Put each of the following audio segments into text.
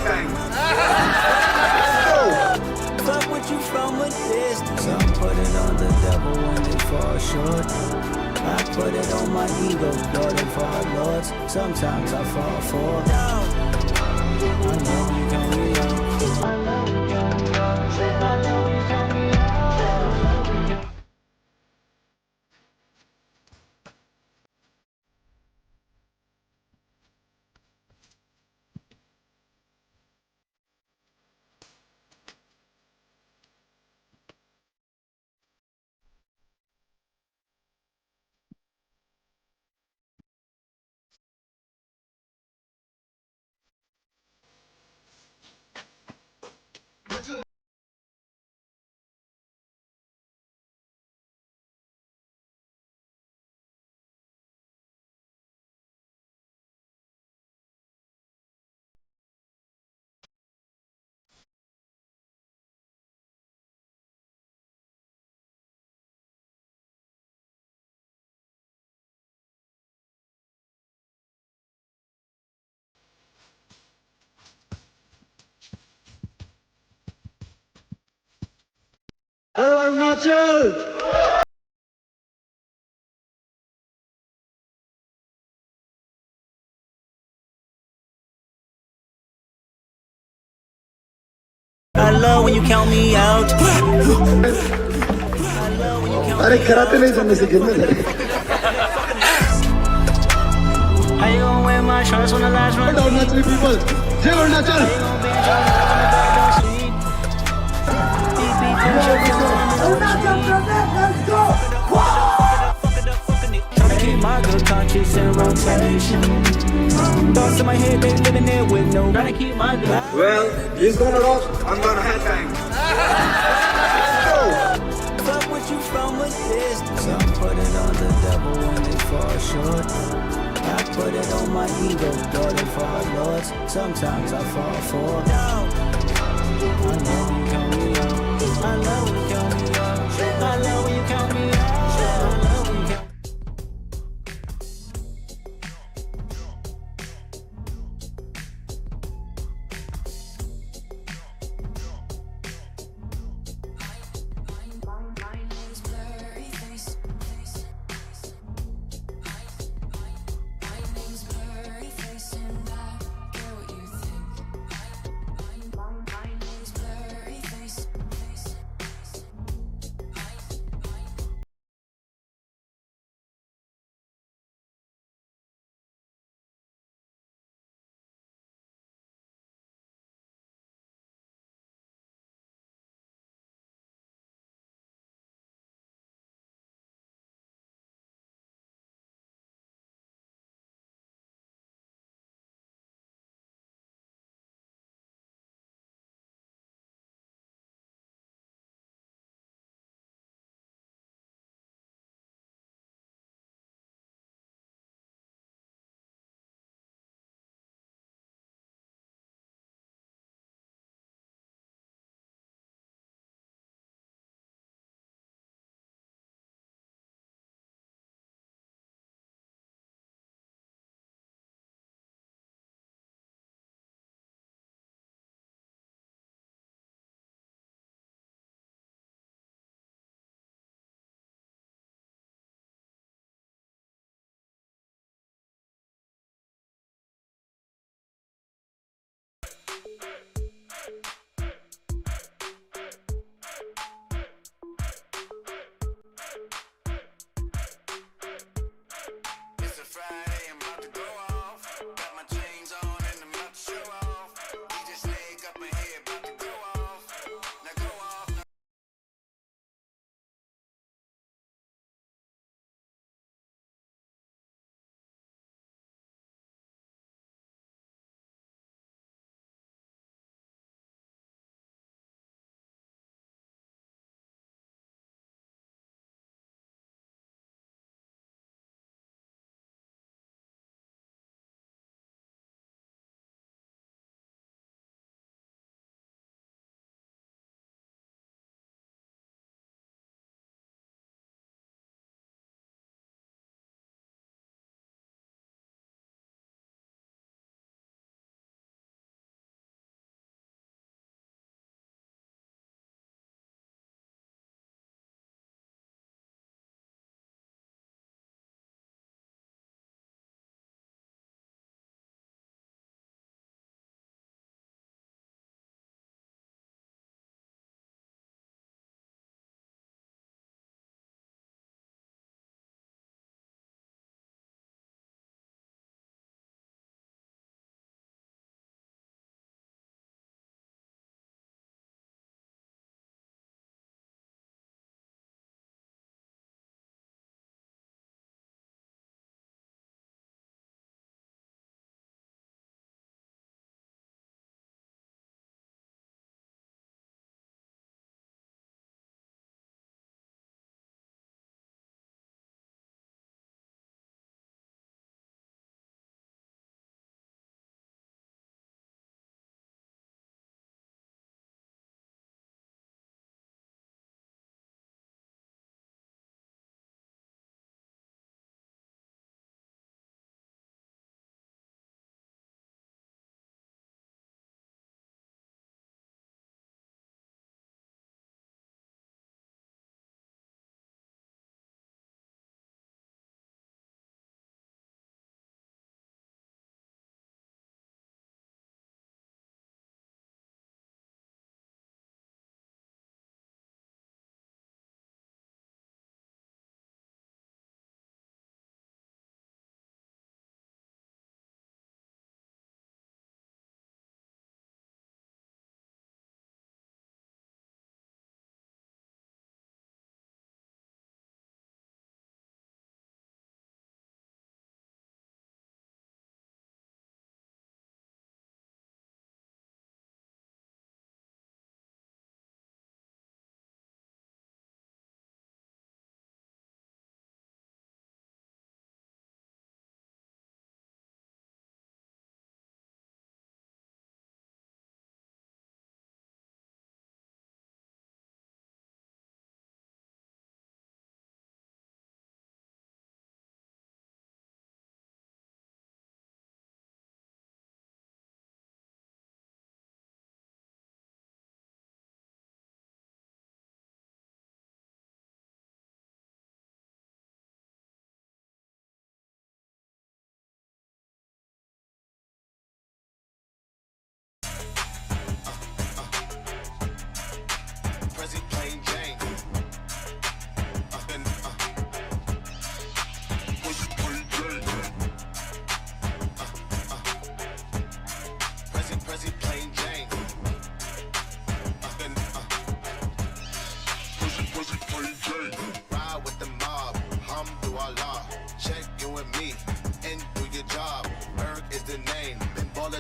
headbang. Fuck with you from a distance. Some put it on the devil when they fall short. I put it on my ego, Lord of our lords. Sometimes I fall for. I know you can be on. I know you can be on. I know you can be on. Arunachal! I love when you count me out. अरे कराते नहीं समझ से गिरने लगे How you gonna wear my shorts when the last run? Arunachal people, Jai Arunachal! Arunachal Pradesh, let's go! Tryna keep my good conscience in rotation. Thoughts in my head, they living there with no. Tryna keep my good. Well, he's gonna rock, I'm gonna headbang. Fuck with you from a distance. Some put it on the devil when they fall short. I put it on my ego, Lord of our lords. Sometimes I fall for. I know you count me out. I love when you count me out. I love when you count me out. I love when you count.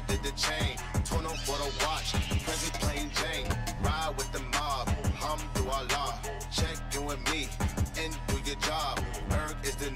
did the chain. Torn on for the watch, present plain Jane. Ride with the mob, hum through Allah. Check you and me, and do your job. Erg is the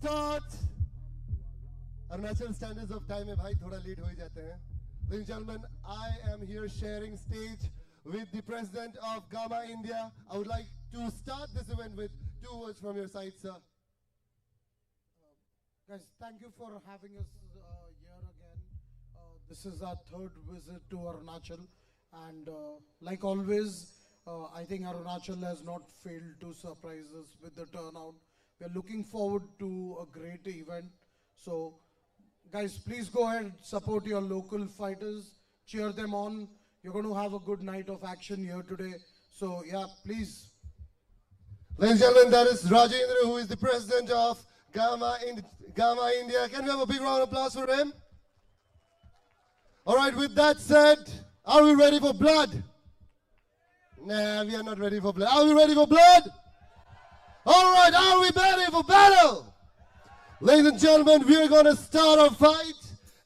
Start. Arunachal standards of time में भाई थोड़ा late हो ही जाते हैं. Ladies and gentlemen, I am here sharing stage with the president of Gamma India. I would like to start this event with 2 words from your side, sir. Guys, thank you for having us here again. This is our 3rd visit to Arunachal, and like always, I think Arunachal has not failed to surprise us with the turnout. We are looking forward to a great event. So, guys, please go ahead, support your local fighters, cheer them on. You're going to have a good night of action here today. So, yeah, please. Ladies and gentlemen, that is Rajendra, who is the president of Gamma India. Can we have a big round of applause for him? All right, with that said, are we ready for blood? Nah, we are not ready for blood. Are we ready for blood? All right, are we ready for battle? Ladies and gentlemen, we are going to start our fight,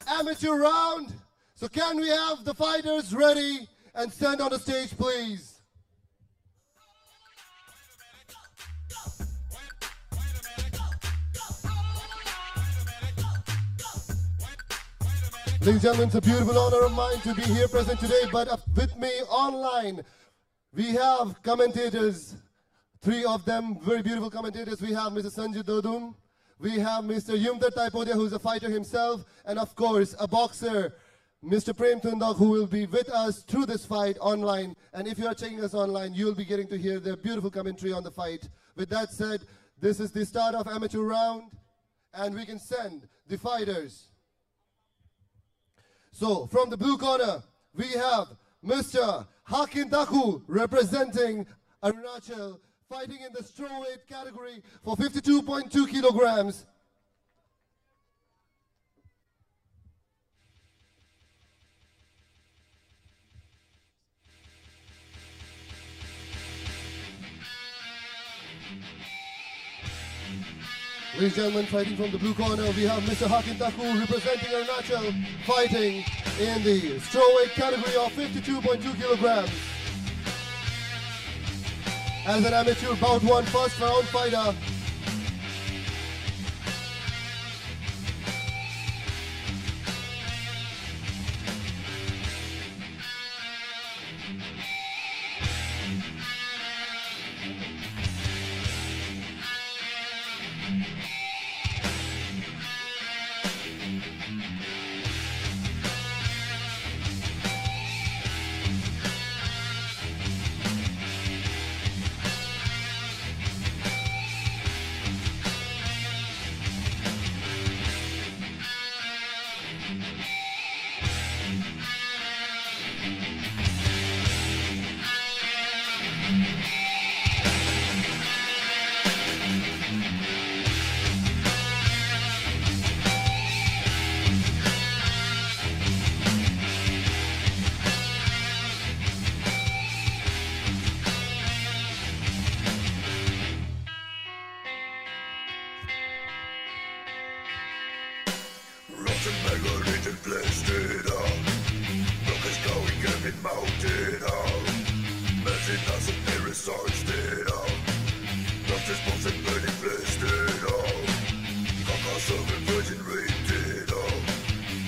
amateur round. So can we have the fighters ready and stand on the stage, please? Ladies and gentlemen, it's a beautiful honor of mine to be here present today, but with me online, we have commentators. 3 of them, very beautiful commentators. We have Mr. Sanjay Dodum, we have Mr. Yumdar Taipodia, who's a fighter himself, and of course, a boxer, Mr. Prem Tundak, who will be with us through this fight online. And if you are checking us online, you'll be getting to hear their beautiful commentary on the fight. With that said, this is the start of amateur round, and we can send the fighters. So, from the blue corner, we have Mr. Hakin Taku, representing Arunachal, fighting in the strawweight category for 52.2 kilograms. Ladies and gentlemen, fighting from the blue corner, we have Mr. Hakin Taku representing Arunachal, fighting in the strawweight category of 52.2 kilograms. As an amateur bout 1 first round fighter.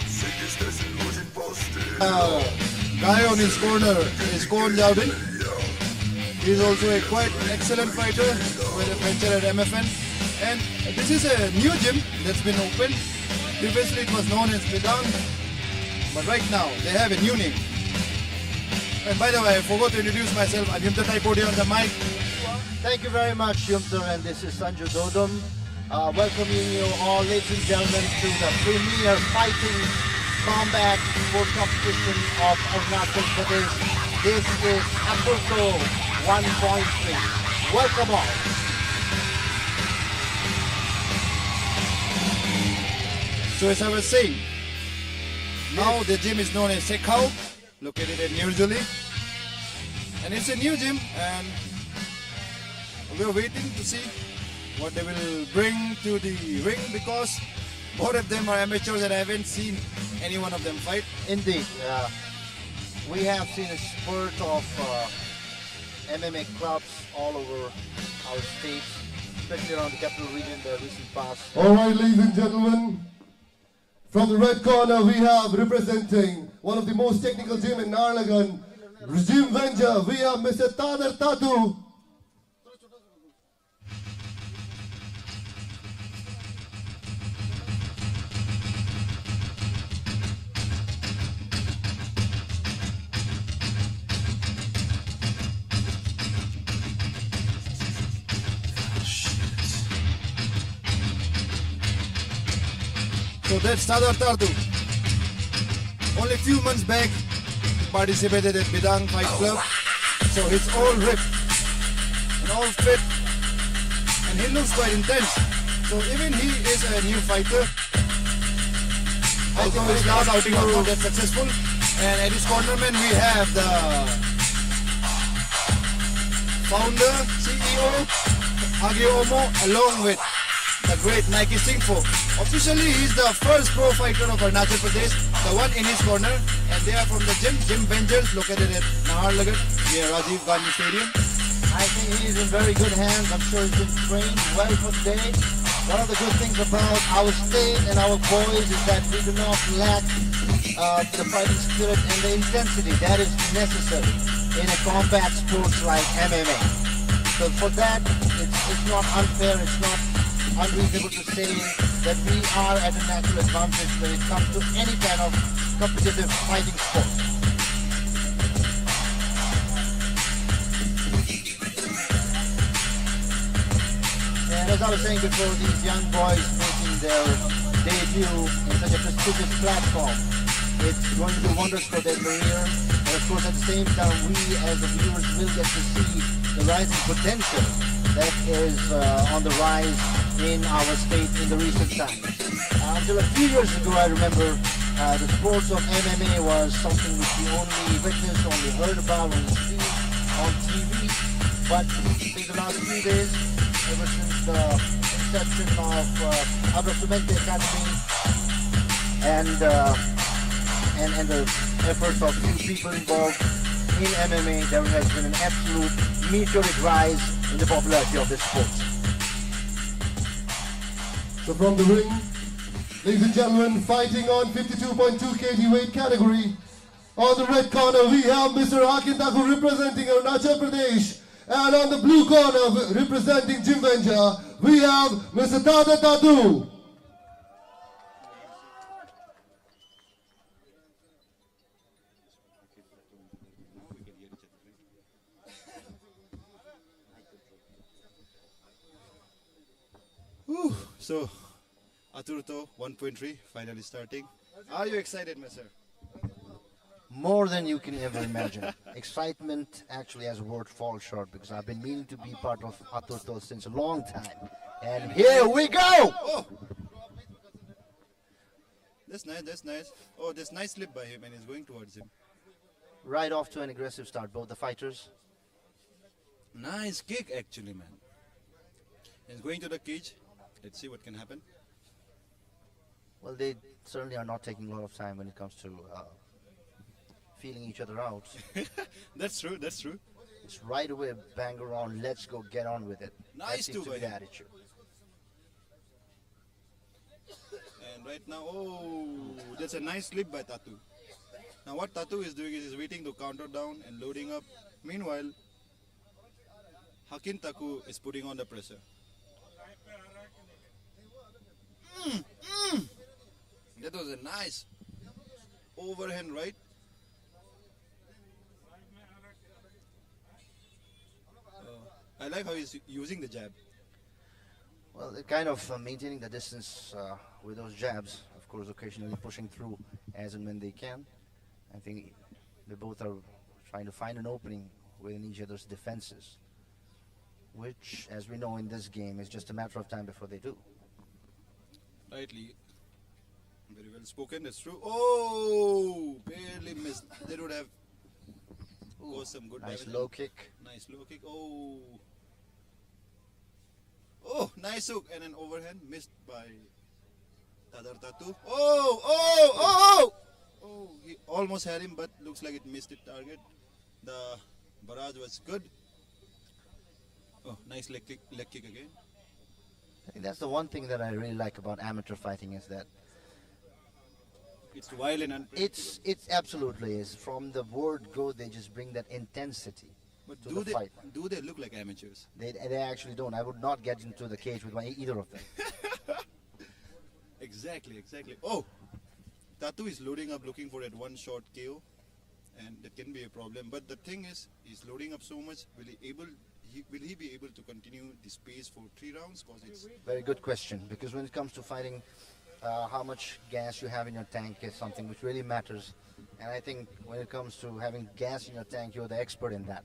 Sickness, desillusion, busted. Guy on his corner is Kon Jaudin. He's also a quite excellent fighter with a venture at MFN. And this is a new gym that's been opened. Previously it was known as Bidang, but right now they have a new name. And by the way, I forgot to introduce myself. I'm Yumta Taipodi on the mic. Thank you very much, Yumta, and this is Sanju Dodum. Welcoming you all, ladies and gentlemen, to the premier fighting combat sport competition of Arunachal Pradesh. This is Aturto 1.3. Welcome all. So as I was saying, now the gym is known as Singpho, located in New Delhi. And it's a new gym, and we're waiting to see what they will bring to the ring, because both of them are amateurs and I haven't seen any one of them fight. Indeed. We have seen a spurt of MMA clubs all over our state, especially around the capital region in the recent past. All right, ladies and gentlemen, from the red corner we have, representing one of the most technical gym in Narlagan, Gym Venture, we have Mr. Tarak Tatu. So that's Tarak Tatu. Only a few months back, he participated at Bidang Fight Club. So he's all ripped and all fit, and he looks quite intense. So even he is a new fighter. Although his last outing was not that successful. And at his cornerman we have the founder, CEO, Higio, along with the great Nike Singpho. Officially, he's the first pro fighter of Arunachal Pradesh, the one in his corner, and they are from the gym Vengers, located at Naharlagan, near Rajiv Gandhi Stadium. I think he's in very good hands. I'm sure he's been trained well for today. One of the good things about our state and our boys is that we do not lack the fighting spirit and the intensity that is necessary in a combat sports like MMA. So for that, it's not unfair, it's not unreasonable to say that we are at a natural advantage when it comes to any kind of competitive fighting sport. And as I was saying before, these young boys making their debut in such a prestigious platform, it's going to do wonders for their career. And of course, at the same time, we as the viewers will get to see the rising potential that is on the rise in our state in the recent times. Until a few years ago, I remember the sports of MMA was something which we only witnessed, only heard about on the street, on TV. But in the last few days, ever since the inception of Abrasumente Academy and the efforts of few people involved in MMA, there has been an absolute meteoric rise in the popularity of this sport. So from the ring, ladies and gentlemen, fighting on 52.2 kg weight category. On the red corner, we have Mr. Akintaku representing Arunachal Pradesh. And on the blue corner, representing Gym Venture, we have Mr. Tarak Tatu. So, Aturto 1.3 finally starting. Are you excited, my sir? More than you can ever imagine. Excitement actually as a word falls short, because I've been meaning to be part of Aturto since a long time. And here we go! Oh! That's nice, that's nice. Oh, there's nice slip by him and he's going towards him. Right off to an aggressive start, both the fighters. Nice kick actually, man. He's going to the cage. Let's see what can happen. Well, they certainly are not taking a lot of time when it comes to feeling each other out. That's true, that's true. It's right away, bang around, let's go, get on with it. Nice that seems to be the attitude. And right now, oh, that's a nice slip by Tatu. Now what Tatu is doing is he's waiting to counter down and loading up. Meanwhile, Hakin Taku is putting on the pressure. That was a nice overhand right. I like how he's using the jab. Well, they're kind of maintaining the distance with those jabs. Of course, occasionally pushing through as and when they can. I think they both are trying to find an opening within each other's defenses, which, as we know in this game, is just a matter of time before they do. Rightly. Very well spoken, that's true. Oh, barely missed. They would have caused some good Nice damage. low kick. Nice low kick. Oh. Oh, nice hook and an overhand missed by Tadar Tatu. Oh, he almost had him, but looks like it missed the target. The barrage was good. Oh, nice leg kick again. I think that's the one thing that I really like about amateur fighting is that It's wild and unpredictable. it's absolutely is. From the word go, they just bring that intensity But to the fight. do they look like amateurs? They actually don't. I would not get into the cage with either of them. Exactly. Oh, Tatu is loading up looking for that one shot KO, and that can be a problem. But the thing is, he's loading up so much. Will he be able to continue this pace for 3 rounds? Because it's Very good question, because when it comes to fighting, how much gas you have in your tank is something which really matters. And I think when it comes to having gas in your tank, you're the expert in that.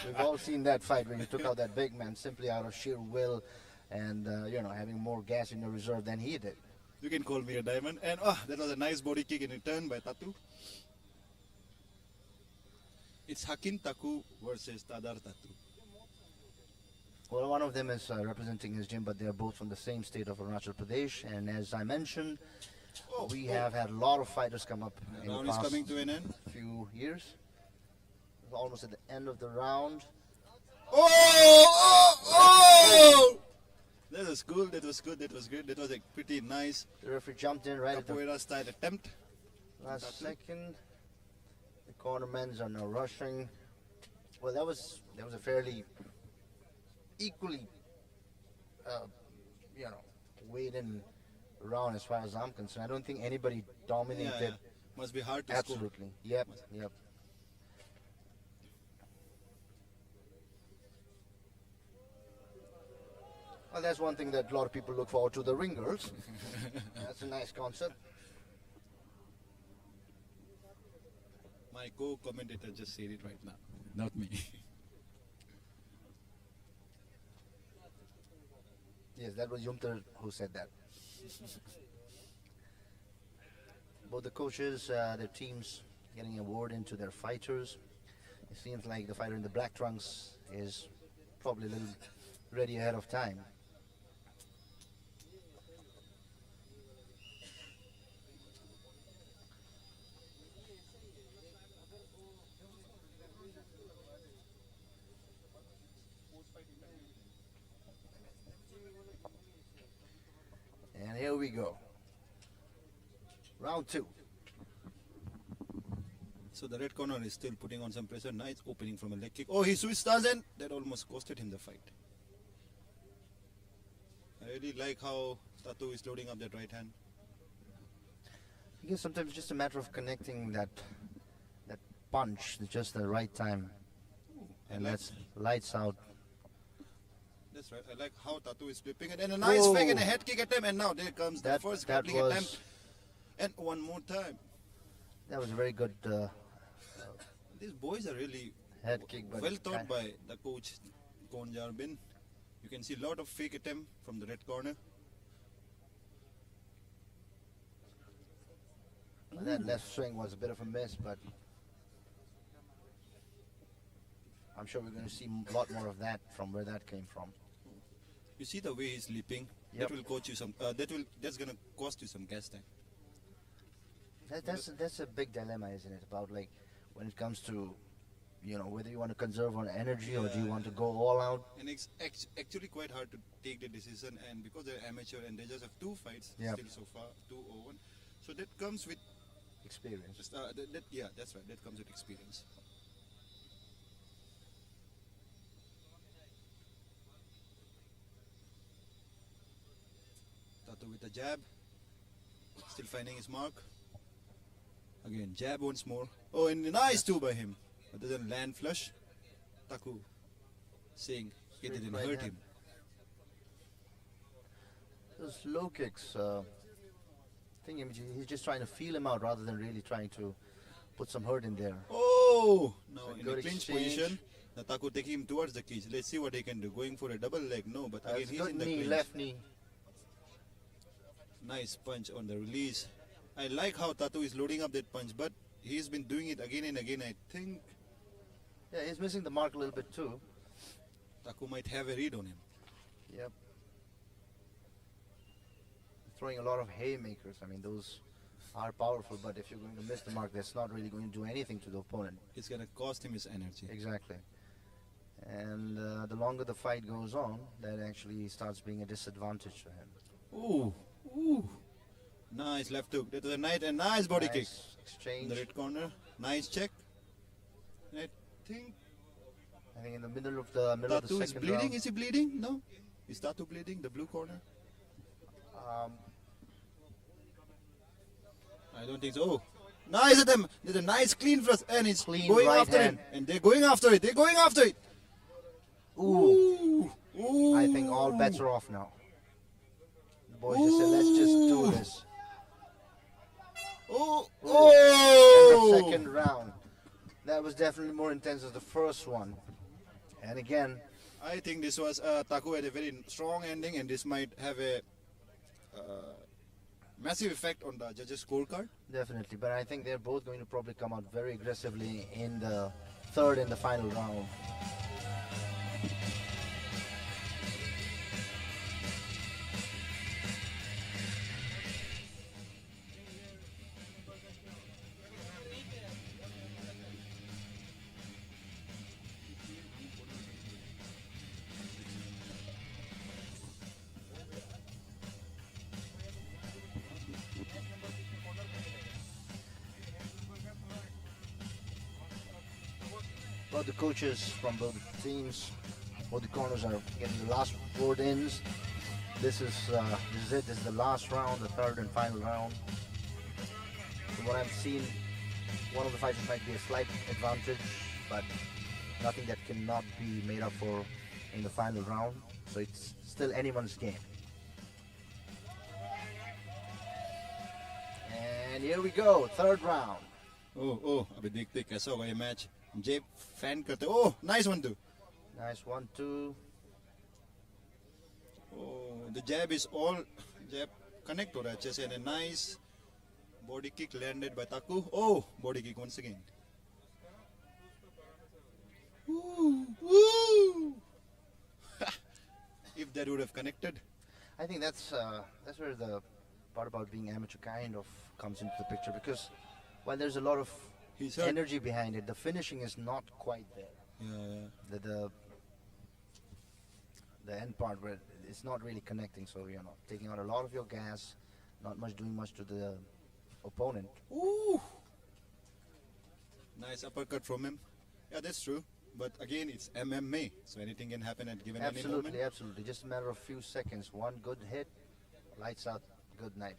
We've all seen that fight where you took out that big man simply out of sheer will and, having more gas in your reserve than he did. You can call me a diamond. And that was a nice body kick in return by Tatu. It's Hakin Taku versus Tadar Tatu. Well, one of them is representing his gym, but they're both from the same state of Arunachal Pradesh. And as I mentioned, we have had a lot of fighters come up The in the round is past coming to an end. few years. Almost at the end of the round. Oh! That was cool. That was good. That was great. That was a pretty nice The referee jumped in right at the capoeira style attempt. last second. The corner men's are now rushing. Well, that was a fairly equally, weighed in round as far as I'm concerned. I don't think anybody dominated. Yeah. Must be hard to score. Absolutely. Yep. Well, that's one thing that a lot of people look forward to, the ring girls. That's a nice concept. My co-commentator just said it right now, not me. Yes, that was Yumter who said that. Both the coaches, their teams getting a word into their fighters. It seems like the fighter in the black trunks is probably a little ready ahead of time. And here we go. Round 2. So the red corner is still putting on some pressure. Nice opening from a leg kick. Oh, he switched stance and that almost costed him the fight. I really like how Tatu is loading up that right hand. I guess sometimes it's just a matter of connecting that punch at just the right time. And like- that's lights out. That's right. I like how Tatu is flipping it. And a nice Whoa. fake and a head kick attempt. And now there comes the That- first that grappling was- attempt. And one more time. That was a very good These boys are really head kick. But well taught by the coach, Konjarbin. You can see a lot of fake attempt from the red corner. That left swing was a bit of a miss, but I'm sure we're going to see a lot more of that from where that came from. You see the way he's leaping. Yep. That will coach you some. That's gonna cost you some gas tank. That's a big dilemma, isn't it? About like when it comes to, whether you want to conserve on energy or do you want to go all out. And it's actually quite hard to take the decision. And because they're amateur and they just have 2 fights Yep. still so far, 2-0-1. So that comes with experience. Yeah, that's right. That comes with experience. Tato with a jab. Still finding his mark. Again, jab once more. Oh, and a nice two by him. But doesn't land flush. Taku saying it didn't right hurt hand. him. Those low kicks, I think he's just trying to feel him out rather than really trying to put some hurt in there. Oh! Now So in good a clinch exchange. position, Taku taking him towards the cage. Let's see what he can do. Going for a double leg, no, but again That's he's good in the knee, clinch. left knee. Nice punch on the release. I like how Tatu is loading up that punch, but he's been doing it again and again. I think Yeah, he's missing the mark a little bit too. Taku might have a read on him. Yep. Throwing a lot of haymakers. I mean, those are powerful, but if you're going to miss the mark, that's not really going to do anything to the opponent. It's going to cost him his energy. Exactly. And the longer the fight goes on, that actually starts being a disadvantage to him. Ooh, ooh. Nice left hook. That was a nice body kick. Nice In exchange. the red corner. Nice check. I think I think in the middle of the Tatu is second bleeding. round. Is he bleeding? No. Is Tatu bleeding? The blue corner? I don't think so. Oh, nice at him. There's a nice clean thrust, and it's Clean going right after hand. him. And they're going after it. They're going after it. Ooh. Ooh. I think all bets are off now. The boys just said, let's just do this. Oh. And Oh. the second round. That was definitely more intense than the first one. And again, I think this was Taku had a very strong ending, and this might have a massive effect on the judges' scorecard. definitely. But I think they're both going to probably come out very aggressively in the third and the final round. Both the coaches from both teams, both the corners are getting the last word ins. This is it. This is the last round, the third and final round. From what I've seen, one of the fighters might be a slight advantage, but nothing that cannot be made up for in the final round. So it's still anyone's game. And here we go, third round. Oh, अभी देखते कैसा होगा ये match. जेब fan करते. Oh, nice one too. Nice 1-2. Oh, the jab is all jab connect हो रहा है अच्छे से. And a nice body kick landed by Taku. Oh, body kick once again. Ooh, ooh. If that would have connected. I think that's where the part about being amateur kind of comes into the picture, because while there's a lot of He's hurt. energy behind it, the finishing is not quite there. Yeah. The end part where it's not really connecting, so you're not taking out a lot of your gas, not much doing much to the opponent. Ooh. Nice uppercut from him. Yeah, that's true. But again, it's MMA, so anything can happen at given any moment. Absolutely, absolutely. Just a matter of few seconds. One good hit, lights out, good night.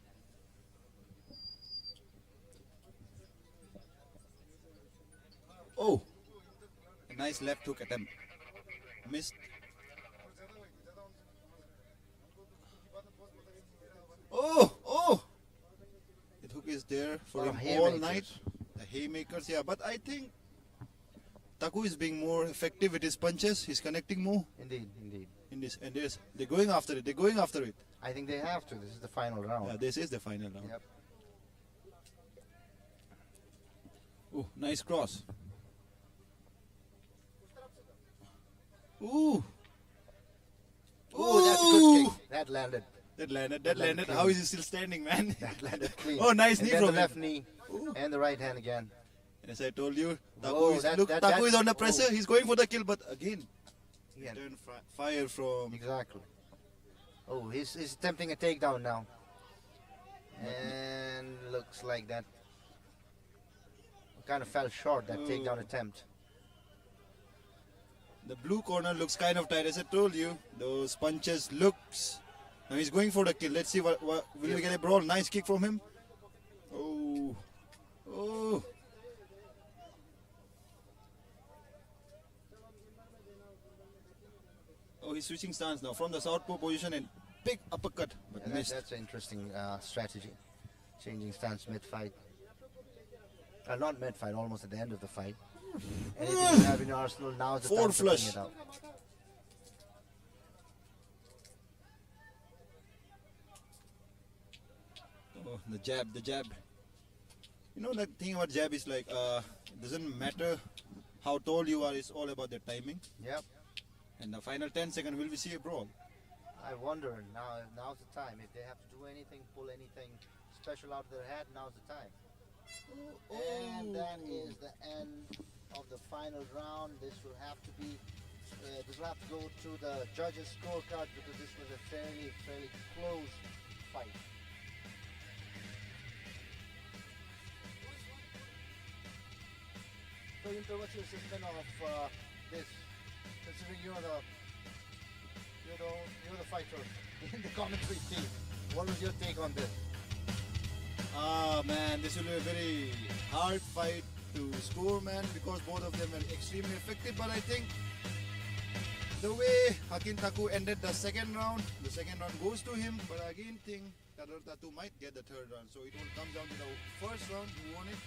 Oh, a nice left hook attempt. Missed. Oh! The hook is there for Lot of him all haymakers. night. The haymakers, yeah. But I think Taku is being more effective with his punches. He's connecting more Indeed, indeed. in this. And they're going after it. They're going after it. I think they have to. This is the final round. Yeah, this is the final round. Yep. Oh, nice cross. Ooh. Oh, that's a good kick. That landed. That landed. landed How clean. is he still standing, man? That landed clean. Oh, nice and knee then from the him. left knee and the right hand again. As I told you, Taku Whoa, is, that- look, that- Taku is that- under pressure. oh. He's going for the kill, but again, Yeah, return fire from. exactly. Oh, he's attempting a takedown now. And looks like that kind of fell short, that takedown attempt. The blue corner looks kind of tight, as I told you. Those punches looks. Now he's going for the kill. Let's see what will we get a brawl. Nice kick from him. Oh. Oh. Oh, he's switching stance now from the southpaw position and big uppercut, but missed. That's an interesting strategy. Changing stance mid-fight. Not mid-fight, almost at the end of the fight. Anything you have in your arsenal, now is the time to bring it out. Oh, the jab, the jab. You know, the thing about jab is like, it doesn't matter how tall you are, it's all about the timing. Yep. And the final 10 seconds, will we see a brawl? I wonder, now's the time. If they have to do anything, pull anything special out of their head, now's the time. And that is the end of the final round. This will have to be, this will have to go to the judges' scorecard because this was a fairly close fight. So, Inter, what's your assessment of this? Considering you're the fighter in the commentary team, what was your take on this? Man, this will be a very hard fight to score, man, because both of them are extremely effective. But I think the way Hakim Taku ended the second round goes to him. But I again think Tatu might get the third round. So it will come down to the first round who won it.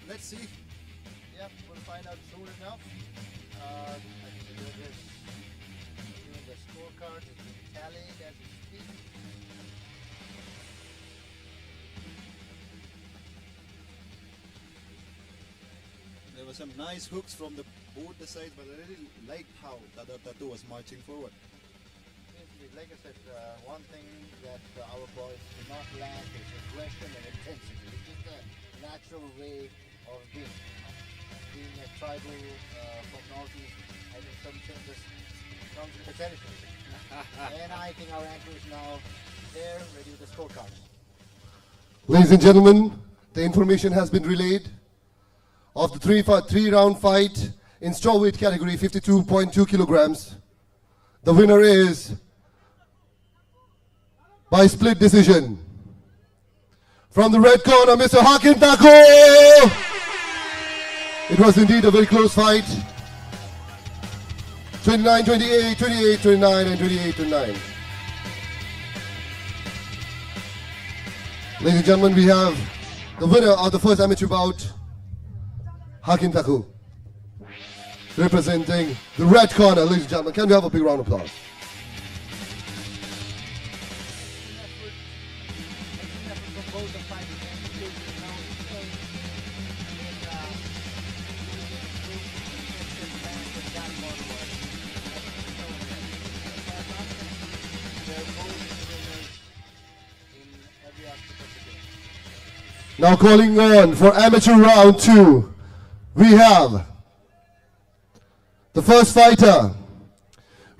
Let's see. Yep, we'll find out soon enough. I think they're just doing the scorecards. It's being tallied as we speak. There were some nice hooks from both the sides, but I really liked how Tatu was marching forward. Like I said, one thing that our boys do not lack is aggression and intensity. It's just a natural way of being. Being a tribal from Northeast, I think something just comes with the territory. And I think our anchor is now there, ready with the scorecard. Ladies and gentlemen, the information has been relayed of the three-round fight in strawweight category, 52.2 kilograms. The winner is by split decision. From the red corner, Mr. Hakim Taku! It was indeed a very close fight. 29-28, 28-29, and 28-9. Ladies and gentlemen, we have the winner of the first amateur bout, Hakim Taku, representing the red corner. Ladies and gentlemen, can we have a big round of applause? Now calling on for amateur round 2, we have the first fighter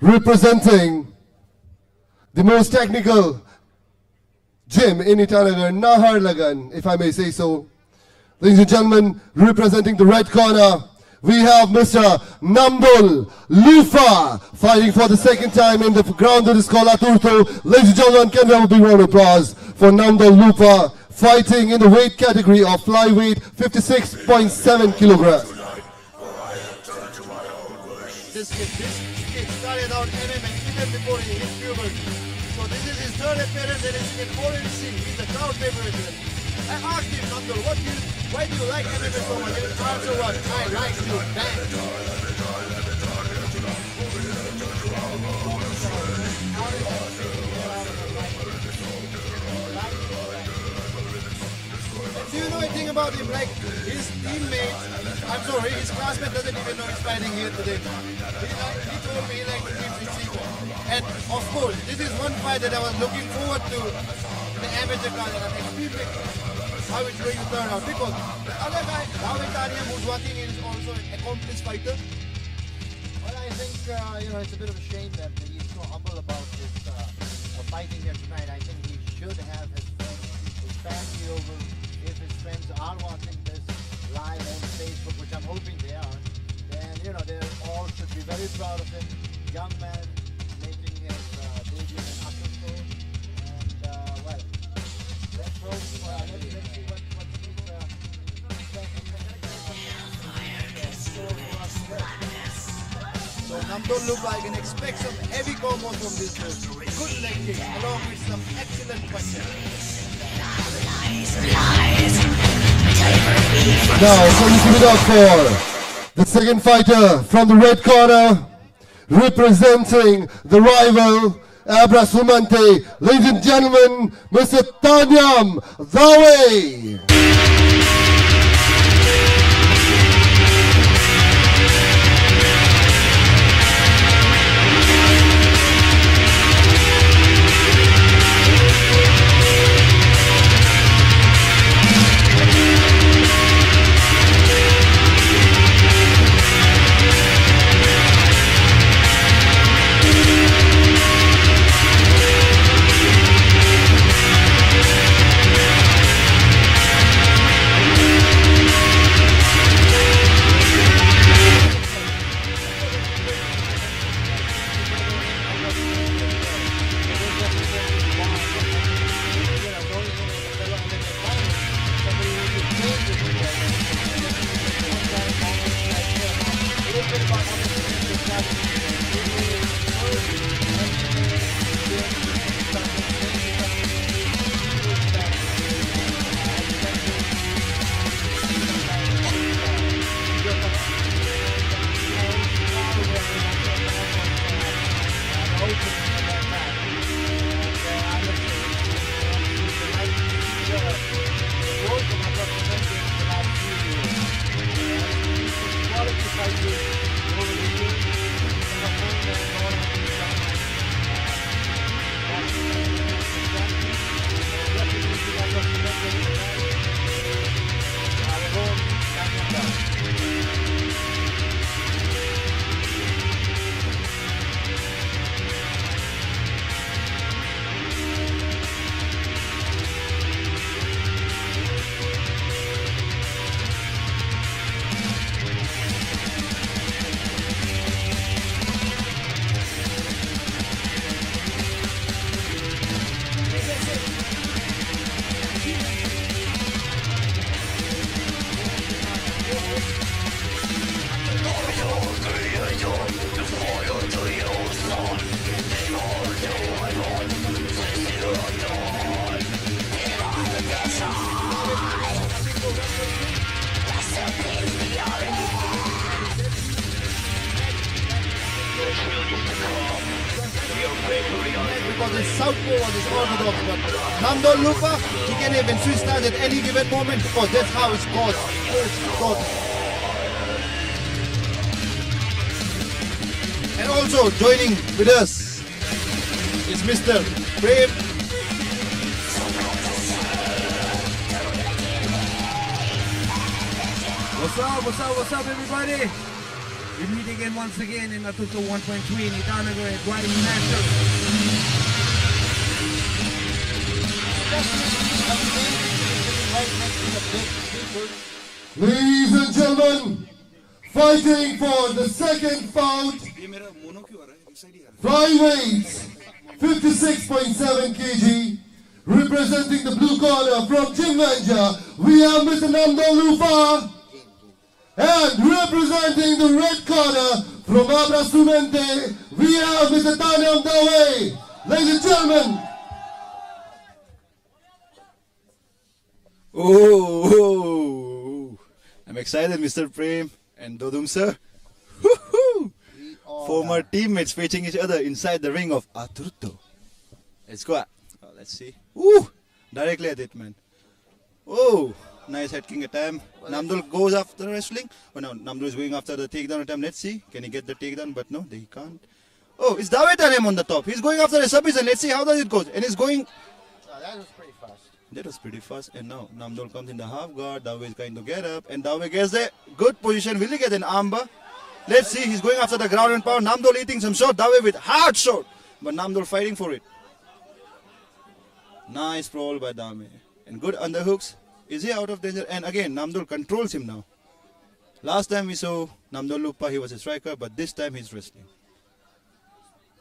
representing the most technical gym in Itanagar, Naharlagan, if I may say so. Ladies and gentlemen, representing the red corner, we have Mr. Nambul Lufa fighting for the second time in the ground that is called Aturto. Ladies and gentlemen, can we have a big round of applause for Nambul Lufa, fighting in the weight category of flyweight, 56.7 kilograms. This kid started out MMA even before he hit puberty. So this is his third appearance and it's in 4-6. He's a crowd favorite. I asked him, Nandul, why do you like MMA so much? And his answer was, I like to bang. Do you know anything about him? Like, his teammate, I'm sorry, his classmate doesn't even know he's fighting here today. He told me he likes to keep it secret. And of course, this is one fight that I was looking forward to, the amateur card, and I'm extremely how it's going to turn out. Because the other guy, Lalngaiahawma, who's working, is also an accomplished fighter. Well, I think, it's a bit of a shame that he's so humble about his fighting here tonight. I think he should have his friends, his family over. If his are watching this live on Facebook, which I'm hoping they are, then they all should be very proud of him. Young man making his debut in Aturto, and well, let's hope. Let's see what So Namdol Lupa, I can expect some heavy combos from this dude. Good leg kicks along with some excellent punches. Now, please give it up for the second fighter from the red corner, representing the rival Abrasumente. Ladies and gentlemen, Mr. Tanyam Waii. Because it's southpaw or this orthodox, but Namdol Lupa, he can even switch stance at any given moment because that's how it's called. And also joining with us is Mr. Khreim. What's up, everybody? We meet again once again in Aturto 1.3 in Itanagar at Waii National. Ladies and gentlemen, fighting for the second bout, flyweight, 56.7 kg, representing the blue corner from Jimanja, we have Mr. Namdol Lupa, and representing the red corner from Abrasumente, we have Mr. Tanyam Waii. Ladies and gentlemen. Oh, I'm excited, Mr. Khreim and Dodum sir. Former teammates facing each other inside the ring of Aturto. Let's go. Let's see. Ooh, directly at it, man. Oh, nice head king attempt. Namdol goes after wrestling. Oh no, Namdol is going after the takedown attempt. Let's see. Can he get the takedown? But no, he can't. Oh, it's Dawe Tanem on the top. He's going after the submission. Let's see how does it go. And he's going. That was pretty fast. That was pretty fast. And now Namdol comes in the half guard. Dawe is going to get up. And Dawe gets the good position. Will he get an armbar? Let's see. He's going after the ground and pound. Namdol eating some shot. Dawe with hard shot. But Namdol fighting for it. Nice sprawl by Dawe. And good underhooks. Is he out of danger? And again, Namdol controls him now. Last time we saw Namdol Lupa, he was a striker, but this time he's wrestling.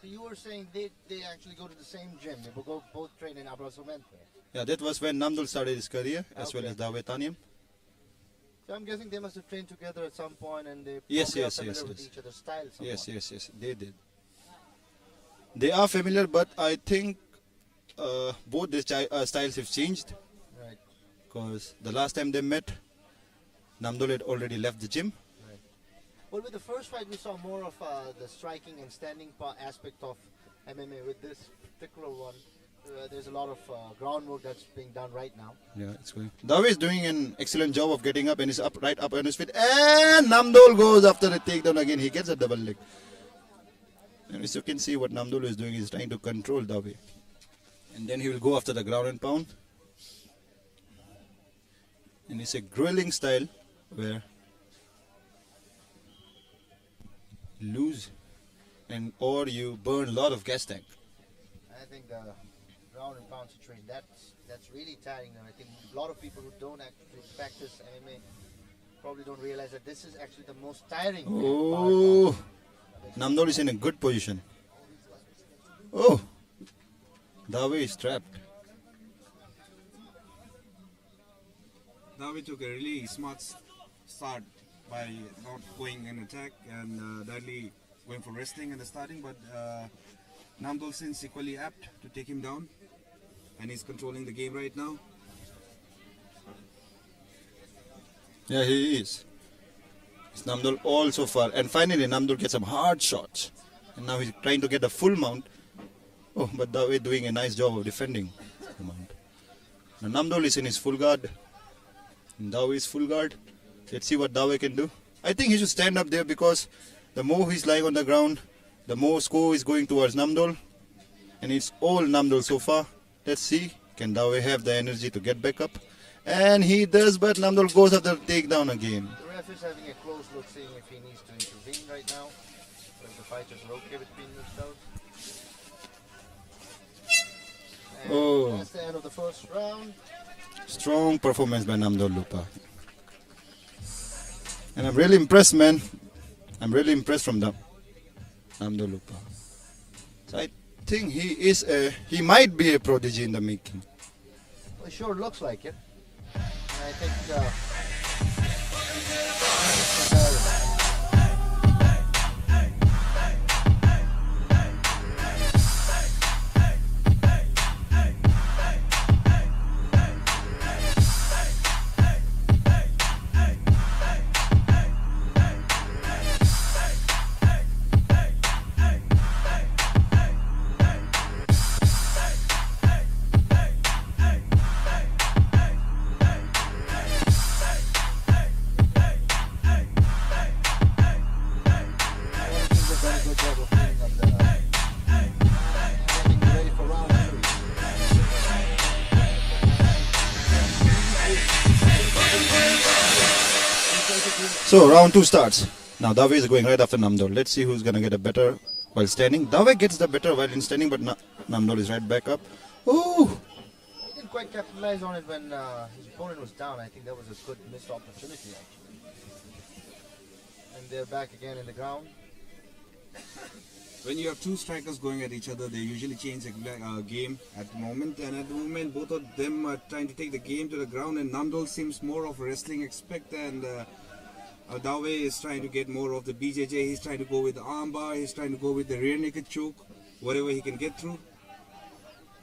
So you were saying they actually go to the same gym. They both train in Abrasumente. Yeah, that was when Namdol started his career, as well as Dawe Taniam. So I'm guessing they must have trained together at some point, and they Yes, probably are yes, familiar yes, with yes. each other's styles. Yes, they did. They are familiar, but I think both the styles have changed. Right. Because the last time they met, Namdol had already left the gym. Right. Well, with the first fight, we saw more of the striking and standing aspect of MMA. With this particular one, there's a lot of groundwork that's being done right now. Yeah, it's going. Dawe is doing an excellent job of getting up, and he's right up on his feet. And Namdol goes after the takedown again. He gets a double leg. And as you can see, what Namdol is doing is trying to control Dawe. And then he will go after the ground and pound. And it's a grilling style where you lose or you burn a lot of gas tank. I think the ground and pound situation, that's really tiring. And I think a lot of people who don't actually practice MMA probably don't realize that this is actually the most tiring Oh, Namdol is in a good position. Oh, Dawe is trapped. Dawe took a really smart start by not going in attack and directly going for wrestling in the starting, but Namdol seems equally apt to take him down, and he's controlling the game right now. Yeah, he is. It's Namdol all so far. And finally, Namdol gets some hard shots. And now he's trying to get a full mount. Oh, but Dawe doing a nice job of defending the mount. Now Namdol is in his full guard. And Dawe is full guard. Let's see what Dawe can do. I think he should stand up there because the more he's lying on the ground, the more score is going towards Namdol. And it's all Namdol so far. Let's see. Can Dawe have the energy to get back up? And he does, but Namdol goes after the takedown again. The ref is having a close look, seeing if he needs to intervene right now, or if the fighters are okay between themselves. And that's the end of the first round. Strong performance by Namdol Lupa. And I'm really impressed, man. I'm really impressed from Namdol Lupa. So I think he might be a prodigy in the making. Well, it sure looks like it. And I think So round 2 starts. Now Dawe is going right after Namdol. Let's see who's going to get a better while standing. Dawe gets the better while in standing, but Namdol is right back up. Ooh! he didn't quite capitalize on it when his opponent was down. I think that was a good missed opportunity, actually. And they're back again in the ground. When you have two strikers going at each other, they usually change the game at the moment. And at the moment, both of them are trying to take the game to the ground. And Namdol seems more of a wrestling expert. And Dawe is trying to get more of the BJJ. He's trying to go with the armbar. He's trying to go with the rear naked choke. Whatever he can get through.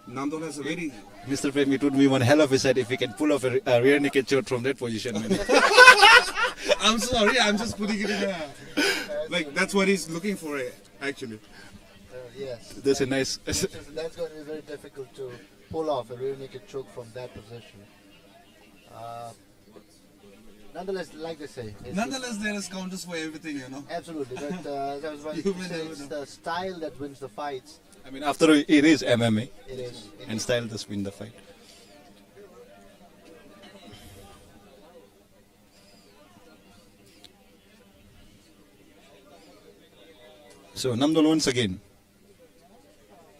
Namdol has a very... Mr. Khreim, it would be one hell of a set if he can pull off a rear naked choke from that position. I'm sorry, I'm just putting it in a... Like, that's what he's looking for, actually. Yes. That's a nice... That's going to be very difficult to pull off a rear naked choke from that position. Nonetheless, like they say... Nonetheless, there is counters for everything, you know. Absolutely, but as I was trying to say, it's the style that wins the fights. I mean, after all, it is MMA. It is. And style does win the fight. So Namdol once again.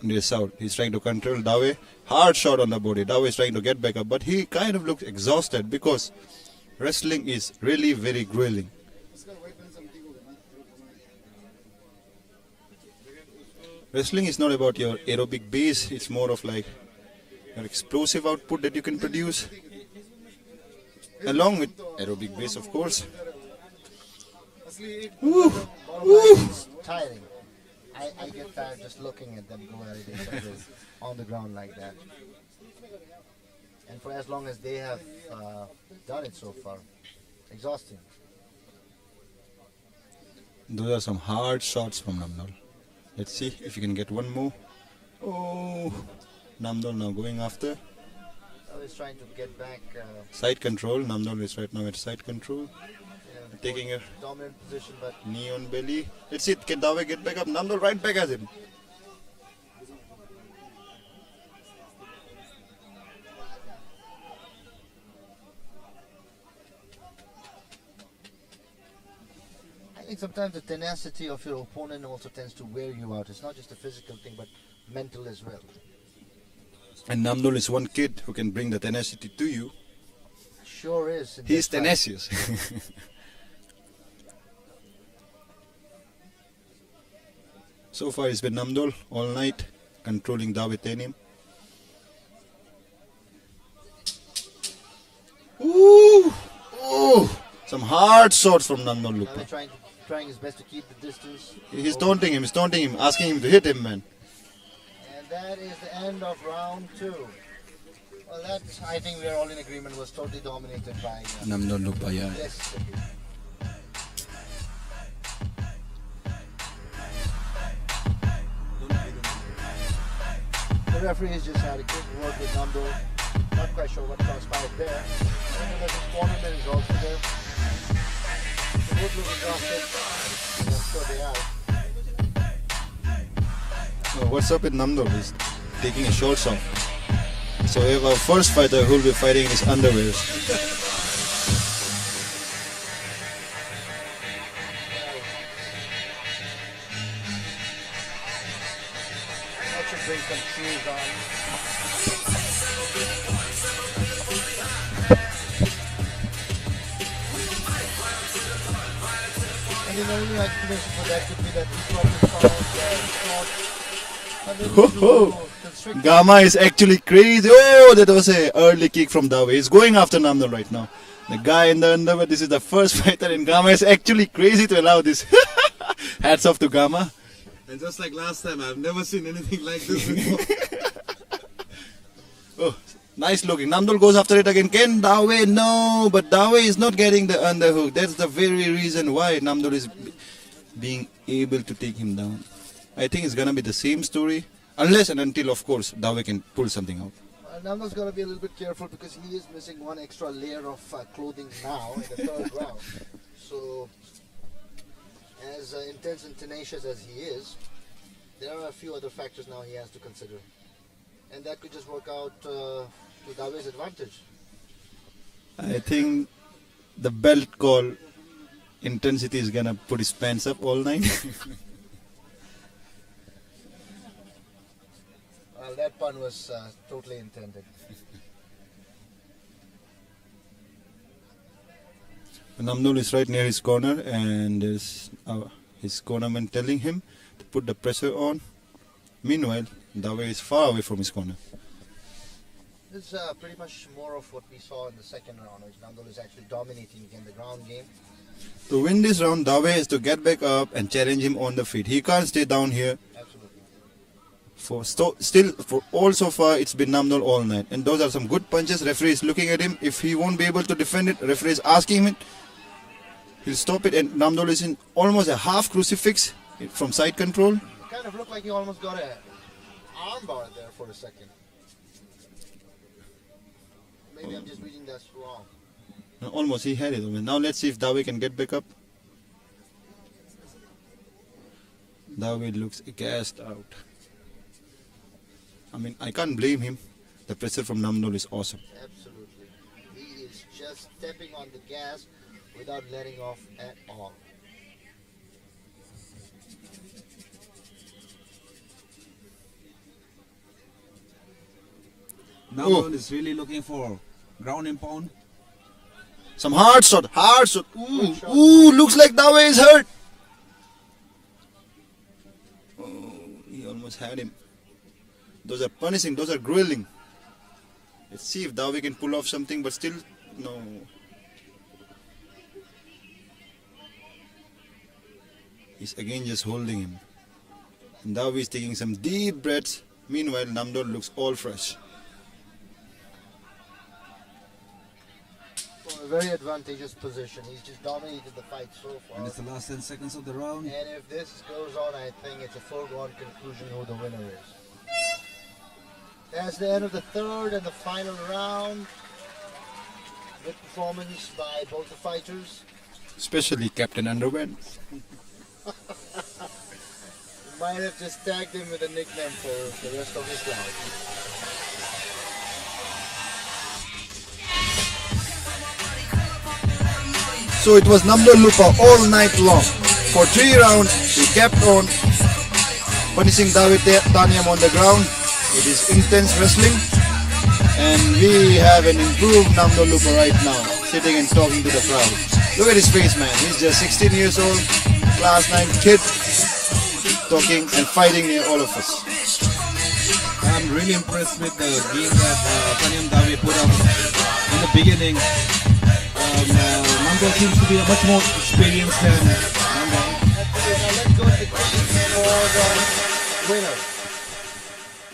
near south. He's trying to control Dawe. Hard shot on the body. Dawe is trying to get back up, but he kind of looks exhausted because wrestling is really very grueling. Wrestling is not about your aerobic base. It's more of like your explosive output that you can produce, along with aerobic base, of course. It's tiring. I get tired just looking at them go at each other on the ground like that. And for as long as they have done it so far, exhausting. Those are some hard shots from Namdol. Let's see if you can get one more. Oh, Namdol now going after. I was trying to get back. Side control. Namdol is right now at side control. Taking a dominant position, but knee on belly. Let's see, can Dawe get back up? Namdol right back at him. I think sometimes the tenacity of your opponent also tends to wear you out. It's not just a physical thing, but mental as well. And Namdol is one kid who can bring the tenacity to you. Sure is. He's tenacious. So far it's been Namdol all night, controlling Dawe Tenim. Ooh! Ooh! Some hard shots from Namdol Lupa. Trying his best to keep the distance. He's taunting him, asking him to hit him, man. And that is the end of round 2. Well, that, I think we are all in agreement, was totally dominated by Namdol Lupa, yeah. Yes. The referees just had a quick word with Namdol. Not quite sure what transpired there. I know that his cornerman is also there. They both look exhausted. I'm sure they are. So what's up with Namdol? He's taking a shorts off. So we have our first fighter who will be fighting in his underwears. Bring some shoes on. And the only explanation for that could be that he probably Gamma is actually crazy. Oh, that was a early kick from Dawe. He's going after Namdol right now. The guy in the underwear, this is the first fighter, and Gamma is actually crazy to allow this. Hats off to Gamma. And just like last time, I've never seen anything like this before. Oh, nice looking. Namdol goes after it again. Can Dawe? No, but Dawe is not getting the underhook. That's the very reason why Namdol is being able to take him down. I think it's going to be the same story. Unless and until, of course, Dawe can pull something out. Namdol's got to be a little bit careful because he is missing one extra layer of clothing now in the third round. So, as intense and tenacious as he is, there are a few other factors now he has to consider. And that could just work out to Dawe's advantage. I think the belt call intensity is going to put his pants up all night. Well, that pun was totally intended. Namdol is right near his corner and there's his cornerman telling him to put the pressure on. Meanwhile, Dawe is far away from his corner. This is pretty much more of what we saw in the second round, which Namdol is actually dominating in the ground game. To win this round, Dawe has to get back up and challenge him on the feet. He can't stay down here. Absolutely. For all so far, it's been Namdol all night. And those are some good punches. Referee is looking at him. If he won't be able to defend it, referee is asking him it. He'll stop it, and Namdol is in almost a half crucifix from side control. It kind of looked like he almost got an armbar there for a second. Maybe I'm just reading that wrong. No, almost, he had it. Now let's see if Dawe can get back up. Dawe looks gassed out. I mean, I can't blame him. The pressure from Namdol is awesome. Absolutely. He is just stepping on the gas without letting off at all. Namdol is really looking for ground and pound. Some hard shot. Ooh, looks like Dawe is hurt. Oh, he almost had him. Those are punishing, those are grueling. Let's see if Dawe can pull off something, but still, no. He's again just holding him. And Dawe is taking some deep breaths. Meanwhile, Namdol looks all fresh. From a very advantageous position. He's just dominated the fight so far. And it's the last 10 seconds of the round. And if this goes on, I think it's a foregone conclusion who the winner is. That's the end of the third and the final round. Good performance by both the fighters. Especially Captain Underwear. Might have just tagged him with a nickname for the rest of his life. So it was Namdol Lupa all night long. For 3 rounds, he kept on punishing David Tanyam on the ground. It is intense wrestling. And we have an improved Namdol Lupa right now, sitting and talking to the crowd. Look at his face, man. He's just 16 years old, class 9 kid, talking and fighting near all of us. I'm really impressed with the game that Tanyam Dawe put up in the beginning. Namdol seems to be a much more experienced than Namdol. Let's go to the for the winner.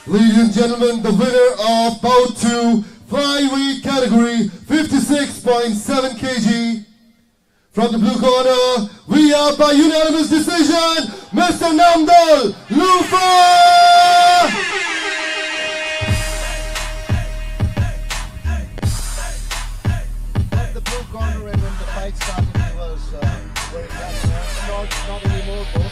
Ladies and gentlemen, the winner of bout 2 flyweight category, 56.7 kg. From the blue corner, we are by unanimous decision, Mr. Namdol Lupa! From the blue corner, and when the fight started, he was very tough. Not anymore, though.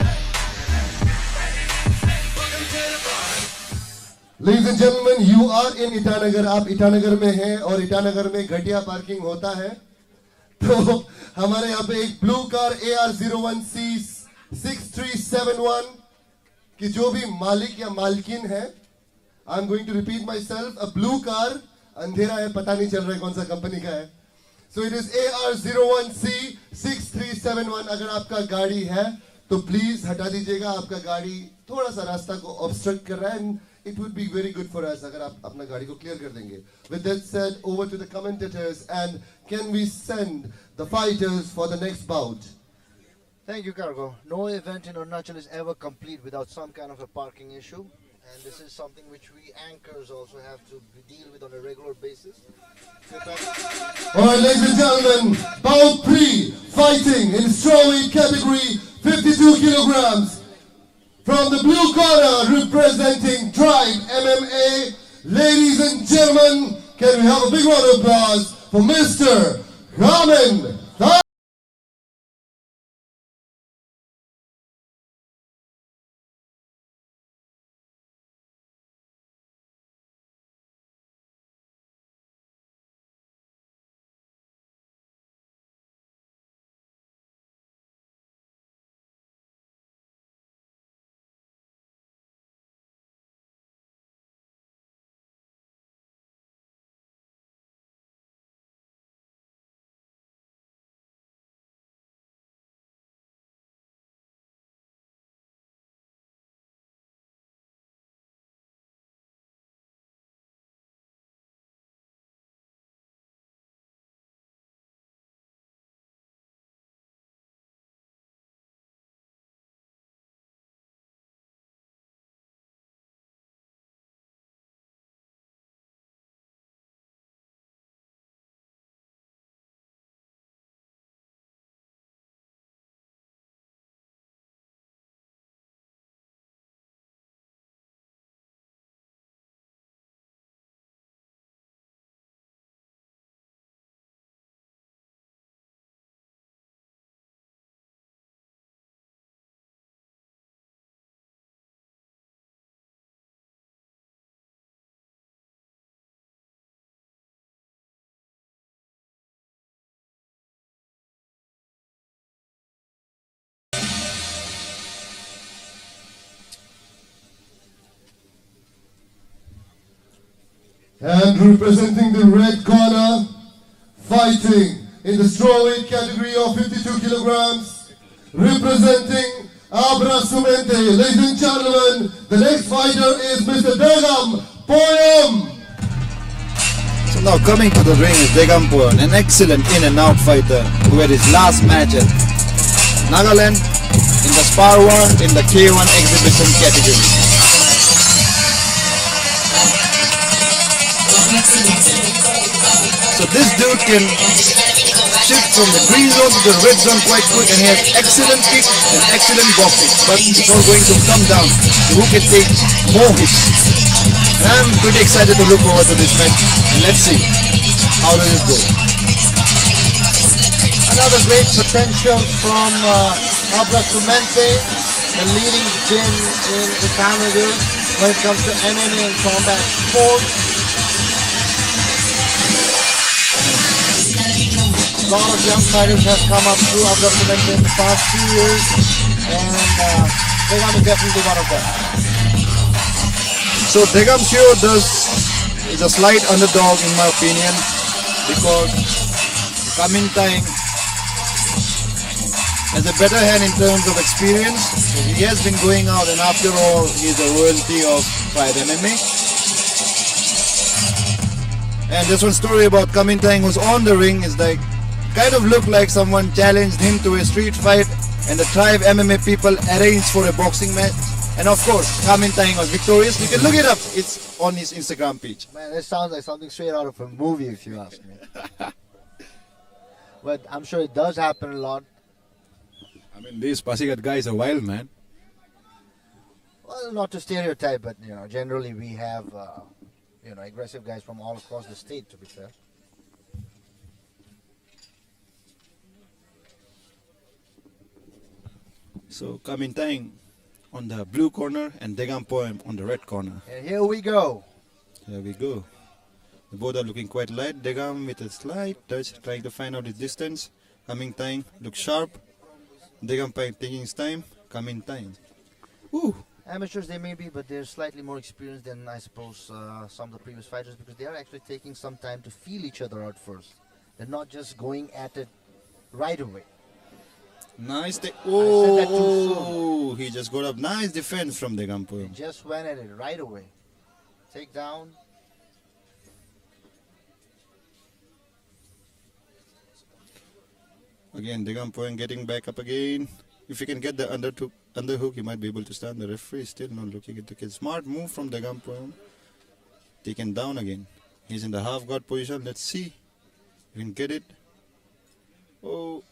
Ladies and gentlemen, you are in Itanagar. आप ईटानगर में हैं और ईटानगर में घटिया parking होता है. तो हमारे यहाँ पे एक ब्लू कार AR01C 6371 की जो भी मालिक या मालकिन है, I'm going to repeat myself, a blue car, अंधेरा है, पता नहीं चल रहा है कौन सा कंपनी का है. So it is AR01C 6371. अगर आपका गाड़ी है तो प्लीज हटा दीजिएगा, आपका गाड़ी थोड़ा सा रास्ता को ऑब्स्ट्रक्ट कर रहा है. And it would be very good for us अगर आप अपना गाड़ी को क्लियर कर देंगे. With that said, over to the commentators, and can we send the fighters for the next bout? Thank you, Cargo. No event in Arunachal is ever complete without some kind of a parking issue. And this is something which we anchors also have to deal with on a regular basis. Alright, ladies and gentlemen, bout 3, fighting in strawweight category, 52 kilograms. From the blue corner, representing Tribe MMA, ladies and gentlemen, can we have a big round of applause for Mr. Khreim? And representing the red corner, fighting in the strawweight category of 52 kilograms, representing Abrasumente. Ladies and gentlemen, the next fighter is Mr. Degam Poyam. So now coming to the ring is Degam Poyam, an excellent in and out fighter who had his last match at Nagaland in the Spar 1 in the K1 exhibition category. So this dude can shift from the green zone to the red zone quite quick, and he has excellent kick and excellent boxing, but it's all going to come down to who can take more hits. And I'm pretty excited to look forward to this match, and let's see how does it go. Another great potential from Abrasumente, the leading gym in Canada when it comes to MMA and combat sports. A lot of young fighters have come up through Abrasumente in the past few years, and Degam is definitely one of them. So Degam is a slight underdog in my opinion, because Kamintang has a better hand in terms of experience. He has been going out, and after all, he's a royalty of Pride MMA. And this one story about Kamintang who's on the ring is like, kind of looked like someone challenged him to a street fight, and the Tribe MMA people arranged for a boxing match. And of course, Kamintang was victorious. You can look it up. It's on his Instagram page. Man, this sounds like something straight out of a movie, if you ask me. But I'm sure it does happen a lot. I mean, these Pasigat guys are wild, man. Well, not to stereotype, but generally we have aggressive guys from all across the state, to be fair. So Kamintang on the blue corner and Degam Poyam on the red corner. And here we go. Here we go. The both are looking quite light. Degam with a slight touch, trying to find out his distance. Kamintang looks sharp. Degam Poyam taking his time. Kamintang. Ooh. Amateurs they may be, but they're slightly more experienced than I suppose some of the previous fighters, because they are actually taking some time to feel each other out first. They're not just going at it right away. Nice. Oh, he just got up. Nice defense from Degam Poyam. He just went at it right away. Take down. Again, Degam Poyam getting back up again. If he can get the underhook, he might be able to stand. The referee is still not looking at the kid. Smart move from Degam Poyam. Taken down again. He's in the half guard position. Let's see if he can get it. Oh.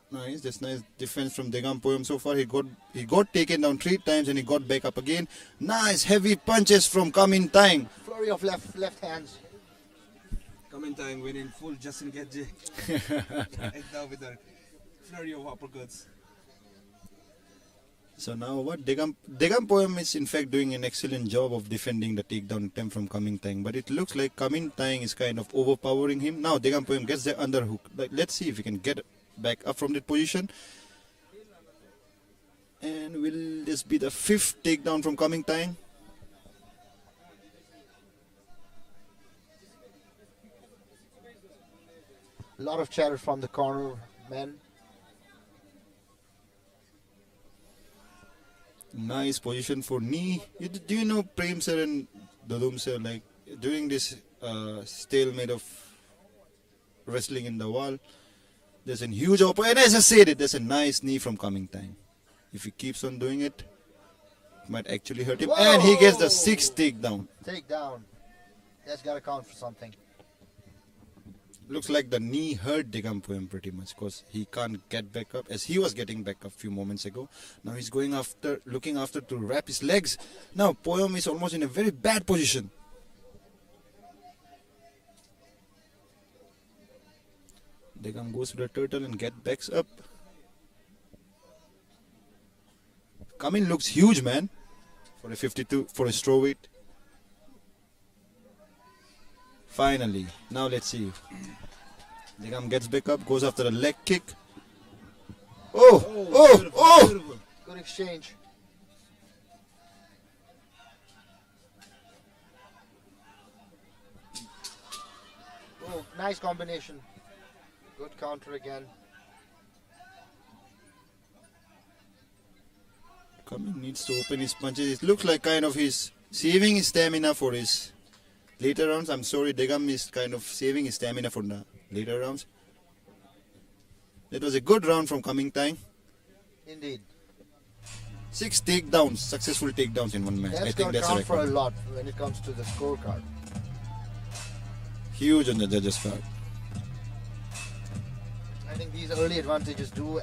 Nice, that's nice defense from Degam Poyam. So far he got taken down 3 times and he got back up again. Nice heavy punches from Kamintang. Flurry of left hands. Kamintang went in full Justin Gedje. And now with a flurry of uppercuts. So now what Degam Poyam is in fact doing an excellent job of defending the takedown attempt from Kamintang, but it looks like Kamintang is kind of overpowering him. Now Degam Poyam gets the underhook. Let's see if he can get back up from that position. And will this be the 5th takedown from Kamintang? A lot of chatter from the corner, men. Nice position for knee. Do you know Prem sir and Dadum sir, like during this stalemate of wrestling in the wall, there's a huge opening, and as I said it, there's a nice knee from Kamintang. If he keeps on doing it, it might actually hurt him. Whoa! And he gets the 6th takedown. Takedown. That's got to count for something. Looks like the knee hurt Degam Poyam pretty much, because he can't get back up as he was getting back up a few moments ago. Now he's looking after to wrap his legs. Now Poyam is almost in a very bad position. Degam goes to the turtle and get backs up. Kamin looks huge, man, for a 52, for a strawweight. Finally, now let's see. Degam gets back up, goes after a leg kick. Oh! Good exchange. nice combination. Good counter again. Cumming needs to open his punches. It looks like kind of he's saving his stamina for his later rounds. I'm sorry, Degam is kind of saving his stamina for the later rounds. That was a good round from Cumming Tang. Indeed. 6 takedowns, successful takedowns in one match. That's I think going to that's a count for a record. lot when it comes to the scorecard. Huge on the judges' card. I think these early advantages do,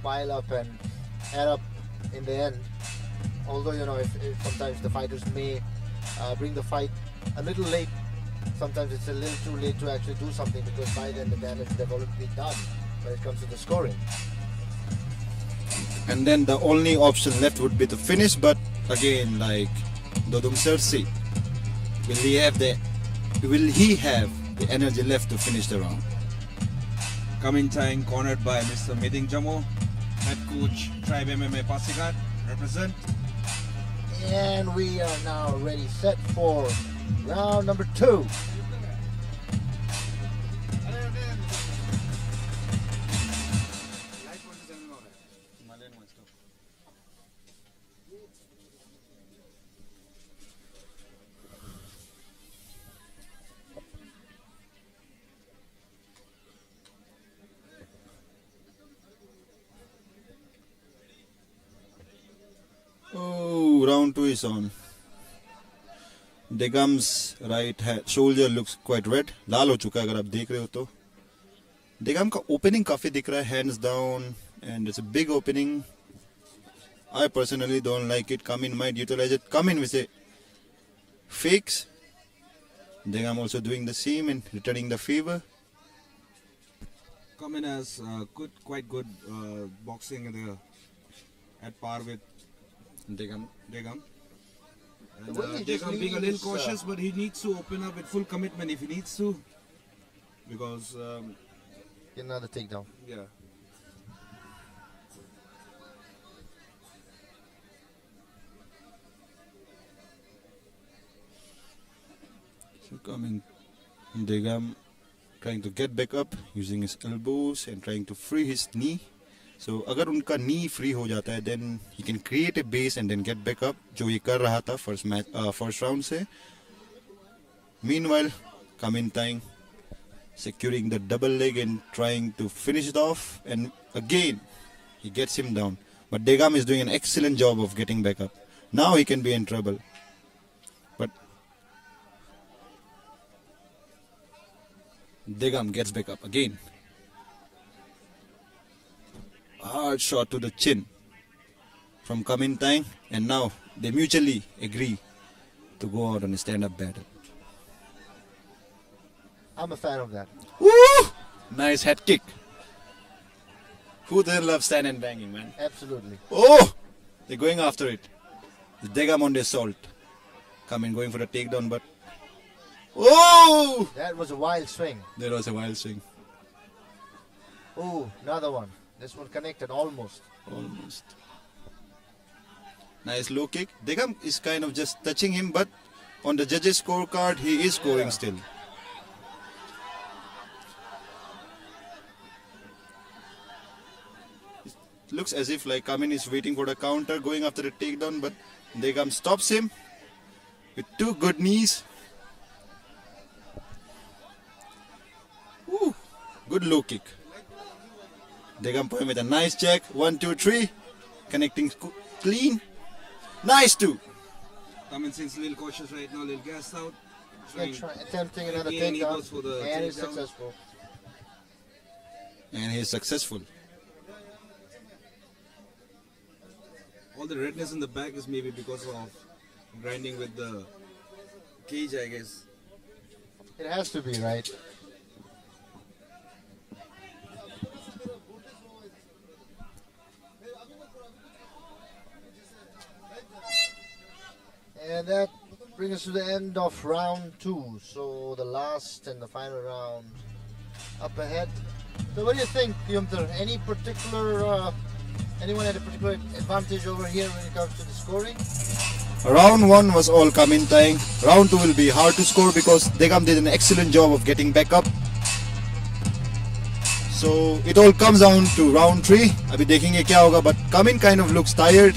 pile up and add up in the end. Although, if sometimes the fighters may bring the fight a little late, sometimes it's a little too late to actually do something because by then the damage would have already been done when it comes to the scoring. And then the only option left would be to finish, but again, like Dodum Cersei, will he have the energy left to finish the round? Cumming Tang cornered by Mr. Meding Jamo, head coach Tribe MMA Pasigat, represent. And we are now ready, set for round number 2. Oh, round 2 is on. Degam's right shoulder looks quite red. लाल हो चुका है अगर आप देख रहे हो तो. Degam का opening काफी दिख रहा है, hands down, and it's a big opening. I personally don't like it. Cumming might utilize it. Cumming with a fakes. Degam also doing the same and returning the favor. Cumming has quite good boxing there at par with Degam. And Degam being a little cautious, but he needs to open up with full commitment if he needs to. Because... Get another takedown. Yeah. So coming, Degam trying to get back up using his elbows and trying to free his knee. So अगर उनका knee free हो जाता है, then he can create a base and then get back up, जो ये कर रहा था first round से. Meanwhile, Cumming Tang securing the double leg and trying to finish it off, and again he gets him down. But Degam is doing an excellent job of getting back up. Now he can be in trouble. But Degam gets back up again. Hard shot to the chin from Cumming Tang, and now they mutually agree to go out on a stand-up battle. I'm a fan of that. Woo! Nice head kick. Who doesn't love stand and banging, man? Absolutely. Oh! They're going after it. The Degam on the assault. Cumming going for the takedown, but... Oh! That was a wild swing. There was a wild swing. Oh, another one. This one connected almost. Almost. Nice low kick. Degam is kind of just touching him, but on the judges' scorecard, he is scoring still. It looks as if like Cumming is waiting for the counter, going after the takedown, but Degam stops him with 2 good knees. Ooh, good low kick. Degam put him with a nice check. 1, 2, 3. Connecting clean. Nice 2. Cumming seems a little cautious right now, a little gassed out. Attempting another Again, he takedown. goes for the And he's takedown. successful. And he is successful. All the redness in the back is maybe because of grinding with the cage, I guess. It has to be, right? And that brings us to the end of round 2. So the last and the final round up ahead. So what do you think, Yumter? Any particular, anyone had a particular advantage over here when it comes to the scoring? Round 1 was all Kamintang. Round 2 will be hard to score because Degam did an excellent job of getting back up. So it all comes down to round 3. Abhi dekhenge kya hoga, but Kamin kind of looks tired.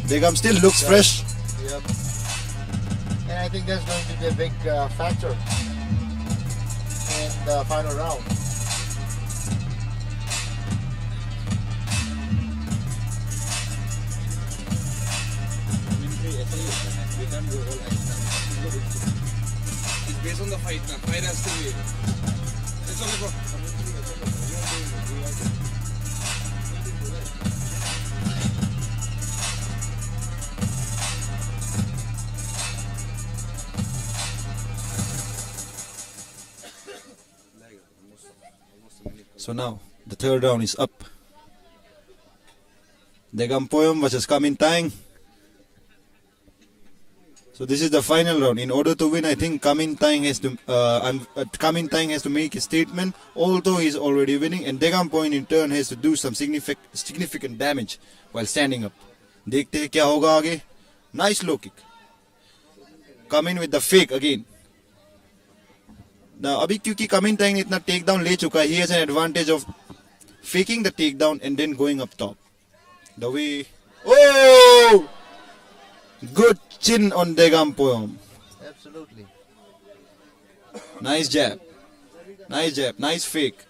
Degam still looks fresh. Yep. And I think that's going to be a big factor in the final round. It's based on the fight now. Fight has to be. It's okay, bro. So now the third round is up. Degam Poyom versus Kamintang. So this is the final round. In order to win, I think Kamintang has to make a statement, although he's already winning, and Degam Poyom in turn has to do some significant damage while standing up. Dekhte hain kya hoga aage. Nice low kick. Come in with the fake again. Now, abhi kyunki Kamintang ne itna takedown le chuka hai, he has an advantage of faking the takedown and then going up top. The way, oh, good chin on Degam Poyom. Absolutely. Nice jab, nice fake.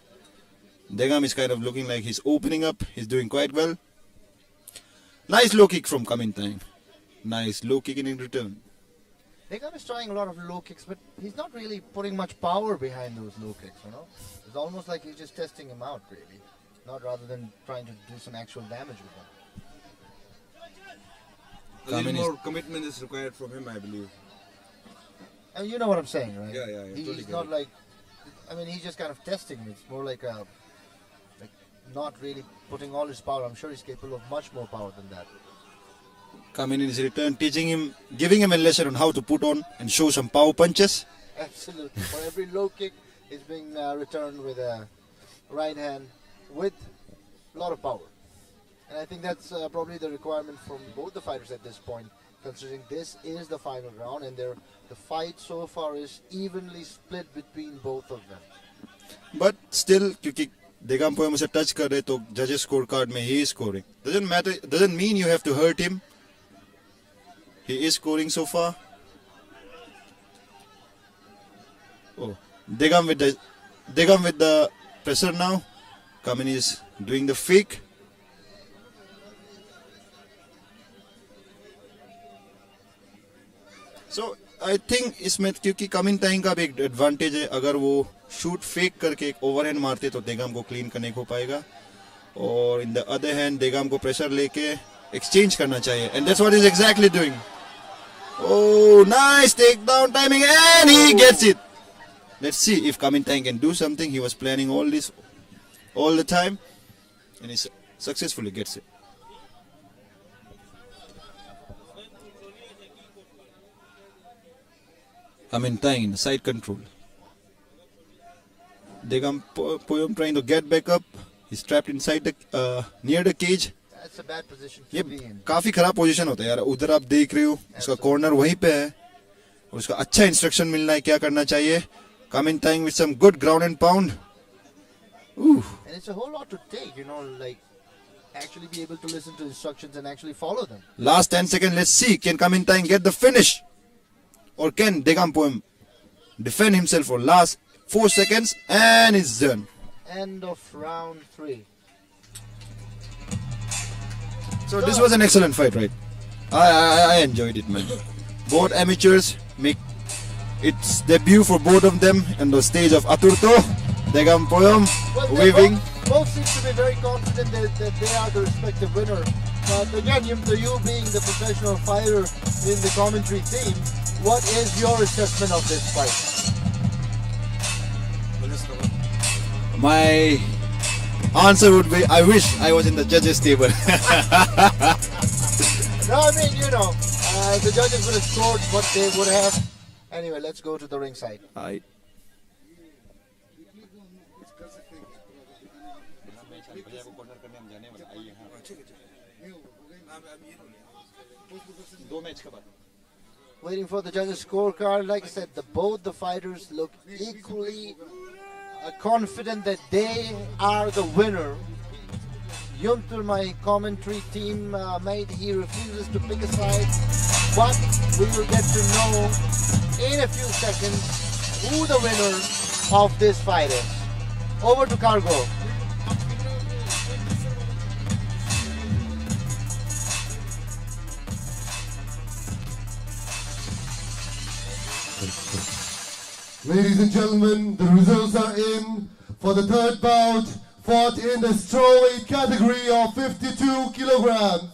Degam is kind of looking like he's opening up. He's doing quite well. Nice low kick from Kamintang. Nice low kick in return. Degam is trying a lot of low kicks, but he's not really putting much power behind those low kicks, you know. It's almost like he's just testing him out, really. Not rather than trying to do some actual damage with him. A little more commitment is required from him, I believe. And you know what I'm saying, right? Yeah. He's not like, I mean, he's just kind of testing him. It's more like not really putting all his power. I'm sure he's capable of much more power than that. Coming in his return, teaching him, giving him a lesson on how to put on and show some power punches. Absolutely. For every low kick, it's being returned with a right hand with a lot of power. And I think that's probably the requirement from both the fighters at this point, considering this is the final round and the fight so far is evenly split between both of them. But still, क्योंकि Degam Poyom उसे touch कर रहे तो judges scorecard में he is scoring. Doesn't matter. Doesn't mean you have to hurt him. He is scoring so far. Oh, Degam with the pressure now. Kamin is doing the fake. So I think इसमें क्योंकि Kamintang का भी एक advantage है, अगर वो shoot fake करके एक ओवरहैंड मारते तो Degam को क्लीन करने को पाएगा, और in the other hand Degam को प्रेशर लेके एक्सचेंज करना चाहिए, and that's what he's exactly doing. Oh, nice takedown timing, and he gets it. Let's see if Kamintang can do something. He was planning all this all the time, and he successfully gets it. Kamintang in the side control. Degam Poyom trying to get back up. He's trapped inside the near the cage. That's a bad position ये to be in. काफी खराब position होता है यार. उधर आप देख रहे हो, उसका कॉर्नर वहीं पे है, और उसका अच्छा इंस्ट्रक्शन मिलना है क्या करना चाहिए. Kamintang with some good ground and pound. Ooh. And it's a whole lot to take, you know, like actually be able to listen to instructions and actually follow them. Last 10 seconds. Let's see, can Kamintang get the finish, or can Degam Poyom defend himself for last 4 seconds, and it's done. End of round 3. So this was an excellent fight, right? I enjoyed it, man. Both amateurs make its debut for both of them on the stage of Aturto. Degam Poyom waving. Both seem to be very confident that they are the respective winner. But again, you being the professional fighter in the commentary team, what is your assessment of this fight? My answer would be, I wish I was in the judges' table. No, I mean, you know, the judges would have scored what they would have. Anyway, let's go to the ringside. Aye. waiting for the judges' scorecard. Like I said, both the fighters look equally confident that they are the winner. Yuntur, my commentary team mate, he refuses to pick a side, but we will get to know in a few seconds who the winner of this fight is. Over to Cargo. Ladies and gentlemen, the results are in for the third bout, fought in the strawweight category of 52 kilograms.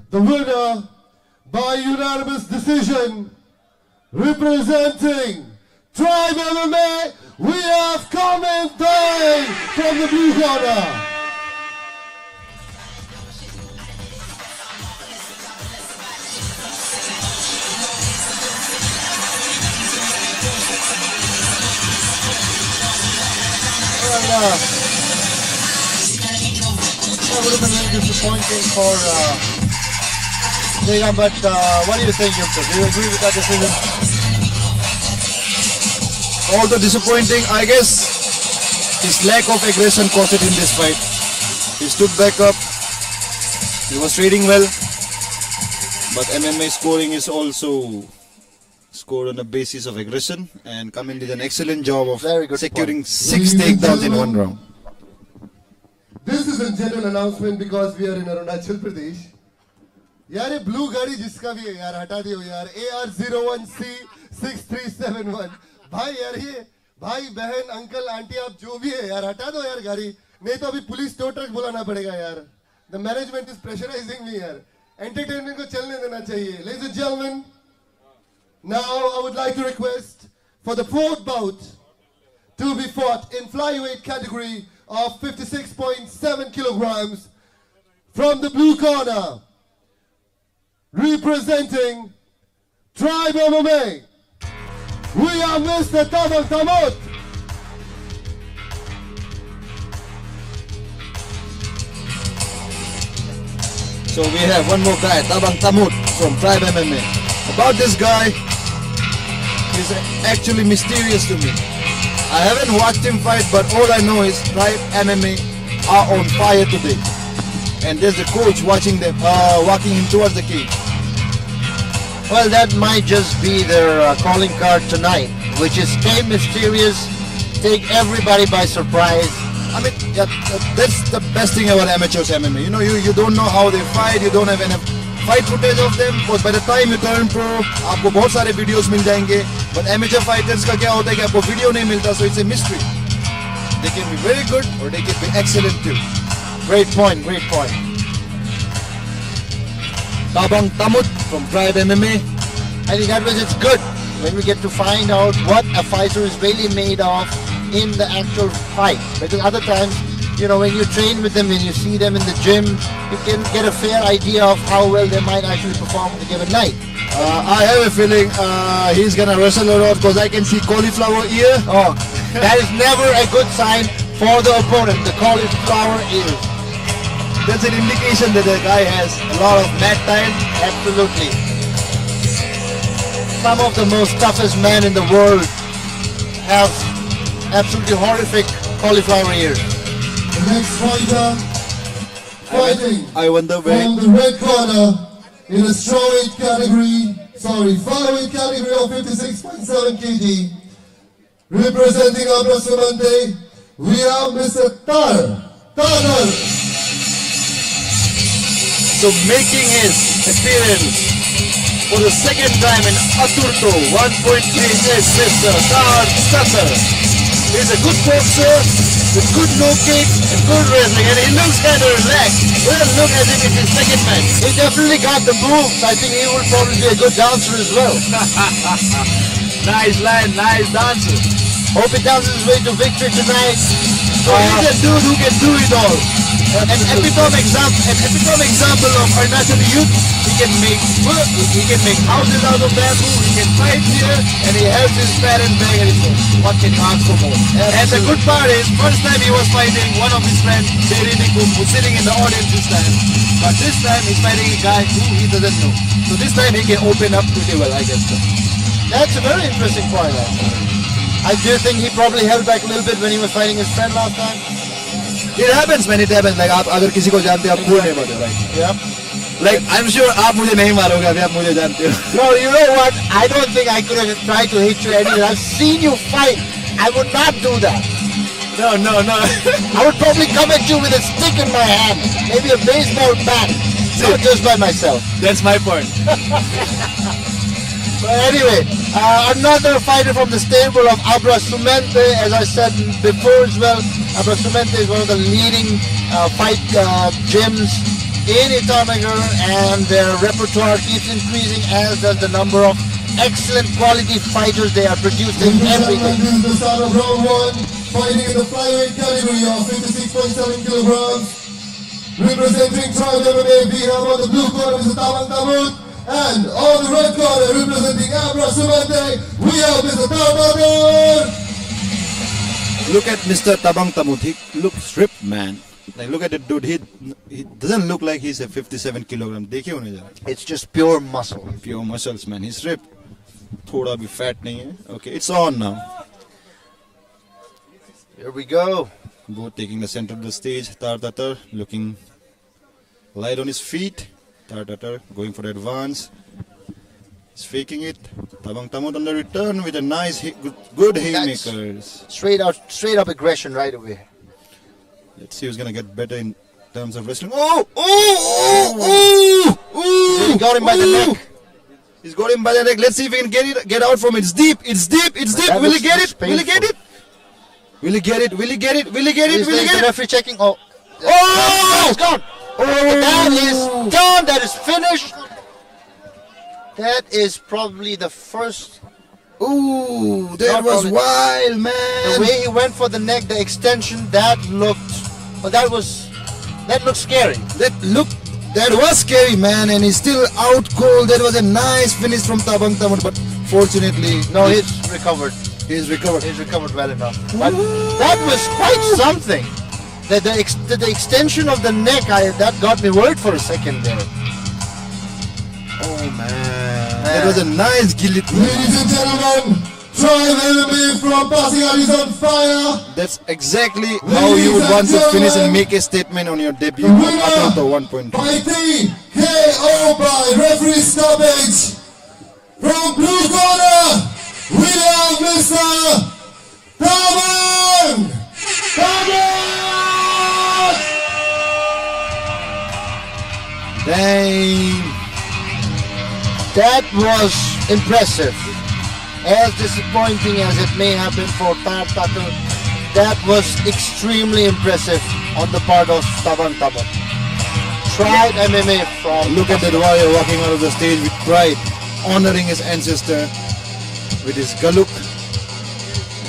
The winner by unanimous decision, representing Tribe MMA, we have Commentary from the blue corner. That would have been a little disappointing for Khreim, but what do you think, Yuntur? Do you agree with that decision? Although disappointing, I guess his lack of aggression cost it in this fight. He stood back up, he was trading well, but MMA scoring is also scored on the basis of aggression, and Kamin did an excellent job of securing 6 takedowns in 1 round. This is a general announcement because we are in Arunachal Pradesh. यार ये blue गाड़ी जिसका भी है यार हटा दियो यार AR01C6371 भाई यार ये भाई बहन अंकल आंटी आप जो भी है यार हटा दो यार गाड़ी नहीं तो अभी पुलिस टो ट्रक बुलाना पड़ेगा यार. The management is pressurizing me यार. Entertainment को चलने देना चाहिए. Ladies and gentlemen, now I would like to request for the fourth bout to be fought in flyweight category of 56.7 kilograms from the blue corner, representing Tribe MMA, we are Mr. Tabak. So we have one more guy, Tabang Tamut from Tribe MMA. About this guy, he's actually mysterious to me. I haven't watched him fight, but all I know is Tribe MMA are on fire today. And there's the coach watching them, walking him towards the cage. Well, that might just be their calling card tonight, which is stay mysterious, take everybody by surprise. I mean, that's the best thing about amateurs MMA. You know, you don't know how they fight, you don't have enough fight footage of them, because by the time you turn pro, आपको बहुत सारे videos मिल जाएंगे. But amateur fighters का क्या होता है कि आपको video नहीं मिलता, so it's a mystery. They can be very good or they can be excellent too. Great point, great point. Tabang Tamut from Tribe MMA. I think that was it's good when we get to find out what a fighter is really made of in the actual fight. Because other times, you know, when you train with them, when you see them in the gym, you can get a fair idea of how well they might actually perform on a given night. I have a feeling he's gonna wrestle a lot because I can see cauliflower ear. Oh, that is never a good sign for the opponent, the cauliflower ear. That's an indication that the guy has a lot of mat time. Absolutely. Some of the most toughest men in the world have absolutely horrific cauliflower ears. The next fighter fighting I wonder where from the red corner in a flyweight category of 56.7 kg, representing Abrasumente, we have Mr. Tarak. So making his appearance for the second time in Aturto 1.3 is Mr. Tarak. He's a good boxer with good low kick and good wrestling, and he looks kind of relaxed. Doesn't look as if it's his second match. He definitely got the moves. I think he will probably be a good dancer as well. Nice line, nice dancer. Hope he dances his way to victory tonight. So he's a dude who can do it all. An epitome example of Arunachal youth. He he can make houses out of bamboo, he can fight here, and he helps his parent beg anymore. What can you ask for more? And the good part is, first time he was fighting one of his friends, Deori, who's sitting in the audience this time. But this time he's fighting a guy who he doesn't know. So this time he can open up pretty well, I guess. That's a very interesting point, actually. I do think he probably held back a little bit when he was fighting his friend last time. It happens when it happens. Like, आप अगर किसी को जानते हो आप भूल नहीं पाते, right? Yeah. Like, I'm sure आप मुझे नहीं मारोगे अभी आप मुझे जानते हो. No, you know what? I don't think I could have tried to hit you anyway. I've seen you fight. I would not do that. No. I would probably come at you with a stick in my hand, maybe a baseball bat, not just by myself. That's my point. But anyway, another fighter from the stable of Abrasumente, as I said before as well, Abrasumente is one of the leading fight gyms in Itanagar, and their repertoire keeps increasing, as does the number of excellent quality fighters they are producing every day. This is the start of round one, fighting in the flyweight category of 56.7 kilograms. Representing Tribe MMA, we have on the blue corner Mr. Tarak, and on the red corner representing Abrasumente, we have Mr. Tarak. Look at Mr. Tabang Tamut. He looks ripped, man. Like, look at the dude. He doesn't look like he's a 57 kilogram. देखिए होने जा रहा है. It's just pure muscle. Pure muscles, man. He's ripped. थोड़ा भी fat नहीं है. Okay, it's on now. Here we go. Both taking the center of the stage. Tatar looking light on his feet. Tatar going for the advance. He's faking it. Tabang Tamut on the return with a nice, good haymakers. Straight up aggression right away. Let's see who's gonna get better in terms of wrestling. He got him by the neck. He's got him by the neck. Let's see if he can get out from it. It's deep. Will he get it? Will he get it? Will he get it? Will he get it? Will he get it? Will he get The it? referee checking. Oh! It's gone. Oh! That is done. That is finished. That is probably the first. Ooh, that was wild, man. The way he went for the neck, the extension, that looked scary. That was scary, man, and he's still out cold. That was a nice finish from Tabang Tamut, but fortunately, no, he's recovered. He's recovered. He's recovered well enough. But that was quite something. The extension of the neck, that got me worried for a second there. Oh man, that was a nice guillotine. Ladies and gentlemen, Tribe MMA from Pasig is on fire. That's exactly how you would want to finish and make a statement on your debut on Aturto 1.3. By KO by referee stoppage. From blue corner, we have Mr. Tarak. Dang. That was impressive. As disappointing as it may have been for Tarak, that was extremely impressive on the part of Tabang Tamut. Tried MMA from... Look at that warrior walking out of the stage with pride, honoring his ancestor with his galuk,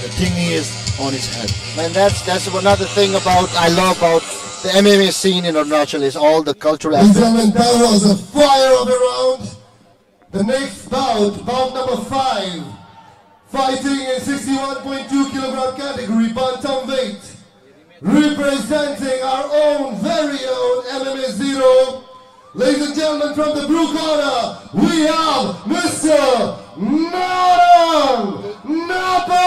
the thing he is on his head. Man, that's another thing I love about the MMA scene in Arunachal is all the cultural aspects. Gentlemen, that was a fire of a round. The next bout number 5, fighting in 61.2 kilogram category, bantamweight, representing our own very own MMA Zero. Ladies and gentlemen, from the blue corner, we have Mr. Napa.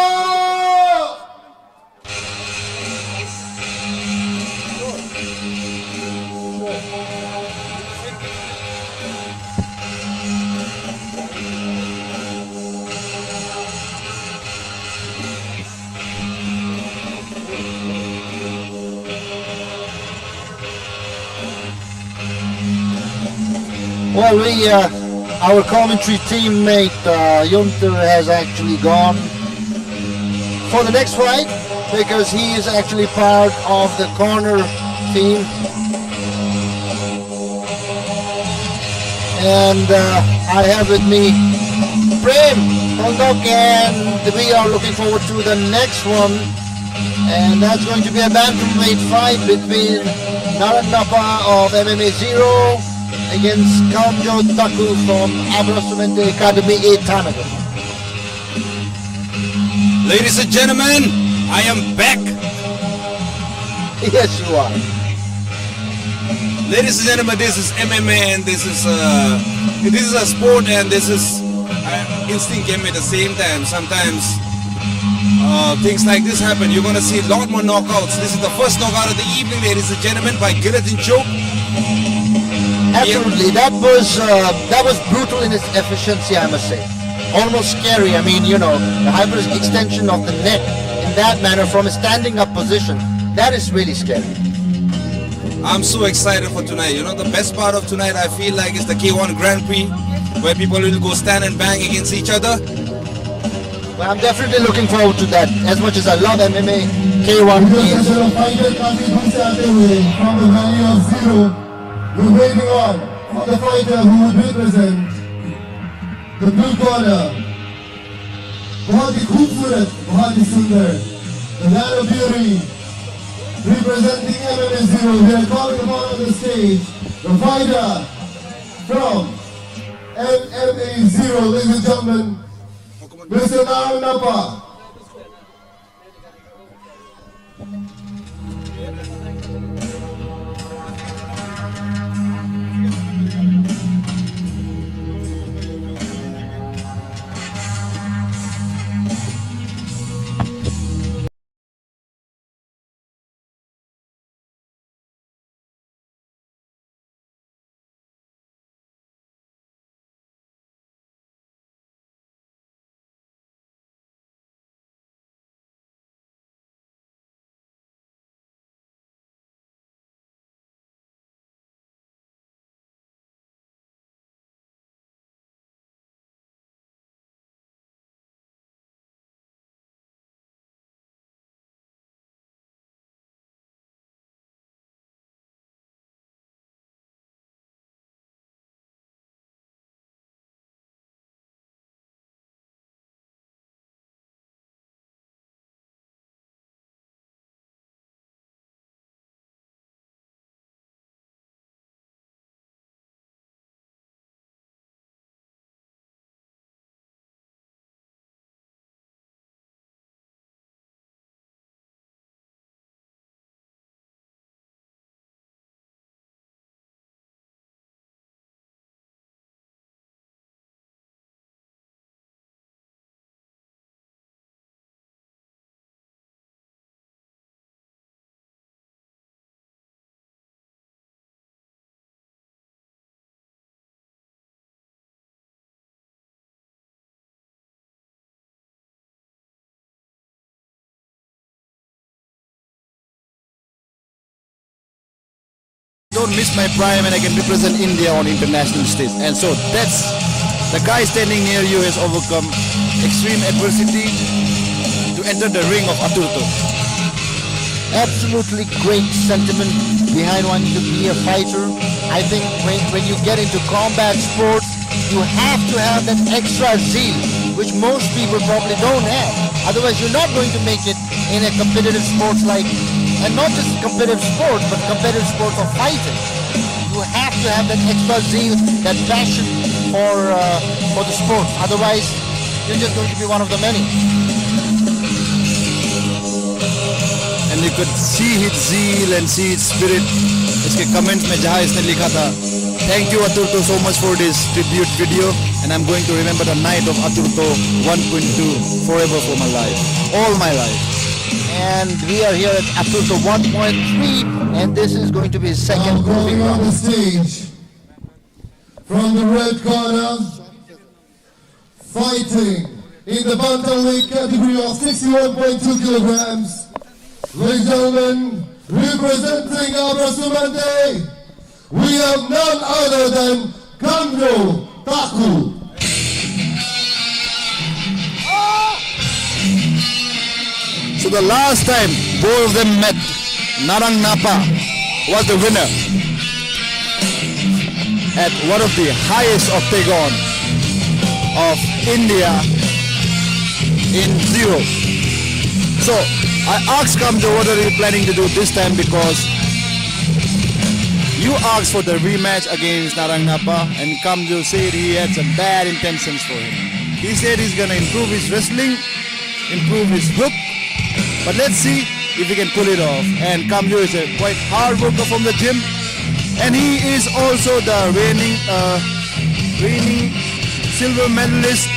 Well, our commentary teammate Yunter has actually gone for the next fight because he is actually part of the corner team. And I have with me Khreim, and we are looking forward to the next one. And that's going to be a bantamweight fight between Napa of MMA Zero against Kamjo Taku from Abrasumente Academy 8 time ago. Ladies and gentlemen, I am back. Yes, you are. Ladies and gentlemen, this is MMA and this is a sport and this is instinct game at the same time. Sometimes things like this happen. You're gonna see a lot more knockouts. This is the first knockout of the evening, ladies and gentlemen, by guillotine choke. Absolutely, that was brutal in its efficiency, I must say. Almost scary. I mean, you know, the hyper extension of the neck in that manner from a standing up position. That is really scary. I'm so excited for tonight. You know, the best part of tonight, I feel like, is the K1 Grand Prix, where people will go stand and bang against each other. Well, I'm definitely looking forward to that. As much as I love MMA, K1 is. From the value of 0, we're waiting on for the fighter who would represent the blue corner. बहुत ही खूबसूरत, बहुत ही सुंदर, the land of Deori, representing MMA 0. We are calling upon on the stage the fighter from MMA 0, ladies and gentlemen, Mr. Napa. Don't miss my prime and I can represent India on international stage. And so that's the guy standing near you has overcome extreme adversity to enter the ring of Aturto. Absolutely great sentiment behind wanting to be a fighter. I think when you get into combat sports, you have to have that extra zeal, which most people probably don't have. Otherwise, you're not going to make it in a competitive sports like, and not just competitive sports, but competitive sports of fighting. You have to have that extra zeal, that passion for the sport. Otherwise, you're just going to be one of the many. And you could see his zeal and see his spirit. इसके comments में जहाँ इसने लिखा था, thank you Aturto so much for this tribute video, and I'm going to remember the night of Aturto 1.2 forever for my life, all my life. And we are here at Aturto 1.3, and this is going to be his second moving round. On the stage, from the red corner, fighting in the bantamweight category of 61.2 kilograms, ladies and gentlemen, representing Abrasumente, we have none other than Kamjo Taku. So the last time both of them met, Narang Napa was the winner at one of the highest octagon of India in 0. So I asked Kamjo what are you planning to do this time, because You asked for the rematch against Lalngaiahawma, and Kamjo said he had some bad intentions for him. He said he's gonna improve his wrestling, improve his hook, but let's see if he can pull it off. And Kamjo is a quite hard worker from the gym, and he is also the reigning silver medalist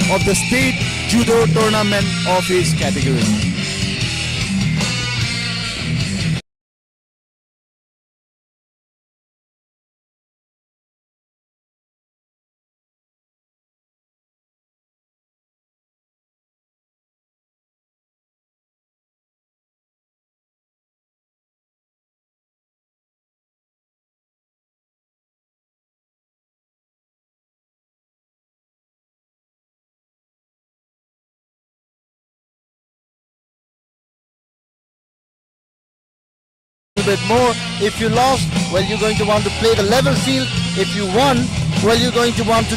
of the state judo tournament of his category. Bit more. If you lost, well, you're going to want to play the level field. If you won, well, you're going to want to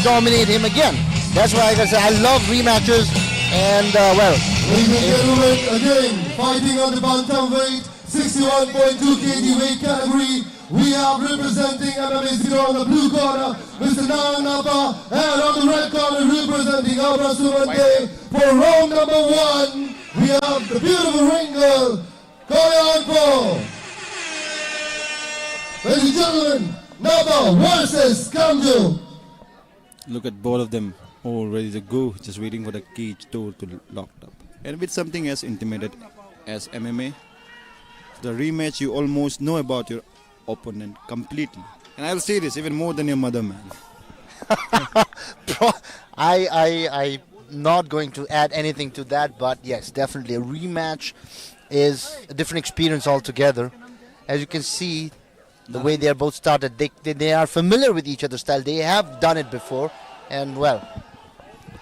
dominate him again. That's why I say I love rematches. And well, ladies and gentlemen, again fighting on the bantamweight 61.2 kg weight category, we have representing MMA Zero on the blue corner, Mr. Lalngaiahawma, and on the red corner representing Abrasumente. For round number 1, we have the beautiful ring girl. Ladies and gentlemen, Napa versus Kamjo. Look at both of them all ready to go, just waiting for the cage door to lock up. And with something as intimate as MMA, the rematch, you almost know about your opponent completely. And I'll say this, even more than your mother, man. I'm not going to add anything to that, but yes, definitely a rematch is a different experience altogether. As you can see, the way they are both started, they are familiar with each other's style. They have done it before, and well.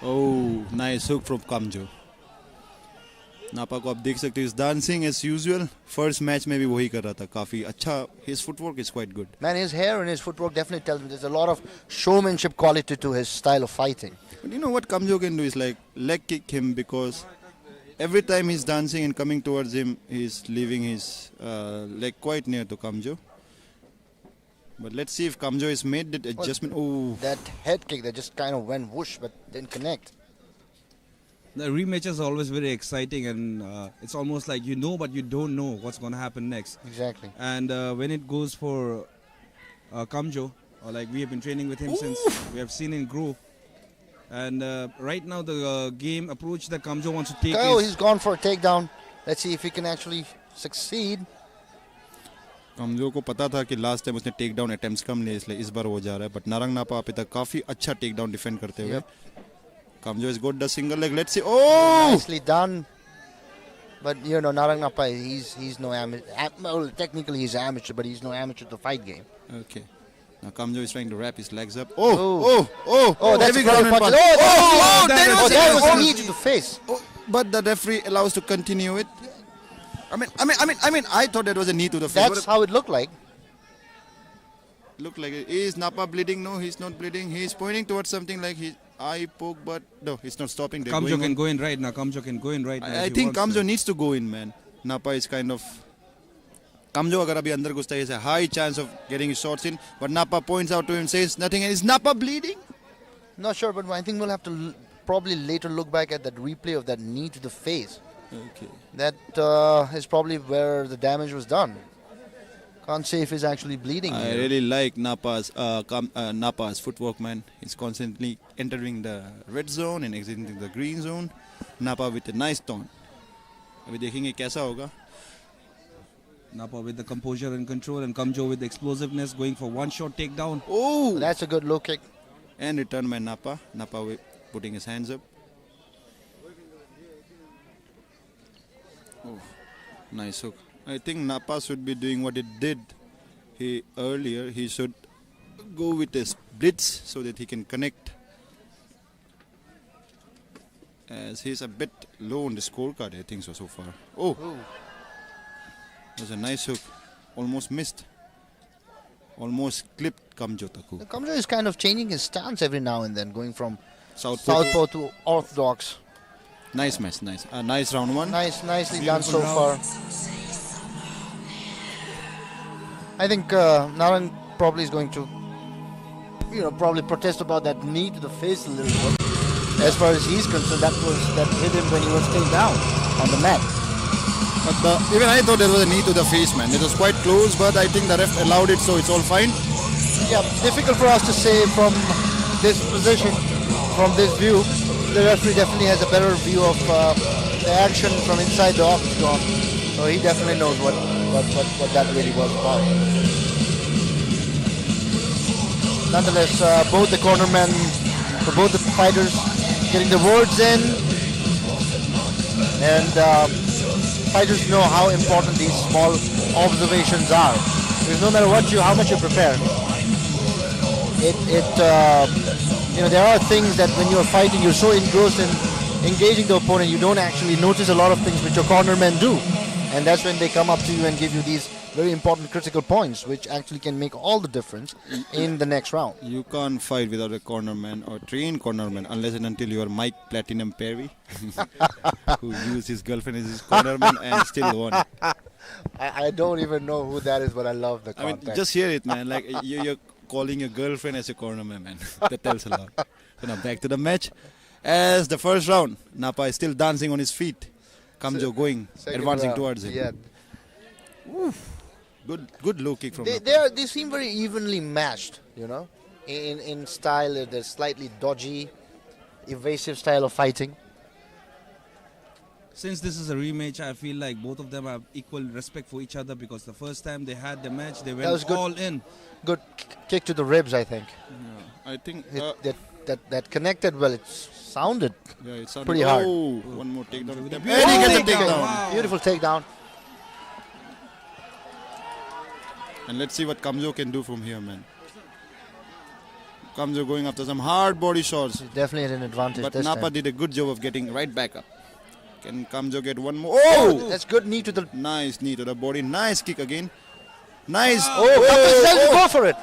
Oh, nice hook from Kamjo. नापा को आप देख सकते हो, dancing as usual. First match में भी वही कर रहा था, काफी अच्छा. His footwork is quite good. Man, his hair and his footwork definitely tells me there's a lot of showmanship quality to his style of fighting. But you know what Kamjo can do is like leg kick him, because every time he's dancing and coming towards him, he's leaving his leg quite near to Kamjo. But let's see if Kamjo has made that adjustment. Oh, that head kick that just kind of went whoosh but didn't connect. The rematches are always very exciting, and it's almost like you know but you don't know what's going to happen next. Exactly. And when it goes for Kamjo, like we have been training with him since we have seen him grow. And right now the game approach that Kamjo wants to take is... he's gone for a takedown. Let's see if he can actually succeed. Kamjo को पता था कि last time उसने takedown attempts कम लिए, इसलिए इस बार वो जा रहा है. But Lalngaiahawma अभी तक काफी अच्छा takedown defend करते हुए. Kamjo has got the single leg. Let's see. Oh! Nicely done. But you know, Lalngaiahawma, he's no amateur. Well, technically he's amateur, but he's no amateur to fight game. Okay. Now Kamjo is trying to wrap his legs up. That's a ground and punch. That was a knee to the face. But the referee allows to continue it. I mean, I thought that was a knee to the face. That's how it looked like. Looked like it. Is Napa bleeding? No, he's not bleeding. He's pointing towards something like his eye poke, but no, he's not stopping. Kamjo can go in right now. Kamjo can go in right now. I think Kamjo needs to go in, man. Napa is kind of... Kamjo अगर अभी अंदर घुसता है, is a high chance of getting his shots in. But Napa points out to him, says nothing. And is Napa bleeding? Not sure, but I think we'll have to probably later look back at that replay of that knee to the face. Okay. That is probably where the damage was done. Can't say if he's actually bleeding. I really like Napa's footwork, man. He's constantly entering the red zone and exiting the green zone. Napa with a nice taunt. अभी देखेंगे कैसा होगा. Napa with the composure and control, and Kamjo with the explosiveness, going for one shot takedown. Oh, that's a good low kick. And return by Napa. Napa putting his hands up. Oh, nice hook. I think Napa should be doing what it did earlier. He should go with a blitz so that he can connect. As he's a bit low on the scorecard, I think so far. Oh, that was a nice hook. Almost missed. Almost clipped Kamjo Taku. Kamjo is kind of changing his stance every now and then, going from southpaw to orthodox. Nice match, nice. Nice round one. Nicely done so far. I think Narang probably is going to, probably protest about that knee to the face a little bit. As far as he's concerned, that hit him when he was still down on the mat. But even I thought there was a knee to the face, man. It was quite close, but I think the ref allowed it, so it's all fine. Yeah, difficult for us to say from this position, from this view. The referee definitely has a better view of the action from inside the octagon, so he definitely knows what that really was about. Nonetheless, both the cornermen, for both the fighters, getting the words in, and fighters know how important these small observations are. Because no matter how much you prepare, there are things that when you're fighting, you're so engrossed in engaging the opponent, you don't actually notice a lot of things which your cornermen do. And that's when they come up to you and give you these very important critical points, which actually can make all the difference in the next round. You can't fight without a cornerman or trained cornerman unless and until you are Mike Platinum Perry, who used his girlfriend as his cornerman and still won. I don't even know who that is, but I love the context. I mean, just hear it, man. Like you're calling your girlfriend as a cornerman, man. That tells a lot. So now back to the match. As the first round, Napa is still dancing on his feet. Kamjo going, advancing towards him. Yeah. Good low kick from Napa. They seem very evenly matched, in style. They're slightly dodgy, evasive style of fighting. Since this is a rematch, I feel like both of them have equal respect for each other because the first time they had the match, they went all in. Good kick to the ribs, I think. Yeah, I think that connected well. It sounded pretty hard. Oh, one more takedown. And he gets a takedown. Wow. Beautiful takedown. And let's see what Kamjo can do from here, man. Kamjo going after some hard body shots. He's definitely at an advantage. But this Napa time did a good job of getting right back up. Can Kamjo get one more? Oh! That's good knee to the... Nice knee to the body. Nice kick again. Nice. Oh, Kapa's trying to go for it.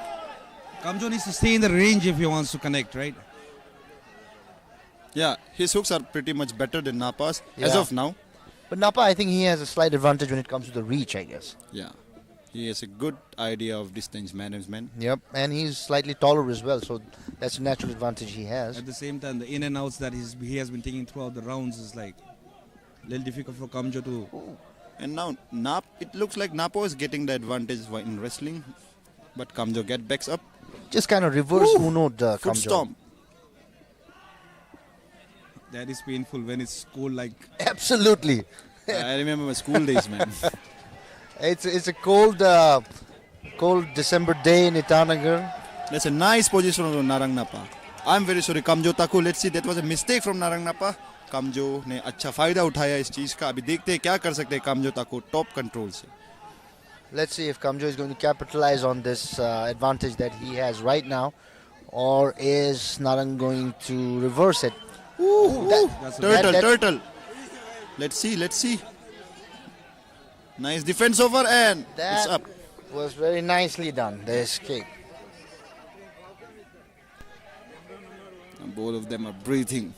Kamjo needs to stay in the range if he wants to connect, right? Yeah, his hooks are pretty much better than Napa's as of now. But Napa, I think he has a slight advantage when it comes to the reach, I guess. Yeah. He has a good idea of distance management. Yep, and he's slightly taller as well, so that's a natural advantage he has. At the same time, the in and outs that he has been taking throughout the rounds is like a little difficult for Kamjo to... And now, it looks like Napo is getting the advantage in wrestling, but Kamjo backs up. Just kind of reverse Uno'd Kamjo. Foot stomp. That is painful when it's cold like... Absolutely. I remember my school days, man. It's a cold December day in Itanagar. That's a nice position of Narang Napa. I'm very sorry, Kamjo Taku. Let's see, that was a mistake from Narang Napa. Kamjo ने अच्छा फायदा उठाया इस चीज का. अभी देखते हैं क्या कर सकते हैं Kamjo Taku top control से. Let's see if Kamjo is going to capitalize on this advantage that he has right now, or is Narang going to reverse it? Turtle. Let's see. Nice defense over and it's up. Was very nicely done, the escape. And both of them are breathing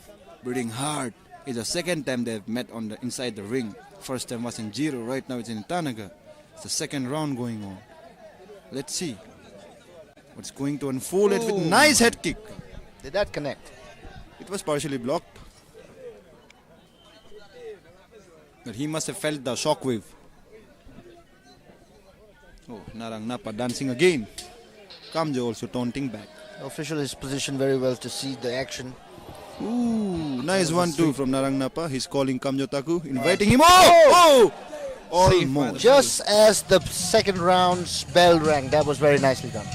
hard. It's the second time they've met on inside the ring. First time was in Jiro, right now it's in Itanagar. It's the second round going on. Let's see what's going to unfold. It with nice head kick. Did that connect? It was partially blocked. But he must have felt the shockwave. Oh, Narang Napa dancing again. Kamjo also taunting back. The official is positioned very well to see the action. Ooh, nice 1-2 from Narang Napa. He's calling Kamjo Taku, inviting him. Oh! Almost. Just as the second round's bell rang, that was very nicely done.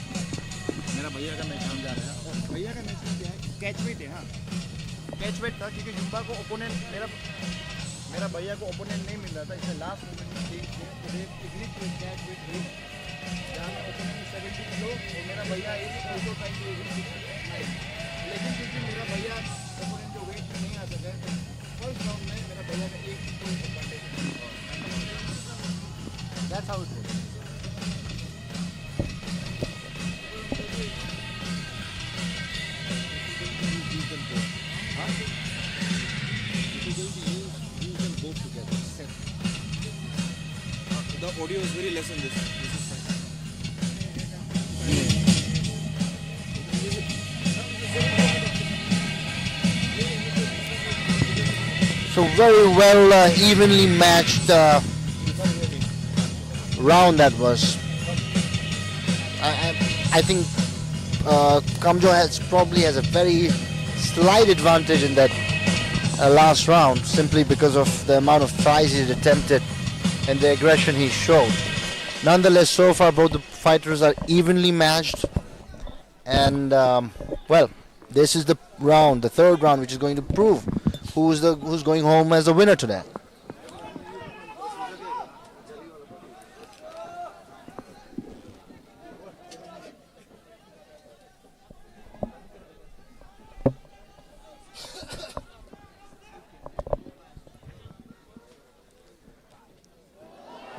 मेरा भैया को opponent नहीं मिल रहा था इसलिए last moment में agree to catch with grip जहाँ में ओपोनेंट 70 किलो और मेरा भैया ऑल्सो ट्राइंग टू एग्री लेकिन क्योंकि मेरा भैया ओपोनेंट जो वेट में नहीं आ सका फर्स्ट राउंड में मेरा भैया ने एक point advantage that's how it works The audio is very less in this is fine. So very well evenly matched round that was. I think Kamjo probably has a very slight advantage in that last round, simply because of the amount of tries he attempted and the aggression he showed. Nonetheless, so far both the fighters are evenly matched, and well, this is the round, the third round, which is going to prove who's going home as the winner today.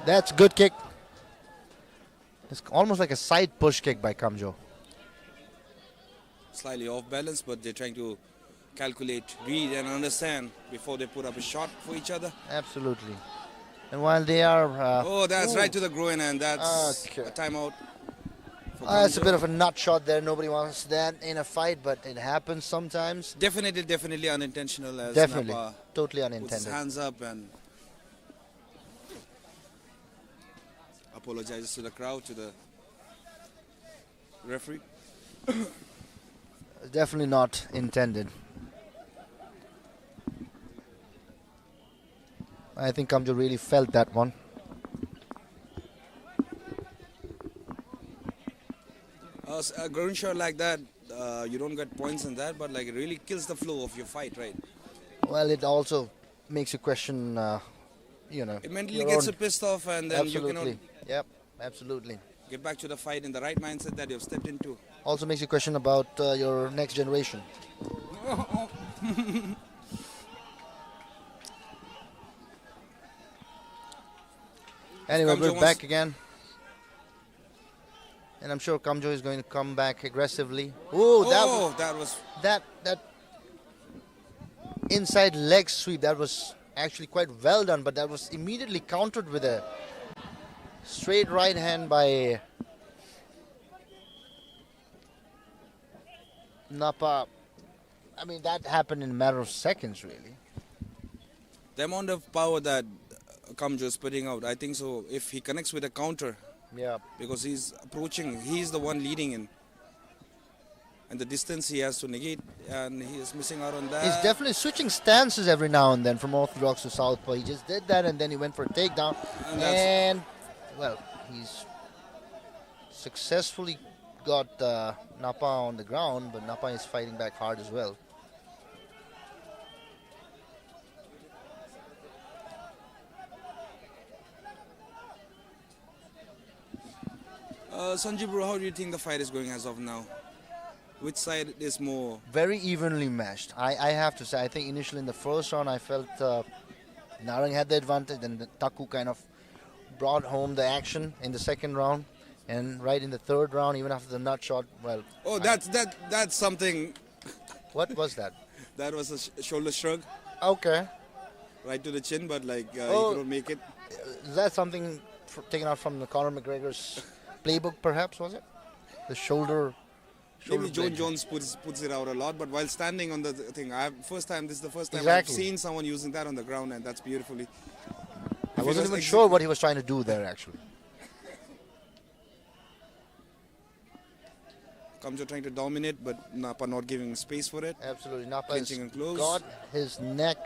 That's a good kick. It's almost like a side push kick by Kamjo. Slightly off balance, but they're trying to calculate, read and understand before they put up a shot for each other. Absolutely. And while they are... oh, that's right to the groin, and that's a timeout. It's a bit of a nut shot there. Nobody wants that in a fight, but it happens sometimes. Definitely unintentional. As Definitely. Napa Totally unintended. puts his hands up and apologizes to the crowd, to the referee. Definitely not intended. I think Kamjo really felt that one. A ground shot like that, you don't get points in that, but like it really kills the flow of your fight, right? Well, it also makes you question, you know. It mentally gets you pissed off, and then absolutely. you cannot. Yep, absolutely. Get back to the fight in the right mindset that you've stepped into. Also makes you question about your next generation. Anyway, we're back again. And I'm sure Kamjo is going to come back aggressively. Ooh, that was that inside leg sweep. That was actually quite well done, but that was immediately countered with a straight right hand by Napa. I mean, that happened in a matter of seconds, really. The amount of power that Kamjo is putting out, I think so. If he connects with a counter, yeah, because he's approaching, he's the one leading in, and the distance he has to negate, and he is missing out on that. He's definitely switching stances every now and then from orthodox to southpaw. He just did that, and then he went for a takedown, and well, he's successfully got Napa on the ground, but Napa is fighting back hard as well. Sanjay bro, how do you think the fight is going as of now? Which side is more? Very evenly matched. I have to say, I think initially in the first round I felt Narang had the advantage, and the Taku kind of brought home the action in the second round, and right in the third round, even after the nut shot, well. Oh, that's something. What was that? That was a shoulder shrug. Okay. Right to the chin, but like he couldn't make it. Is that something taken out from the Conor McGregor's playbook, perhaps, was it? The shoulder Maybe John Jones puts it out a lot, but while standing on the thing, this is the first time exactly. I've seen someone using that on the ground, and that's beautifully. I wasn't even sure what he was trying to do there, actually. Kamjo trying to dominate, but Napa not giving space for it. Absolutely, Napa has and close. got his neck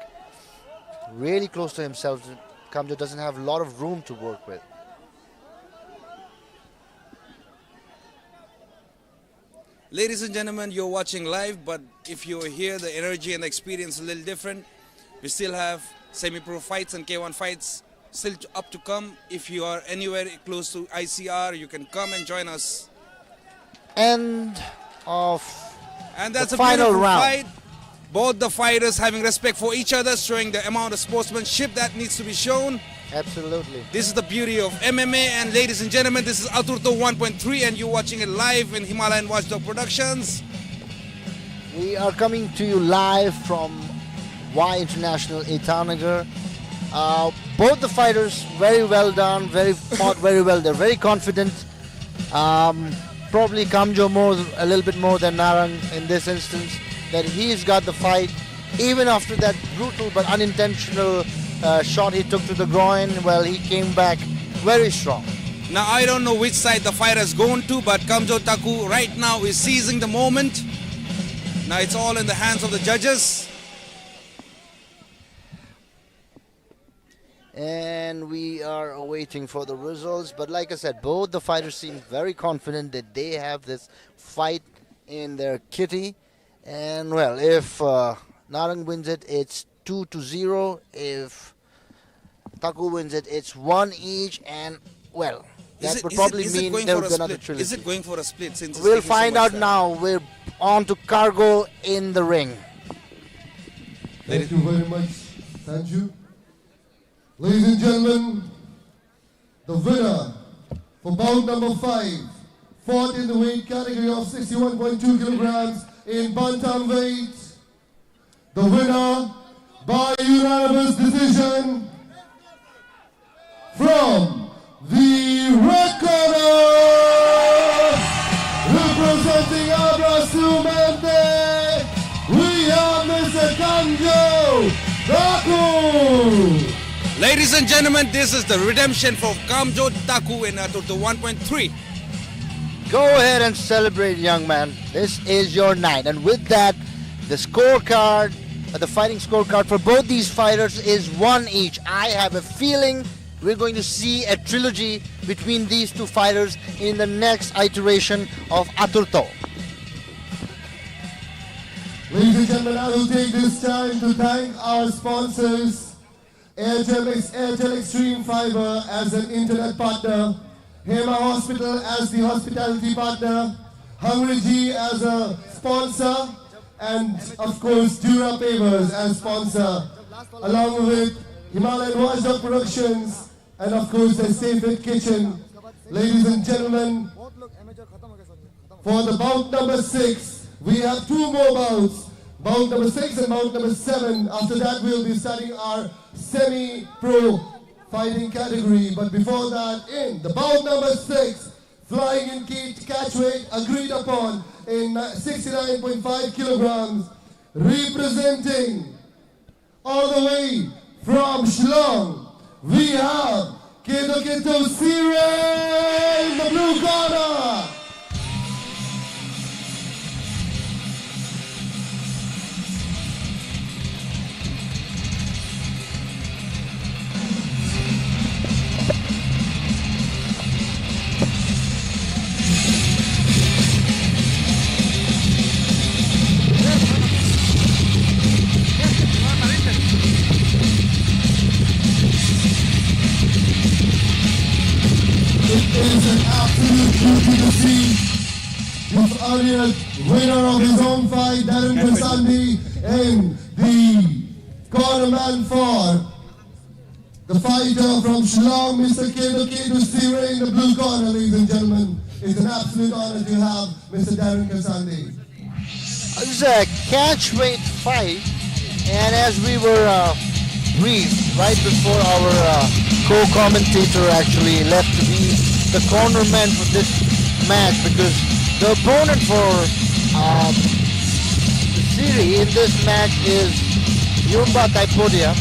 really close to himself. Kamjo doesn't have a lot of room to work with. Ladies and gentlemen, you're watching live, but if you're here, the energy and the experience is a little different. We still have semi-pro fights and K1 fights still up to come. If you are anywhere close to ICR, you can come and join us. End of and that's the a final beautiful round. fight. Both the fighters having respect for each other, showing the amount of sportsmanship that needs to be shown. Absolutely. This is the beauty of MMA, and ladies and gentlemen, this is Aturto 1.3, and you're watching it live in Himalayan Watchdog Productions. We are coming to you live from Waii International, Itanagar. Both the fighters very well done, fought very well. They're very confident. Probably Kamjo a little bit more than Narang in this instance. That he's got the fight even after that brutal but unintentional shot he took to the groin, well, he came back very strong. Now, I don't know which side the fight has gone to, but Kamjo Taku right now is seizing the moment. Now it's all in the hands of the judges. And we are waiting for the results. But like I said, both the fighters seem very confident that they have this fight in their kitty. And well, if Narang wins it, it's 2-0. If Taku wins it, it's 1 each. And well, that would probably mean there would be another trilogy. Is it going for a split? Since we'll find out now. We're on to Cargo in the ring. Thank you very much. Thank you. Ladies and gentlemen, the winner for bout number 5, fought in the weight category of 61.2 kilograms in bantamweight. The winner by unanimous decision from the red corner, representing Abrasumente, we have Mr. Kamjo Taku. Ladies and gentlemen, this is the redemption for Kamjo Taku in Aturto 1.3. Go ahead and celebrate, young man. This is your night. And with that, the scorecard, the fighting scorecard for both these fighters is 1 each. I have a feeling we're going to see a trilogy between these two fighters in the next iteration of Aturto. Ladies and gentlemen, I will take this time to thank our sponsors, Airtel Extreme Fiber as an internet partner, Hema Hospital as the hospitality partner, Hungry G as a sponsor, and of course Dura Pavers as sponsor, along with Himalayan Watchdog Productions, and of course the Safe It Kitchen. Ladies and gentlemen, for the bout number 6, we have 2 more bouts. Bout number 6 and bout number 7. After that, we'll be starting our semi-pro fighting category. But before that, in the bout number 6, flying in catch weight agreed upon in 69.5 kilograms, representing all the way from Shillong, we have Keto Sire in the blue corner. It is an absolute beauty to see this earlier winner of his own fight, Darren Kasandi, and the cornerman for the fighter from Shillong, Mr. Keto Sire in the blue corner, ladies and gentlemen. It's an absolute honor to have Mr. Darren Kasandi. It's a catch weight fight, and as we were briefed right before our co-commentator actually left to be the cornerman for this match, because the opponent for the series in this match is Yumba Taipodia,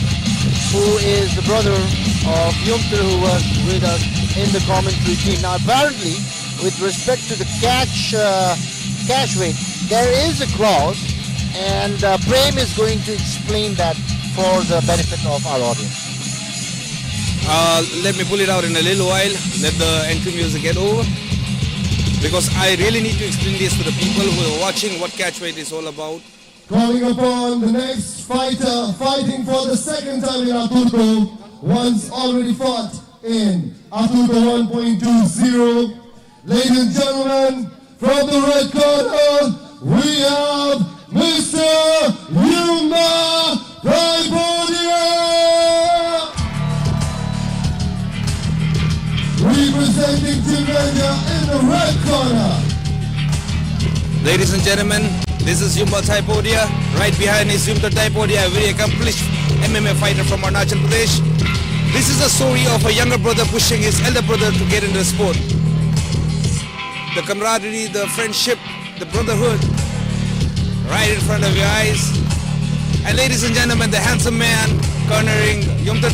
who is the brother of Yumter, who was with us in the commentary team. Now apparently, with respect to the catch weight, there is a clause, and Khreim is going to explain that for the benefit of our audience. Let me pull it out in a little while. Let the entry music get over, because I really need to explain this to the people who are watching what catch weight is all about. Calling upon the next fighter, fighting for the second time in Aturto, once already fought in Aturto 1.20. Ladies and gentlemen, from the red corner, we have Mr. Yumba Taipodia, representing Jamatia in the red corner. Ladies and gentlemen, this is Yumba Taipodia. Right behind is Yumba Taipodia, a very accomplished MMA fighter from Arunachal Pradesh. This is a story of a younger brother pushing his elder brother to get into the sport. The camaraderie, the friendship, the brotherhood, right in front of your eyes. And ladies and gentlemen, the handsome man cornering Yumba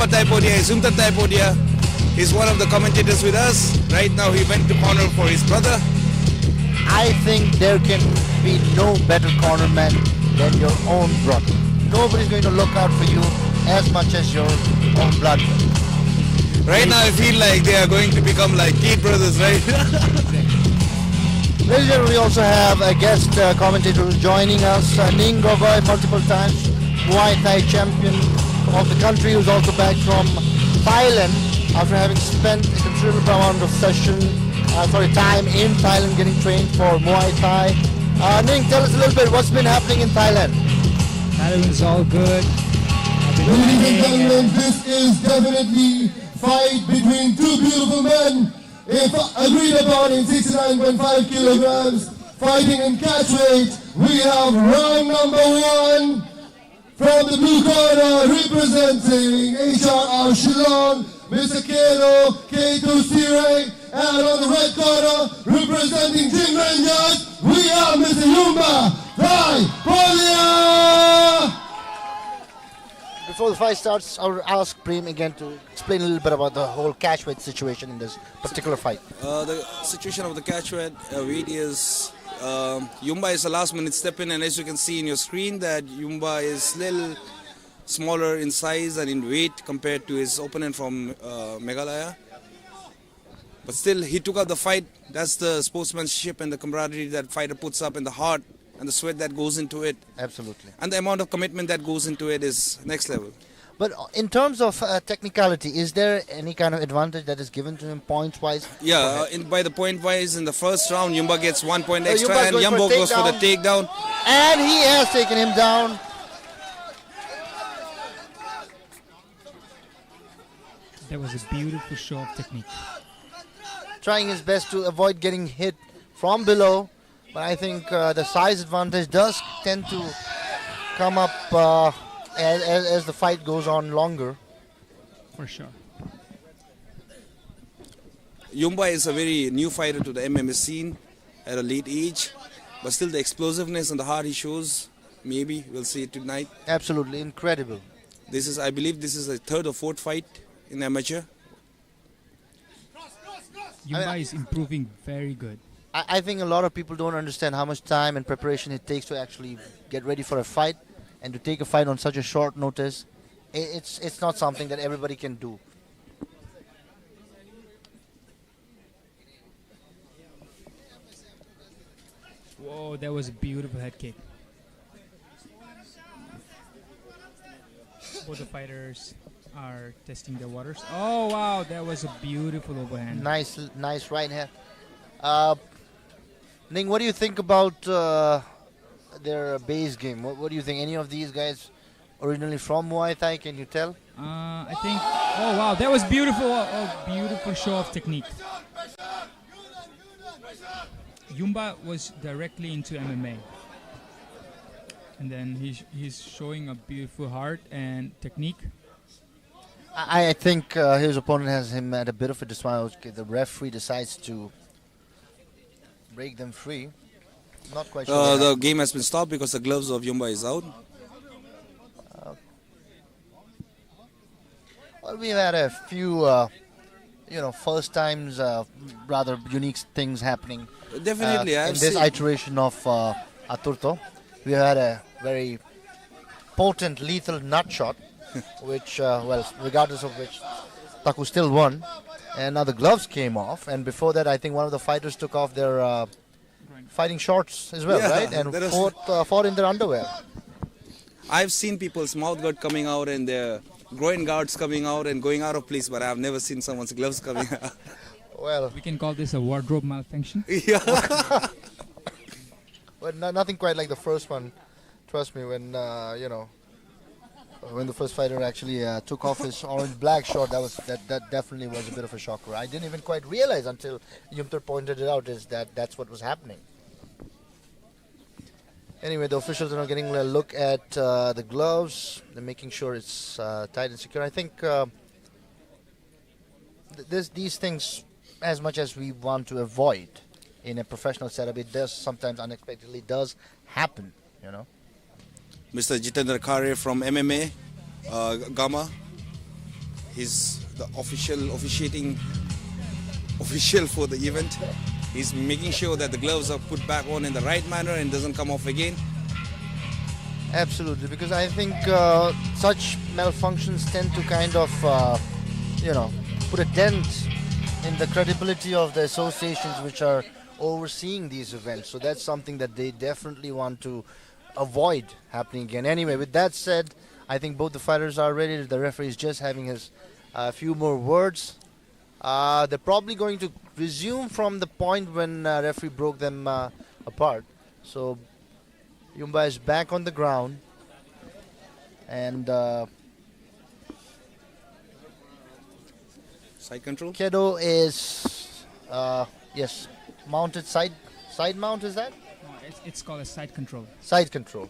Taipodia is Yumta Taipodia. He's one of the commentators with us. Right now he went to corner for his brother. I think there can be no better cornerman than your own brother. Nobody's going to look out for you as much as your own blood. Right now I feel like they are going to become like Keith brothers, right? Ladies and gentlemen, we also have a guest commentator joining us, Ning Gogoi, multiple times Muay Thai champion of the country, who's also back from Thailand after having spent a considerable amount of time in Thailand getting trained for Muay Thai. Ning, tell us a little bit what's been happening in Thailand. Thailand is all good. Ladies and gentlemen, this is definitely fight between two beautiful men. If agreed upon in 69.5 kilograms, fighting in catch weight, we have round number 1 from the blue corner representing HRR Shillong, Mr. Kato, K2 Sire, and on the red corner representing Jim Rangers, we have Mr. Yumba Taipodia. Before the fight starts, I'll ask Khreim again to explain a little bit about the whole catch weight situation in this particular fight. The situation of the catch weight is Yumba is a last minute step in, and as you can see in your screen that Yumba is little smaller in size and in weight compared to his opponent from Meghalaya. But still he took up the fight. That's the sportsmanship and the camaraderie that fighter puts up in the heart and the sweat that goes into it. Absolutely. And the amount of commitment that goes into it is next level. But in terms of technicality, is there any kind of advantage that is given to him points-wise? Yeah, by the point-wise, in the first round, Yumba gets 1 point extra Yumba's and going Yumbo for a goes for the takedown. And he has taken him down. That was a beautiful show of technique. Trying his best to avoid getting hit from below. But I think the size advantage does tend to come up as the fight goes on longer. For sure. Yumba is a very new fighter to the MMA scene at a late age. But still the explosiveness and the heart he shows, maybe we'll see it tonight. Absolutely incredible. I believe this is the 3rd or 4th fight in amateur. Yumba is improving very good. I think a lot of people don't understand how much time and preparation it takes to actually get ready for a fight, and to take a fight on such a short notice. It's not something that everybody can do. Whoa, that was a beautiful head kick. Both the fighters are testing their waters. Oh wow, that was a beautiful overhand. Nice right hand. Ning, what do you think about their base game? What do you think? Any of these guys originally from Muay Thai? Can you tell? I think. Oh wow, that was beautiful. A beautiful show of technique. Yumba was directly into MMA, and then he's showing a beautiful heart and technique. I think his opponent has him at a bit of a disadvantage. The referee decides to break them free. Not quite sure. The game has been stopped because the gloves of Yumba is out. Well, we've had a few, first times, rather unique things happening. Definitely, in this iteration of Aturto, we had a very potent, lethal nut shot, which, regardless of which, Taku still won. And now the gloves came off, and before that, I think one of the fighters took off their fighting shorts as well, right? And fought in their underwear. I've seen people's mouth guard coming out and their groin guards coming out and going out of place, but I've never seen someone's gloves coming out. Well, we can call this a wardrobe malfunction. Yeah. But nothing quite like the first one. Trust me, when when the first fighter actually took off his orange-black short, that definitely was a bit of a shocker. I didn't even quite realize until Yumter pointed it out that's what was happening. Anyway, the officials are now getting a look at the gloves. They're making sure it's tight and secure. I think these things, as much as we want to avoid in a professional setup, it does sometimes unexpectedly does happen, Mr. Jitendra Khare from MMA, Gamma. He's the officiating official for the event. He's making sure that the gloves are put back on in the right manner and doesn't come off again. Absolutely, because I think such malfunctions tend to kind of, put a dent in the credibility of the associations which are overseeing these events. So that's something that they definitely want to avoid happening again. Anyway, with that said, I think both the fighters are ready. The referee is just having his few more words. They're probably going to resume from the point when referee broke them apart. So Yumba is back on the ground, and side control. Kedo is mounted side mount. Is that? No, it's called a side control. Side control.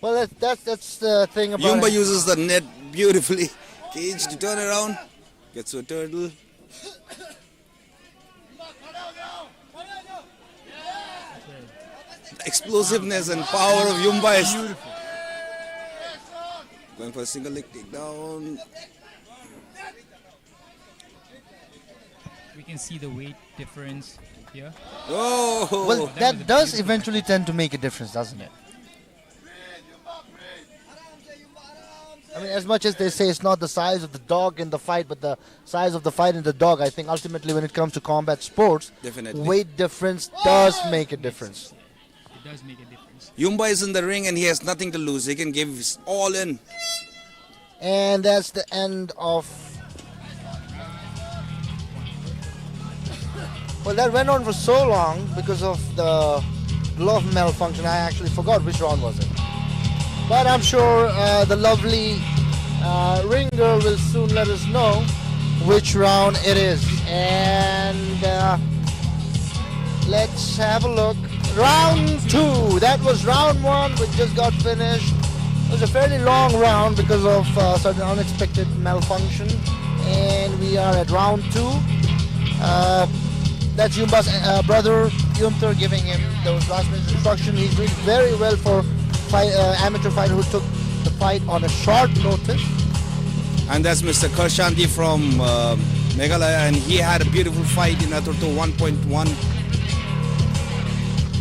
Well, that's the thing about Yumba uses the net beautifully. Cage to turn around. Gets to a turtle. Explosiveness and power of Yumba is Beautiful. going for a single leg takedown. We can see the weight difference here. Oh! Well, that does eventually tend to make a difference, doesn't it? I mean, as much as they say it's not the size of the dog in the fight, but the size of the fight in the dog, I think ultimately when it comes to combat sports, Definitely. weight difference does make a difference. It does make a difference. Yumba is in the ring and he has nothing to lose. He can give his all in. And that's the end of... Well, that went on for so long because of the glove malfunction. I actually forgot which round was it. But I'm sure the lovely ring girl will soon let us know which round it is. And let's have a look. Round 2. That was round 1, which just got finished. It was a fairly long round because of certain unexpected malfunction. And we are at round 2. That's Yumba's brother, Yumter, giving him those last minute instructions. He's doing very well for amateur fighter who took the fight on a short notice. And that's Mr. Karshandi from Meghalaya, and he had a beautiful fight in Aturto 1.1.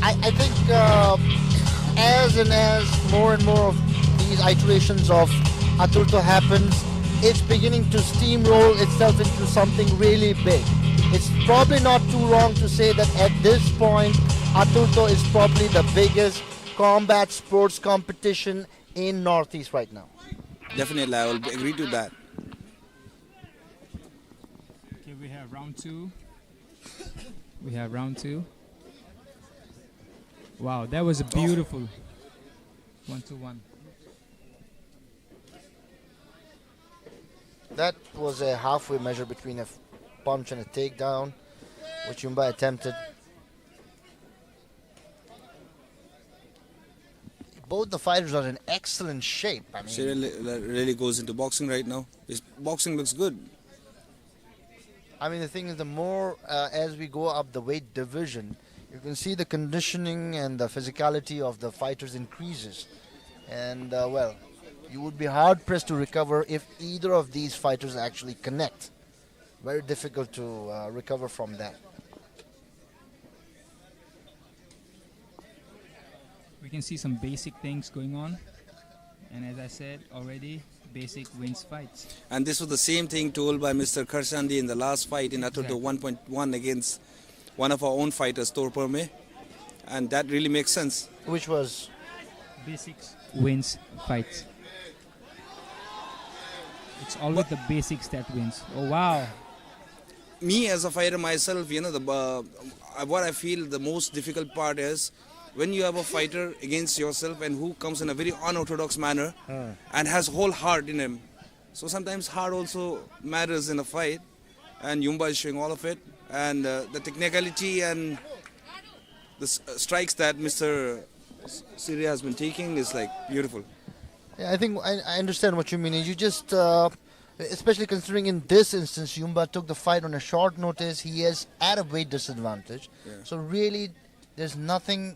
I think as more and more of these iterations of Aturto happens, it's beginning to steamroll itself into something really big. It's probably not too wrong to say that at this point, Aturto is probably the biggest combat sports competition in Northeast right now. Definitely, I will agree to that. Okay, we have round 2. We have round 2. Wow, that was a beautiful 1-2-1. That was a halfway measure between a punch and a takedown, which Yumba attempted. Both the fighters are in excellent shape. I mean, She really goes into boxing right now. His boxing looks good. I mean, the thing is, the more as we go up the weight division, you can see the conditioning and the physicality of the fighters increases. And, well, you would be hard-pressed to recover if either of these fighters actually connect. Very difficult to recover from that. We can see some basic things going on. And as I said already, basic wins fights. And this was the same thing told by Mr. Karshandi in the last fight in Aturto 1.1 against one of our own fighters, Torperme. And that really makes sense. Which was? Basics wins fights. It's always the basics that wins. Oh, wow. Me as a fighter myself, you know, what I feel the most difficult part is when you have a fighter against yourself and who comes in a very unorthodox manner and has whole heart in him. So sometimes heart also matters in a fight, and Yumba is showing all of it. And the technicality and the strikes that Mr. Syria has been taking is like beautiful. Yeah, I think I understand what you mean. You just, especially considering in this instance, Yumba took the fight on a short notice. He is at a weight disadvantage. Yeah. So really, there's nothing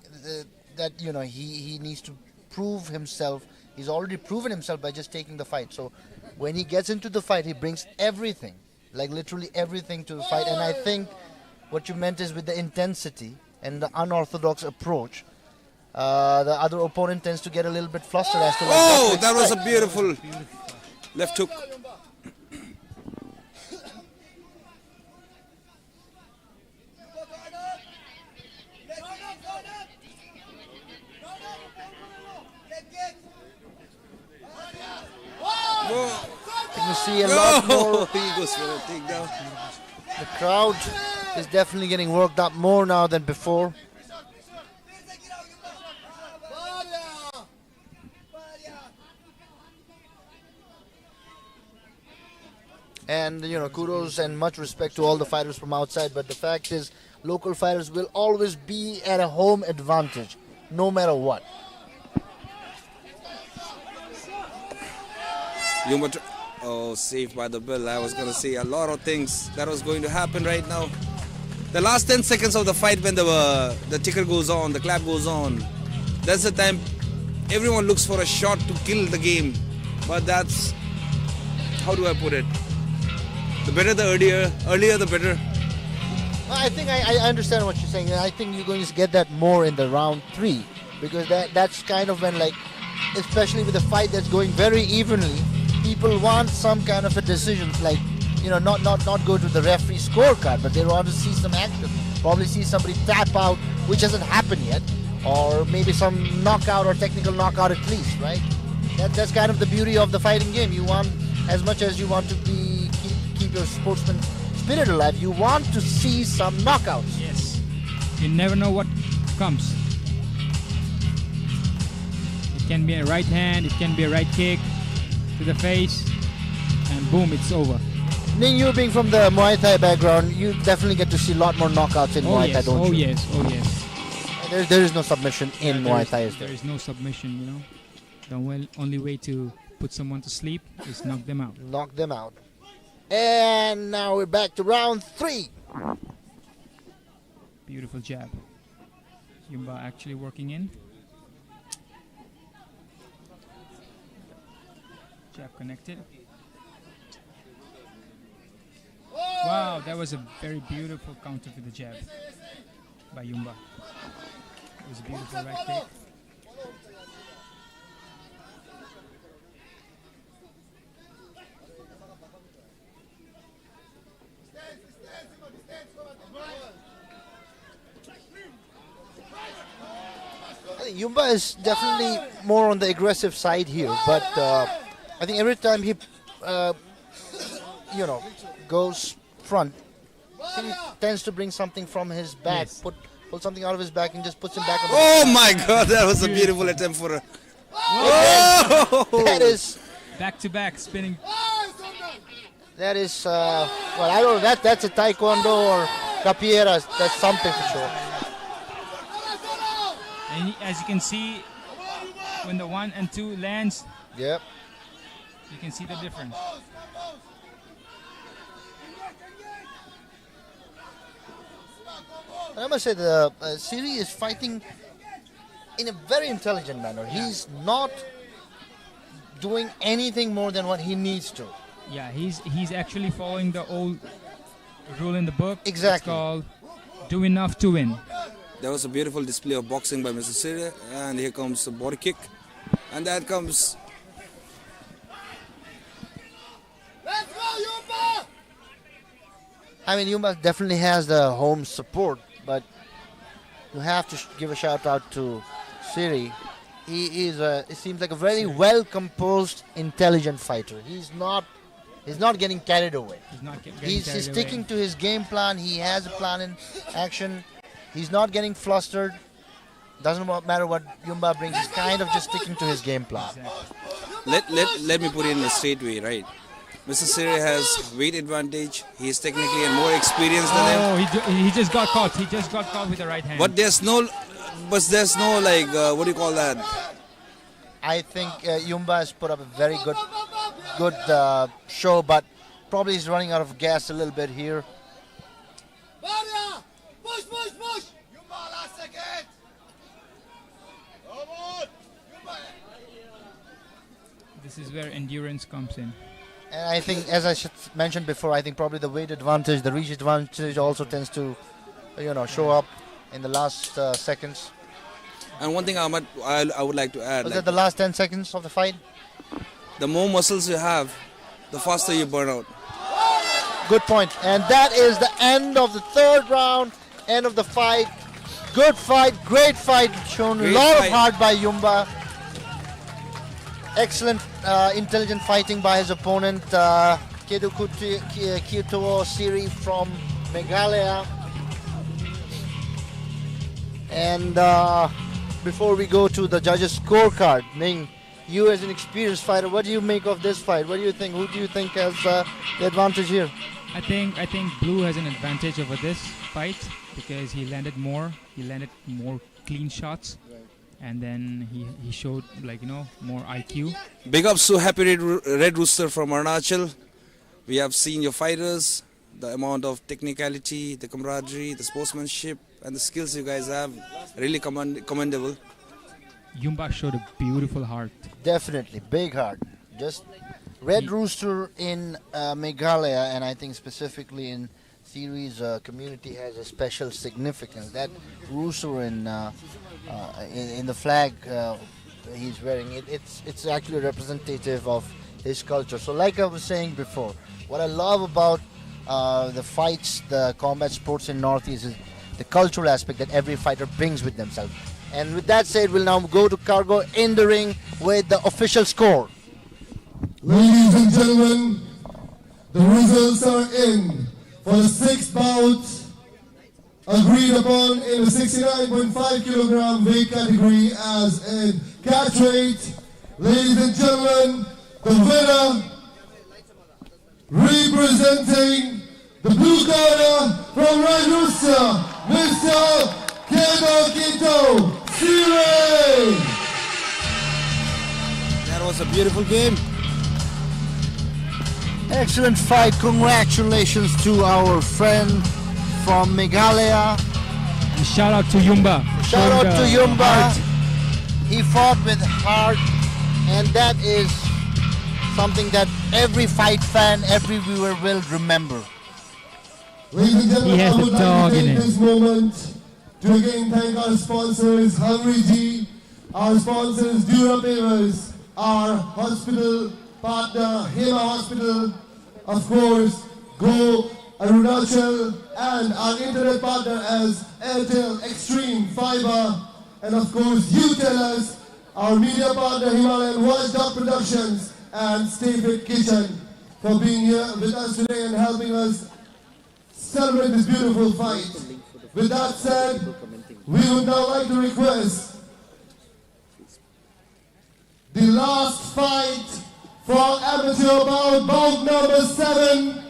that, you know, he needs to prove himself. He's already proven himself by just taking the fight. So when he gets into the fight, he brings everything, like literally everything to the fight. And I think what you meant is with the intensity and the unorthodox approach, the other opponent tends to get a little bit flustered as to like, Oh, that was a beautiful left hook. You see a lot more. He goes for a takedown. The crowd is definitely getting worked up more now than before. And kudos and much respect to all the fighters from outside, but the fact is local fighters will always be at a home advantage no matter what. Oh, saved by the bell. I was going to say a lot of things that was going to happen right now. The last 10 seconds of the fight, when the ticker goes on, the clap goes on, that's the time everyone looks for a shot to kill the game. But that's, how do I put it? The better the earlier the better. I think I understand what you're saying. I think you're going to get that more in the round 3, because that's kind of when, like, especially with a fight that's going very evenly, people want some kind of a decision, like, not go to the referee scorecard, but they want to see some action. Probably see somebody tap out, which hasn't happened yet, or maybe some knockout or technical knockout at least, right? That's kind of the beauty of the fighting game. You want, as much as you want to keep your sportsman spirit alive, you want to see some knockouts. Yes. You never know what comes. It can be a right hand, it can be a right kick to the face, and boom, it's over. Ning, you being from the Muay Thai background, you definitely get to see a lot more knockouts in Muay Thai, don't you? Oh yes. There is no submission in Muay Thai, is there? There is no submission, The only way to put someone to sleep is knock them out. Knock them out. And now we're back to round 3. Beautiful jab. Yumba actually working in. Jab connected. Wow, that was a very beautiful counter to the jab by Yumba. It was a beautiful right kick. I think Yumba is definitely more on the aggressive side here, but I think every time he, goes front, he tends to bring something from his back, pull something out of his back and just puts him back on the Oh my God, that was a beautiful attempt for a... Oh! That is... Back-to-back spinning. That is, I don't know, that's a taekwondo or capoeira, that's something for sure. And as you can see, when the 1 and 2 lands, yep, you can see the difference. I must say the Siri is fighting in a very intelligent manner. He's not doing anything more than what he needs to. Yeah, he's actually following the old rule in the book. Exactly. It's called do enough to win. That was a beautiful display of boxing by Mr. Siri, and here comes the body kick, and that comes... Let's go, Yumba! I mean, Yumba definitely has the home support, but you have to give a shout out to Siri. He is it seems like a very well composed, intelligent fighter. He's not getting carried away. He's sticking to his game plan. He has a plan in action. He's not getting flustered. Doesn't matter what Yumba brings. He's kind of just sticking to his game plan. Let me put it in a straight way, right? Mr. Siri has weight advantage. He's technically and more experienced than him. Oh, he just got caught. He just got caught with the right hand. But there's no like, what do you call that? I think Yumba has put up a very good show, but probably he's running out of gas a little bit here. Push! Yumba, last second! Come on! Yumba, This is where endurance comes in. And I think, as I mentioned before, I think probably the weight advantage, the reach advantage also tends to, show up in the last seconds. And one thing, Ahmad, I would like to add. Was that the last 10 seconds of the fight? The more muscles you have, the faster you burn out. Good point. And that is the end of the third round, end of the fight. Good fight, great fight, shown a lot of heart by Yumba. Excellent, intelligent fighting by his opponent, Kito Siri from Meghalaya. And before we go to the judges' scorecard, Ning, you as an experienced fighter, what do you make of this fight? What do you think? Who do you think has the advantage here? I think Blue has an advantage over this fight because he landed more clean shots, and then he showed more IQ. Big ups to Happy Red Rooster from Arunachal. We have seen your fighters, the amount of technicality, the camaraderie, the sportsmanship, and the skills you guys have, really commendable. Yumba showed a beautiful heart. Definitely, big heart. Just Red Rooster in Meghalaya, and I think specifically in Siri's community has a special significance. That rooster in the flag he's wearing, it's actually representative of his culture. So like I was saying before, what I love about the fights, the combat sports in Northeast is the cultural aspect that every fighter brings with themselves. And with that said, we'll now go to Cargo in the ring with the official score. Ladies and gentlemen, the results are in for the sixth bout agreed upon in the 69.5 kilogram weight category as in catch weight. Ladies and gentlemen, the winner representing the blue corner from Red Rooster, Mr. Kito Siri. That was a beautiful game. Excellent fight. Congratulations to our friend from Meghalaya. And shout out to Yumba. Shout out to Yumba. He fought with heart, and that is something that every fight fan, every viewer will remember. Ladies and gentlemen, He has I would the dog like to in take it. this moment to again thank our sponsors, Hungry G, our sponsors, Dura Pavers, our hospital partner, Hema Hospital, of course, Go, Arunachal, and our internet partner as Airtel Extreme Fiber, and of course, You Tell Us, our media partner, Himalayan Watchdog Productions, and Stay Fit Kitchen, for being here with us today and helping us celebrate this beautiful fight. With that said, we would now like to request the last fight for amateur bout number 7,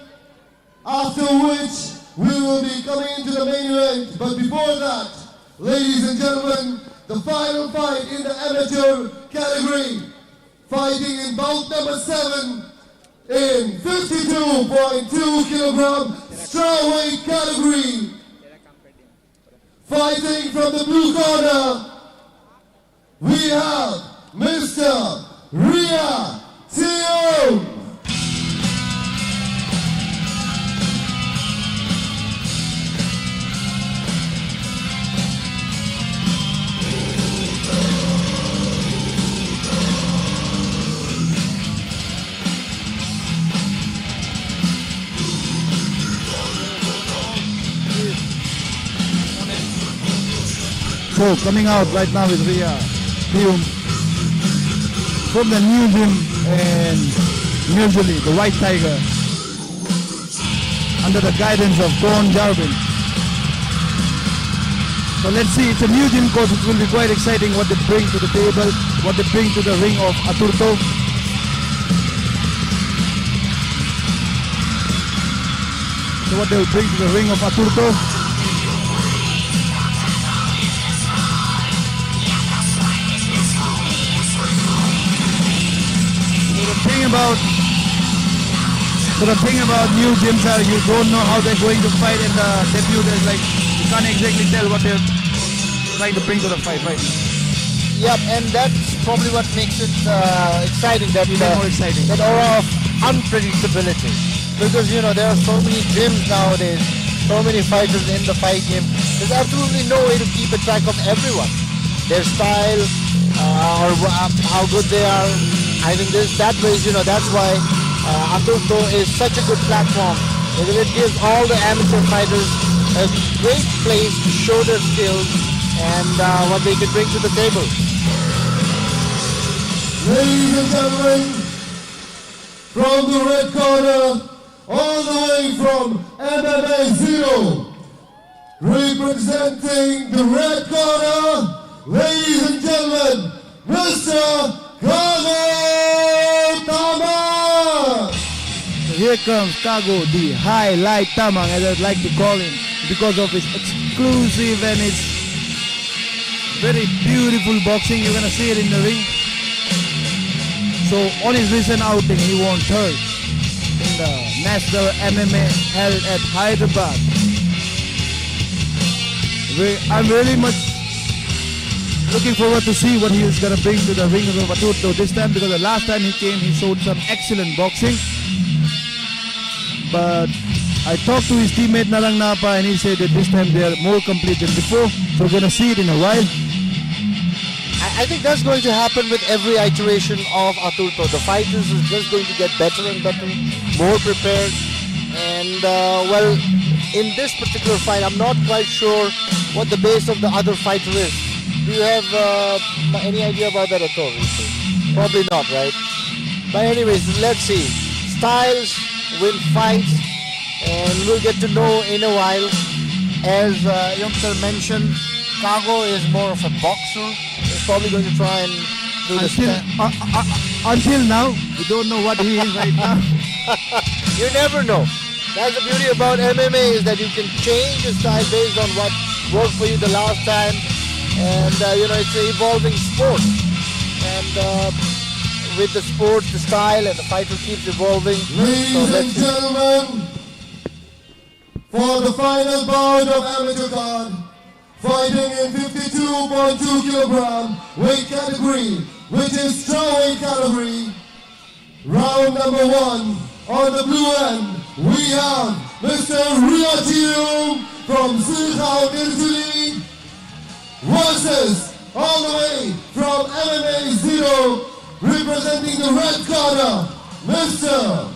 after which we will be coming into the main event. But before that, ladies and gentlemen, the final fight in the amateur category, fighting in bout number 7 in 52.2 kilogram strawweight category. Fighting from the blue corner, we have Mr. Ria Diyo. So coming out right now is Ria Diyo from the new gym and usually the White Tiger under the guidance of Don Jarvin. So let's see, it's a new gym course. It will be quite exciting what they bring to the table, what they bring to the ring of Aturto. So what they will bring to the ring of Aturto. The thing about new gyms are you don't know how they're going to fight in the debut. There's like, you can't exactly tell what they're trying to bring to the fight, right? Yep, and that's probably what makes it exciting. That more exciting. That aura of unpredictability. Because there are so many gyms nowadays, so many fighters in the fight game. There's absolutely no way to keep a track of everyone. Their style, or how good they are. I think that's why Aturto is such a good platform. Because it gives all the amateur fighters a great place to show their skills and what they can bring to the table. Ladies and gentlemen, from the red corner, all the way from MMA Zero, representing the red corner, ladies and gentlemen, Mr. Kago Tamang! Here comes Kago, the highlight Tamang, as I'd like to call him, because of his exclusive and his very beautiful boxing. You're gonna see it in the ring. So on his recent outing, he won third in the National MMA held at Hyderabad. I'm really much looking forward to see what he is gonna bring to the ring of Aturto this time, because the last time he came, he showed some excellent boxing. But I talked to his teammate Narang Napa and he said that this time they are more complete than before. So we're going to see it in a while. I think that's going to happen with every iteration of Aturto. The fighters are just going to get better and better, more prepared. And well, in this particular fight, I'm not quite sure what the base of the other fighter is. Do you have any idea about that at all? Probably not, right? But anyways, let's see. Styles will fight, and we'll get to know in a while. As Youngster mentioned, Kago is more of a boxer. He's probably going to try and do until now, we don't know what he is right now. You never know. That's the beauty about MMA, is that you can change your style based on what worked for you the last time. And it's an evolving sport. And with the sport, the style, and the fighter keeps evolving. Ladies and gentlemen, for the final bout of amateur card, fighting in 52.2 kilogram weight category, which is strawweight category, round number 1, on the blue end, we have Mr. Higio from Singpho, Italy, versus all the way from MMA Zero, representing the red corner, Mr.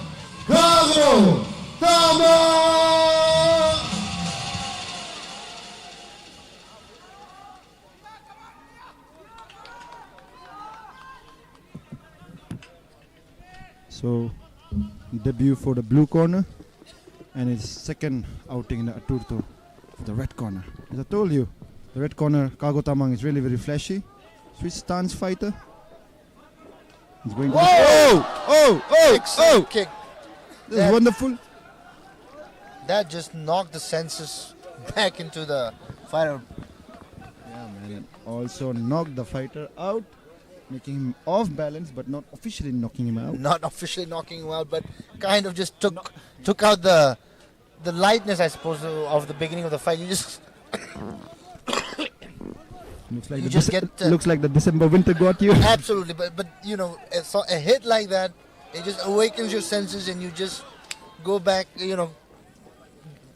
Kago Tamang! So, debut for the blue corner and his second outing in the Aturto for the red corner. As I told you, the red corner, Kago Tamang, is really very flashy. Switch stance fighter. He's going to Kick. This is wonderful. That just knocked the senses back into the fighter. Yeah, man. And also knocked the fighter out, making him off balance, but not officially knocking him out. Not officially knocking him out, but kind of just took out the lightness, I suppose, of the beginning of the fight. You just looks like you the just get looks like the December winter got you. Absolutely, but a hit like that, it just awakens your senses, and you just go back,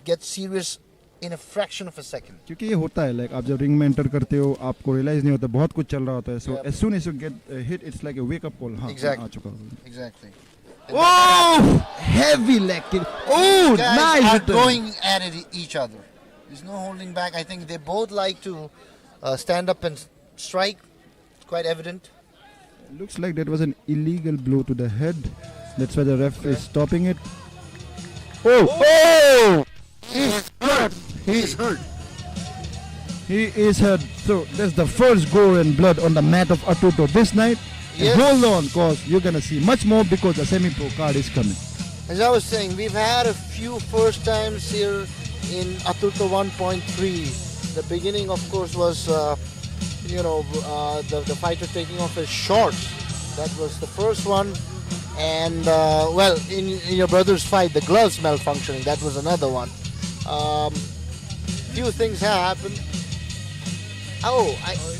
get serious in a fraction of a second. क्योंकि ये होता है, like आप जब ring में enter करते हो, आपको रियलाइज नहीं होता, बहुत कुछ चल रहा होता है. So as soon as you get hit, it's like a wake up call. हाँ, Exactly. आ चुका हूँ. Exactly. Oh, heavy leg kick. Oh, Guys nice. are going at each other. There's no holding back. I think they both like to stand up and strike. It's quite evident. Looks like that was an illegal blow to the head. That's why the ref is stopping it. Oh! He's hurt. He's hurt. He is hurt. So that's the first gore and blood on the mat of Aturto this night. Yes. And hold on, cause you're gonna see much more because the semi-pro card is coming. As I was saying, we've had a few first times here in Aturto 1.3. The beginning, of course, was the fighter taking off his shorts. That was the first one. And in your brother's fight, the gloves malfunctioning. That was another one. Few things have happened.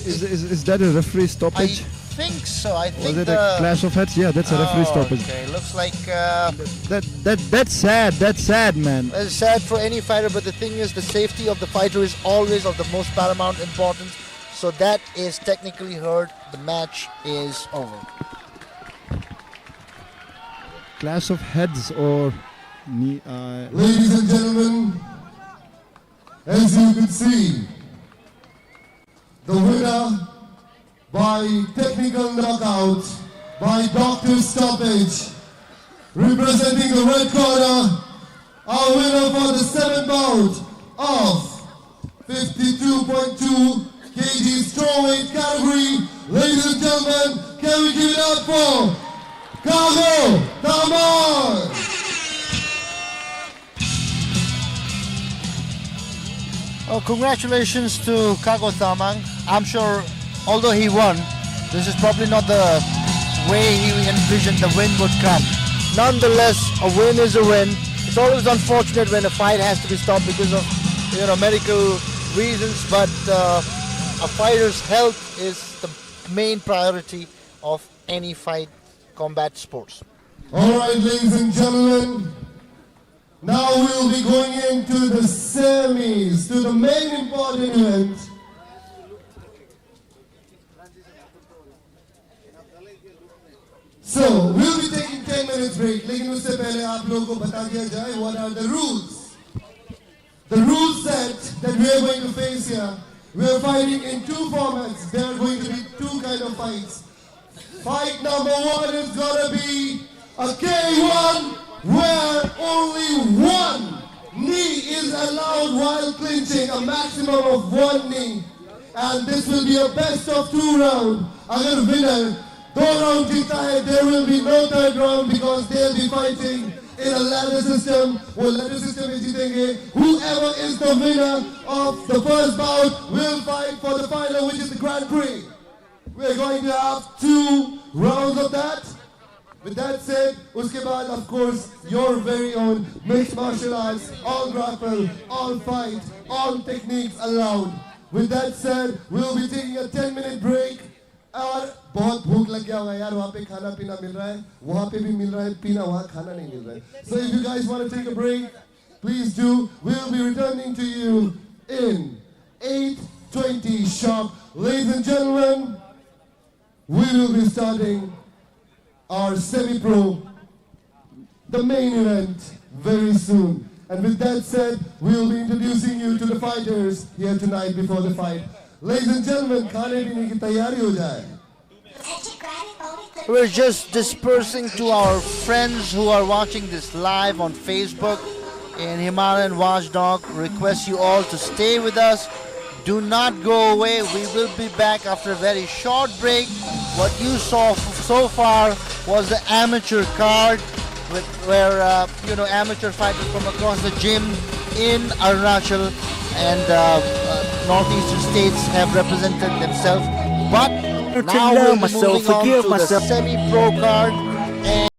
Is that a referee stoppage? I think so. I think Was it a clash of heads? Yeah, that's a referee stoppage. Okay, looks like That's sad. That's sad, man. it's sad for any fighter, but the thing is, the safety of the fighter is always of the most paramount importance. So that is technically heard. The match is over. Clash of heads or knee. Ladies and gentlemen, as you can see, the winner by technical knockout, by doctor stoppage, representing the red corner, our winner for the 7th bout of 52.2 kg strawweight category. Ladies and gentlemen, can we give it up for Kago Tamar? Oh, congratulations to Kago Tamang. I'm sure, although he won, this is probably not the way he envisioned the win would come. Nonetheless, a win is a win. It's always unfortunate when a fight has to be stopped because of medical reasons, but a fighter's health is the main priority of any fight, combat sports. All right, ladies and gentlemen, now we'll be going into the semis, to the main important event. So, we'll be taking 10 minutes break. लेकिन उससे पहले आप लोगों को बता दिया जाए what are the rules. The rule set that we are going to face here, we are fighting in 2 formats. There are going to be 2 kind of fights. Fight number 1 is gonna be a K1 where only 1 knee is allowed while clinching, a maximum of 1 knee. And this will be a best of 2 round. अगर winner 2 round जीता है, there will be no 3rd round because they'll be fighting in a ladder system. वो ladder system में जीतेंगे. Whoever is the winner of the first bout will fight for the final, which is the Grand Prix. We're going to have 2 rounds of that. With that said, उसके बाद, of course, your very own mixed martial arts, all grapple, all fight, all techniques allowed. With that said, we'll be taking a 10-minute break. और बहुत भूख लग गया होगा यार, वहाँ पे खाना पीना मिल रहा है, वहाँ पे भी मिल रहा है पीना, वहाँ खाना नहीं मिल रहा है. So if you guys want to take a break, please do. We'll be returning to you in 8:20 sharp. Ladies and gentlemen, we will be starting our semi-pro, the main event, very soon. And with that said, we'll be introducing you to the fighters here tonight before the fight. Ladies and gentlemen, खाने पीने की तैयारी हो जाए. We're just dispersing to our friends who are watching this live on Facebook. In Himalayan Watchdog, request you all to stay with us. Do not go away. We will be back after a very short break. What you saw so far was the amateur card, where amateur fighters from across the gym in Arunachal and northeastern states have represented themselves. But now we'll be moving on to the semi-pro card. And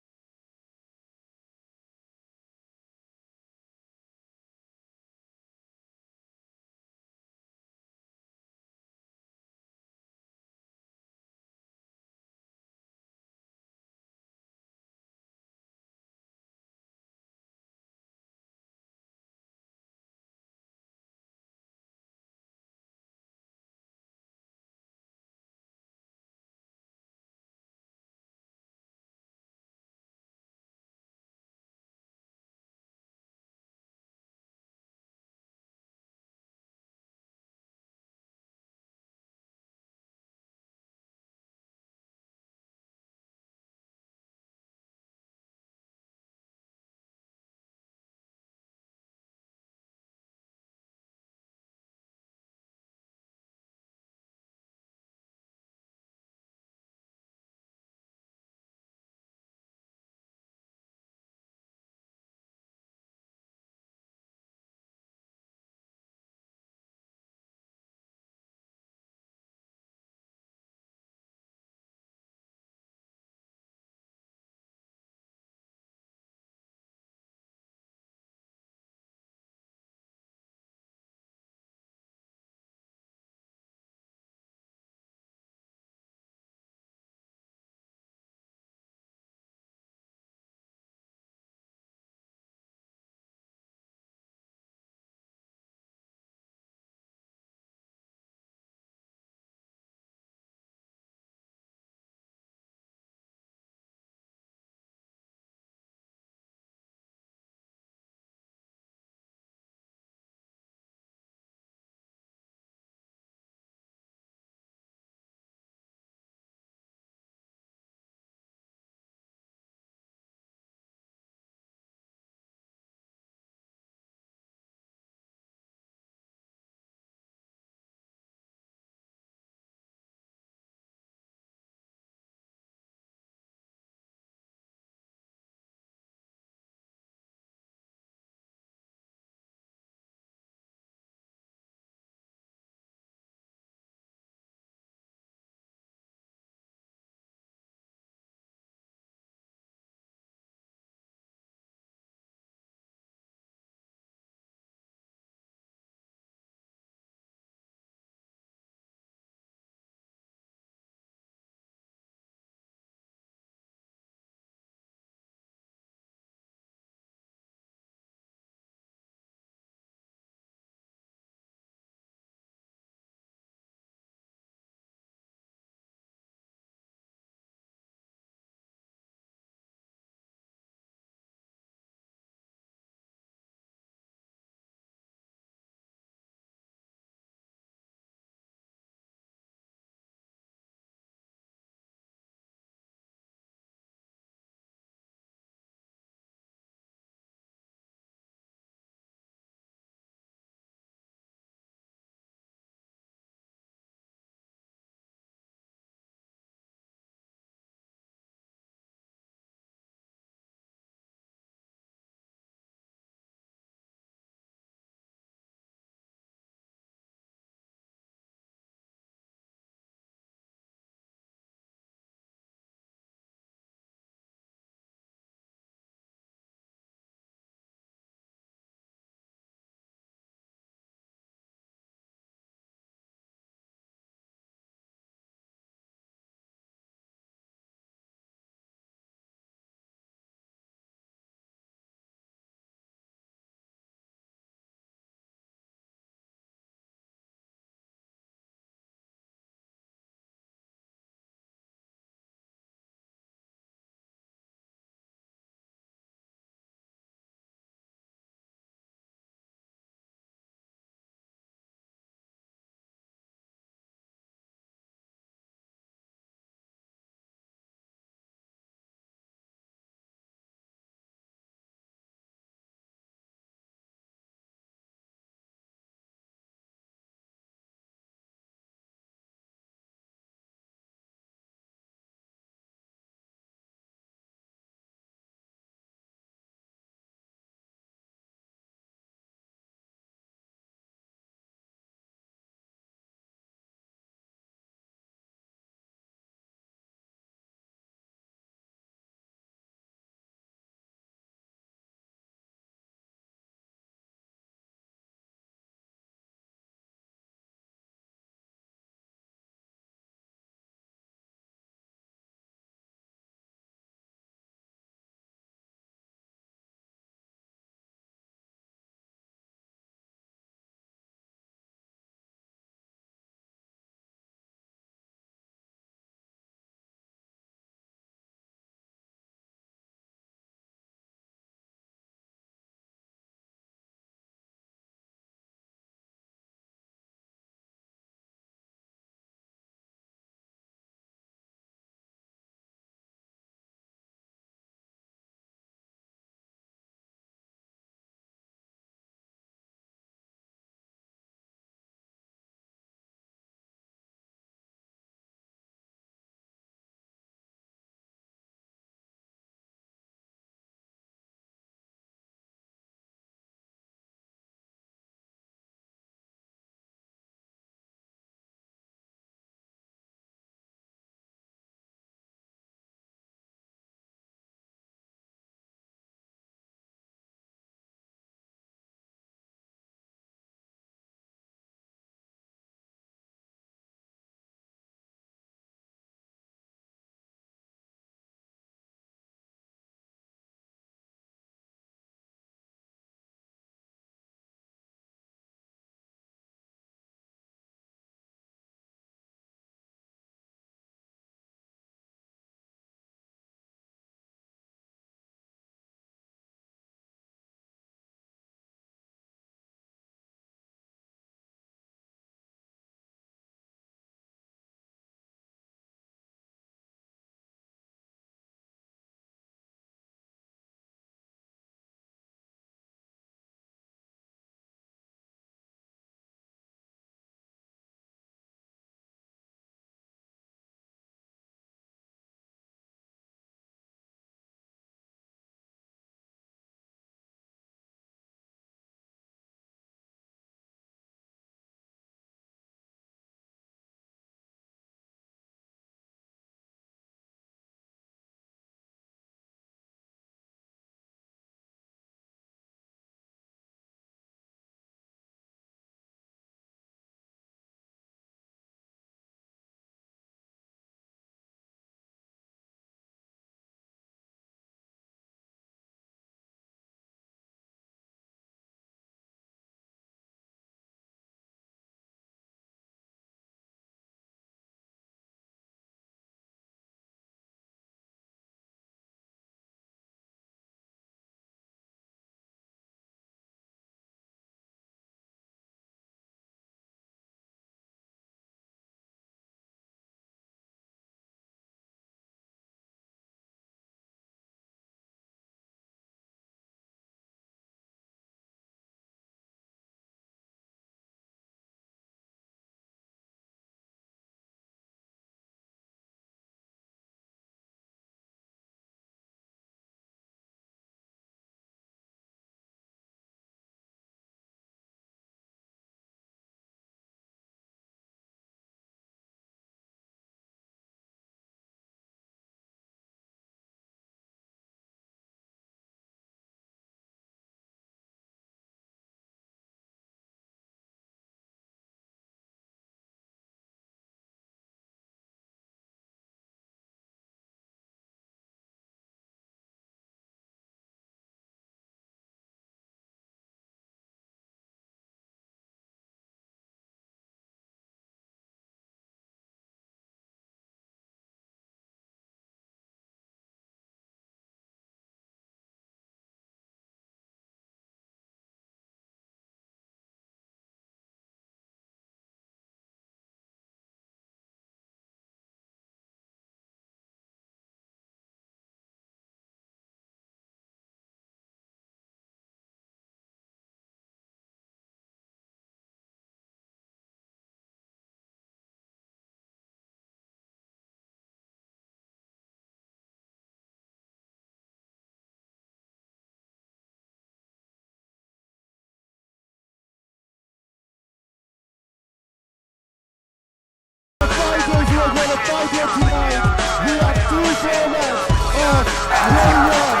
Fighters who are going to fight here tonight. We have two formats of round one,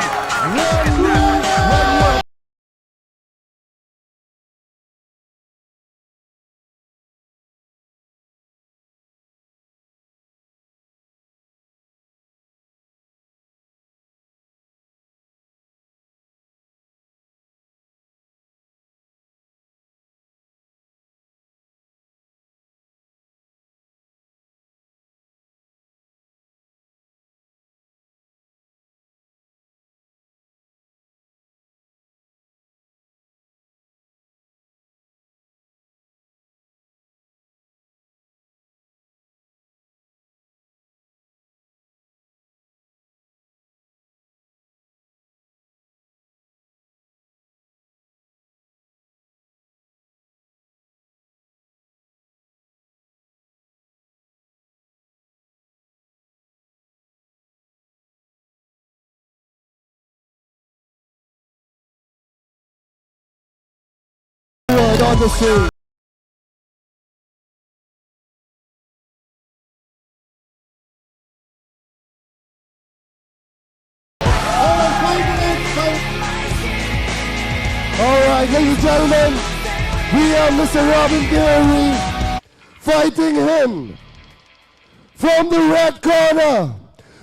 one move, one word. On the scene. Alright, ladies and gentlemen, we have Mr. Robin Deori fighting him from the red corner,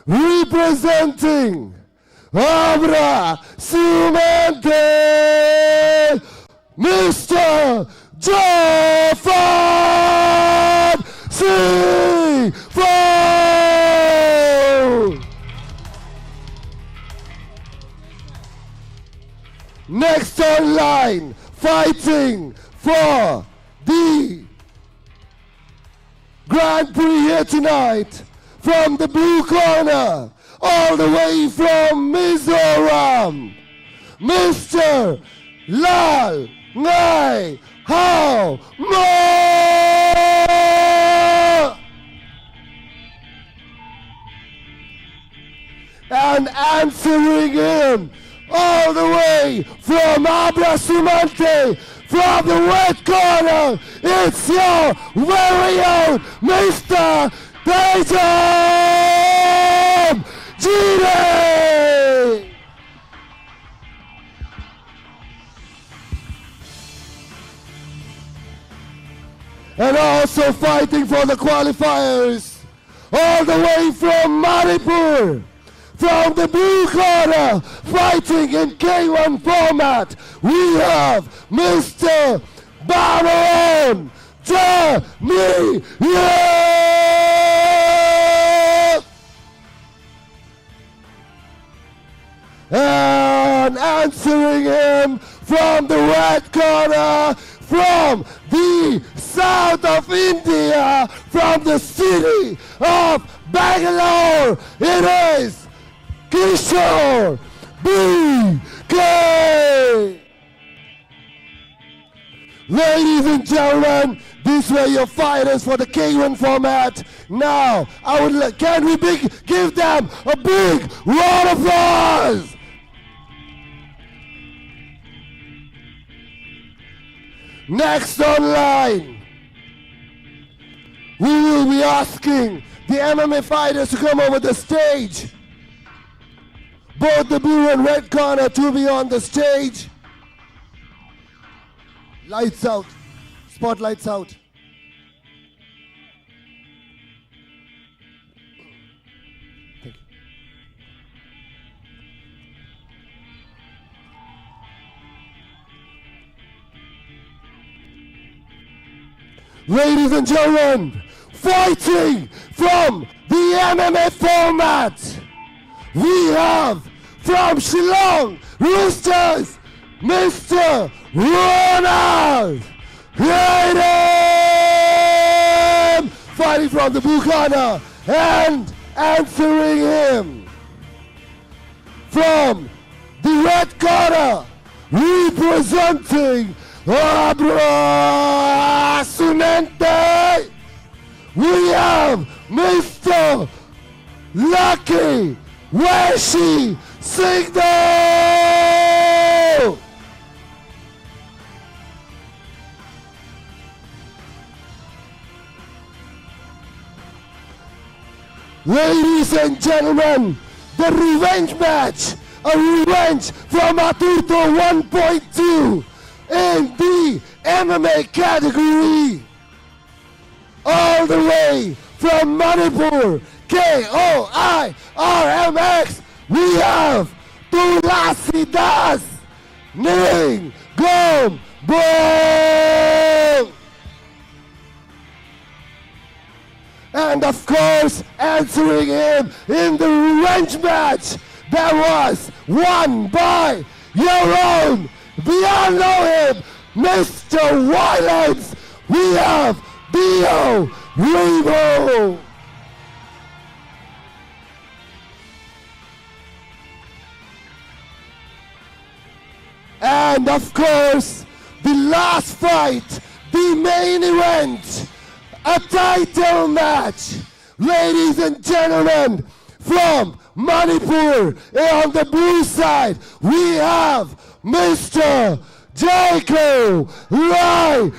representing Abrasumente, Mr. Joefan Singpho! Next on line, fighting for the Grand Prix here tonight, from the blue corner, all the way from Mizoram, Mr. Lalngaiahawma! And answering him all the way from Abrasumente, from the red corner, it's your very own Mr. Jeko! And also fighting for the qualifiers, all the way from Manipur, from the blue corner, fighting in K1 format, we have Mr. Bameron, and answering him from the red corner, from the south of India, from the city of Bangalore, it is Kishor BK! Ladies and gentlemen, these were your fighters for the K1 format. Now, can we give them a big round of applause? Next online, we will be asking the MMA fighters to come over the stage. Both the blue and red corner to be on the stage. Lights out. Spotlights out. Thank you. Ladies and gentlemen, fighting from the MMA format, we have from Shillong Roosters, Mr. Ronald! Khreim! Fighting from the blue corner, and answering him from the red corner, representing Abrasumente, we have Mr. Laki Weshi Signal! Ladies and gentlemen, the revenge match, a revenge from Aturto 1.2 in the MMA category. All the way from Manipur, KOIRMX, we have Tulashidas, Ning Gom Boom. And of course, answering him in the revenge match that was won by your own, we all know him, Mr. Violence. We have Diyo, Rimo. And of course, the last fight, the main event, a title match. Ladies and gentlemen, from Manipur, on the blue side, we have Mr. Jeko, Laishram.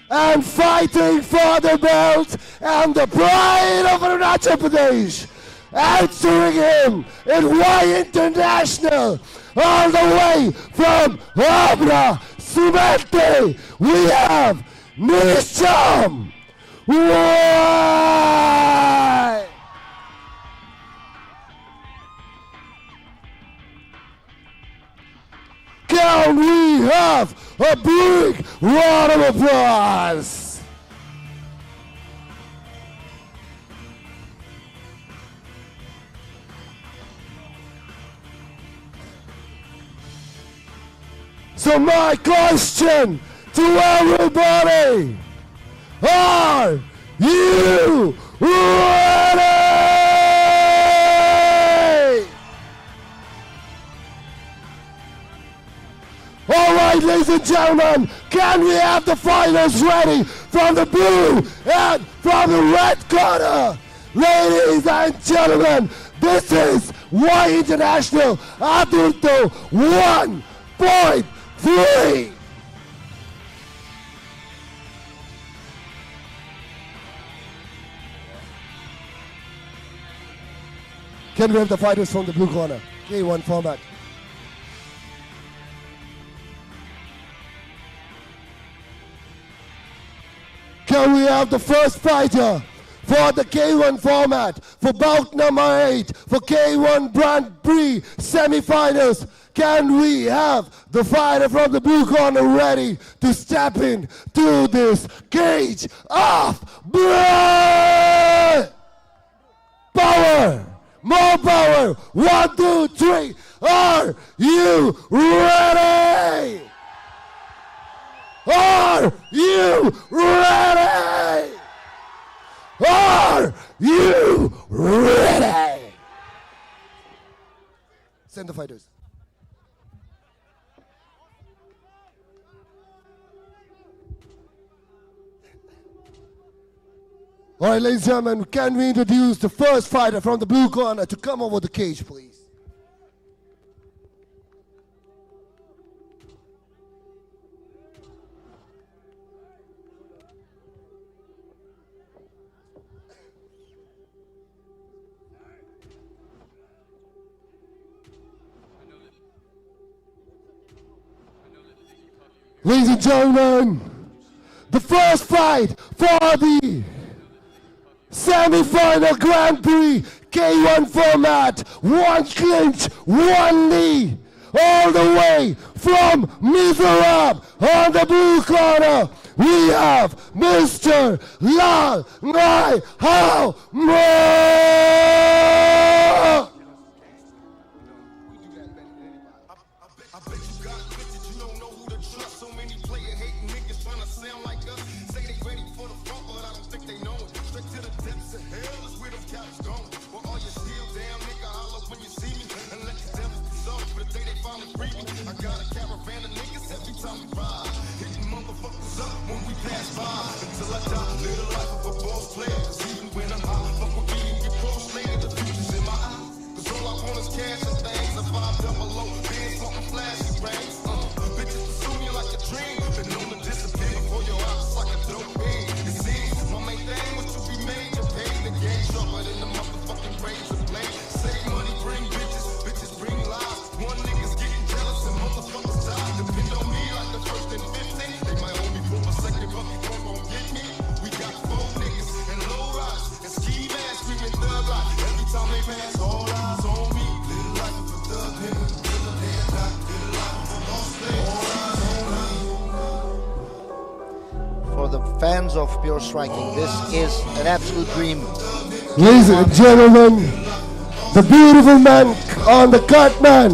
And fighting for the belt and the pride of Arunachal Pradesh. Answering him in Waii International, all the way from Abrasumente, we have Nisham. Waii. Can we have a big round of applause? So my question to everybody, are you ready? All right, ladies and gentlemen, can we have the fighters ready from the blue and from the red corner? Ladies and gentlemen, this is Waii International Aturto 1.3. Can we have the fighters from the blue corner? K1 format. Can we have the first fighter for the K1 format, for bout number 8, for K1 Grand Prix semi-finals? Can we have the fighter from the blue corner ready to step in to this cage of blood? Power! More power! 1, 2, 3. Are you ready? Are you ready? Are you ready? Send the fighters. All right, ladies and gentlemen, can we introduce the first fighter from the blue corner to come over the cage, please? Ladies and gentlemen, the first fight for the semi-final Grand Prix K1 format, 1 clinch, 1 knee, all the way from Mizoram on the blue corner. We have Mr. Lalngaiahawma. Bitches pursue me like a dream, been known to disappear before your eyes like a dope fiend. fans of pure striking, this is an absolute dream. Ladies and gentlemen, the beautiful man on the cut man.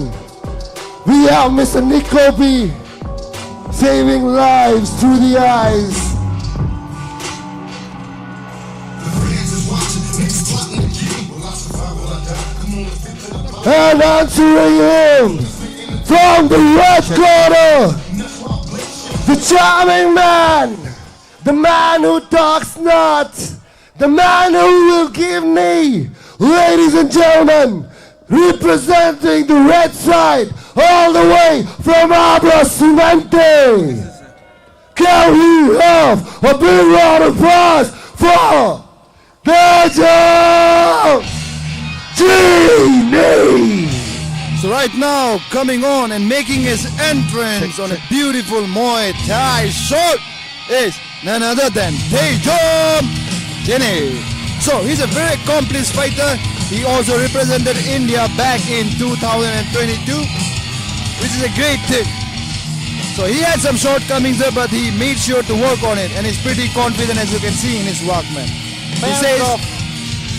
We have Mr. Nick Kopi saving lives through the eyes. And answering him from the red corner, the charming man, the man who talks not, the man who will give me, ladies and gentlemen, representing the red side all the way from Abrasumente. Can we have a big round of applause for the Genie? So right now, coming on and making his entrance on a beautiful Muay Thai shot is none other than Genie. So he's a very accomplished fighter. He also represented India back in 2022, which is a great thing. So he had some shortcomings there, but he made sure to work on it, and he's pretty confident, as you can see in his walk, man.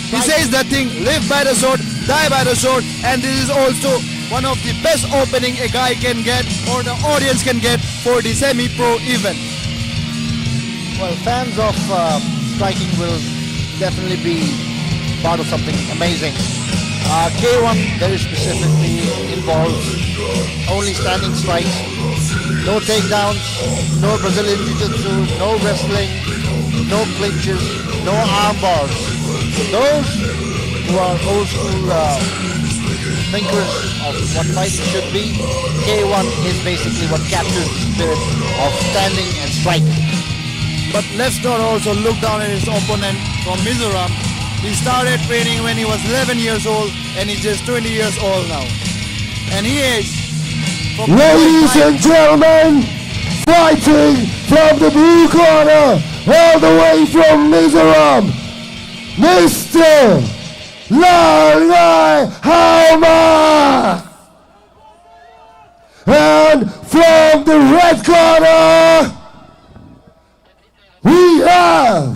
He says that thing, live by the sword, die by the sword, and this is also one of the best opening a guy can get, or the audience can get, for the semi-pro event. Well, fans of striking will definitely be part of something amazing. K1 very specifically involves only standing strikes, no takedowns, no Brazilian Jiu-Jitsu, no wrestling, no clinches, no arm bars. So those who are old school thinkers of what fighting should be, K1 is basically what captures the spirit of standing and striking. But let's not also look down at his opponent from Mizoram. He started training when he was 11 years old, and he's just 20 years old now. And he is... Ladies and gentlemen, fighting from the blue corner, all the way from Mizoram, Mr. Lalngaiahawma. And from the red corner, we have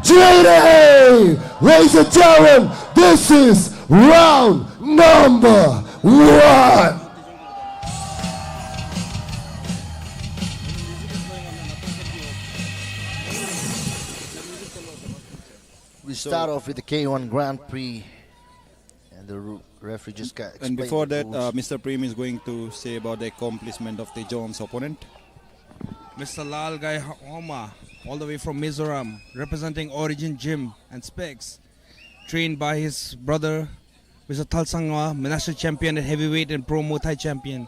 Genie. Ladies and gentlemen, this is round number 1. We start off with the K1 Grand Prix, and the referee just got explained. And before that, rules. Mr. Prem is going to say about the accomplishment of the Jones opponent. Mr. Lalngaiahawma, all the way from Mizoram, representing Origin Gym and Specs, trained by his brother, Mr. Thalsangwa, national champion at heavyweight and pro Muay Thai champion.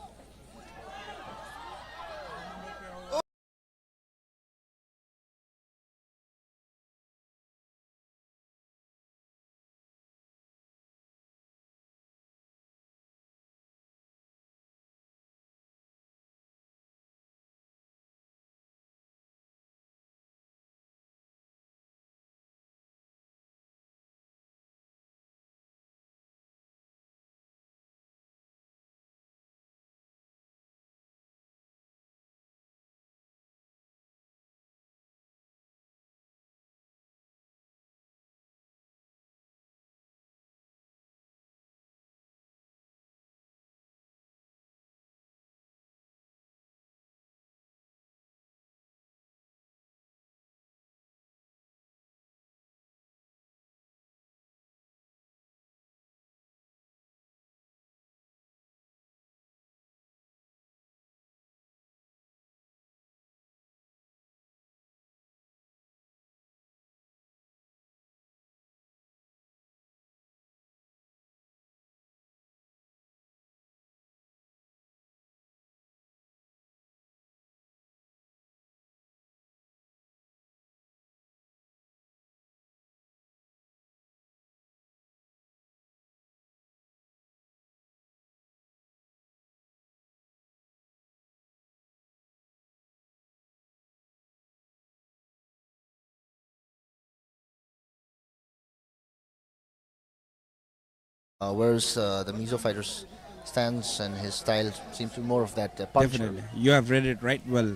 Whereas the Mizo fighters stance and his style seems to be more of that puncher. Definitely. You have read it right well.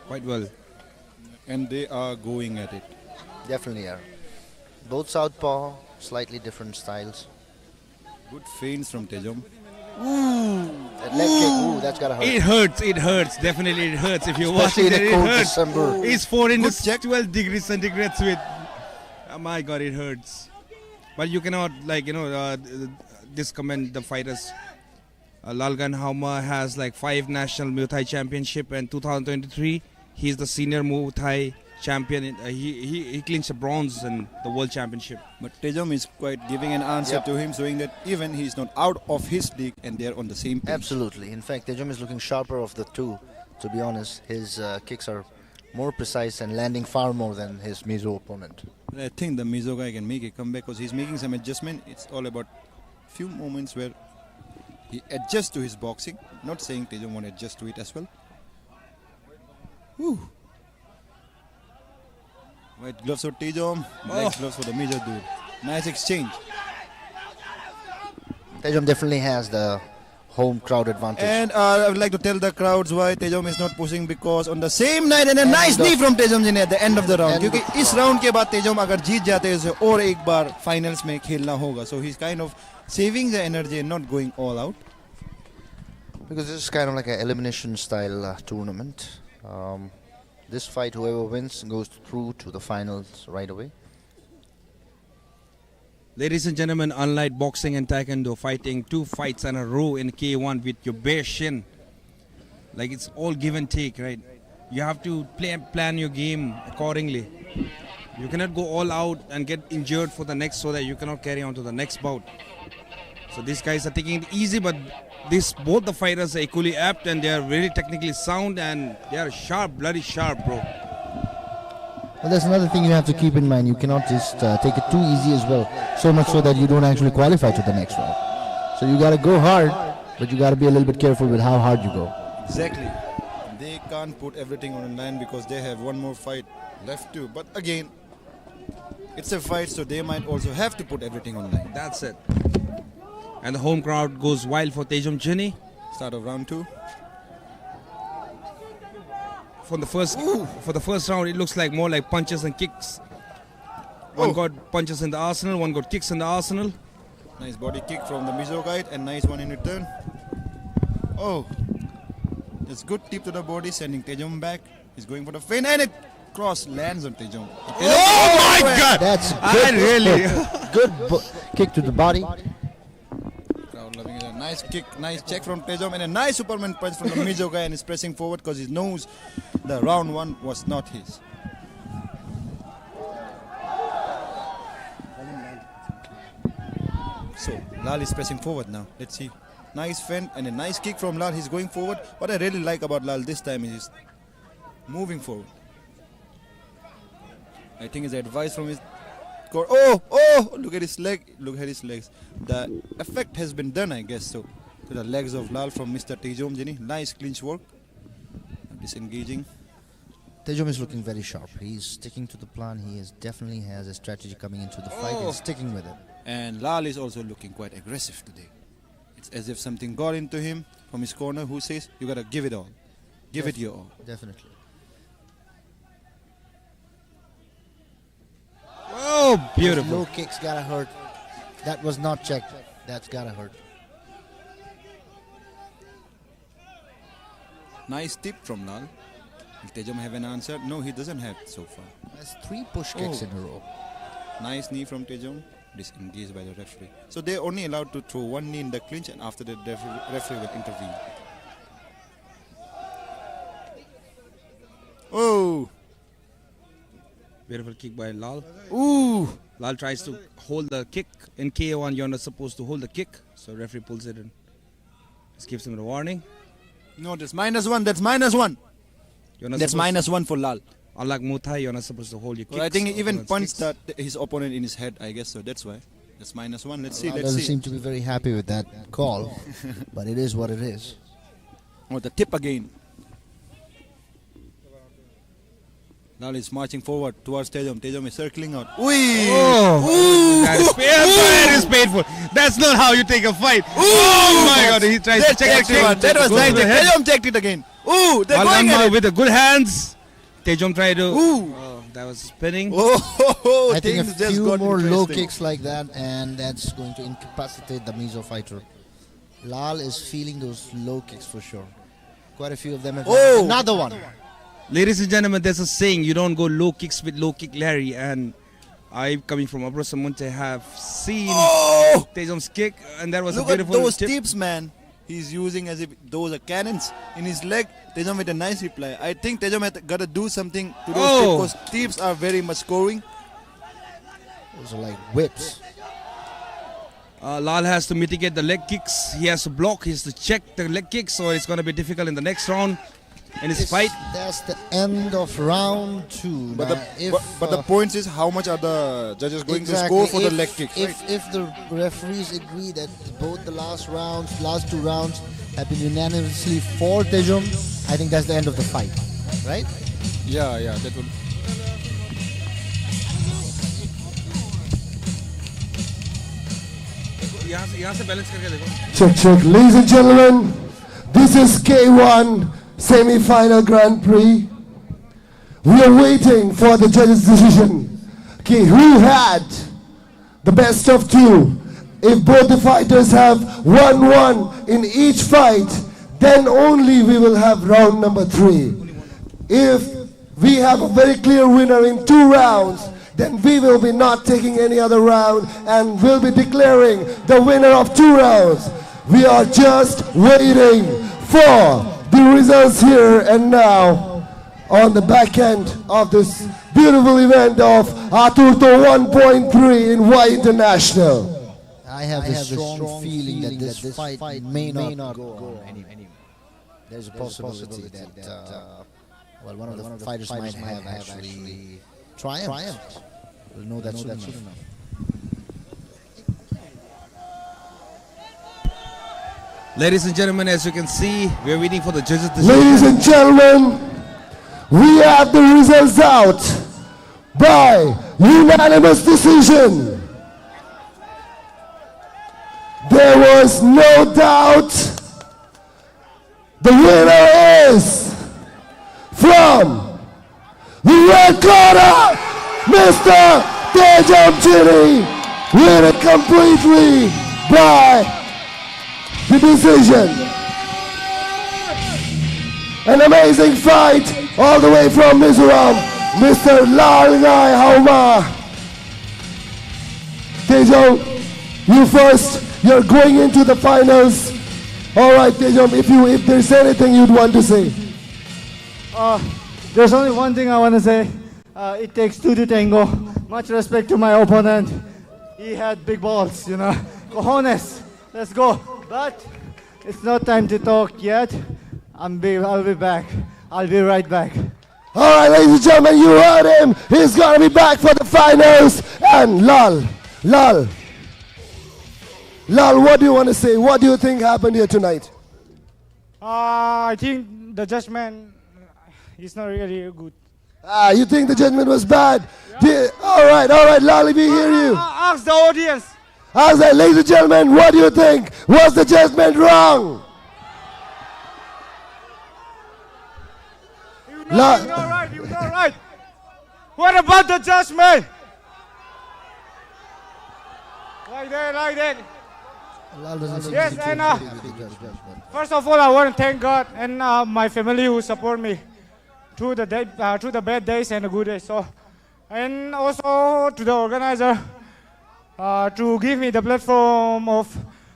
Quite well. And they are going at it. Definitely are. Both southpaw, slightly different styles. Good feints from Tejom. That leg kick, that's gotta hurt. It hurts. Definitely it hurts. If you're Especially watching in it, the cold hurts. December. It's 4 into 12 degrees centigrade with. Oh my God, it hurts. But you cannot, discommend the fighters. Lalngaiahawma has 5 national Muay Thai championship, and 2023 he's the senior Muay Thai champion. He clinched a bronze in the world championship. But Tejom is quite giving an answer to him, showing that even he's not out of his league and they're on the same page. Absolutely. In fact, Tejom is looking sharper of the two, to be honest. His kicks are more precise and landing far more than his Mizo opponent. I think the Mizo guy can make a comeback because he's making some adjustment. It's all about few moments where he adjusts to his boxing. Not saying Tejom won't adjust to it as well. Whew. White gloves for Tejom, black gloves for the Mizo dude. Nice exchange. Tejom definitely has the home crowd advantage. And I would like to tell the crowds why Tejom is not pushing, because on the same night and a nice knee from Tejom ji ने at the end of the round. क्योंकि इस round के बाद Tejom अगर जीत जाते हैं उसे और एक बार finals में खेलना होगा. So he's kind of saving the energy and not going all out. Because this is kind of like an elimination style tournament. This fight, whoever wins goes through to the finals right away. Ladies and gentlemen, unlike boxing and taekwondo, fighting 2 fights in a row in K1 with your bare shin, it's all give and take, right? You have to plan your game accordingly. You cannot go all out and get injured for the next, so that you cannot carry on to the next bout. So these guys are taking it easy, but both the fighters are equally apt, and they are really technically sound, and they are sharp, bloody sharp, bro. Well, there's another thing you have to keep in mind. You cannot just take it too easy as well. So much so that you don't actually qualify to the next round. So you got to go hard, but you got to be a little bit careful with how hard you go. Exactly. They can't put everything on the line because they have one more fight left too. But again, it's a fight, so they might also have to put everything on the line. That's it. And the home crowd goes wild for Tejom Chini. Start of round 2. For the first round, it looks like more like punches and kicks. One got punches in the arsenal, one got kicks in the arsenal. Nice body kick from the Mizo guy, and nice one in return. Oh, that's good tip to the body, sending Tejom back. He's going for the feint, and it cross lands on Tejom. Oh my God! That's good. Good kick to the body. Crowd loving it. A nice kick, nice check from Tejom, and a nice Superman punch from the Mizo guy, and he's pressing forward because he knows the round 1 was not his. So Lal is pressing forward now. Let's see. Nice feint and a nice kick from Lal. He's going forward. What I really like about Lal this time is moving forward. I think his advice from his court. Oh! Look at his leg. Look at his legs. The effect has been done, I guess so. To the legs of Lal from Mr. Tejom Jini. Nice clinch work. Disengaging. Tejom is looking very sharp. He's sticking to the plan. He definitely has a strategy coming into the fight and sticking with it. And Lal is also looking quite aggressive today. It's as if something got into him from his corner, who says, you gotta give it all. Give it your all. Definitely. Oh, beautiful. Low kicks gotta hurt. That was not checked. That's gotta hurt. Nice tip from Lal. Will Tejom have an answer? No, he doesn't have so far. That's 3 push kicks in a row. Nice knee from Tejom. Disengaged by the referee. So they're only allowed to throw 1 knee in the clinch, and after that the referee will intervene. Oh! Beautiful kick by Lal. Ooh! Lal tries to hold the kick. In KO1, you're not supposed to hold the kick. So referee pulls it in. Just gives him a warning. No, that's -1. That's -1. That's -1 for Lal. Unlike Muay Thai, you're not supposed to hold your kicks. Well, I think he even punched his opponent in his head, I guess so. That's why. That's -1. Let's see. Lal doesn't seem to be very happy with that call, but it is what it is. Oh, the tip again. Lal is marching forward towards Tejom. Tejom is circling out. That is painful. That's not how you take a fight. Oh my God! He tries to check it. That was nice. Tejom checked it again. Ooh, they're going at it. With the good hands. Tejom tried to. Oh, that was spinning. I think a few more low kicks like that, and that's going to incapacitate the Mizo fighter. Lal is feeling those low kicks for sure. Quite a few of them have another one. Ladies and gentlemen, there's a saying, you don't go low kicks with low kick Larry, and I, coming from Abrasumente, have seen Tejom's kick, and that was a beautiful Look at those tip. tips, man. He's using as if those are cannons in his leg. Tejom with a nice reply. I think Tejom has got to do something to those tips, because tips are very much scoring. Those are like whips. Lal has to mitigate the leg kicks. He has to block. He has to check the leg kicks, so it's going to be difficult in the next round. In his fight. That's the end of round 2. But the point is, how much are the judges going to score for the leg kicks? If the referees agree that both the last 2 rounds have been unanimously for Tejom, I think that's the end of the fight, right? Yeah, that would. Check. Ladies and gentlemen, this is K1 semi-final Grand Prix. We are waiting for the judges' decision. Okay, who had the best of 2? If both the fighters have 1-1 in each fight, then only we will have round number 3. If we have a very clear winner in 2 rounds, then we will be not taking any other round and will be declaring the winner of 2 rounds. We are just waiting for the results here and now on the back end of this beautiful event of Aturto 1.3 in Waii International. I have a strong feeling that this fight may not go on anymore. There's a possibility that one of the fighters might have actually triumphed. We'll know that soon enough. Ladies and gentlemen, as you can see, we are waiting for the judges' decision. Ladies and gentlemen, we have the results out by unanimous decision. There was no doubt. The winner is from the red corner, Mr. Tejom Chiri, winning completely by the decision. An amazing fight all the way from Mizoram, Mr. Lalngaiahawma. Tejom, you first. You're going into the finals. All right, Tejom, if there's anything you'd want to say. There's only one thing I want to say. It takes 2 to tango. Much respect to my opponent. He had big balls, cojones. Let's go. But it's not time to talk yet. I'll be back. I'll be right back. All right, ladies and gentlemen, you heard him. He's going to be back for the finals. And Lal, what do you want to say? What do you think happened here tonight? I think the judgment is not really good. You think the judgment was bad? Yeah. All right, Lal, we hear you. Ask the audience. Ladies and gentlemen, what do you think? Was the judgment wrong? You're not right. What about the judgment? Like that. Yes, and first of all, I want to thank God and my family who support me through the bad days and the good days. So, and also to the organizer to give me the platform of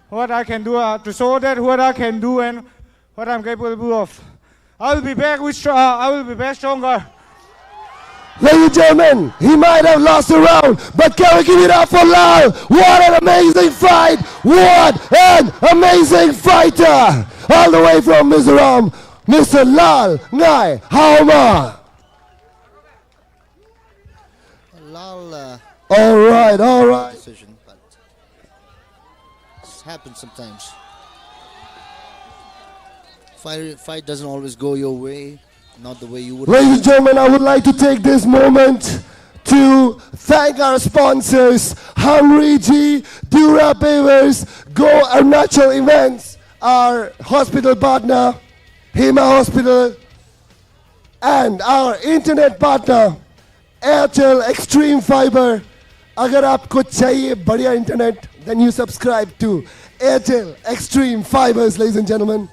what I can do to show that what I can do and what I'm capable of. I will be back stronger. Ladies and gentlemen, he might have lost a round, but can we give it up for Lal? What an amazing fight! What an amazing fighter! All the way from Mizoram, Mr. Lalngaiahawma. Lal. All right. Decision, but this happens sometimes. Fight doesn't always go your way. not the way you would. Ladies and gentlemen, I would like to take this moment to thank our sponsors, Hamriji, Dura Pavers, Go Arunachal Events, our hospital partner, Hema Hospital, and our internet partner, Airtel Extreme Fiber. अगर आपको चाहिए बढ़िया internet, then you subscribe to Airtel Extreme Fibers, ladies and gentlemen.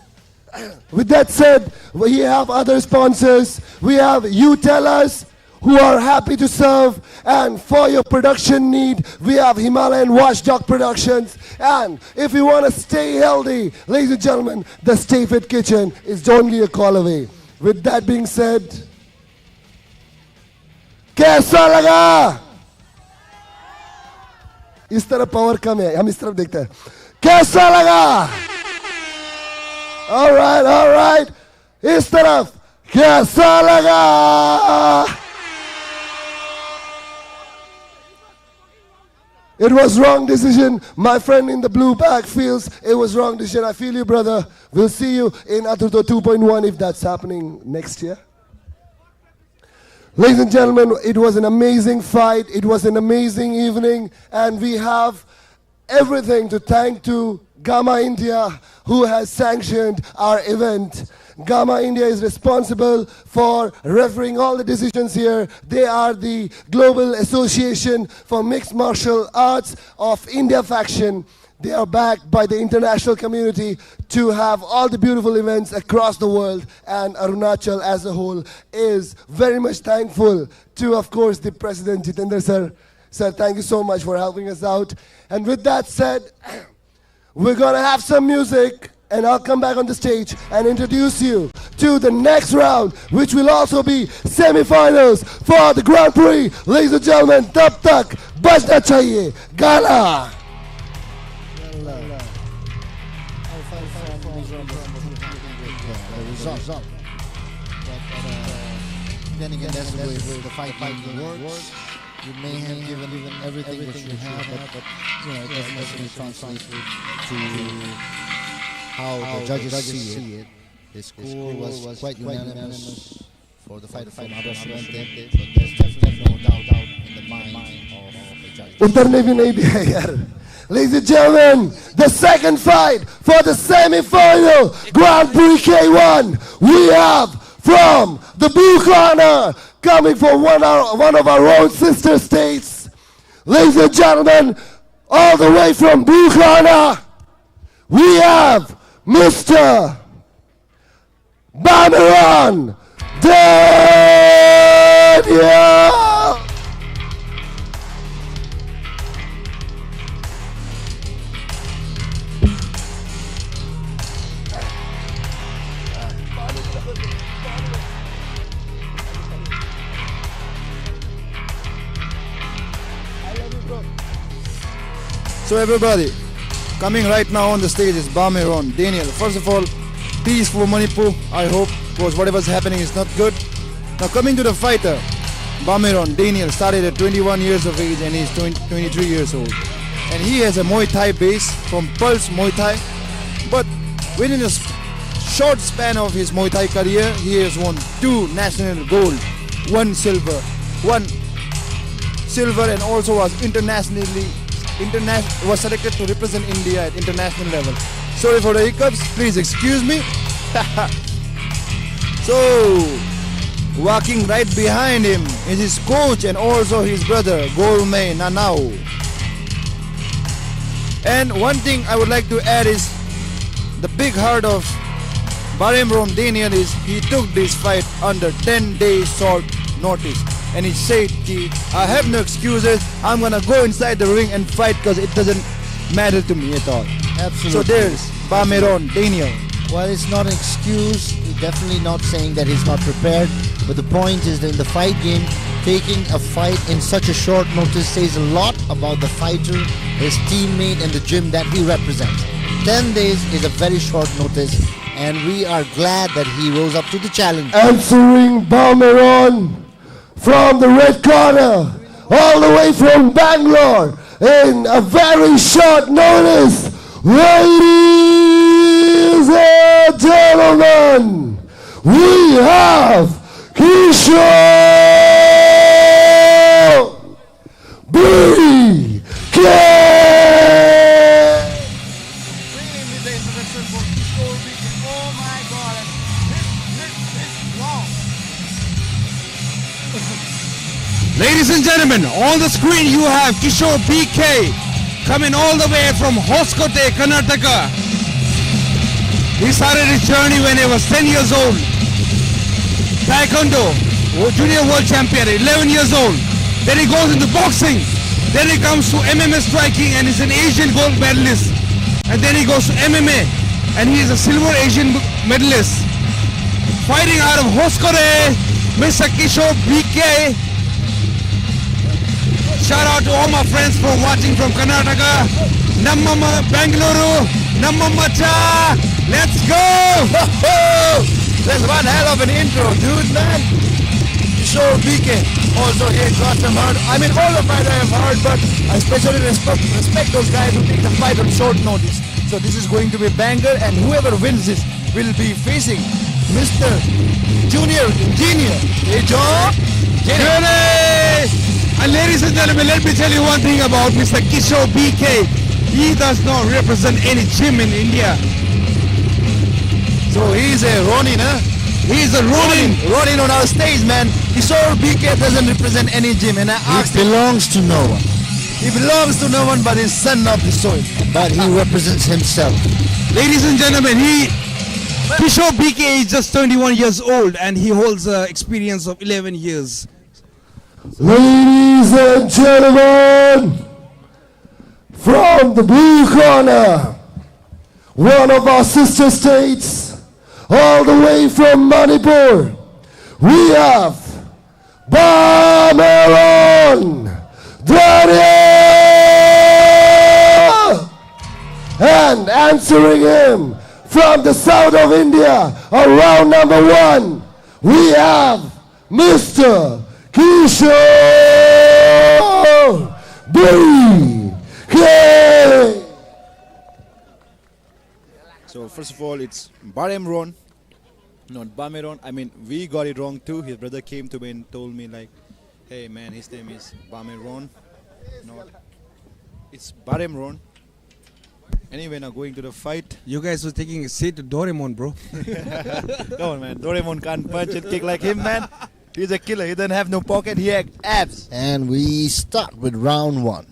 With that said, we have other sponsors. We have You Tell Us, who are happy to serve, and for your production need, we have Himalayan Watchdog Productions. And if you want to stay healthy, ladies and gentlemen, the Stay Fit Kitchen is only a call away. With that being said, कैसा लगा? इस तरफ power कम है, हम इस तरफ देखते हैं. कैसा लगा? All right. इस तरफ कैसा लगा? It was wrong decision. My friend in the blue bag feels it was wrong decision. I feel you, brother. We'll see you in Aturto 2.1 if that's happening next year. Ladies and gentlemen, it was an amazing fight. It was an amazing evening. And we have everything to thank to Gamma India, who has sanctioned our event. Gamma India is responsible for refereeing all the decisions here. They are the Global Association for Mixed Martial Arts of India faction. They are backed by the international community to have all the beautiful events across the world. And Arunachal as a whole is very much thankful to, of course, the President Jitendra sir. Sir, thank you so much for helping us out. And with that said, we're going to have some music. And I'll come back on the stage and introduce you to the next round, which will also be semi-finals for the Grand Prix. Ladies and gentlemen, tab tak bajna chahiye Gala. Then again, that's the way the fight works. You may have given everything that you have, but you know, it doesn't necessarily translate to how the judges see it. The score was quite unanimous for the fighter from Abrasumente, but there's definitely no doubt in the mind of the judges. Utarne bhi nahi diya yaar. Ladies and gentlemen, the second fight for the semi-final Grand Prix K1. We have from the blue corner, coming from one of our own sister states. Ladies and gentlemen, all the way from blue corner, we have Mr. Bameron, Diyo. So everybody, coming right now on the stage is Bameron, Daniel. First of all, peace for Manipur, I hope, because whatever's happening is not good. Now coming to the fighter, Bameron, Daniel started at 21 years of age and he's 23 years old. And he has a Muay Thai base from Pulse Muay Thai. But within a short span of his Muay Thai career, he has won 2 national gold, 1 silver, and also was was selected to represent India at international level. Sorry for the hiccups, please excuse me. So, walking right behind him is his coach and also his brother, Golme Nanao. And one thing I would like to add is the big heart of Bameron Daniel is he took this fight under 10 days short notice. And he said, I have no excuses, I'm gonna go inside the ring and fight because it doesn't matter to me at all. Absolutely. So there's Bameron Daniel. Well, it's not an excuse, he's definitely not saying that he's not prepared, but the point is that in the fight game, taking a fight in such a short notice says a lot about the fighter, his teammate and the gym that he represents. 10 days is a very short notice and we are glad that he rose up to the challenge. Answering Bameron from the red corner, all the way from Bangalore, in a very short notice, ladies and gentlemen, we have Kishor BK. Ladies and gentlemen, on the screen you have Kishor BK coming all the way from Hoskote, Karnataka. He started his journey when he was 10 years old. Taekwondo, junior world champion, 11 years old. Then he goes into boxing. Then he comes to MMA striking and is an Asian gold medalist. And then he goes to MMA and he is a silver Asian medalist. Fighting out of Hoskote, Mr. Kishor BK. Shout out to all my friends from watching from Karnataka, Nammama, Bangalore, Nammamacha. Let's go! That's one hell of an intro, dude, man. Kishor BK. Also, he got some hard. I mean, all the fight I have heard, but I especially respect those guys who take the fight on short notice. So this is going to be a banger, and whoever wins this will be facing Mr. Junior Engineer. Hey, Joe. And ladies and gentlemen, let me tell you one thing about Mr. Kishor BK. He does not represent any gym in India. So he's a Ronin, huh? He's a Ronin. Ronin on our stage, man. Kishor BK doesn't represent any gym, and I asked him. He belongs to no one. He belongs to no one but his son of the soil. But he represents himself. Ladies and gentlemen, Kishor BK is just 21 years old and he holds an experience of 11 years. Ladies and gentlemen, from the blue corner, one of our sister states, all the way from Manipur, we have Bameron, Deori! And answering him from the south of India, round number 1, we have Mr. Kishor BK. So first of all, it's Bameron, not Bameron. I mean, we got it wrong too. His brother came to me and told me like, hey man, his name is Bameron. No, it's Bameron. Anyway, now going to the fight. You guys were taking a seat to Doraemon, bro. Come on, man. Doraemon can't punch and kick like him, man. He's a killer. He doesn't have no pocket. He has abs. And we start with round 1.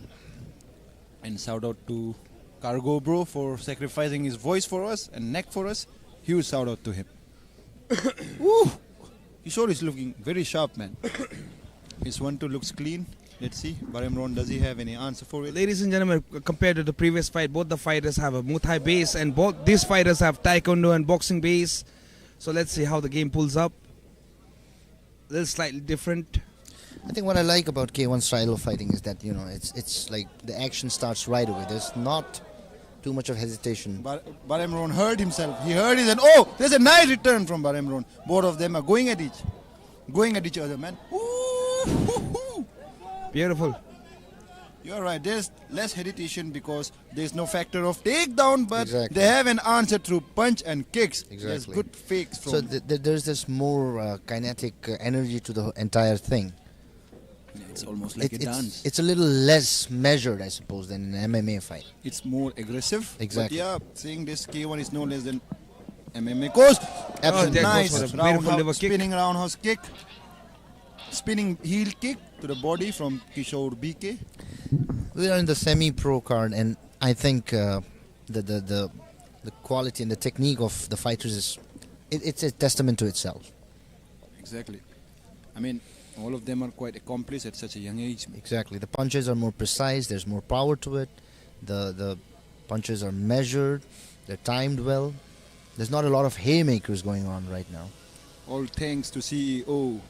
And shout out to Cargo Bro for sacrificing his voice for us and neck for us. Huge shout out to him. Woo! Kishor is looking very sharp, man. His 1-2 looks clean. Let's see. Bameron, does he have any answer for it? Ladies and gentlemen, compared to the previous fight, both the fighters have a Muay Thai base and both these fighters have Taekwondo and boxing base. So let's see how the game pulls up. A little slightly different. I think what I like about K1 style of fighting is that, you know, it's like the action starts right away. There's not too much of hesitation. Bameron heard himself. He heard his and oh, there's a nice return from Bameron. Both of them are going at each other, man. Ooh. Beautiful. You're right. There's less hesitation because there's no factor of takedown, but Exactly. they have an answer through punch and kicks. Exactly. There's good fakes from. So there's this more kinetic energy to the entire thing. It's almost like a dance. It's a little less measured, I suppose, than an MMA fight. It's more aggressive. Exactly. But yeah, saying this K1 is no less than MMA. Goes. Absolutely. Nice. Goes for a beautiful liver kick. Spinning roundhouse kick. Spinning heel kick to the body from Kishor BK. We are in the semi-pro card, and I think the quality and the technique of the fighters is it's a testament to itself. Exactly. I mean, all of them are quite accomplished at such a young age. Exactly. The punches are more precise. There's more power to it. The punches are measured. They're timed well. There's not a lot of haymakers going on right now. All thanks to CEO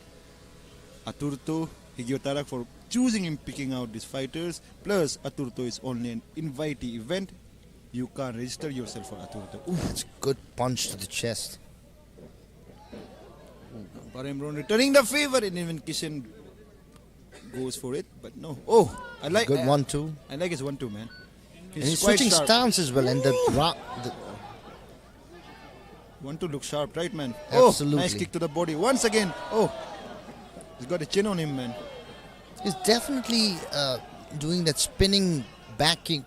Aturto, Higio Tarak for choosing him, picking out these fighters. Plus, Aturto is only an invitee event. You can't register yourself for Aturto. It's a good punch to the chest. Bameron returning the favor, and even Kishan goes for it, but no. Oh, I like good 1-2. I like his 1-2, man. And he's switching stance as well, and Want to look sharp, right, man? Absolutely. Oh, nice kick to the body. Once again. Oh, he's got a chin on him, man. He's definitely doing that spinning back kick,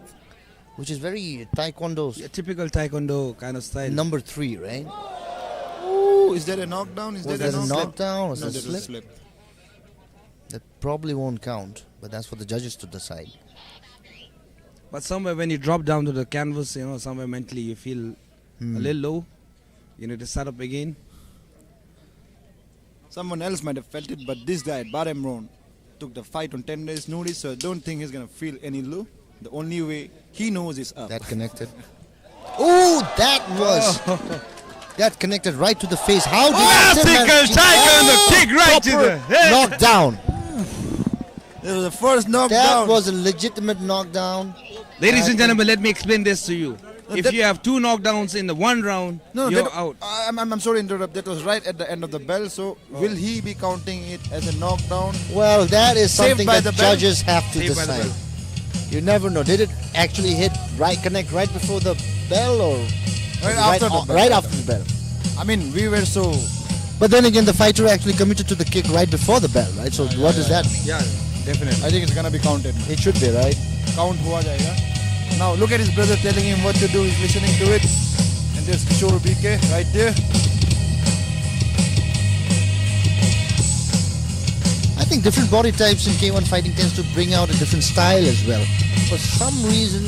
which is very taekwondo. Yeah, typical taekwondo kind of style. Number 3, right? Oh, is that a knockdown? Was that a knockdown? Was that a slip? slip? That probably won't count, but that's for the judges to decide. But somewhere when you drop down to the canvas, somewhere mentally you feel a little low. You need to start up again. Someone else might have felt it, but this guy, Bameron, took the fight on 10 days notice, so I don't think he's going to feel any low. The only way he knows is up. That connected. Oh, that was... That connected right to the face. How did that kick right to the head. Knockdown. This was the first knockdown. That was a legitimate knockdown. Ladies and gentlemen, let me explain this to you. If you have 2 knockdowns in the 1 round, you're out. I'm sorry to interrupt. That was right at the end of the bell. So will he be counting it as a knockdown? Well, that is something that the judges have to Saved by the decide. bell. You never know. Did it actually connect right before the bell or Right after the bell. right after the bell? I mean, we were so... But then again, the fighter actually committed to the kick right before the bell, right? So what does that mean? Yeah, definitely. I think it's going to be counted. It should be, right? Count hua jayega. Now look at his brother telling him what to do. He's listening to it. And there's Kishor BK right there. I think different body types in K1 fighting tends to bring out a different style as well. For some reason,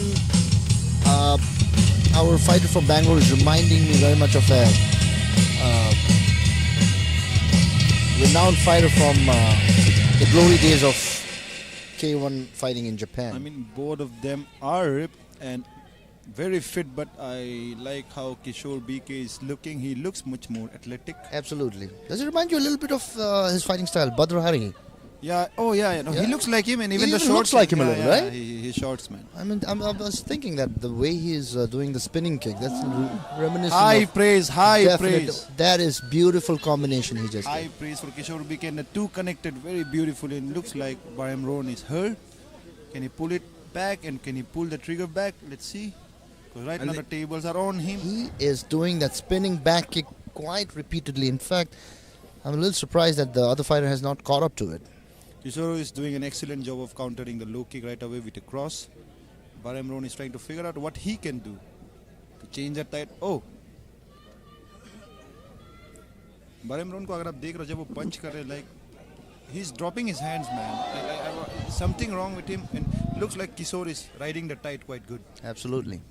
our fighter from Bangalore is reminding me very much of a renowned fighter from the glory days of K1 fighting in Japan. I mean, both of them are ripped and very fit, but I like how Kishor BK is looking. He looks much more athletic. Absolutely. Does it remind you a little bit of his fighting style, Badr Hari? Yeah. Oh, yeah. No, Yeah. he looks like him, and even He the even shorts. looks like him a little, right? He's shorts, man. I mean, I was thinking that the way he is doing the spinning kick, that's reminiscent High of praise, high definite- praise. That is beautiful combination he just High did. praise for Kishor BK, and the two connected very beautifully. And looks like Bameron is hurt. Can he pull it back, and can he pull the trigger back? Let's see. Because right now the tables are on him. He is doing that spinning back kick quite repeatedly. In fact, I'm a little surprised that the other fighter has not caught up to it. Kishor is doing an excellent job of countering the low kick right away with a cross. Bameron is trying to figure out what he can do to change that tide. Oh, Bameron को अगर आप देख रहे हो जब वो punch कर रहे हैं, like he's dropping his hands, man. Something wrong with him, and looks like Kishor is riding the tide quite good. Absolutely.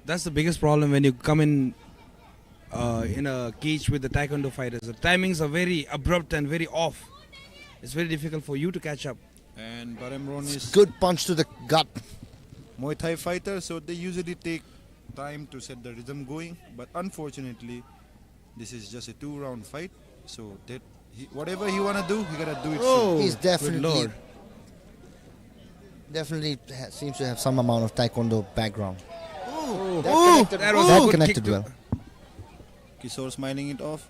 That's the biggest problem when you come in a cage with the taekwondo fighters. The timings are very abrupt and very off. It's very difficult for you to catch up. And Bameron is Good punch to the gut. Muay Thai fighter, so they usually take time to set the rhythm going. But unfortunately, this is just a 2-round fight. So that whatever he wanna do, he gotta do it. soon. He's good definitely lord. seems to have some amount of taekwondo background. That was a That good connected kick to- well. Kishor smiling it off.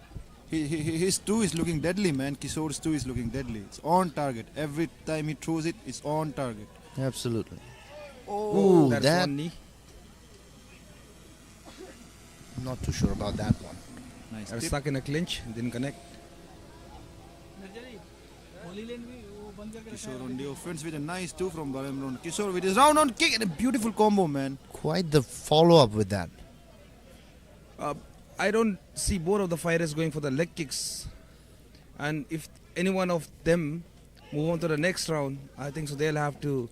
His two is looking deadly, man. Kishor's two is looking deadly. It's on target. Every time he throws it, it's on target. Absolutely. Oh, that's that- one knee. Not too sure about that one. Nice I was tip. stuck in a clinch, didn't connect. Kishor on the offense with a nice two from Bameron. Kishor with his round on kick and a beautiful combo, man. Quite the follow-up with that. I don't see both of the fighters going for the leg kicks. And if any one of them move on to the next round, I think so they'll have to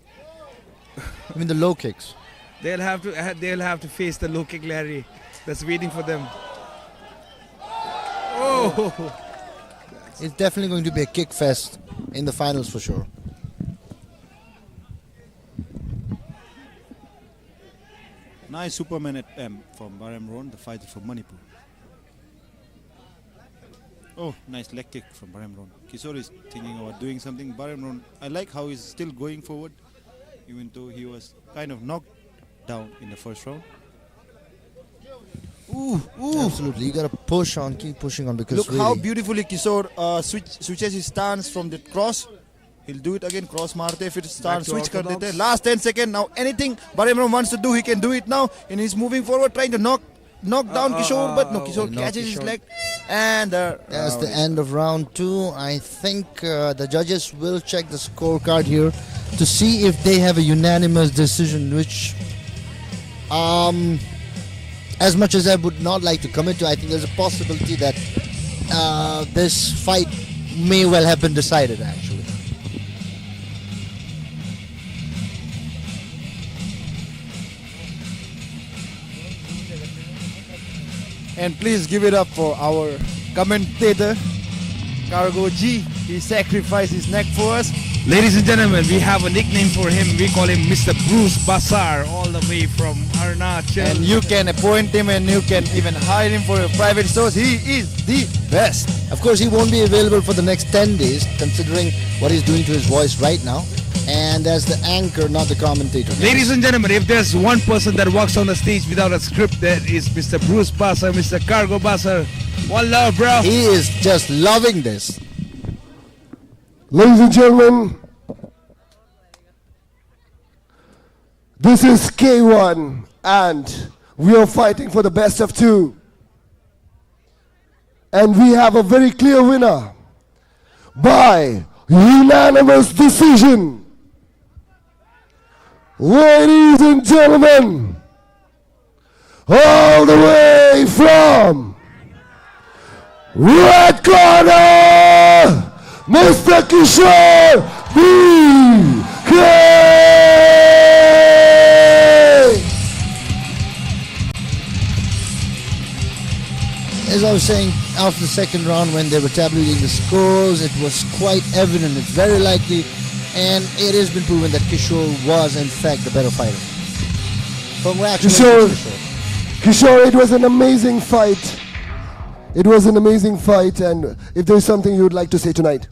I mean the low kicks. they'll have to face the low kick Larry that's waiting for them. Oh, It's definitely going to be a kick fest in the finals for sure. Nice Superman at M from Bameron, the fighter from Manipur. Oh, nice leg kick from Bameron. Kishor is thinking about doing something. Bameron, I like how he's still going forward, even though he was kind of knocked down in the first round. Ooh. Absolutely. You got to push on, keep pushing on because Look really, how beautifully Kishor switches his stance from the cross. He'll do it again, cross marte, फिर stance switch कर देते हैं. Last 10 seconds. Now anything Bameron wants to do, he can do it now. And he's moving forward, trying to knock knock down Kishor, but no, Kishor catches his leg. And that's the end of round 2. I think the judges will check the scorecard here to see if they have a unanimous decision, which as much as I would not like to commit to, I think there's a possibility that this fight may well have been decided actually. And please give it up for our commentator, Cargo G. He sacrificed his neck for us. Ladies and gentlemen, we have a nickname for him. We call him Mr. Bruce Basar, all the way from Arunachal. And you can appoint him and you can even hire him for your private shows. He is the best. Of course, he won't be available for the next 10 days, considering what he's doing to his voice right now. And as the anchor, not the commentator. Ladies and gentlemen, if there's one person that walks on the stage without a script, that is Mr. Bruce Basar, Mr. Cargo Basar. One love, bro. He is just loving this. Ladies and gentlemen, this is K1 and we are fighting for the best of 2. And we have a very clear winner by unanimous decision. Ladies and gentlemen, all the way from red corner, Mr. Kishor B.K. As I was saying, after the second round when they were tabulating the scores, it was quite evident, it's very likely, and it has been proven that Kishor was in fact the better fighter. Congratulations, Kishor, it was an amazing fight. It was an amazing fight, and if there's something you would like to say tonight.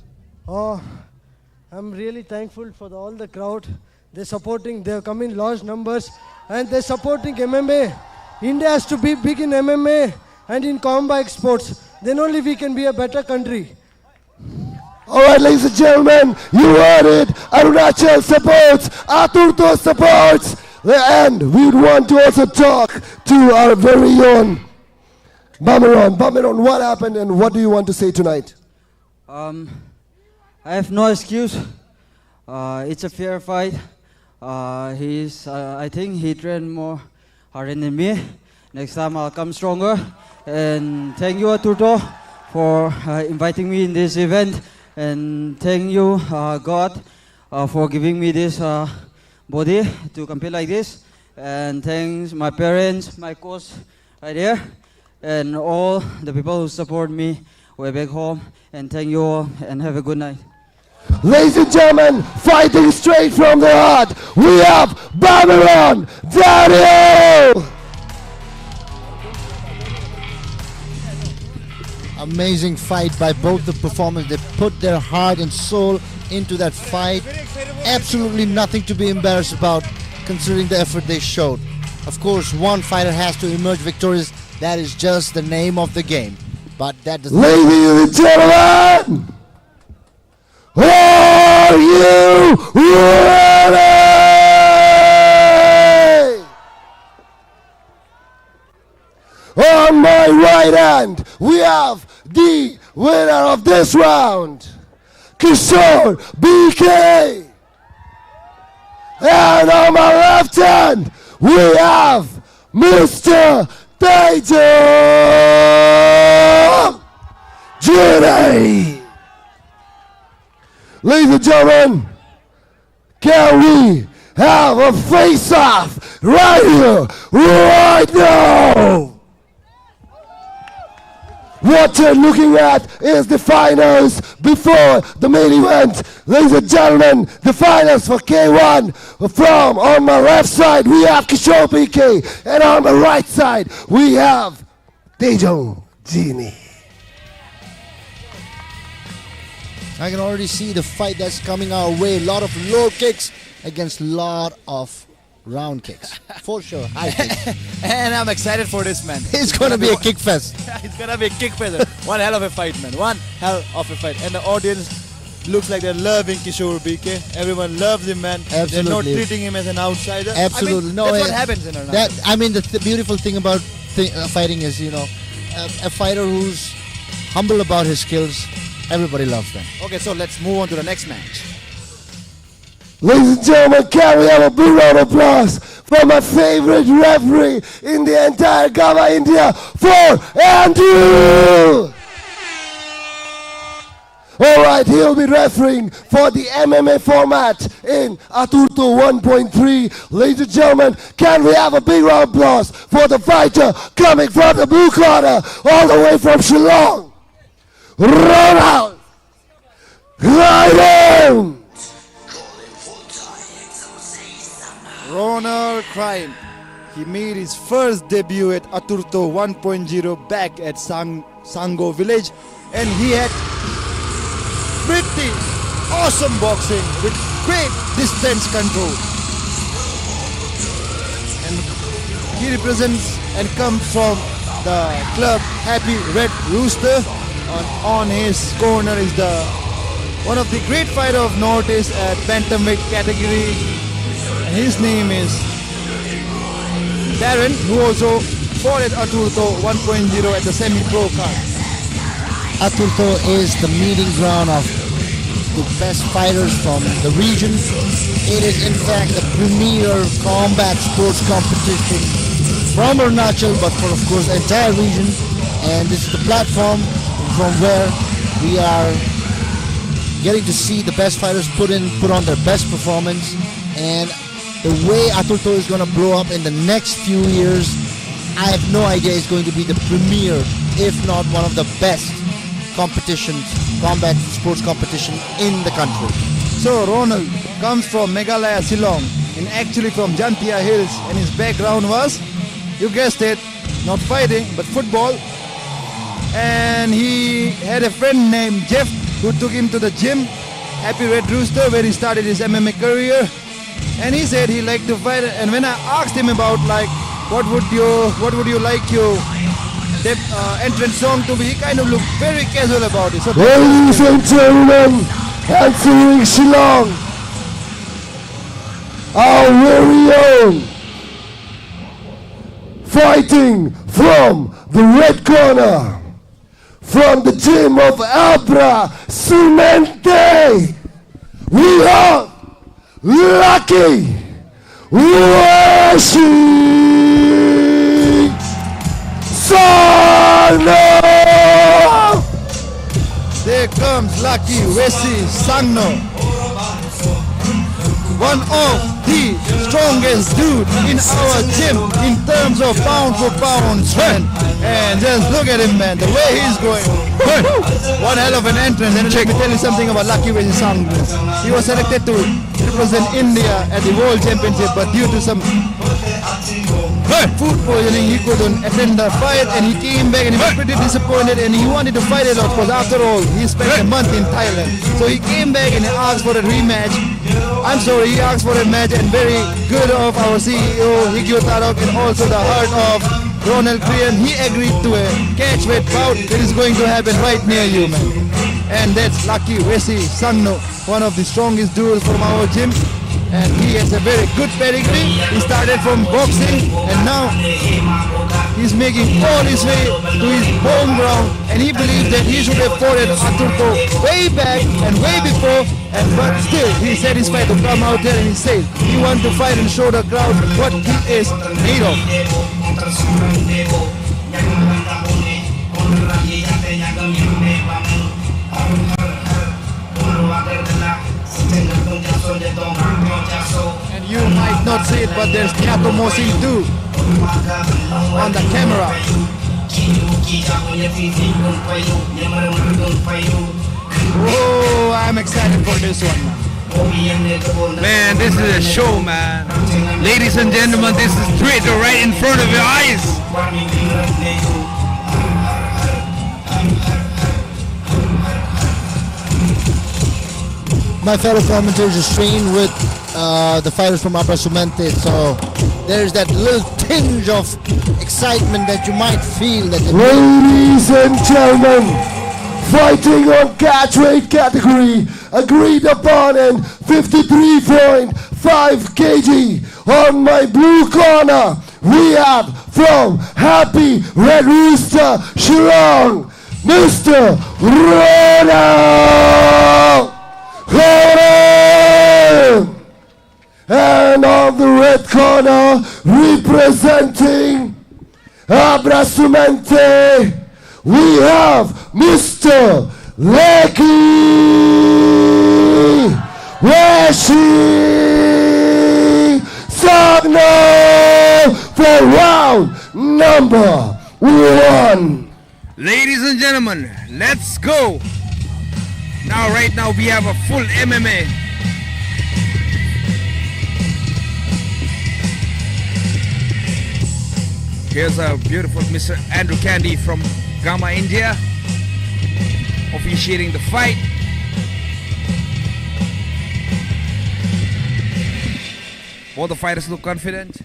I'm really thankful for all the crowd. They're supporting, they've come in large numbers, and they're supporting MMA. India has to be big in MMA and in combat sports. Then only we can be a better country. Alright, ladies and gentlemen, you heard it. Arunachal supports, Aturto supports, and we would want to also talk to our very own Bameron. Bameron, what happened and what do you want to say tonight? I have no excuse. It's a fair fight. I think he trained more harder than me. Next time I'll come stronger. And thank you, Aturto, for inviting me in this event. And thank you, God, for giving me this body to compete like this. And thanks my parents, my coach right here, and all the people who support me way back home. And thank you all, and have a good night. Ladies and gentlemen, fighting straight from the heart, we have Bameron, Diyo! Amazing fight by both the performers. They put their heart and soul into that fight. Absolutely nothing to be embarrassed about, considering the effort they showed. Of course, one fighter has to emerge victorious. That is just the name of the game. But that does not... Ladies and gentlemen, are you ready? On my right hand, we have the winner of this round, Kishor B.K. And on my left hand, we have Mr. Diyo! Judy! Ladies and gentlemen, can we have a face-off right here, right now? What you're looking at is the finals before the main event. Ladies and gentlemen, the finals for K1. From on my left side, we have Kishor B.K. And on the right side, we have Diyo Genie. I can already see the fight that's coming our way. A lot of low kicks against a lot of round kicks. For sure, high kicks. And I'm excited for this, man. It's gonna be a kick fest. It's gonna be a kick fest. One hell of a fight, man. One hell of a fight. And the audience looks like they're loving Kishor B.K. Everyone loves him, man. Absolutely. They're not treating him as an outsider. Absolutely. I mean, that's what happens in our the beautiful thing about fighting is, a fighter who's humble about his skills. Everybody loves them. Okay, so let's move on to the next match. Ladies and gentlemen, can we have a big round of applause for my favorite referee in the entire Gava India, for Andrew! Alright, he'll be refereeing for the MMA format in Aturto 1.3. Ladies and gentlemen, can we have a big round of applause for the fighter coming from the blue corner, all the way from Shillong, Ronald! Khreim! Ronald Khreim. He made his first debut at Aturto 1.0 back at Sango village, and he had pretty awesome boxing with great distance control. And he represents and comes from the club Happy Red Rooster. On his corner is one of the great fighter of Northeast at bantamweight category. And his name is Darren, who also fought at Aturto 1.0 at the semi-pro card. Aturto is the meeting ground of the best fighters from the region. It is in fact the premier combat sports competition from Arunachal, but for of course the entire region. And this is the platform from where we are getting to see the best fighters put on their best performance. And the way Aturto is going to blow up in the next few years, I have no idea. It's going to be the premier, if not one of the best competitions, combat sports competition in the country. So Ronald comes from Meghalaya, Shillong, and actually from Jamatia Hills, and his background was, you guessed it, not fighting but football. And he had a friend named Jeff who took him to the gym, Happy Red Rooster, where he started his MMA career. And he said he liked to fight. And when I asked him about what would you like your entrance song to be, he kind of looked very casual about it. So ladies and gentlemen, answering Shillong, our very own, fighting from the red corner, from the gym of Abrasumente, we have Laki, Weshi, Sonam! There comes Laki, Weshi, Sangno, one of the strongest dude in our gym in terms of pound for pound strength. And just look at him, man, the way he's going. One hell of an entrance. And let me tell you something about Laki Weshi Sangno. He was selected to represent India at the World Championship, but due to some food poisoning, he couldn't attend the fight, and he came back and he was pretty disappointed, and he wanted to fight it out because after all, he spent a month in Thailand. So he came back and he asked for a rematch. I'm sorry, he asked for a match, and very good of our CEO, Higio Tarak, and also the heart of Ronald Khreim. He agreed to a catchweight bout that is going to happen right near you, man. And that's Laki Weshi Sangno, one of the strongest duels from our gym. And he has a very good pedigree. He started from boxing, and now he's making all his way to his home ground. And he believes that he should have fought at Aturto way back and way before. But still, he's satisfied to come out there, and he says he wants to fight and show the crowd what he is made of. And you might not see it, but there's Tiato Mosing too on the camera. Oh, I'm excited for this one. Man, this is a show, man. Ladies and gentlemen, this is theater right in front of your eyes. My fellow commentators are trained with the fighters from Abrasumente, so there's that little tinge of excitement that you might feel. Ladies and gentlemen, fighting on catchweight category, agreed opponent 53.5 kg. On my blue corner, we have from Happy Red Rooster Shillong, Mr. Ronald. Khreim. And on the red corner, representing Abrasumente, we have Mr. Laki. Weshi. Sonam for round number 1. Ladies and gentlemen, let's go. Right now we have a full MMA. Here's a beautiful Mr. Andrew Candy from Gamma, India, officiating the fight. Both the fighters look confident.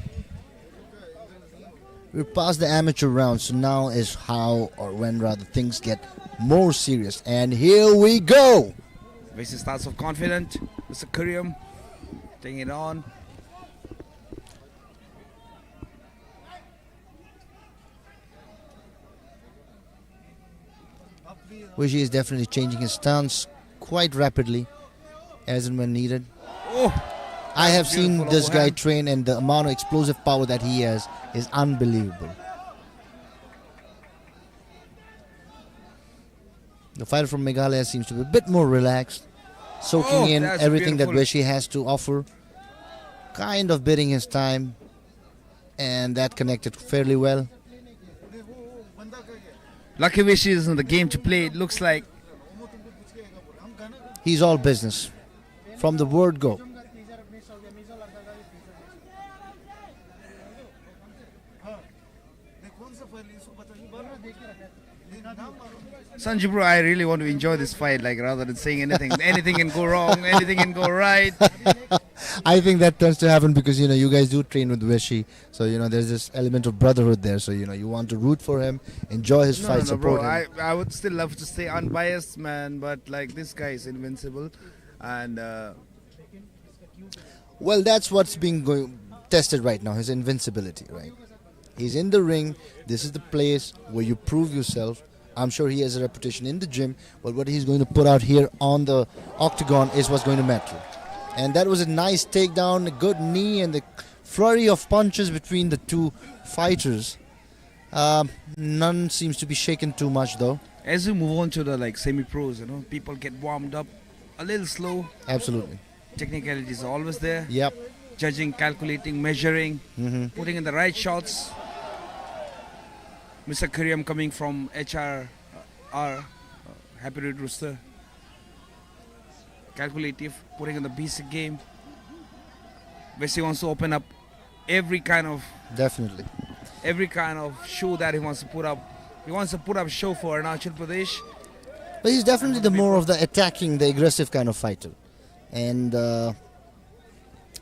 We're past the amateur round, so now is how, or when rather, things get more serious. And here we go. Weshi starts off confident. Mr. Khreim taking it on. Weshi is definitely changing his stance quite rapidly, as and when needed. Oh, I have seen this guy train, and the amount of explosive power that he has is unbelievable. The fighter from Meghalaya seems to be a bit more relaxed, soaking in everything that Weshi has to offer, kind of bidding his time, and that connected fairly well. Lucky Weshi is in the game to play, it looks like. He's all business, from the word go. Sanju bro, I really want to enjoy this fight, like rather than saying anything. Anything can go wrong, anything can go right. I think that tends to happen because, you guys do train with Weshi. So, there's this element of brotherhood there. So, you want to root for him, enjoy his fight, support bro, him. I would still love to stay unbiased, man. But, like, this guy is invincible. And, well, that's what's being tested right now, his invincibility, right? He's in the ring. This is the place where you prove yourself. I'm sure he has a reputation in the gym, but what he's going to put out here on the octagon is what's going to matter. And that was a nice takedown, a good knee, and the flurry of punches between the two fighters. None seems to be shaken too much, though. As we move on to the semi-pros, people get warmed up a little slow. Absolutely. Technicality is always there. Yep. Judging, calculating, measuring, putting in the right shots. Mr. Khreim coming from HRR, Happy Red Rooster. Calculative, putting in the basic game. Weshi wants to open up every kind of... Definitely. Every kind of show that he wants to put up. He wants to put up a show for Arunachal Pradesh. But he's definitely the more of the attacking, the aggressive kind of fighter. And a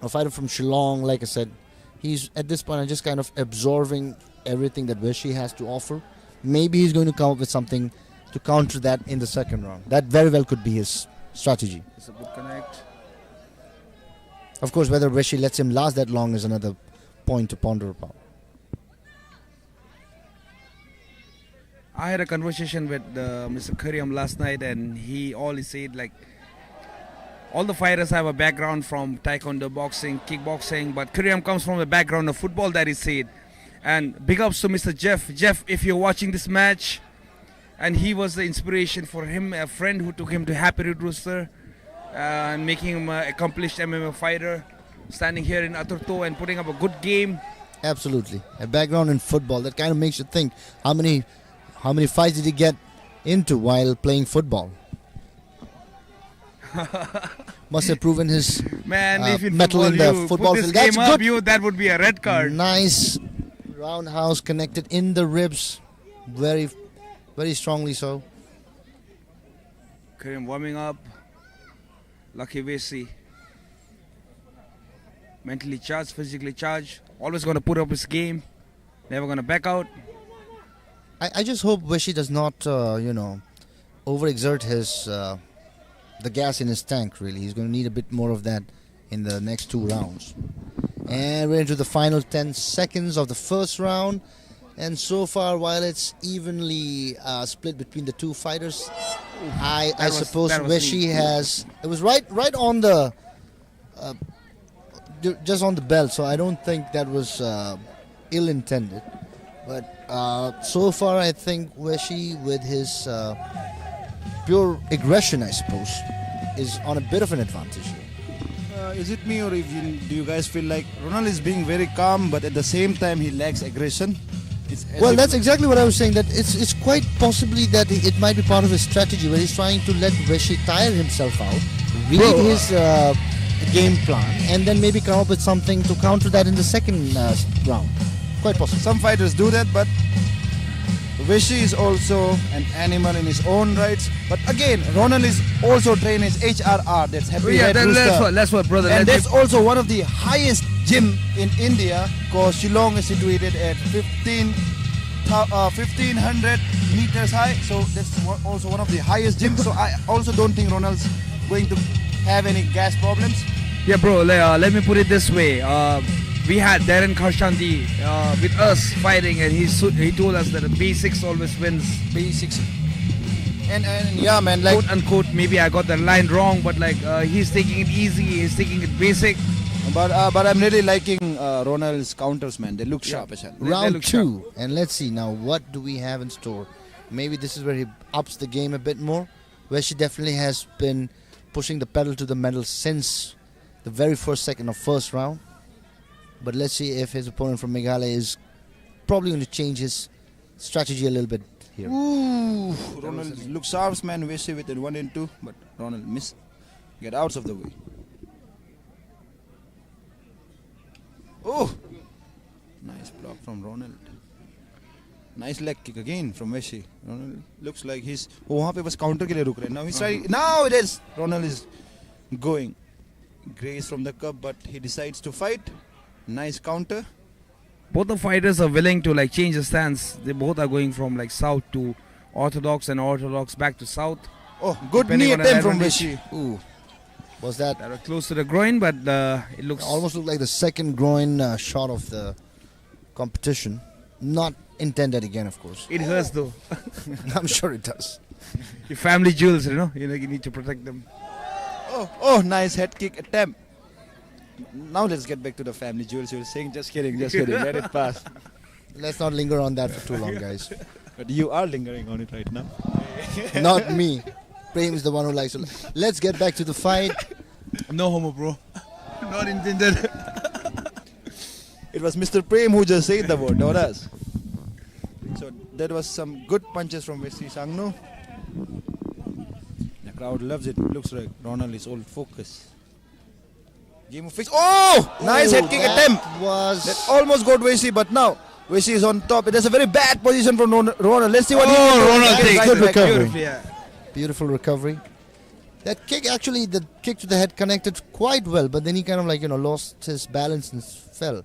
fighter from Shillong, like I said, he's at this point just kind of absorbing everything that Weshi has to offer. Maybe he's going to come up with something to counter that in the second round. That very well could be his strategy. It's a good connect. Of course, whether Weshi lets him last that long is another point to ponder upon. I had a conversation with Mr. Khreim last night, and he said, like, all the fighters have a background from taekwondo, boxing, kickboxing, but Khreim comes from a background of football, that he said. And big ups to Mr. Jeff. Jeff, if you're watching this match, and he was the inspiration for him, a friend who took him to Happy Red Rooster, and making him an accomplished MMA fighter, standing here in Aturto and putting up a good game. Absolutely. A background in football, that kind of makes you think, how many fights did he get into while playing football? Must have proven his mettle in the football field. That's good. That would be a red card. Nice roundhouse connected in the ribs, very, very strongly so. Khreim warming up. Lucky Weshi, mentally charged, physically charged, always going to put up his game, never going to back out. I just hope Weshi does not, overexert his the gas in his tank, really. He's going to need a bit more of that in the next two rounds. And we're into the final 10 seconds of the first round. And so far, while it's evenly split between the two fighters, I suppose Weshi has... It was right on the... just on the belt, so I don't think that was ill-intended. But so far, I think Weshi, with his pure aggression, I suppose, is on a bit of an advantage here. Is it me, or do you guys feel like Ronald is being very calm, but at the same time he lacks aggression? Well, that's exactly what I was saying. That it's quite possibly that it might be part of his strategy, where he's trying to let Weshi tire himself out, read his game plan, and then maybe come up with something to counter that in the second round. Quite possible. Some fighters do that, but Weshi is also an animal in his own rights. But again, Ronald is also trained as HRR. That's Happy Red Rooster. That's what, brother. And that's also one of the highest gym in India, because Shillong is situated at 1500 meters high. So that's also one of the highest gyms. So I also don't think Ronald's going to have any gas problems. Yeah, bro. Let me put it this way. We had Darren Karshandi with us fighting, and he told us that the basics always wins. Basics. And yeah, man, like quote unquote, maybe I got the line wrong, but like he's taking it easy, he's taking it basic. But I'm really liking Ronald's counters, man. They look sharp as hell. Round 2, and let's see now, what do we have in store? Maybe this is where he ups the game a bit more. Weshi definitely has been pushing the pedal to the metal since the very first second of first round. But let's see if his opponent from Meghalaya is probably going to change his strategy a little bit here. Ooh, Ronald looks sharp, man. Weshi with it 1 and 2, but Ronald missed. Get out of the way. Oh, nice block from Ronald. Nice leg kick again from Weshi. Ronald looks like he's... Oh, वहाँ पे बस counter के लिए रुक रहे हैं. Now he's trying... Now it is. Ronald is going. Grace from the cup, but he decides to fight. Nice counter. Both the fighters are willing to like change the stance. They both are going from like south to orthodox and orthodox back to south. Oh, good knee attempt from Weshi. Ooh. Was that... That was close to the groin, but it looks... almost looked like the second groin shot of the competition. Not intended again, of course. It hurts though. I'm sure it does. Your family jewels, you need to protect them. Oh, nice head kick attempt. Now let's get back to the family jewels. You were saying, just kidding. Let it pass. Let's not linger on that for too long, guys. But you are lingering on it right now. Not me. Khreim is the one who likes to... Let's get back to the fight. No homo, bro. Not intended. It was Mr. Khreim who just said the word, not us. So that was some good punches from Weshi Sangno. The crowd loves it. Looks like Ronald is all focus. Game of face. Oh! Nice head kick attempt. That almost got Weshi, but now Weshi is on top. It is a very bad position from Ronald. Let's see what he can do. Ronald takes good recovery. Beautiful, Beautiful recovery. That kick, actually, the kick to the head connected quite well, but then he kind of like, lost his balance and fell.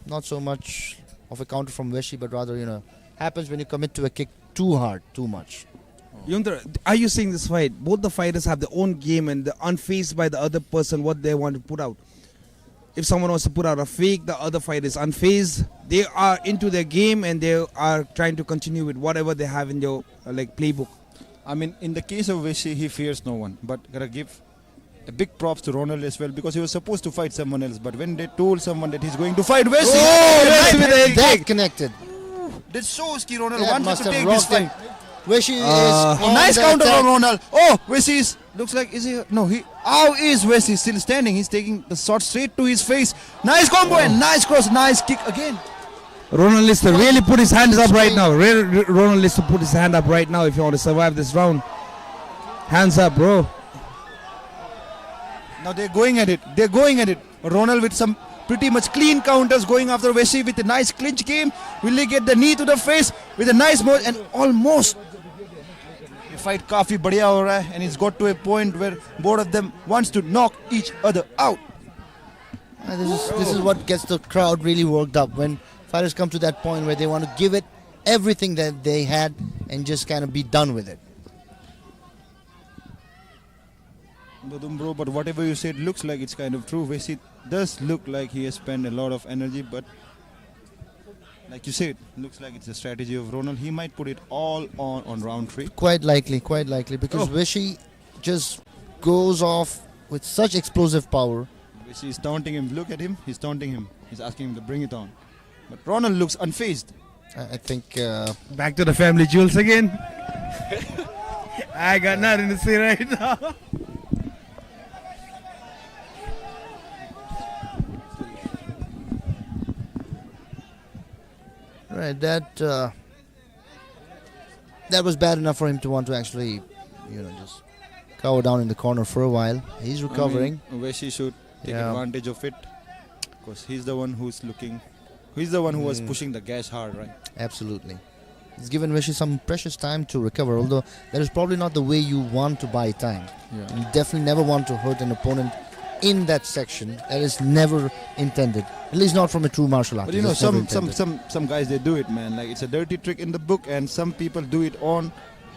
Not so much of a counter from Weshi, but rather, happens when you commit to a kick too hard, too much. Yundra, are you seeing this fight? Both the fighters have their own game and they're unfazed by the other person, what they want to put out. If someone wants to put out a fake, the other fighter is unfazed. They are into their game and they are trying to continue with whatever they have in their playbook. I mean, in the case of Weshi, he fears no one. But gotta give a big props to Ronald as well, because he was supposed to fight someone else. But when they told someone that he's going to fight Weshi, that connected. That shows that Ronald that wanted to take this fight. Weshi is nice counter from Ronald. Oh, Weshi is looks like how is Weshi still standing? He's taking the shot straight to his face. Nice combo and nice cross, nice kick again. Ronald needs to really put his hands up right now. Ronald needs to put his hand up right now if you want to survive this round. Hands up, bro. Now they're going at it. Ronald with some pretty much clean counters going after Weshi with a nice clinch game. Will he get the knee to the face with a nice move and almost the fight काफी बढ़िया हो रहा है, and it's got to a point where both of them wants to knock each other out. This is what gets the crowd really worked up, when fighters come to that point where they want to give it everything that they had and just kind of be done with it. Bro, but whatever you said looks like it's kind of true. Weshi does look like he has spent a lot of energy, but like you said, looks like it's a strategy of Ronald. He might put it all on round 3. Quite likely, because Weshi just goes off with such explosive power. Weshi is taunting him. Look at him. He's taunting him. He's asking him to bring it on. But Ronald looks unfazed. I think... Back to the family jewels again. I got nothing to say right now. Right, that was bad enough for him to want to actually, just cower down in the corner for a while. He's recovering. Weshi should take advantage of it, because he's the one who's looking. He's the one who was pushing the gas hard, right? Absolutely. He's given Weshi some precious time to recover, although that is probably not the way you want to buy time. Yeah. You definitely never want to hurt an opponent in that section. That is never intended. At least not from a true martial artist. But some guys, they do it, man. Like, it's a dirty trick in the book, and some people do it on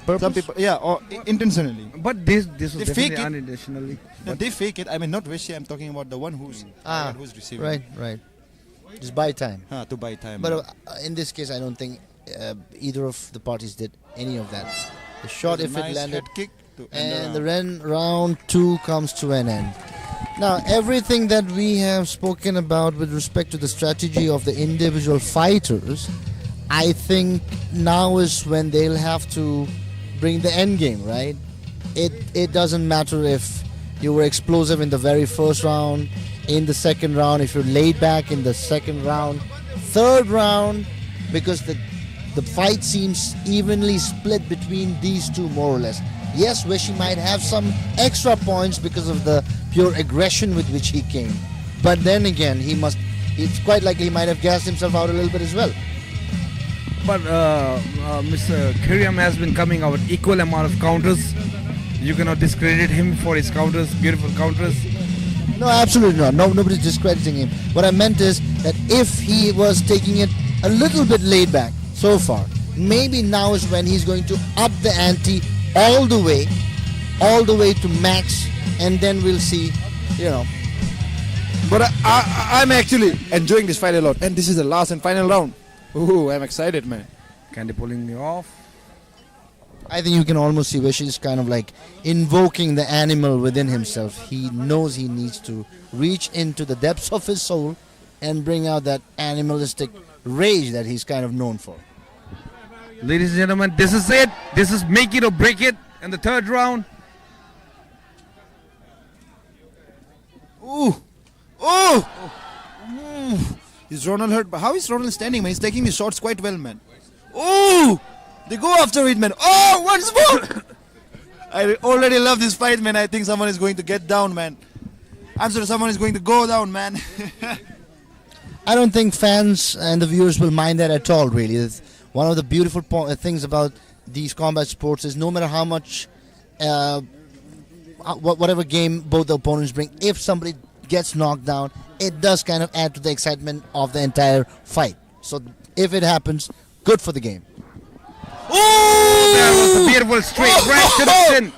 purpose. Some people, or intentionally. But this was they definitely fake it unintentionally. No, they fake it. I mean, not Weshi. I'm talking about the one who's receiving. Right. Just buy time. To buy time. But in this case, I don't think either of the parties did any of that. The shot, if it landed, kick and the round 2 comes to an end. Now, everything that we have spoken about with respect to the strategy of the individual fighters, I think now is when they'll have to bring the end game, right? It doesn't matter if you were explosive in the very first round, in the second round, if you're laid back in the second round, third round, because the fight seems evenly split between these two more or less. Yes, Weshi might have some extra points because of the pure aggression with which he came. But then again, it's quite likely he might have gassed himself out a little bit as well. But Mr. Khreim has been coming out with equal amount of counters. You cannot discredit him for his counters, beautiful counters. No, absolutely not. No, nobody's discrediting him. What I meant is that if he was taking it a little bit laid back so far, maybe now is when he's going to up the ante all the way to max, and then we'll see, But I'm actually enjoying this fight a lot, and this is the last and final round. Ooh, I'm excited, man. Candy pulling me off. I think you can almost see Weshi kind of like invoking the animal within himself. He knows he needs to reach into the depths of his soul and bring out that animalistic rage that he's kind of known for. Ladies and gentlemen, this is it. This is make it or break it in the third round. Ooh. Is Ronald hurt? How is Ronald standing, man? He's taking the shots quite well, man. Ooh! They go after it, man. Oh, once more! I already love this fight, man. I think someone is going to get down, man. I'm sorry, someone is going to go down, man. I don't think fans and the viewers will mind that at all, really. It's one of the beautiful things about these combat sports is no matter how much, whatever game both the opponents bring, if somebody gets knocked down, it does kind of add to the excitement of the entire fight. So if it happens, good for the game. Oh! That was a beautiful straight right to the chin.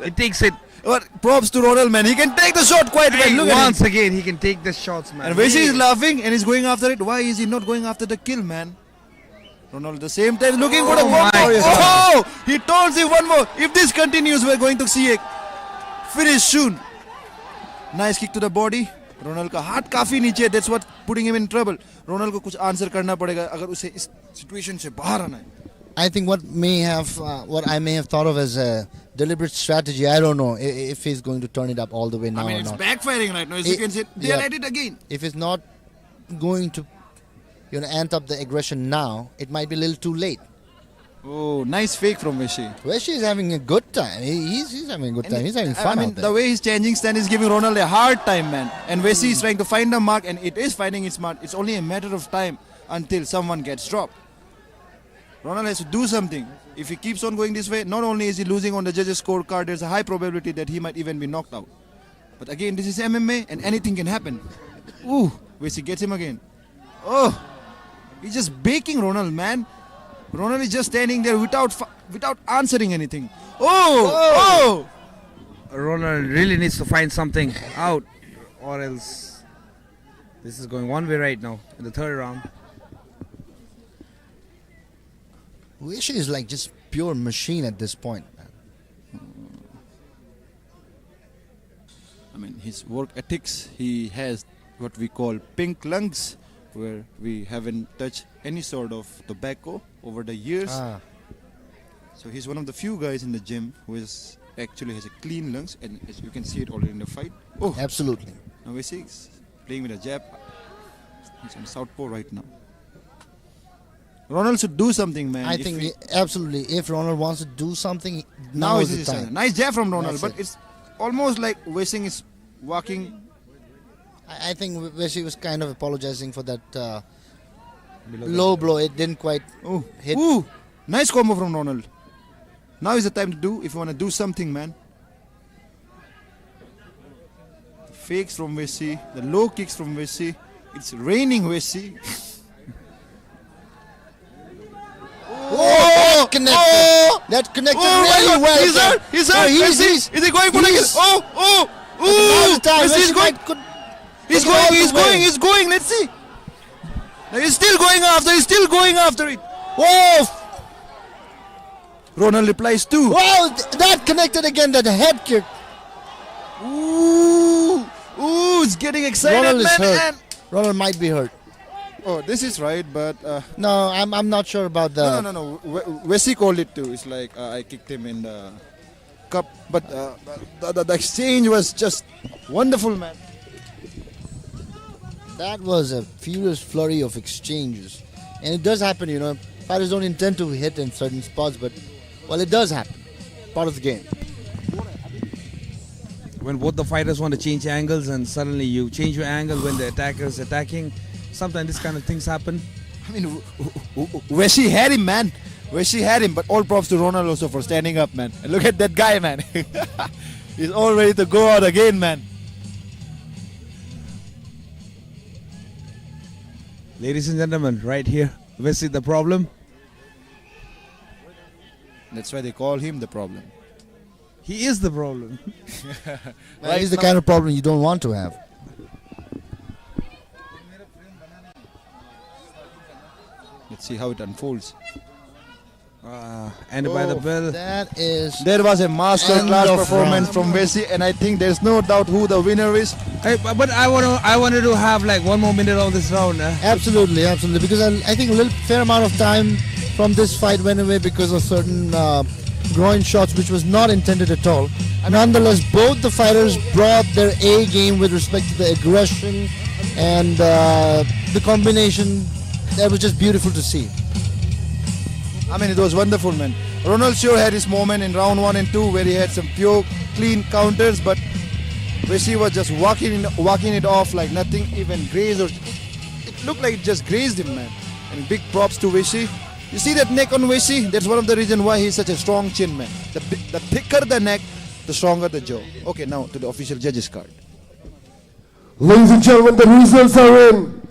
It takes it. But props to Ronald, man. He can take the shot quite well. Look Once at him. again, he can take the shots, man. And Weshi is laughing and he's going after it. Why is he not going after the kill, man? Ronald at the same time looking for the one more. Oh! He told you one more. If this continues, we're going to see a finish soon. Nice kick to the body. Ronald का हाथ काफी नीचे है. That's what putting him in trouble. Ronald को कुछ answer करना पड़ेगा अगर उसे इस situation से बाहर आना है. I think what I may have thought of as a deliberate strategy, I don't know if he's going to turn it up all the way now. I mean, it's backfiring right now. As you can see, they're at it again. If it's not going to, amp up the aggression now, it might be a little too late. Oh, nice fake from Weshi. Weshi is having a good time. He's having a good time. He's having fun. I mean, the way he's changing stand is giving Ronald a hard time, man. And Weshi is trying to find the mark, and it is finding its mark. It's only a matter of time until someone gets dropped. Ronald has to do something. If he keeps on going this way, not only is he losing on the judges' scorecard, there's a high probability that he might even be knocked out. But again, this is MMA, and anything can happen. Ooh, Weshi gets him again. Oh, he's just baking Ronald, man. Ronald is just standing there without answering anything. Oh! Ronald really needs to find something out, or else This is going one way right now in the third round. Weshi is like just pure machine at this point. I mean, his work ethics, he has what we call pink lungs, where we haven't touched any sort of tobacco over the years. So he's one of the few guys in the gym who actually has a clean lungs, and as you can see it already in the fight. Oh, absolutely. Now Weshi is playing with a jab. He's on southpaw right now. Ronald should do something, man. I think absolutely. If Ronald wants to do something, now is is the his time. time. Nice jab from Ronald, That's but it. it's almost like Weshi is walking. I think Weshi was kind of apologizing for that low blow. It didn't quite hit. Ooh, nice combo from Ronald. Now is the time to do if you want to do something, man. The fakes from Weshi, the low kicks from Weshi. It's raining Weshi. Oh, connected. That connected really well. He's hurt. He's hurt. Is he going for it? Oh. Weshi is going. He's going. Let's see. He's still going after it. Whoa. Ronald replies too. Wow, that connected again, that head kick. Ooh, it's getting excited, Ronald is man. hurt. Ronald might be hurt. Oh, this is right, but no, I'm not sure about that. No. Weshi called it too. It's like I kicked him in the cup, but the exchange was just wonderful, man. That was a furious flurry of exchanges, and it does happen. Fighters don't intend to hit in certain spots, but well, it does happen. Part of the game. When both the fighters want to change angles and suddenly you change your angle when the attacker is attacking, sometimes this kind of things happen. I mean, Weshi had him, man. Weshi had him, but all props to Ronald also for standing up, man. And look at that guy, man. He's all ready to go out again, man. Ladies and gentlemen, right here, Weshi the problem. That's why they call him the problem. He is the problem. He's the kind of problem you don't want to have. Let's see how it unfolds. And by the bell. There was a master class performance from Weshi, and I think there's no doubt who the winner is. Hey, but I wanted to have like one more minute on this round. Absolutely, because I think a fair amount of time from this fight went away because of certain groin shots, which was not intended at all. Nonetheless, both the fighters brought their A game with respect to the aggression and the combination. That was just beautiful to see. I mean, it was wonderful, man. Ronald sure had his moment in round 1 and 2 where he had some pure, clean counters, but Weshi was just walking it off like nothing even grazed, or it looked like it just grazed him, man. And big props to Weshi. You see that neck on Weshi? That's one of the reasons why he's such a strong chin, man. The thicker the neck, the stronger the jaw. Okay, now to the official judges card. Ladies and gentlemen, the results are in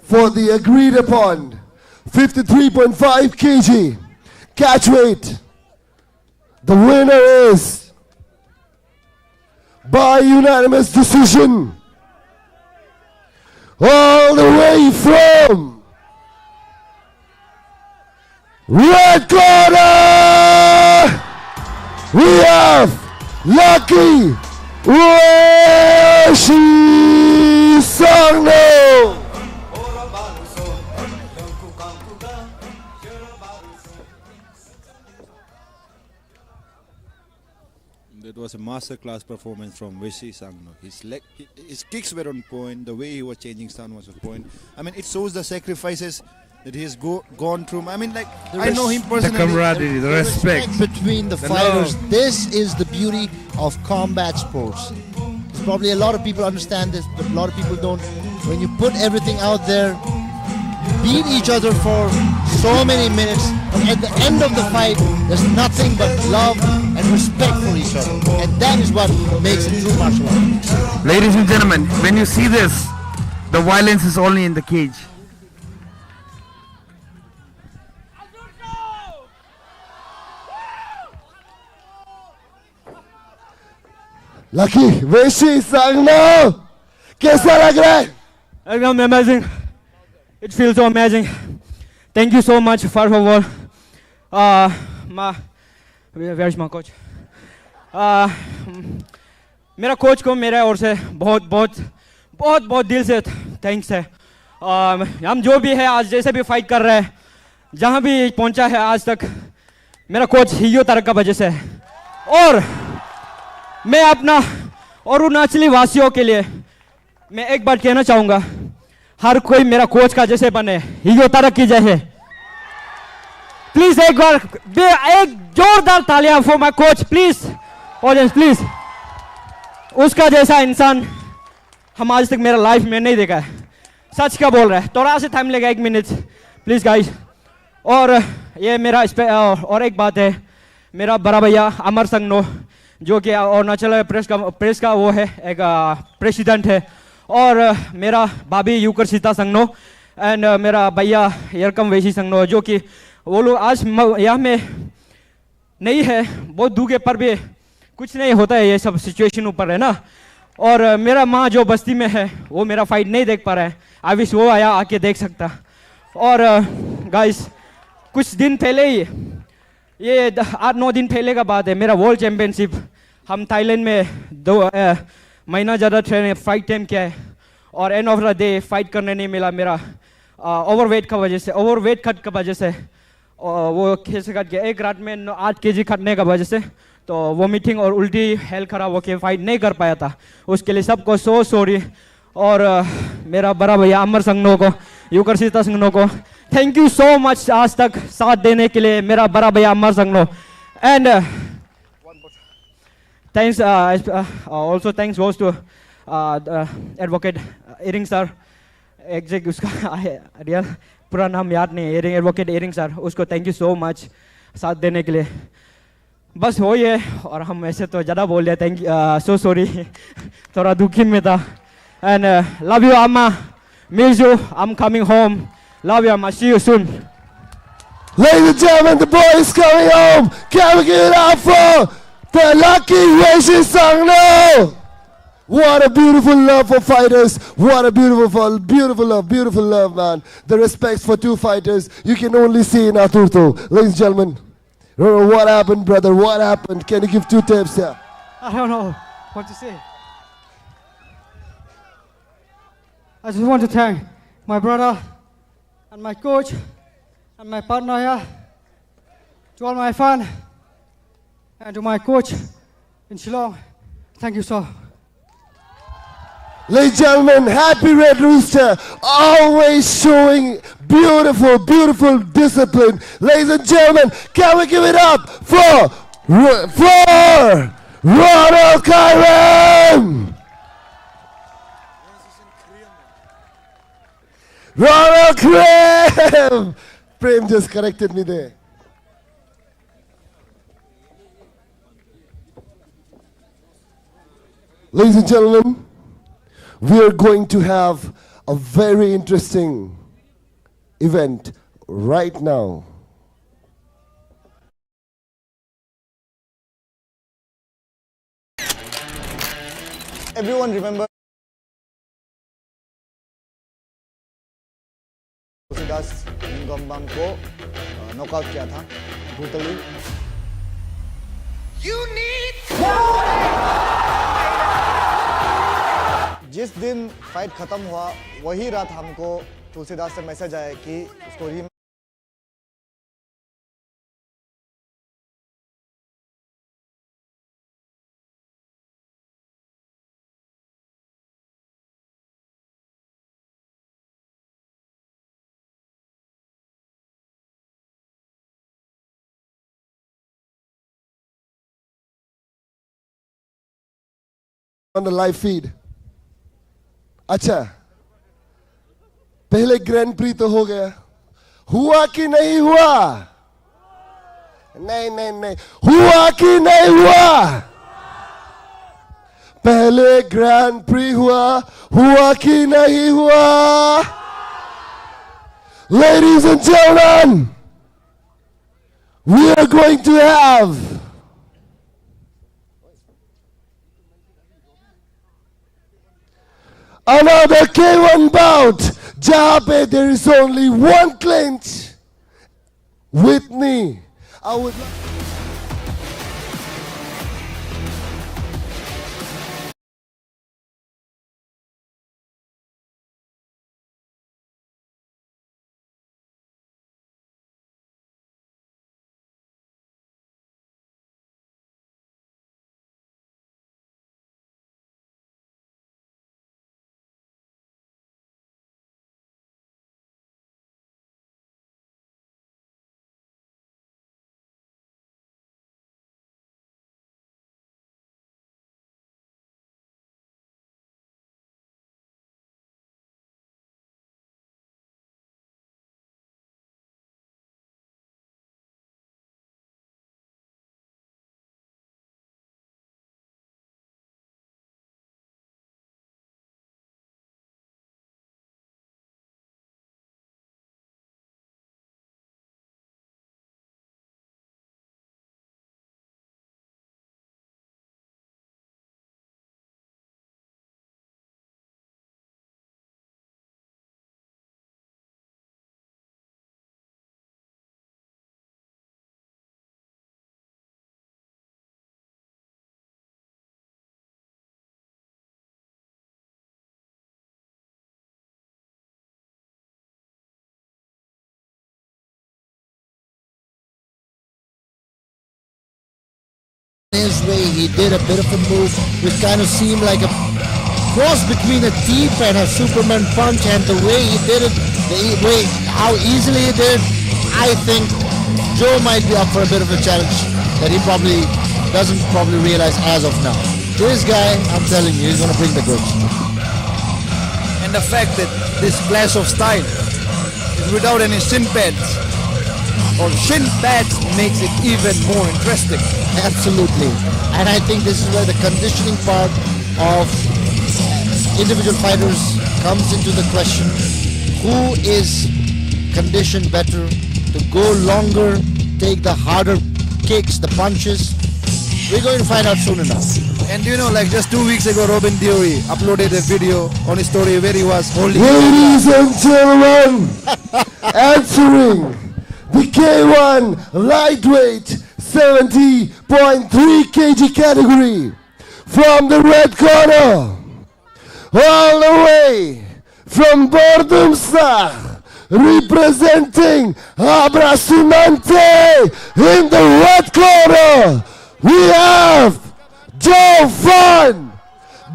for the agreed upon 53.5 kg catch weight. The winner is by unanimous decision, all the way from red corner, we have Laki Weshi Sonam. It was a masterclass performance from Weshi Sangno. His kicks were on point. The way he was changing stance was on point. I mean, it shows the sacrifices that he has gone through. I mean, like, I know him personally. The camaraderie, the respect between the fighters. love. This is the beauty of combat sports. There's probably a lot of people understand this, but a lot of people don't. When you put everything out there, beat each other for so many minutes, and at the end of the fight, there's nothing but love and respect for each other. And that is what makes it true martial art. Ladies and gentlemen, when you see this, the violence is only in the cage. Laki Weshi Sangno कैसा लग रहा है? एकदम amazing. It feels so amazing. Thank you so much first of all. Where's my coach? मेरा coach को मेरे ओर से बहुत बहुत बहुत बहुत दिल से थैंक्स है. हम जो भी है आज जैसे भी फाइट कर रहे हैं, जहाँ भी पहुँचा है आज तक, मेरा कोच हियो तारक का वजह से है. और मैं अपना अरुणाचली वासियों के लिए मैं एक बात कहना चाहूँगा, हर कोई मेरा कोच का जैसे बने. हियो तारक की जय है. प्लीज एक बार एक जोरदार तालियां for my coach please. Audience please. उसका जैसा इंसान हम आज तक मेरा लाइफ में नहीं देखा है. सच क्या बोल रहा है. थोड़ा सा टाइम लेगा, 1 मिनट प्लीज गाइस. और ये मेरा और एक बात है, मेरा बड़ा भैया अमर संगनो जो कि अरुणाचल प्रेस का वो है, एक प्रेसिडेंट है. और मेरा भाभी यूकर सीता संगनो एंड मेरा भैया यरकम वेशी संगनो, जो कि वो लोग आज यहाँ में नहीं है, बहुत दूर पर भी कुछ नहीं होता है, ये सब सिचुएशन ऊपर है ना. और मेरा माँ जो बस्ती में है वो मेरा फाइट नहीं देख पा रहा है. आई विश वो आया आके देख सकता. और गाइस कुछ दिन पहले ही, ये 8-9 दिन पहले का बात है, मेरा वर्ल्ड चैम्पियनशिप हम थाईलैंड में 2 महीना ज़्यादा ट्रेन फाइट टाइम किया है. और end of the day fight करने नहीं मिला मेरा ओवरवेट का वजह से, ओवरवेट कट का वजह से. वो कैसे कट गया, एक रात में 8 kg कटने का वजह से, तो वोमिटिंग और उल्टी हेल्थ खराब होकर फाइट नहीं कर पाया था. उसके लिए सबको सॉरी. और मेरा बड़ा भैया अमर संगनो को, यूकर सीता संगनो को थैंक यू सो मच आज तक साथ देने के लिए, मेरा बड़ा भैया अमर संगनो. And thanks also thanks goes to advocate Ering sir. Exact उसका रियल पूरा नाम याद नहीं है, एडवोकेट एरिंग सर. उसको थैंक यू सो मच साथ देने के लिए. बस हो ये. और हम ऐसे तो ज़्यादा बोल रहे. Thank you, so sorry. थोड़ा दुखी में था. And love you amma, miss you, I am coming home. Love you amma, see you soon. Ladies and gentlemen, the boy is coming home. Can we give it up for the Laki Weshi Sangno? What a beautiful love for fighters. What a beautiful love, man. The respect for two fighters you can only see in Aturto. Ladies and gentlemen, what happened, brother? What happened? Can you give 2 tips here? I don't know what to say. I just want to thank my brother and my coach and my partner here, to all my fans, and to my coach in Shillong. Thank you so. Ladies and gentlemen, Happy Red Rooster, always showing beautiful discipline. Ladies and gentlemen, can we give it up for Ronald Khreim? Ronald Khreim! Prem just corrected me there. Ladies and gentlemen, we are going to have a very interesting event right now. Everyone remember Tulsidas Ningombam को knockout किया था brutally. जिस दिन fight खत्म हुआ वही रात हमको तुलसीदास से मैसेज आया कि उसको on the live feed. अच्छा, पहले ग्रैंड प्री तो हो गया, हुआ कि नहीं हुआ? नहीं, हुआ कि नहीं हुआ? पहले ग्रैंड प्री हुआ कि नहीं हुआ? Ladies and gentlemen, we are going to have Another K1 bout. जहाँ पे there is only one clinch. With me, I would. His way, he did a bit of a move which kind of seemed like a cross between a deep and a Superman punch, and the way he did it, how easily he did it, I think Joe might be up for a bit of a challenge that he doesn't realize as of now. This guy, I'm telling you, he's going to bring the goods. And the fact that this clash of style is without any shin pads or shin pads makes it even more interesting. Absolutely. And I think this is where the conditioning part of individual fighters comes into the question. Who is conditioned better to go longer, take the harder kicks, the punches? We're going to find out soon enough. And you know, like just 2 weeks ago, Diyo uploaded a video on his story where he was holding... Ladies and gentlemen, answering the K1 lightweight 70.3 kg category from the red corner, all the way from Bordumsa, representing Abrasumente in the red corner, we have Joefan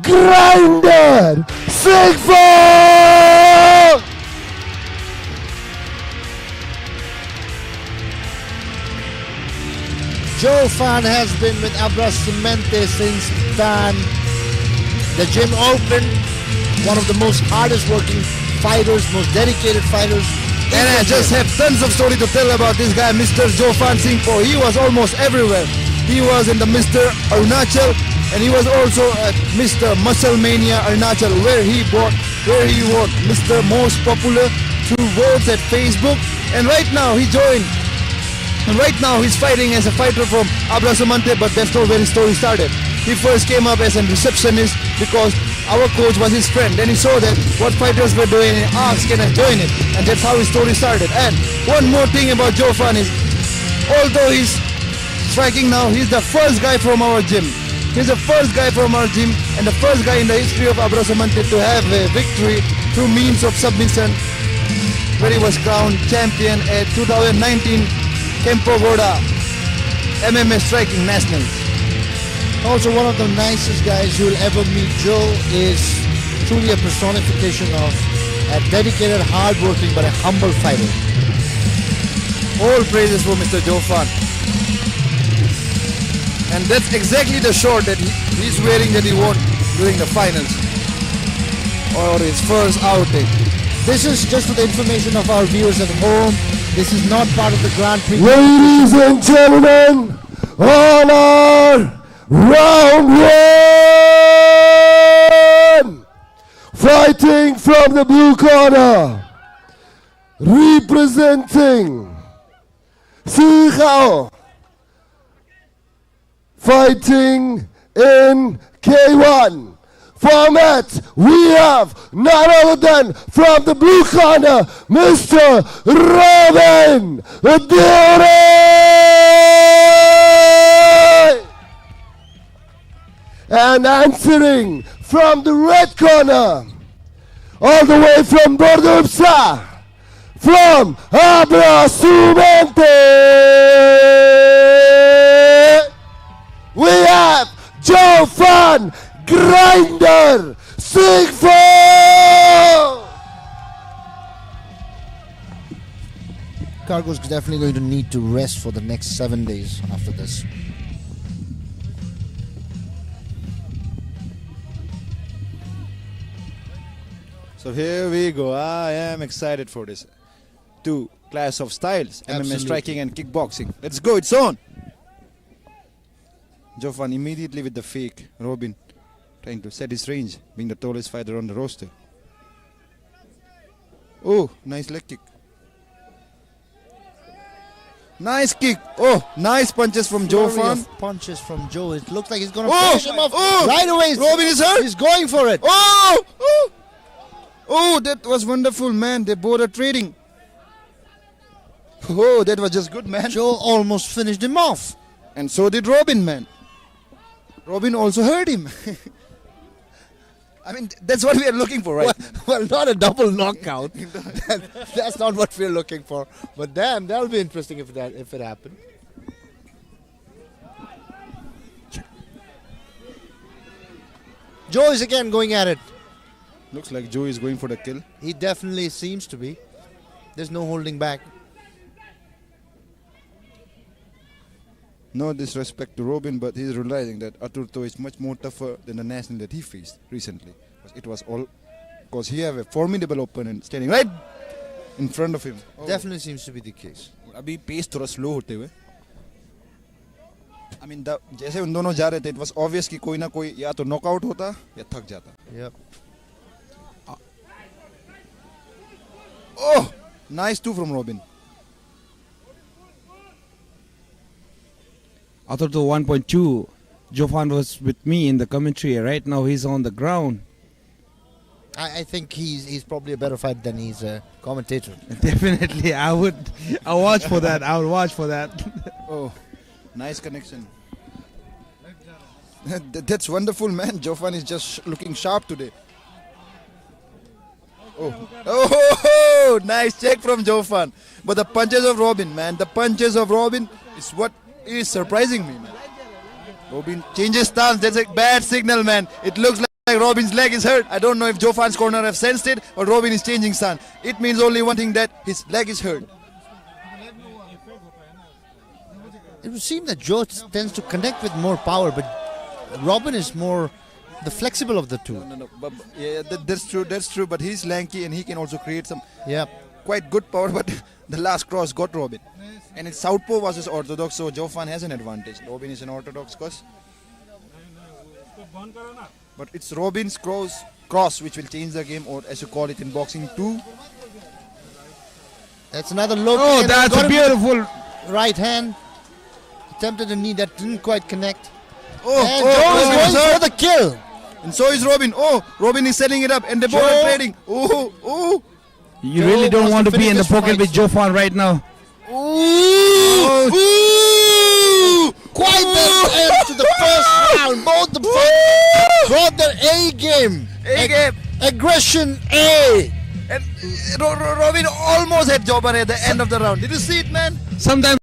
Grinder Singpho. Joefan has been with Abrasumente since the gym opened. One of the most hardest working fighters, most dedicated fighters. And I just have tons of story to tell about this guy, Mr. Joefan Singpho. He was almost everywhere. He was in the Mr. Arunachal, and he was also at Mr. Muscle Mania Arunachal, where he won Mr. Most Popular through votes at Facebook. And right now he joined. And right now he's fighting as a fighter from Abrasumente, but that's not where his story started. He first came up as a receptionist because our coach was his friend. Then he saw that what fighters were doing and asked, can I join it? And that's how his story started. And one more thing about Joefan is, although he's striking now, he's the first guy from our gym. He's the first guy from our gym and the first guy in the history of Abrasumente to have a victory through means of submission, where he was crowned champion at 2019 Kempo Goda MMA Striking Nationals. Also one of the nicest guys you'll ever meet. Joe is truly a personification of a dedicated, hard-working but a humble fighter. All praises for Mr. Joefan. And that's exactly the short that he's wearing that he won during the finals or his first outing. This is just for the information of our viewers at home. This is not part of the Grand Prix. Ladies and gentlemen, on our round one, fighting from the blue corner, representing Higio, fighting in K1 format, we have none other than from the blue corner, Mr. Robin Deori! And answering from the red corner, all the way from Bordupsa, from Abrasumente, we have Joefan Grinder Singpho! Cargo's definitely going to need to rest for the next 7 days after this. So here we go. I am excited for this. Two class of styles, Absolutely. MMA striking and kickboxing. Let's go, it's on! Joefan immediately with the fake. Robin trying to set his range, being the tallest fighter on the roster. Oh, nice leg kick. Nice kick. Oh, nice punches from Joefan. Punches from Joe. It looks like he's going to Oh, finish him off oh, right away. Robin is hurt. He's going for it. Oh, oh, oh, that was wonderful, man. They both are trading. Oh, that was just good, man. Joe almost finished him off. And so did Robin, man. Robin also hurt him. I mean, that's what we are looking for, right? Well, not a double knockout. That's not what we're looking for. But damn, that'll be interesting if it happened. Joe is again going at it. Looks like Joe is going for the kill. He definitely seems to be. There's no holding back. No disrespect to Robin, but he's realizing that Aturto is much more tougher than the national that he faced recently. It was all because he have a formidable opponent standing right in front of him. Definitely seems to be the case. अभी pace थोड़ा slow होते हुए. I mean, जैसे उन दोनों जा रहे थे, it was obvious कि कोई ना कोई या तो knockout होता या थक जाता. Yep. Oh, nice two from Robin. Aturto 1.2. Joefan was with me in the commentary. Right now he's on the ground. I think he's probably a better fighter than he's a commentator. Definitely, I'll watch for that. I will watch for that. Oh, nice connection. That's wonderful, man. Joefan is just looking sharp today. Oh, nice check from Joefan. But the punches of Robin, man, the punches of Robin is what is surprising me, man. Robin changes stance. That's a bad signal, man. It looks like Robin's leg is hurt. I don't know if Joefan's corner have sensed it, but Robin is changing stance. It means only one thing, that his leg is hurt. It would seem that Joe tends to connect with more power, but Robin is more the flexible of the two. No. But, yeah, that's true. But he's lanky and he can also create some quite good power. But the last cross got Robin. And it's Southpaw versus Orthodox, so Joefan has an advantage. Robin is an Orthodox cross. But it's Robin's cross which will change the game, or as you call it in boxing, 2. That's another low kick. Oh, that's a beautiful right hand. Attempted a knee that didn't quite connect. Joe is going for the kill. And so is Robin. Oh, Robin is setting it up and they both are trading. Oh. You really don't want to be in the pocket with Joefan right now. Ooh. Quite the end to the first round. Both the fighters brought their A game. Aggression A. And Robin almost had Joefan at the end of the round. Did you see it, man? Sometimes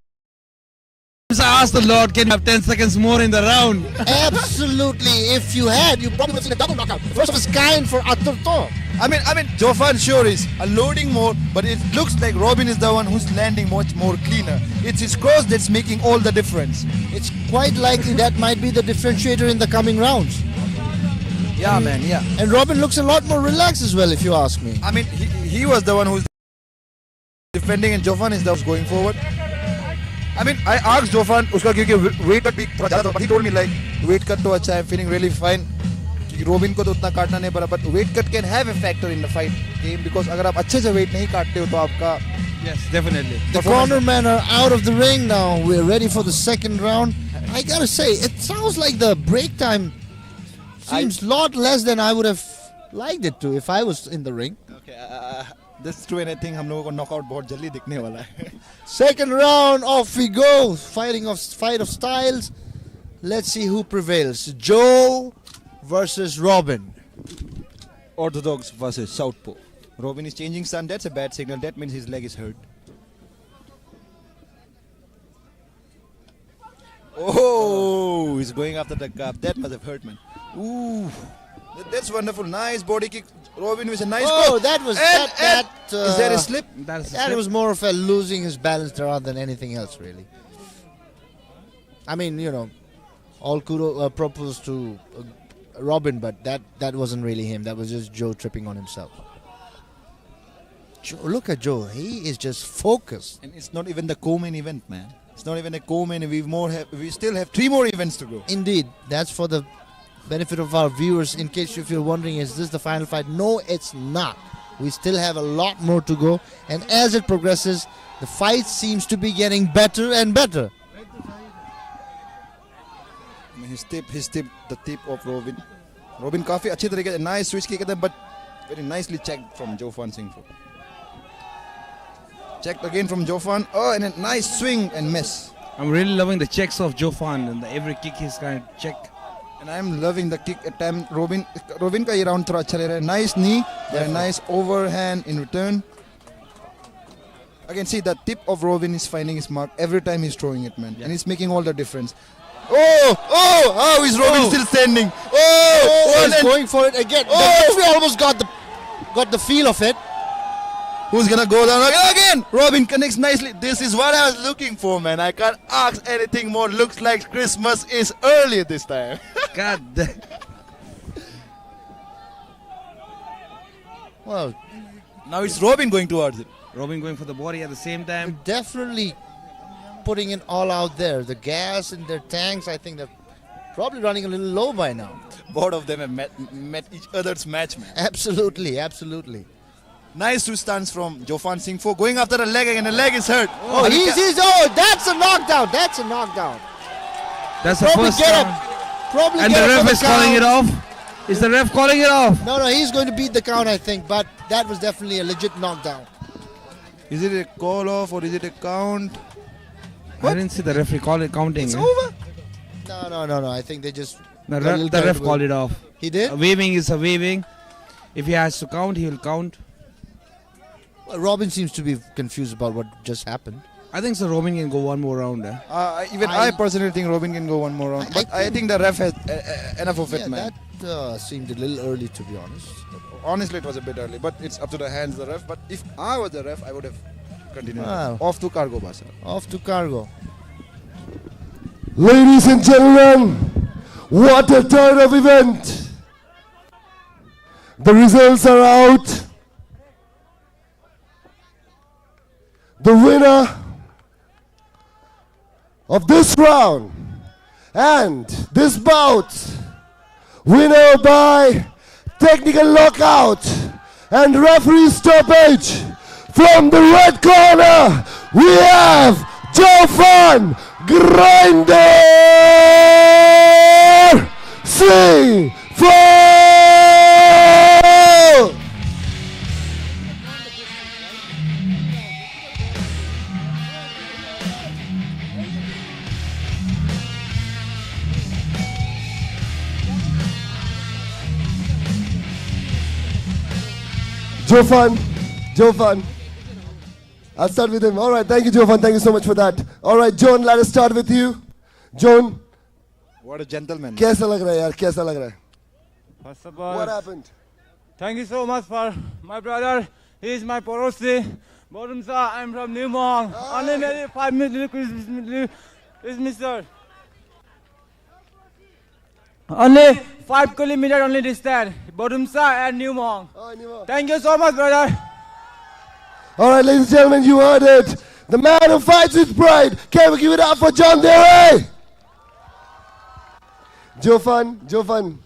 I ask the Lord, can you have 10 seconds more in the round? Absolutely. If you had, you probably would have seen a double knockout. First of its kind for Aturto. I mean, Joefan sure is loading more, but it looks like Robin is the one who's landing much more cleaner. It's his cross that's making all the difference. It's quite likely that might be the differentiator in the coming rounds. Yeah, man, yeah. And Robin looks a lot more relaxed as well, if you ask me. I mean, he was the one who's defending and Joefan is the one who's going forward. I mean, I asked Joefan, uska kyunki weight cut bhi thoda zyada tha, but he told me like, weight cut to acha hai, I'm feeling really fine. Robin ko to utna kaatna nahi pada, but weight cut can have a factor in the fight game, because agar aap अच्छे से weight नहीं काटते हो तो आपका yes, definitely. The corner men are out of the ring now. We're ready for the second round. I gotta say, it sounds like the break time Seems a lot less than I would have liked it to if I was in the ring. Okay, that's true, and I think हम लोगों को knockout बहुत जल्दी दिखने वाला है. Second round, off we go. Fight of styles. Let's see who prevails. Joe versus Robin. Orthodox versus Southpaw. Robin is changing stance. That's a bad signal. That means his leg is hurt. Oh, he's going after the calf. That must have hurt, man. Ooh, that's wonderful. Nice body kick. Robin with a nice. Oh, that was is that a slip? That was more of a losing his balance rather than anything else, really. I mean, you know, all kudos proposed to Robin, but that wasn't really him. That was just Joe tripping on himself. Joe, look at Joe. He is just focused. And it's not even the co-main event, man. It's not even a co-main. We still have 3 more events to go. Indeed, that's for the benefit of our viewers. In case if you're wondering, is this the final fight? No, it's not. We still have a lot more to go, and as it progresses, the fight seems to be getting better and better. I mean, the tip of Robin. Robin काफी अच्छी तरीके से nice switch kick, but very nicely checked from Joefan Singpho. Checked again from Joefan. Oh, and a nice swing and miss. I'm really loving the checks of Joefan and every kick he's kind of check. And I'm loving the kick attempt. Robin का ये round थोड़ा अच्छा ले रहा है. Nice knee, a nice overhand in return. Again, see the tip of Robin is finding his mark every time he's throwing it, man, and it's making all the difference. Oh, is Robin still standing? He's going for it again. We almost got the feel of it. Who's gonna go down again? Robin connects nicely. This is what I was looking for, man. I can't ask anything more. Looks like Christmas is early this time. God damn. Well, now it's Robin going towards it. Robin going for the body at the same time. Definitely putting it all out there. The gas in their tanks, I think they're probably running a little low by now. Both of them have met each other's match, man. Absolutely, absolutely. Nice two stunts from Joefan Singpho. Going after the leg again. The leg is hurt. That's a knockdown. That's a knockdown. That's the first round. And the ref is calling it off. Is the ref calling it off? No, he's going to beat the count, I think. But that was definitely a legit knockdown. Is it a call off or is it a count? What? I didn't see the referee call it counting. It's over? No. I think they just... The ref called it off. He did? A waving is a waving. If he has to count, he will count. Well, Robin seems to be confused about what just happened. I think so. Robin can go one more round. I personally think Robin can go one more round. But I think the ref has enough of it, man. That seemed a little early, to be honest. Honestly, it was a bit early, but it's up to the hands of the ref. But if I was the ref, I would have continued. Off to cargo, Basa. Off to cargo. Ladies and gentlemen, what a turn of event. The results are out. The winner of this round and this bout, winner by technical knockout and referee stoppage, from the red corner we have Joefan Grinder Singpho. Joefan. I'll start with him. All right, thank you, Joefan. Thank you so much for that. All right, Joan, let us start with you. Joan. What a gentleman. कैसा लग रहा है यार? कैसा लग रहा है? First of all, what happened? Thank you so much for my brother. He is my Porosi. Bodumsa, I'm from Newmong. Only maybe 5 minutes is Mr. Only 5 kilometers only distance. Bodumsa and Newmong. Thank you so much, brother. All right, ladies and gentlemen, you heard it. The man who fights with pride. Can we give it up for John Deori? Joefan,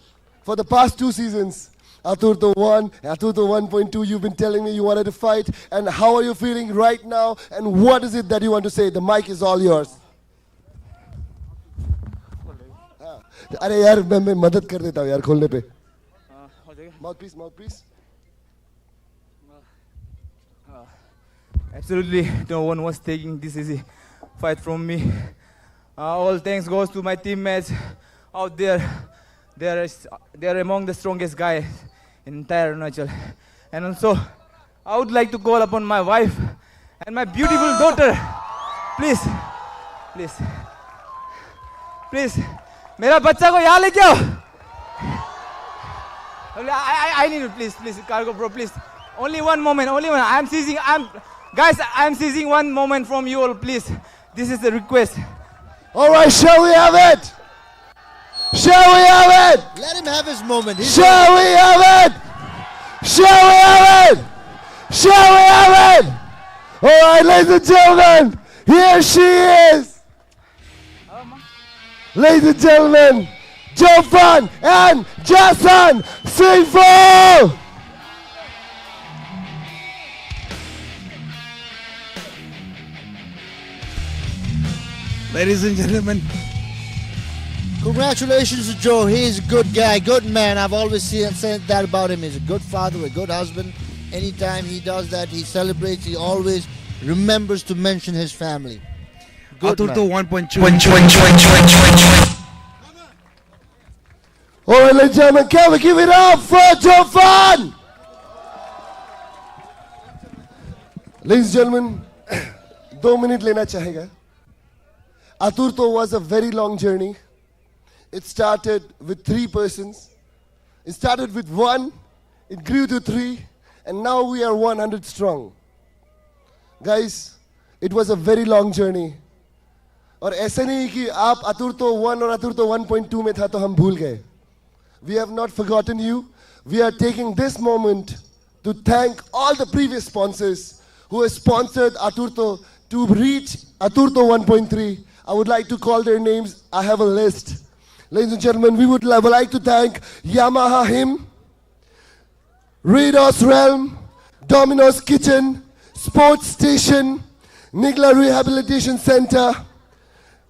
for the past 2 seasons, Aturto 1, Aturto 1.2, you've been telling me you wanted to fight. And how are you feeling right now? And what is it that you want to say? The mic is all yours. अरे यार मैं मदद कर देता हूँ यार खोलने पे. Mouthpiece. Absolutely, no one was taking this easy fight from me. All thanks goes to my teammates out there. They are among the strongest guys in entire Arunachal. And also, I would like to call upon my wife and my beautiful daughter. Please, मेरा बच्चा को यहाँ लेके आओ. I need you, please, cargo bro, please. Only one moment. I'm seizing one moment from you all, please. This is the request. All right, shall we have it? Let him have his moment. Shall we have it? All right, ladies and gentlemen, here she is. Ladies and gentlemen, Joefan and Jason Singpho. Ladies and gentlemen, congratulations to Joe. He's a good guy, good man. I've always said that about him. He's a good father, a good husband. Anytime he does that, he celebrates. He always remembers to mention his family. Aturto 1.3. All right, ladies and gentlemen, can we give it up for Joefan? Ladies and gentlemen, 2 minutes lena chahega. Aturto was a very long journey. It started with 3 persons. It started with 1, it grew to 3, and now we are 100 strong. Guys, it was a very long journey. और ऐसा नहीं कि आप Aturto 1 और Aturto 1.2 में था तो हम भूल गए. We have not forgotten you. We are taking this moment to thank all the previous sponsors who have sponsored Aturto to reach Aturto 1.3. I would like to call their names. I have a list. Ladies and gentlemen, we would like to thank Yamaha Him, Rados Realm, Domino's Kitchen, Sports Station, Nigla Rehabilitation Center,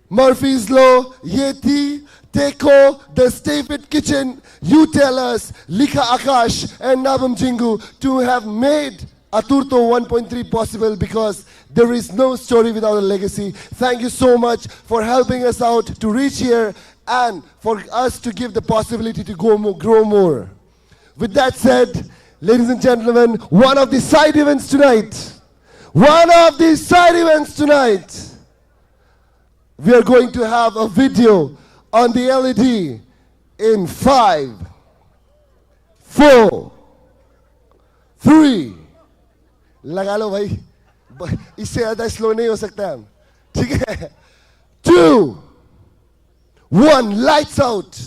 Murphy's Law, Yeti, Jeko, the Stay Fit Kitchen, You Tell Us, Lika Akash, and Nabam Jingu to have made Aturto 1.3 possible, because there is no story without a legacy. Thank you so much for helping us out to reach here and for us to give the possibility to grow more. With that said, ladies and gentlemen, one of the side events tonight, we are going to have a video on the LED in 5, 4, 3. लगा लो भाई, इससे ज़्यादा slow नहीं हो सकता हम. ठीक है? 2, 1, lights out.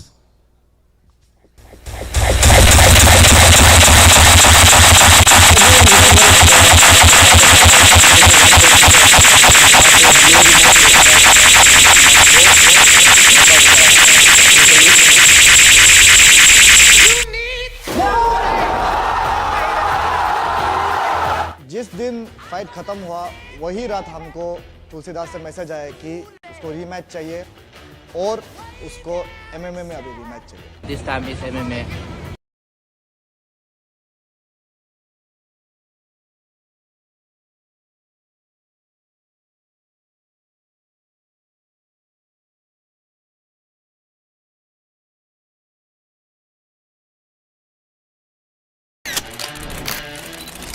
जिस दिन फाइट खत्म हुआ वही रात हमको तुलसीदास से मैसेज आया कि उसको रीमैच चाहिए और उसको MMA में अभी रीमैच चाहिए. This time is MMA.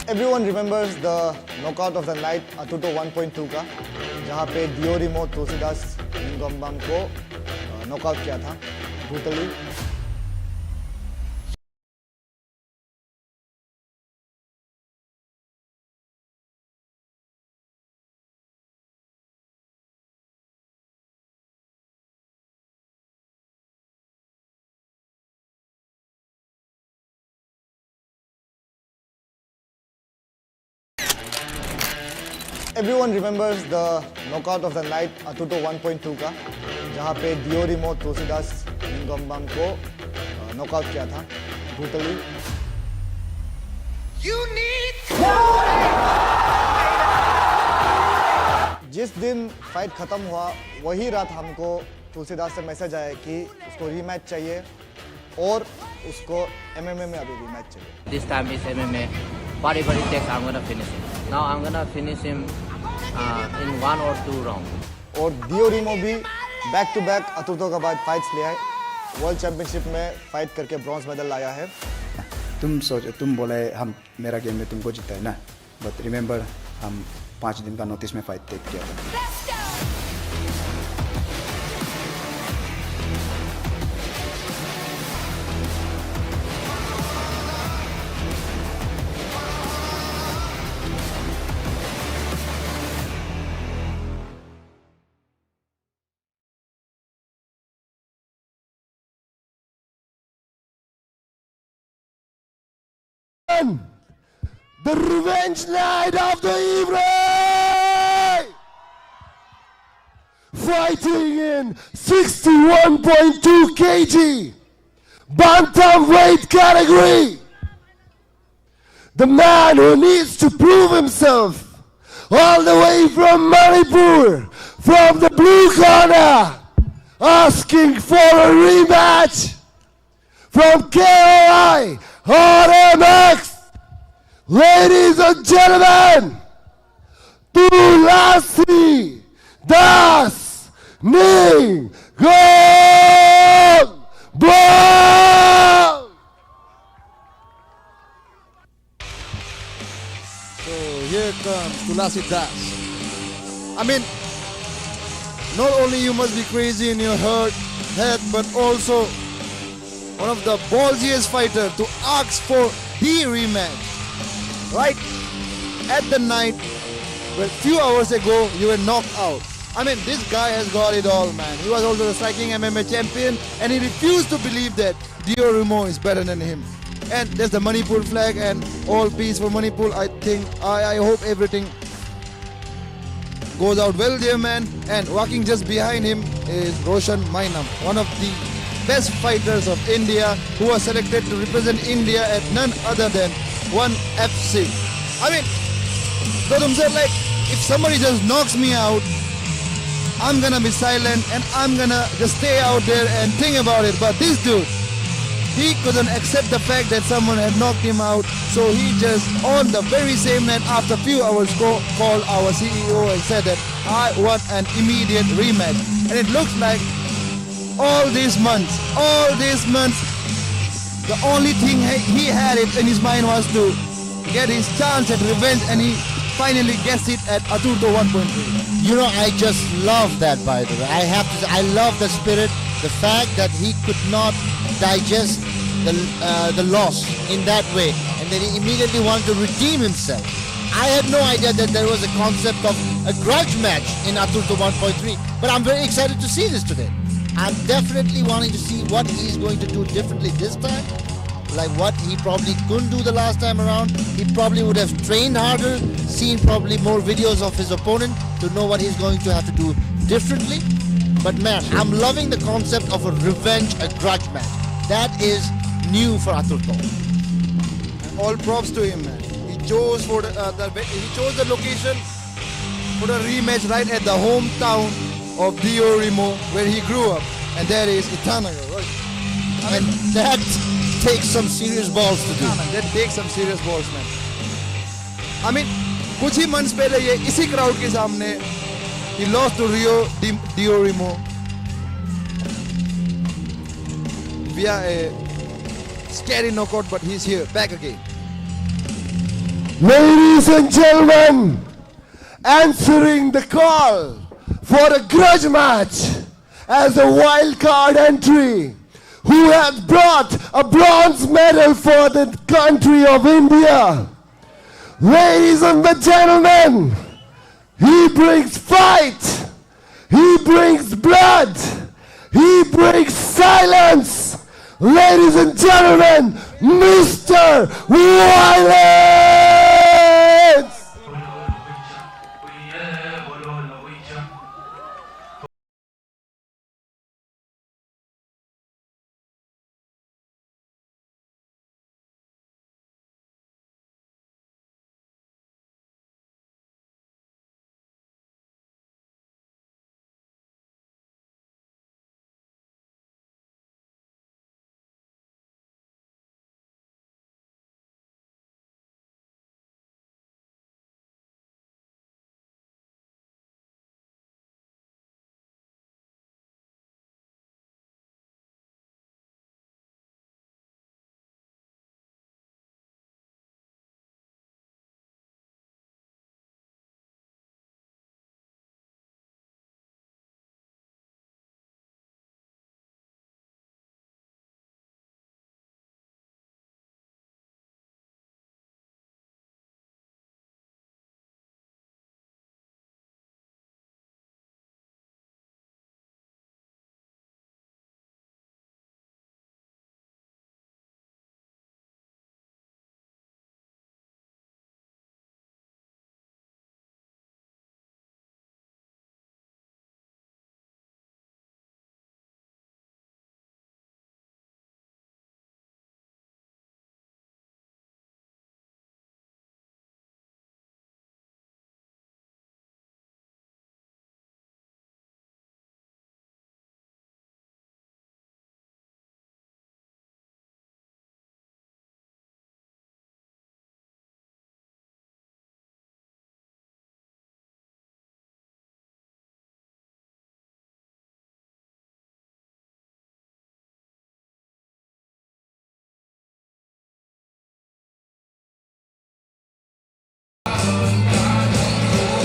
Everyone remembers the knockout of the night Aturto 1.2 का, जहाँ पे Diyo Rimo तुलसीदास निंगम्बम को नॉकआउट किया था brutally. Everyone remembers the knockout of the night Aturto 1.2 का, जहाँ पे Diyo Rimo तुलसीदास निंगम्बम को नॉकआउट किया था brutally. जिस दिन फाइट खत्म हुआ वही रात हमको तुलसीदास से मैसेज आया कि उसको रीमैच चाहिए और उसको MMA में अभी रीमैच चाहिए. This time is MMA. Whatever it takes, I'm gonna finish him. Now I'm gonna finish him in 1 or 2 rounds. और दियो रिमो भी बैक टू बैक अतुर्तो का बाद फाइट्स लिया है. वर्ल्ड चैंपियनशिप में फाइट करके ब्रॉन्ज मेडल लाया है. तुम बोले हम मेरा गेम में तुमको जीता है ना, बट रिमेंबर हम 5 दिन का नोटिस में फाइट टेक किया था. The revenge night of the evening! Fighting in 61.2 kg bantamweight category, the man who needs to prove himself all the way from Manipur, from the blue corner, asking for a rematch from KOI RMX. Ladies and gentlemen, Tulashidas Nisham. So here comes Tulashidas. I mean, not only you must be crazy in your head, but also one of the ballsiest fighters to ask for the rematch. Right at the night where few hours ago you were knocked out. I mean, this guy has got it all, man. He was also the striking MMA champion, and he refused to believe that Rimo is better than him. And there's the Manipur flag and all peace for Manipur. I think, I hope everything goes out well there, man. And walking just behind him is Roshan Mainam, one of the best fighters of India, who was selected to represent India at none other than 1FC. I mean, Gautam said, like, if somebody just knocks me out, I'm gonna be silent and I'm gonna just stay out there and think about it. But this dude, he couldn't accept the fact that someone had knocked him out, so he just, on the very same night, after a few hours, called our CEO and said that I want an immediate rematch. And it looks like all these months, the only thing he had it in his mind was to get his chance at revenge, and he finally gets it at Aturto 1.3. You know, I just love that, by the way. I have to say, I love the spirit, the fact that he could not digest the loss in that way, and then he immediately wanted to redeem himself. I had no idea that there was a concept of a grudge match in Aturto 1.3, but I'm very excited to see this today. I'm definitely wanting to see what he's going to do differently this time. Like what he probably couldn't do the last time around. He probably would have trained harder, seen probably more videos of his opponent to know what he's going to have to do differently. But man, I'm loving the concept of a revenge, a grudge match. That is new for Aturto. And all props to him, man. He chose the location for the rematch right at the hometown of Diyo Rimo, where he grew up, and that is Itanagar, right? And that takes some serious balls to do. That takes some serious balls, man. I mean, कुछ ही months पहले ये इसी crowd के सामने he lost to Diyo Rimo via a scary knockout, but he's here, back again. Ladies and gentlemen, answering the call for a grudge match as a wild card entry, who has brought a bronze medal for the country of India. Ladies and gentlemen, he brings fight, he brings blood, he brings silence. Ladies and gentlemen, Mr. Violence!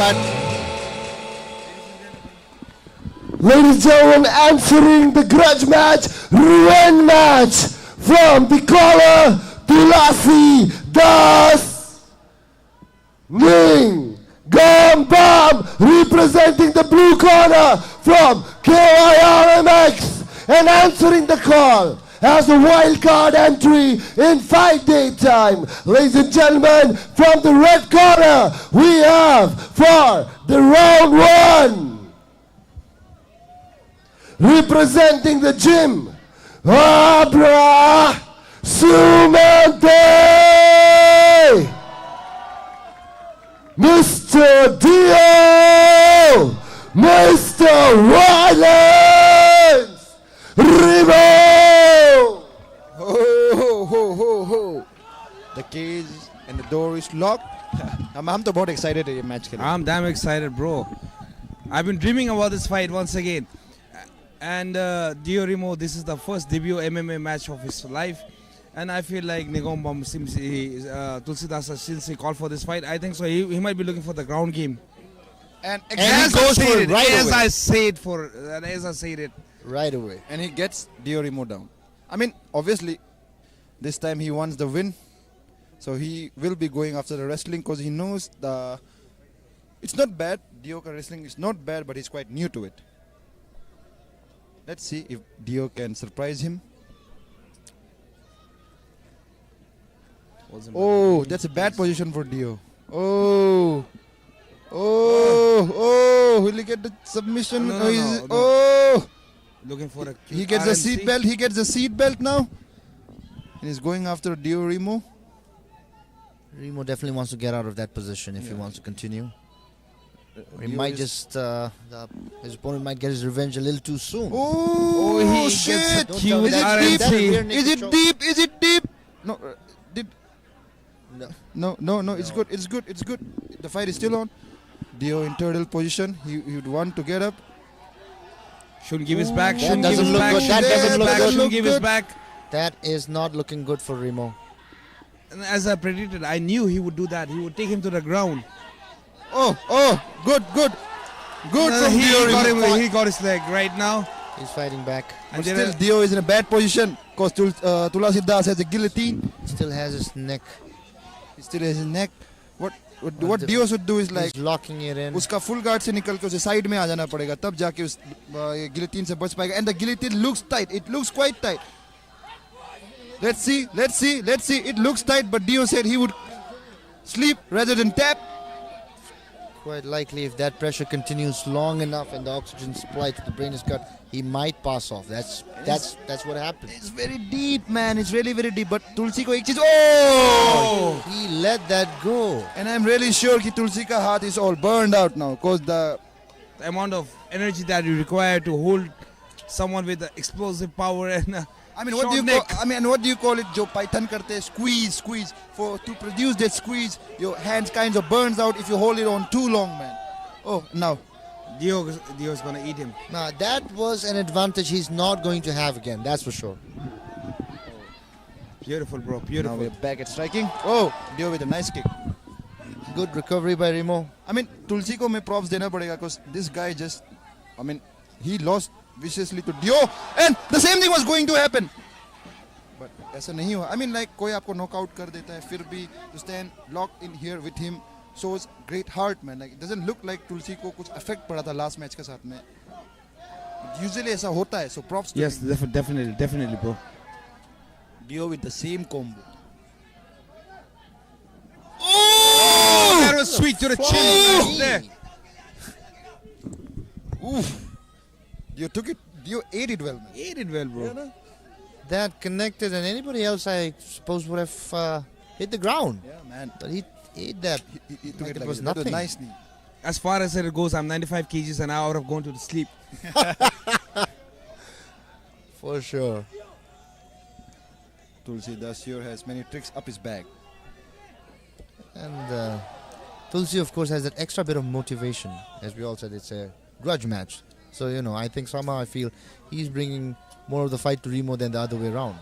cut. Ladies and gentlemen, answering the grudge match, revenge match from the caller Tulashidas Ning Gambam, representing the blue corner from KYRMX, and answering the call as a wild card entry in 5-day time. Ladies and gentlemen, from the red corner, we have for the round 1, representing the gym, Abrasumente, Mr. Diyo, Mr. Violence, Rimo. हो The cage and the door is locked. I'm तो बहुत excited है ये match के लिए. I'm damn excited, bro. I've been dreaming about this fight once again. And Diyo Rimo, this is the first debut MMA match of his life. And I feel like Nigombam, Tulashidas, since he called for this fight, I think so he might be looking for the ground game. And as he goes for it right as away. I said it. Right away. And he gets Diyo Rimo down. I mean, obviously, this time he wants the win. So he will be going after the wrestling because he knows it's not bad. Diyo ka wrestling is not bad, but he's quite new to it. Let's see if Diyo can surprise him. Oh, that's a bad position for Diyo. Oh, will he get the submission? No. Oh, looking for a he gets the seat belt. He gets the seat belt now. And he's going after Diyo Rimo. Rimo definitely wants to get out of that position if he wants to continue. He might just, his opponent might get his revenge a little too soon. Oh, he shit! gets a cute RNC. Is it deep? Is it deep? No, No. It's good. The fight is still on. Diyo in turtle position. He would want to get up. Shouldn't give his back. That doesn't look good. That doesn't look good. Shouldn't give his back. That is not looking good for Rimo. And as I predicted, I knew he would do that. He would take him to the ground. Oh, good from Diyo Rimo. He got his leg right now. He's fighting back. And still, Diyo is in a bad position because Tulashidas has a guillotine. Still has his neck. He still has his neck. What Diyo should do is like he's locking it in. उसका full guard से निकल के उसे side में आ जाना पड़ेगा तब जाके उस guillotine से बच पाएगा. And the guillotine looks tight. It looks quite tight. Let's see. It looks tight, but Diyo said he would sleep rather than tap. Quite likely, if that pressure continues long enough and the oxygen supply to the brain is cut, he might pass off. That's what happens. It's very deep, man. It's really very deep. But Tulsi ko ek cheez. Oh! He let that go. And I'm really sure that Tulsi ka heart is all burned out now because the amount of energy that you require to hold someone with the explosive power and what do you call it? Jo python karte squeeze to produce that squeeze. Your hands kinds of burns out if you hold it on too long, man. Oh, now Diyo's gonna eat him. Nah, that was an advantage he's not going to have again. That's for sure. Beautiful, bro. Beautiful. Now we're back at striking. Oh, Diyo with a nice kick. Good recovery by Rimo. Tulsi ko मैं props देना पड़ेगा because this guy he lost viciously to Diyo, and the same thing was going to happen. But ऐसा नहीं हुआ. कोई आपको knockout कर देता है, फिर भी to stand locked in here with him shows great heart, man. It doesn't look like Tulsi को कुछ effect पड़ा था last match के साथ में. Usually ऐसा होता है, so props to yes, him. definitely, bro. Diyo with the same combo. Oh, that was sweet to the chin. There. Oof. Diyo took it. Diyo ate it well, man. Ate it well, bro. Yeah, that connected, and anybody else, I suppose, would have hit the ground. Yeah, man. But he ate that. He took it was like nothing. A nice knee. As far as it goes, I'm 95 kgs and I would have gone to sleep. For sure. Tulashidas here has many tricks up his bag. And Tulsi, of course, has that extra bit of motivation. As we all said, it's a grudge match. So, I think somehow I feel he's bringing more of the fight to Rimo than the other way around.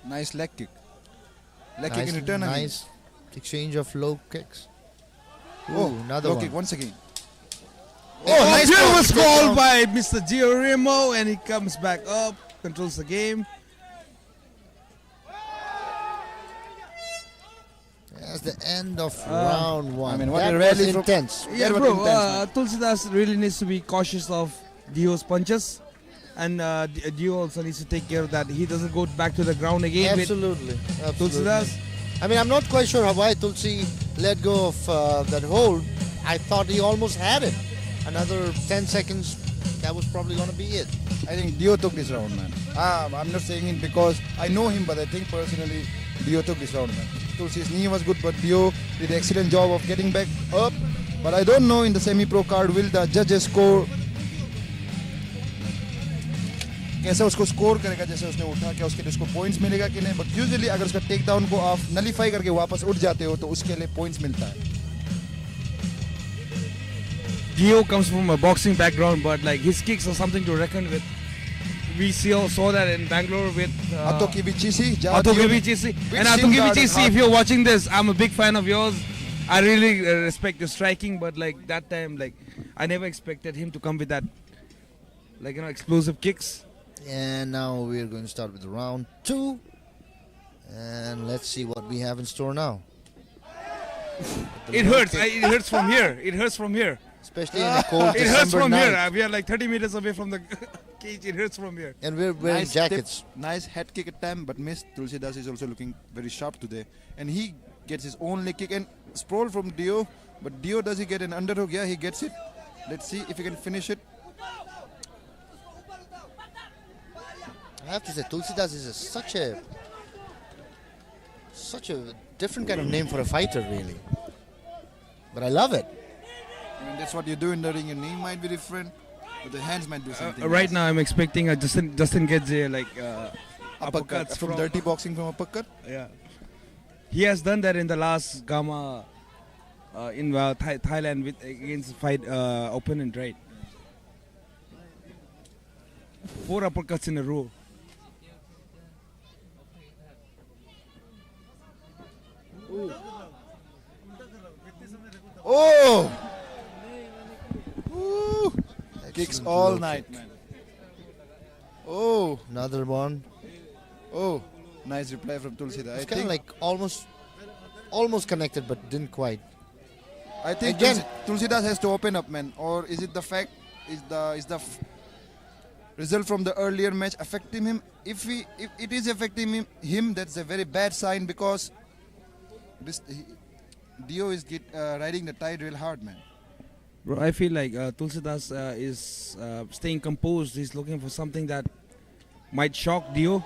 Nice leg kick. Leg kick in return. Nice exchange of low kicks. another low one. kick once again. Nice beautiful was takedown. called by Mr. Rimo, and he comes back up, controls the game. That's the end of round one. I mean, what that a was rally from- intense. Yeah, bro. Tulsidas really needs to be cautious of Diyo's punches, and Diyo also needs to take care of that. He doesn't go back to the ground again. Absolutely. With Tulsidas. I mean, I'm not quite sure why Tulsi let go of that hold. I thought he almost had it. Another 10 seconds, that was probably going to be it. I think Diyo took this round, man. I'm not saying it because I know him, but I think personally Diyo took this round, man. Tulsi's knee was good, but Diyo did an excellent job of getting back up. But I don't know in the semi-pro card will the judges score कैसा उसको score करेगा जैसे उसने उठा क्या उसके लिए उसको पॉइंट्स मिलेगा कि नहीं. बट यूजुअली अगर उसका टेक डाउन को आप नलीफाई करके वापस उठ जाते हो तो उसके लिए पॉइंट्स मिलता है. Diyo comes from a boxing background, but like his kicks are something to reckon with. We saw that in Bangalore with Atokivichisi. And Atokivichisi, if you're watching this, I'm a big fan of yours. I really respect your striking, but like that time, like I never expected him to come with that, like explosive kicks. And now we're going to start with round 2. And let's see what we have in store now. It hurts. It hurts from here. It hurts from here. Especially in a cold It hurts December from night. here. We are like 30 meters away from the cage. It hurts from here. And we're wearing Nice jackets. tip, nice head kick attempt, but missed. Tulsidas is also looking very sharp today. And he gets his own leg kick and sprawl from Diyo. But Diyo, does he get an underhook? Yeah, he gets it. Let's see if he can finish it. I have to say, Tulsidas is such a different kind of name for a fighter, really. But I love it. I mean, that's what you do in the ring. Your knee might be different, but the hands might do something. Right else. now, I'm expecting a Justin Gedze Uppercut uppercuts from dirty boxing from uppercut. Yeah, he has done that in the last Gamma in Thailand against fight opponent, right? 4 uppercuts in a row. Oh! Woo. Kicks all night, man. Oh! Another one. Oh! Nice reply from Tulsidas. It's kind of like almost connected, but didn't quite. I think Again, Tulsidas has to open up, man. Or is it the fact? Is the result from the earlier match affecting him? If it is affecting him, that's a very bad sign because Diyo is riding the tide real hard, man. Bro, I feel like Tulsidas is staying composed. He's looking for something that might shock Diyo.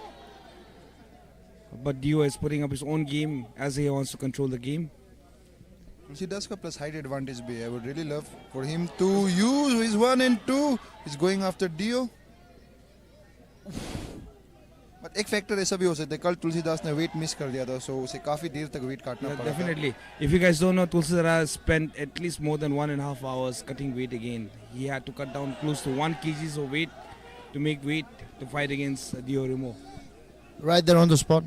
But Diyo is putting up his own game as he wants to control the game. Tulsidas ka plus height advantage bhi. I would really love for him to use his 1 and 2. He's going after Diyo. But एक factor ऐसा भी हो सकता है कल तुलसीदास ने wait miss कर दिया था सो उसे काफी देर तक वेट काटना पड़ा था. Definitely. If you guys don't know, Tulsidas spent at least more than 1.5 hours cutting weight again. He had to cut down close to 1 kg of weight to make weight to fight against Diyo Rimo. Right there on the spot.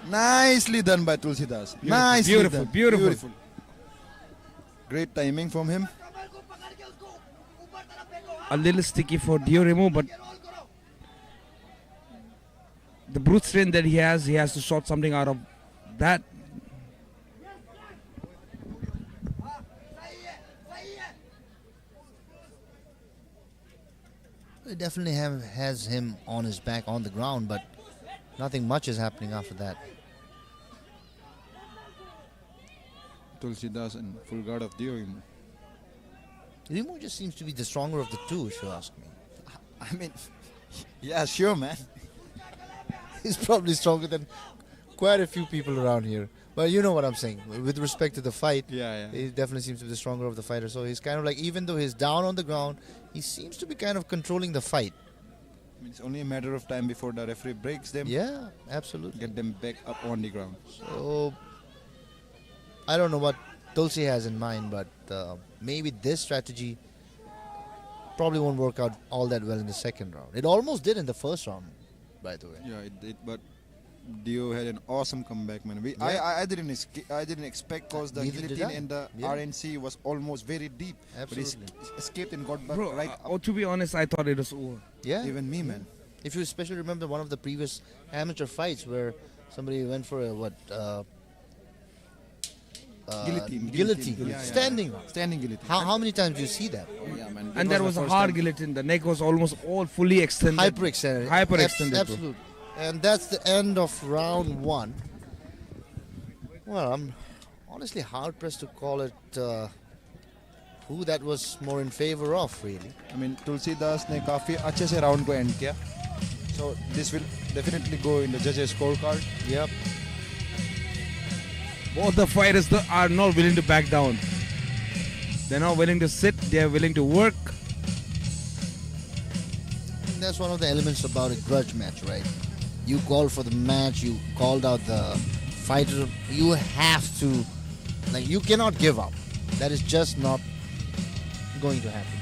Nicely done by Tulsidas. Beautiful. Great timing from him. A little sticky for Diyo Rimo, but the brute strength that he has to sort something out of that. It definitely has him on his back on the ground, but nothing much is happening after that. Tulsidas in full guard of Diyo. Rimo just seems to be the stronger of the two, if you ask me. I mean, yeah, sure, man. He's probably stronger than quite a few people around here. But you know what I'm saying. With respect to the fight, he definitely seems to be the stronger of the fighter. So he's kind of like, even though he's down on the ground, he seems to be kind of controlling the fight. I mean, it's only a matter of time before the referee breaks them. Yeah, absolutely. Get them back up on the ground. So, I don't know what Tulsi has in mind, but maybe this strategy probably won't work out all that well in the second round. It almost did in the first round, by the way. Yeah, it did, but Diyo had an awesome comeback, man. I didn't expect because the Neither did guillotine I. and the Yeah. RNC was almost very deep. Absolutely. But he escaped and got back Bro, right up. to be honest, I thought it was over. Yeah. Even me, man. If you especially remember one of the previous amateur fights where somebody went for a guillotine. Yeah, Standing. Standing guillotine. How many times do you see that? Yeah, man. And that was a hard guillotine. The neck was almost all fully extended. Hyperextended. Hyperextended. bro. Absolutely. And that's the end of round 1. Well, I'm honestly hard pressed to call it who that was more in favor of, really. I mean, Tulashidas ne काफी अच्छे से round को end किया. So this will definitely go in the judges' scorecard. Yep. Both the fighters are not willing to back down. They're not willing to sit. They're willing to work. And that's one of the elements about a grudge match, right? You called for the match. You called out the fighter. You have to, you cannot give up. That is just not going to happen.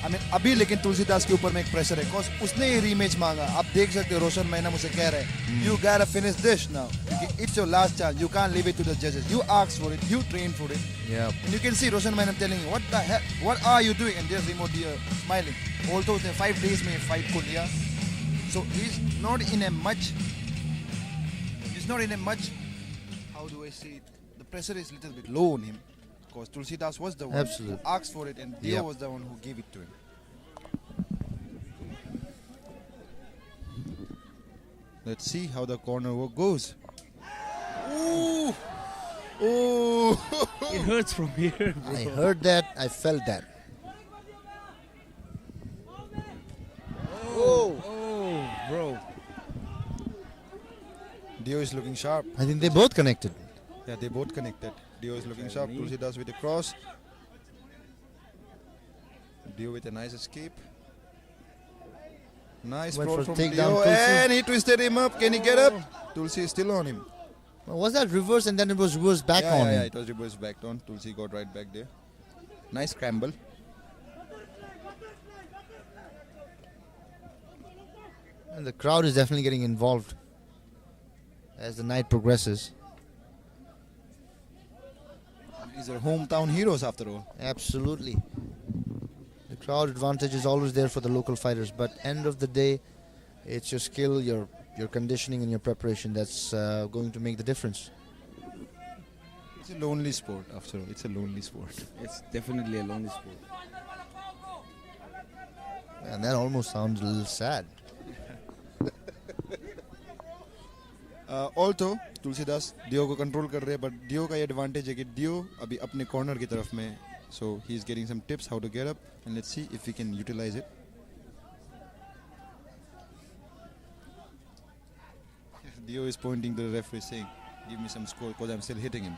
I mean, अभी लेकिन तुलसीदास के ऊपर में एक pressure है cause उसने ये rematch मांगा. आप देख सकते हो रोशन मैना मुझे कह रहे हैं you gotta finish this now. It's your last chance. You can't leave it to the judges. You asked for it. You trained for it. Yeah. And you can see Roshan Mainam telling you, what the heck? What are you doing? And there's Rimo smiling. Although the 5 days में fight को लिया. So he's not in a much. How do I say it? The pressure is a little bit low on him. Because Tulashidas was the one who asked for it and Diyo was the one who gave it to him. Let's see how the corner work goes. Ooh! Ooh! It hurts from here. Bro. I heard that. I felt that. Oh, bro. Diyo is looking sharp. I think they both connected. Yeah, they both connected. Diyo is looking sharp. Tulashidas with a cross. Diyo with a nice escape. Nice Went roll for from takedown, Diyo. Tulsi. And he twisted him up. Can he get up? Tulsi is still on him. Was that reverse and then it was reversed back on him? Yeah, it was reversed back on. Tulsi got right back there. Nice scramble. And the crowd is definitely getting involved as the night progresses. These are hometown heroes after all. Absolutely. The crowd advantage is always there for the local fighters, but end of the day, it's your skill, your conditioning and your preparation that's going to make the difference. It's a lonely sport after all. It's a lonely sport. It's definitely a lonely sport. And that almost sounds a little sad. Although Tulashidas Diyo को control कर रहे हैं, but Diyo का ये advantage है कि Diyo अभी अपने corner की तरफ में, so he's getting some tips how to get up, and let's see if he can utilize it. Diyo is pointing to the referee saying, "Give me some score because I'm still hitting him."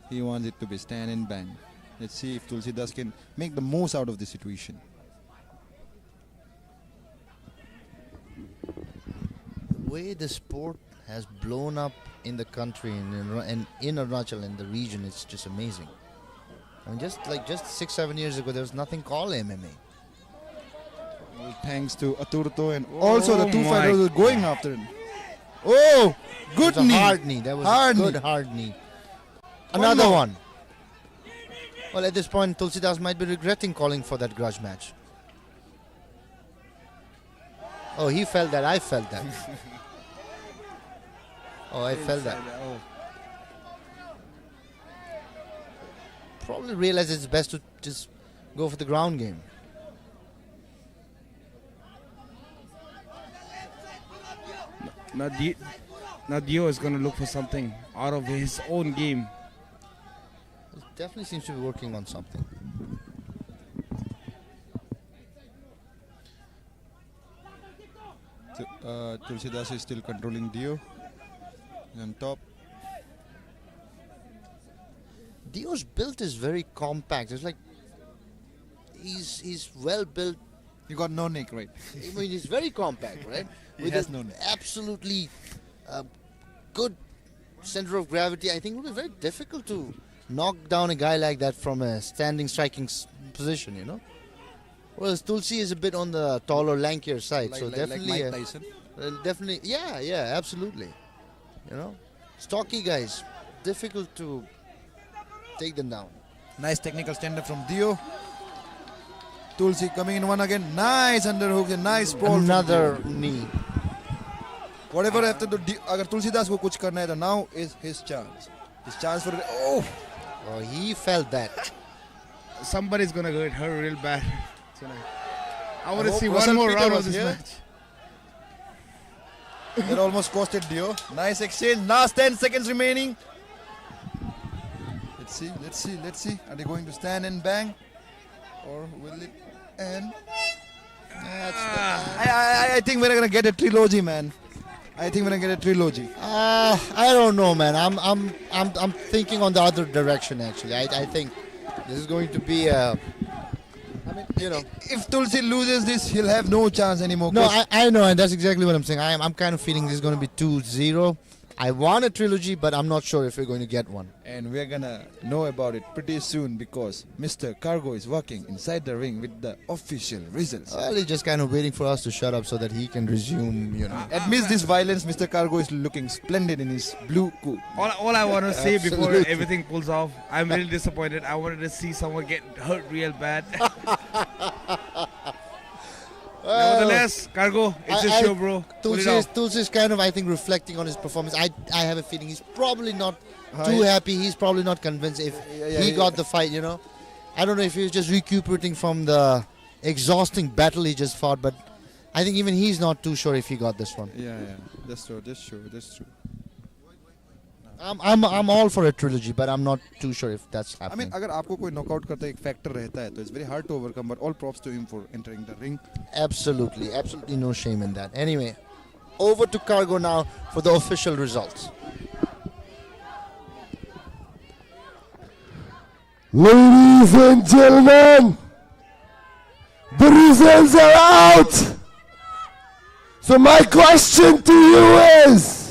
He wants it to be stand and bang. Let's see if Tulashidas can make the most out of the situation. The way the sport has blown up in the country and in Arunachal and the region, it's just amazing. I mean, just 6-7 years ago, there was nothing called MMA. Well, thanks to Aturto and also the two my fighters were going after him. Oh, good That was knee. a hard knee. That was hard a good knee. hard knee. One Another more. one. Well, at this point, Tulashidas might be regretting calling for that grudge match. Oh, he felt that. I felt that. Oh, I felt that. Oh. Probably realized it's best to just go for the ground game. Now Diyo is going to look for something out of his own game. It definitely seems to be working on something. Tulashidas is still controlling Diyo. He's on top. Dio's build is very compact. It's like he's well built. You got no neck, right? I mean, he's very compact, right? He has no neck. Absolutely good center of gravity. I think it would be very difficult to knock down a guy like that from a standing striking position, Whereas Tulsi is a bit on the taller, lankier side, so definitely Mike Tyson. Definitely, yeah, absolutely. You know, stocky guys, difficult to take them down. Nice technical stand-up from Diyo. Tulsi coming in one again. Nice underhook and nice sprawl. Another knee. Whatever I have to do, agar Tulashidas ko kuch karna hai, then now is his chance. His chance for oh, he felt that. Somebody's gonna get hurt real bad tonight. I want to hope see Russell one more Peter round of was this here. match. It almost costed Diyo. Nice exchange. Last 10 seconds remaining. Let's see. Are they going to stand and bang? Or will it end? I think we're gonna get a trilogy, man. I don't know, man. I'm thinking on the other direction actually. I think this is going to be a. I mean, you know, if Tulsi loses this, he'll have no chance anymore. No, I know, and that's exactly what I'm saying. I'm kind of feeling this is going to be 2-0. I want a trilogy, but I'm not sure if we're going to get one. And we're gonna know about it pretty soon because Mr. Cargo is working inside the ring with the official results. Well, he's just kind of waiting for us to shut up so that he can resume, you know. Amidst this violence, Mr. Cargo is looking splendid in his blue coat. All I want to say before Absolutely. everything pulls off, I'm really disappointed. I wanted to see someone get hurt real bad. Nevertheless, Cargo, it's a show, bro. Tulsi is kind of, I think, reflecting on his performance. I have a feeling he's probably not too happy. He's probably not convinced if he got the fight, you know. I don't know if he was just recuperating from the exhausting battle he just fought, but I think even he's not too sure if he got this one. Yeah, that's true. I'm all for a trilogy, but I'm not too sure if that's I happening. mean, अगर आपको कोई knockout करता एक factor रहता है, तो it's very hard to overcome. But all props to him for entering the ring. Absolutely no shame in that. Anyway, over to Cargo now for the official results. Ladies and gentlemen, the results are out. So my question to you is,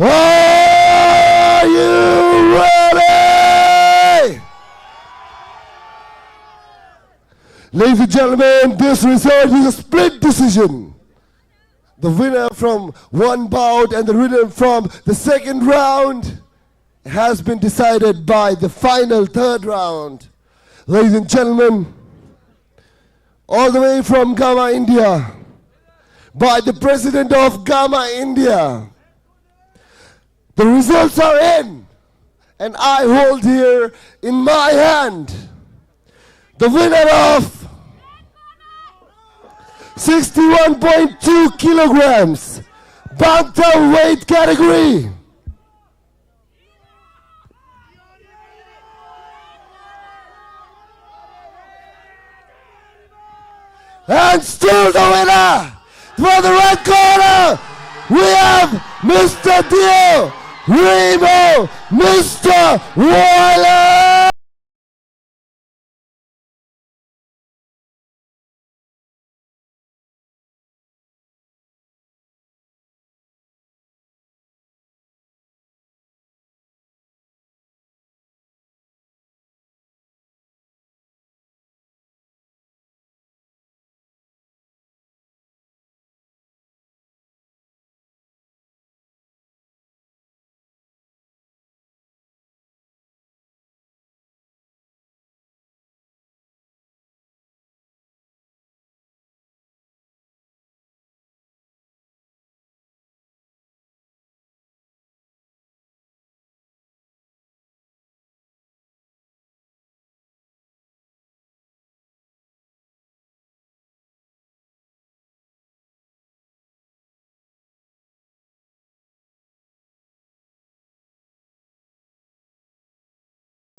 are you ready? Ladies and gentlemen, this result is a split decision. The winner from one bout and the winner from the second round has been decided by the final third round. Ladies and gentlemen, all the way from Gamma, India, by the president of Gamma, India. The results are in, and I hold here in my hand the winner of 61.2 kilograms bantamweight category. And still the winner for the red corner, we have Mr. Diyo, Rimo, Mr. Waii.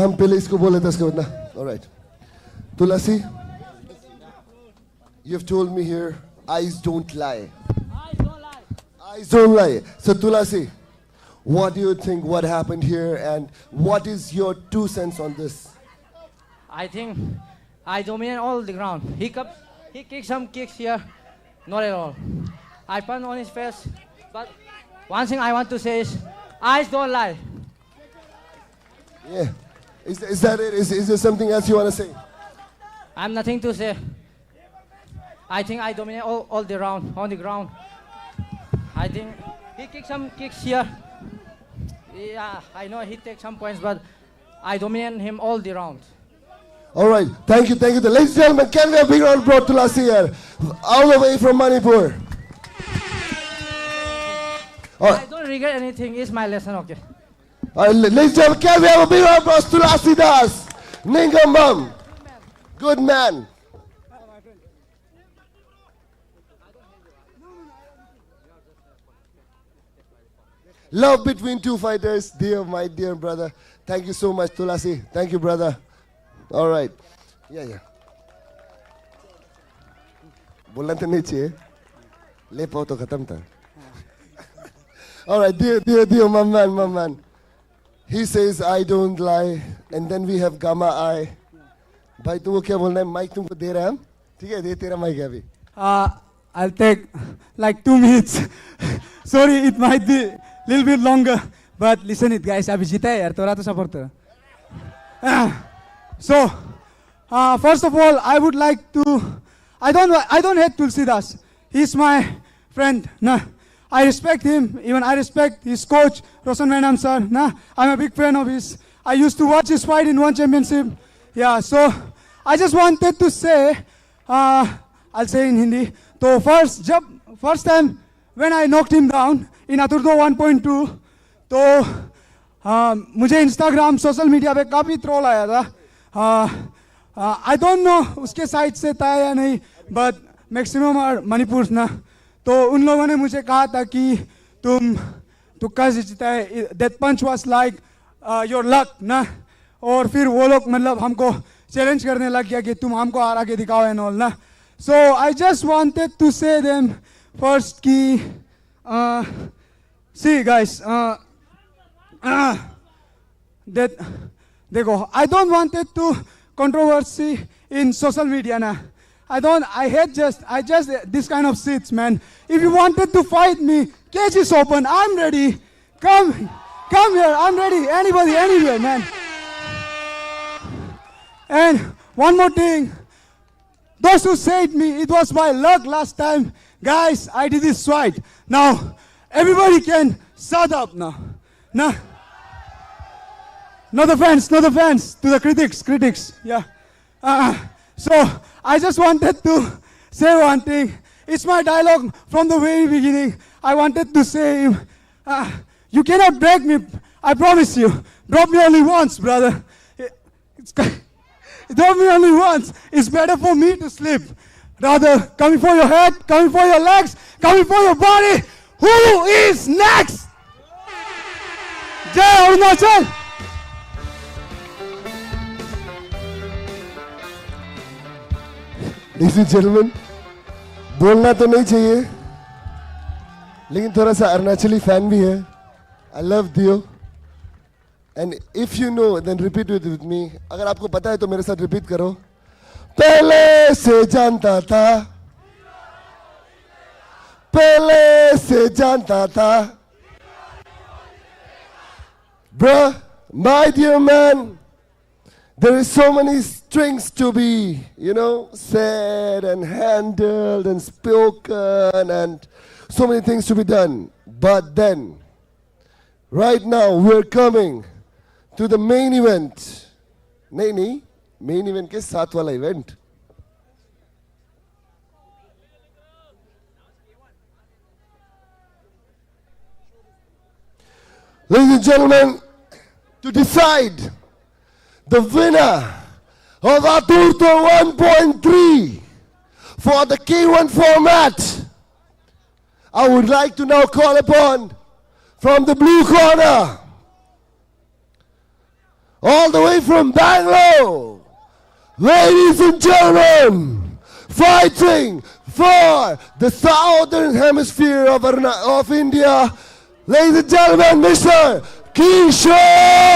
हम पहले इसको बोले थे इसके बाद ना. All right. Tulasi, you've told me here, eyes don't lie. Eyes don't lie. So Tulasi, what do you think what happened here and what is your 2 cents on this? I think I dominate all the ground. He kicked some kicks here, not at all. I punched on his face, but one thing I want to say is, eyes don't lie. Yeah. Is that it? Is there something else you want to say? I have nothing to say. I think I dominate all the round on the ground. think he kicked some kicks here. Yeah, I know he takes some points, but I dominate him all the round. All right, thank you. Ladies and gentlemen, can we have a big round of applause to Tulasi here, all the way from Manipur. I don't regret anything, it's my lesson, okay? All right, ladies and gentlemen, can we have a big round of applause to Tulashidas, Ningambam, good man. Love between two fighters, dear, my dear brother. Thank you so much, Tulasi. Thank you, brother. All right. Yeah. बोलना तो नहीं चाहिए ले पाओ तो खत्म था all right Diyo my man he says I don't lie and then we have Gamma I भाई तू वो क्या बोलना है माइक तुमको दे रहा है हम ठीक है दे तेरा माइक है अभी I'll take like 2 minutes sorry it might be a little bit longer but listen it guys अभी जीता है यार तोरा तो सपोर्ट कर so first of all I would like to I don't hate Tulsidas. He's my friend. Nah, I respect him. Even I respect his coach, Roshan Madam sir. Nah, I'm a big fan of his. I used to watch his fight in one championship. Yeah, so I just wanted to say, I'll say in Hindi. So first time when I knocked him down in Aturto 1.2, तो मुझे Instagram, social media पे काफी troll आया था. I don't know उसके side से था या नहीं but maximum are Manipur ना तो उन लोगों ने मुझे कहा था कि तुम तुक्का से जीता है that punch was like your luck ना और फिर वो लोग मतलब हमको चैलेंज करने लग गया कि तुम हमको हरा के दिखाओ and all ना so I just wanted to say them first कि see guys that देखो I don't wanted to controversy in social media na. I just this kind of shit, man. If you wanted to fight me, cage is open, I'm ready. Come here, I'm ready. Anybody, anywhere, man. And one more thing. Those who said me, it was my luck last time. Guys, I did this fight. Now, everybody can shut up now. Nah. Not the fans, to the critics, yeah. So, I just wanted to say one thing. It's my dialogue from the very beginning. I wanted to say, you cannot break me, I promise you. Drop me only once, brother. Drop me only once. It's better for me to sleep. Rather, coming for your head, coming for your legs, coming for your body. Who is next? Jai Arunachal! Ladies and gentlemen, बोलना तो नहीं चाहिए लेकिन थोड़ा सा अरुणाचली fan भी है I love Diyo and if you know then repeat it with me अगर आपको पता है तो मेरे साथ repeat करो पहले से जानता था Bruh, my dear man, there is so many strings to be, said and handled and spoken and so many things to be done. But then, right now, we're coming to the main event. Nahi, main event ke saath wala event. Ladies and gentlemen, to decide the winner of Aturto 1.3 for the K1 format, I would like to now call upon from the blue corner, all the way from Bangalore, ladies and gentlemen, fighting for the southern hemisphere of India, ladies and gentlemen, Mr. Kishor!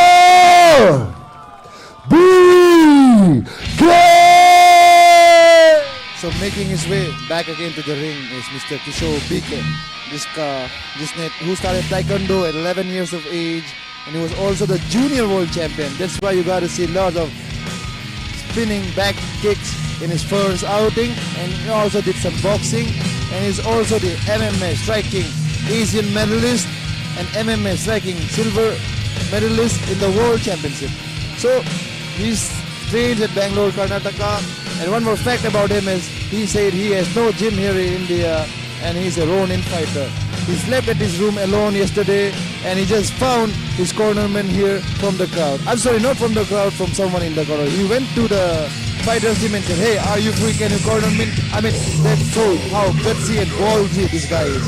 So making his way back again to the ring is Mr. Kishor BK, who started Taekwondo at 11 years of age, and he was also the junior world champion. That's why you got to see a lot of spinning back kicks in his first outing, and he also did some boxing, and he's also the MMA striking Asian medalist and MMA striking silver medalist in the World Championship. So he's trained at Bangalore, Karnataka. And one more fact about him is he said he has no gym here in India and he's a Ronin fighter. He slept at his room alone yesterday and he just found his cornerman here from the crowd. I'm sorry, not from the crowd, from someone in the corner. He went to the fighter's gym and said, hey, are you free? Can you corner me? I mean, that shows how gutsy and ballsy this guy is.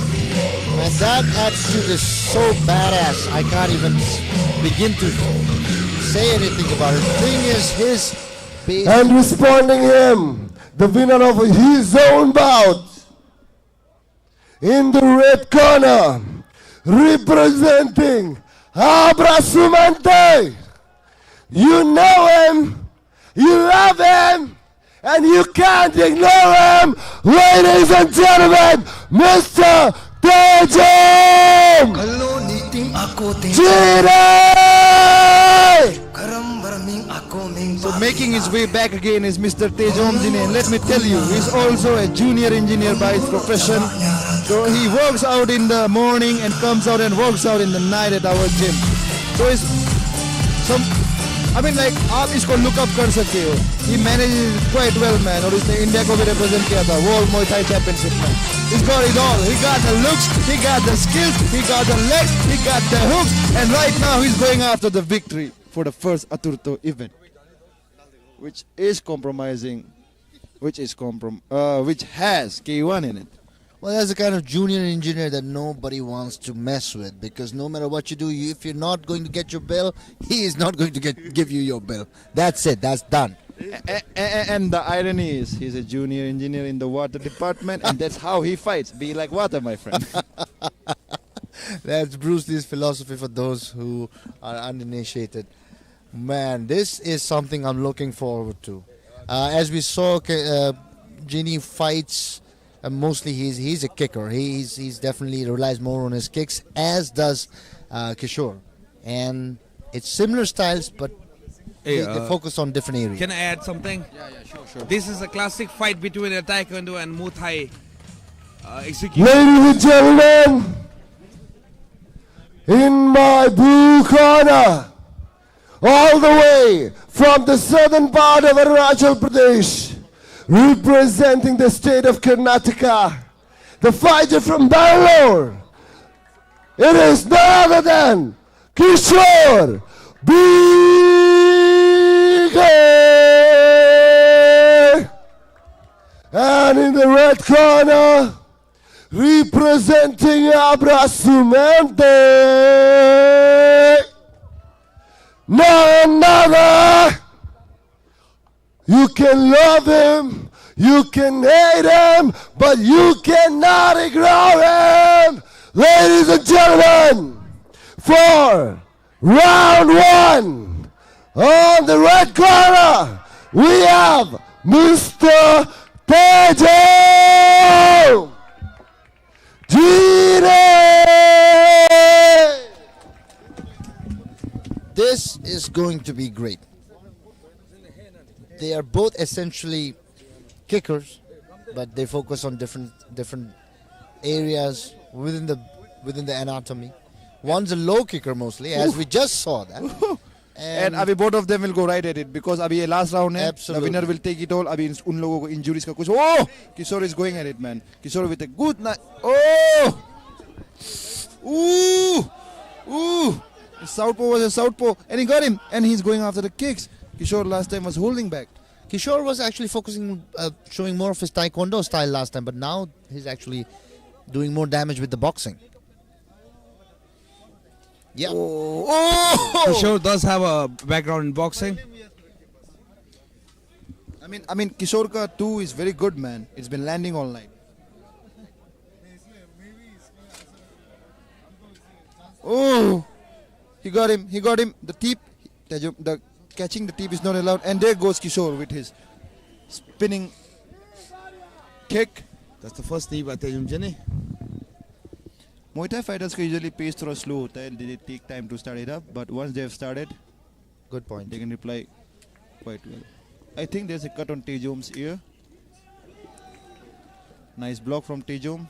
And that attitude is so badass. I can't even begin to say anything about it. The thing is, his base. And responding him, the winner of his own bout, in the red corner, representing Abrasumente. You know him, you love him, and you can't ignore him. Ladies and gentlemen, Mr. Tejom Jine! So making his way back again is Mr. Tejom Jine. And let me tell you, he's also a junior engineer by his profession. So he works out in the morning and comes out and works out in the night at our gym. So it's some, I mean like, आप इसको look up कर सकते हो. He manages quite well, man. और इसने India को भी represent किया था World Muay Thai Championship में. He's got it all. He got the looks, he got the skills, he got the legs, he got the hooks, and right now he's going after the victory for the first Aturto event, which is compromising, which has K1 in it. Well, that's the kind of junior engineer that nobody wants to mess with, because no matter what you do, if you're not going to get your bill, he is not going to give you your bill. That's it. That's done. And the irony is, he's a junior engineer in the water department, and that's how he fights. Be like water, my friend. That's Bruce Lee's philosophy for those who are uninitiated. Man, this is something I'm looking forward to. As we saw, Genie fights. Mostly he's a kicker. He's definitely relies more on his kicks, as does Kishor. And it's similar styles, but they focus on different areas. Can I add something? Yeah, sure. This is a classic fight between a Taekwondo and Muay Thai execution. Ladies and gentlemen, in my blue corner, all the way from the southern part of Arunachal Pradesh, representing the state of Karnataka, the fighter from Bangalore, it is none other than Kishor Bige! And in the red corner, representing Abrasumente, none other. You can love him, you can hate him, but you cannot ignore him. Ladies and gentlemen, for round one, on the red corner, we have Mr. Tejo Jine! This is going to be great. They are both essentially kickers, but they focus on different areas within the anatomy. One's a low kicker mostly, as we just saw that. And abhi both of them will go right at it, because abhi ye last round hai. Absolutely. The winner will take it all. Abhi un logo ko injuries ka kuch. Oh, Kishor is going at it, man. Kishor with a good oh, ooh. Southpaw was a southpaw, and he got him, and he's going after the kicks. Kishor last time was holding back. Kishor was actually focusing, showing more of his taekwondo style last time, but now he's actually doing more damage with the boxing. Yeah. Kishor does have a background in boxing. I mean, Kishor ka 2 is very good, man. It's been landing all night. Oh, he got him. The teep, the catching the teep is not allowed. And there goes Kishor with his spinning kick. That's the first knee by Tejom Jine. Muay Thai fighters usually pace through slow. They take time to start it up, but once they have started, good point, they can reply quite well. I think there's a cut on Tejom's ear. Nice block from Tejom.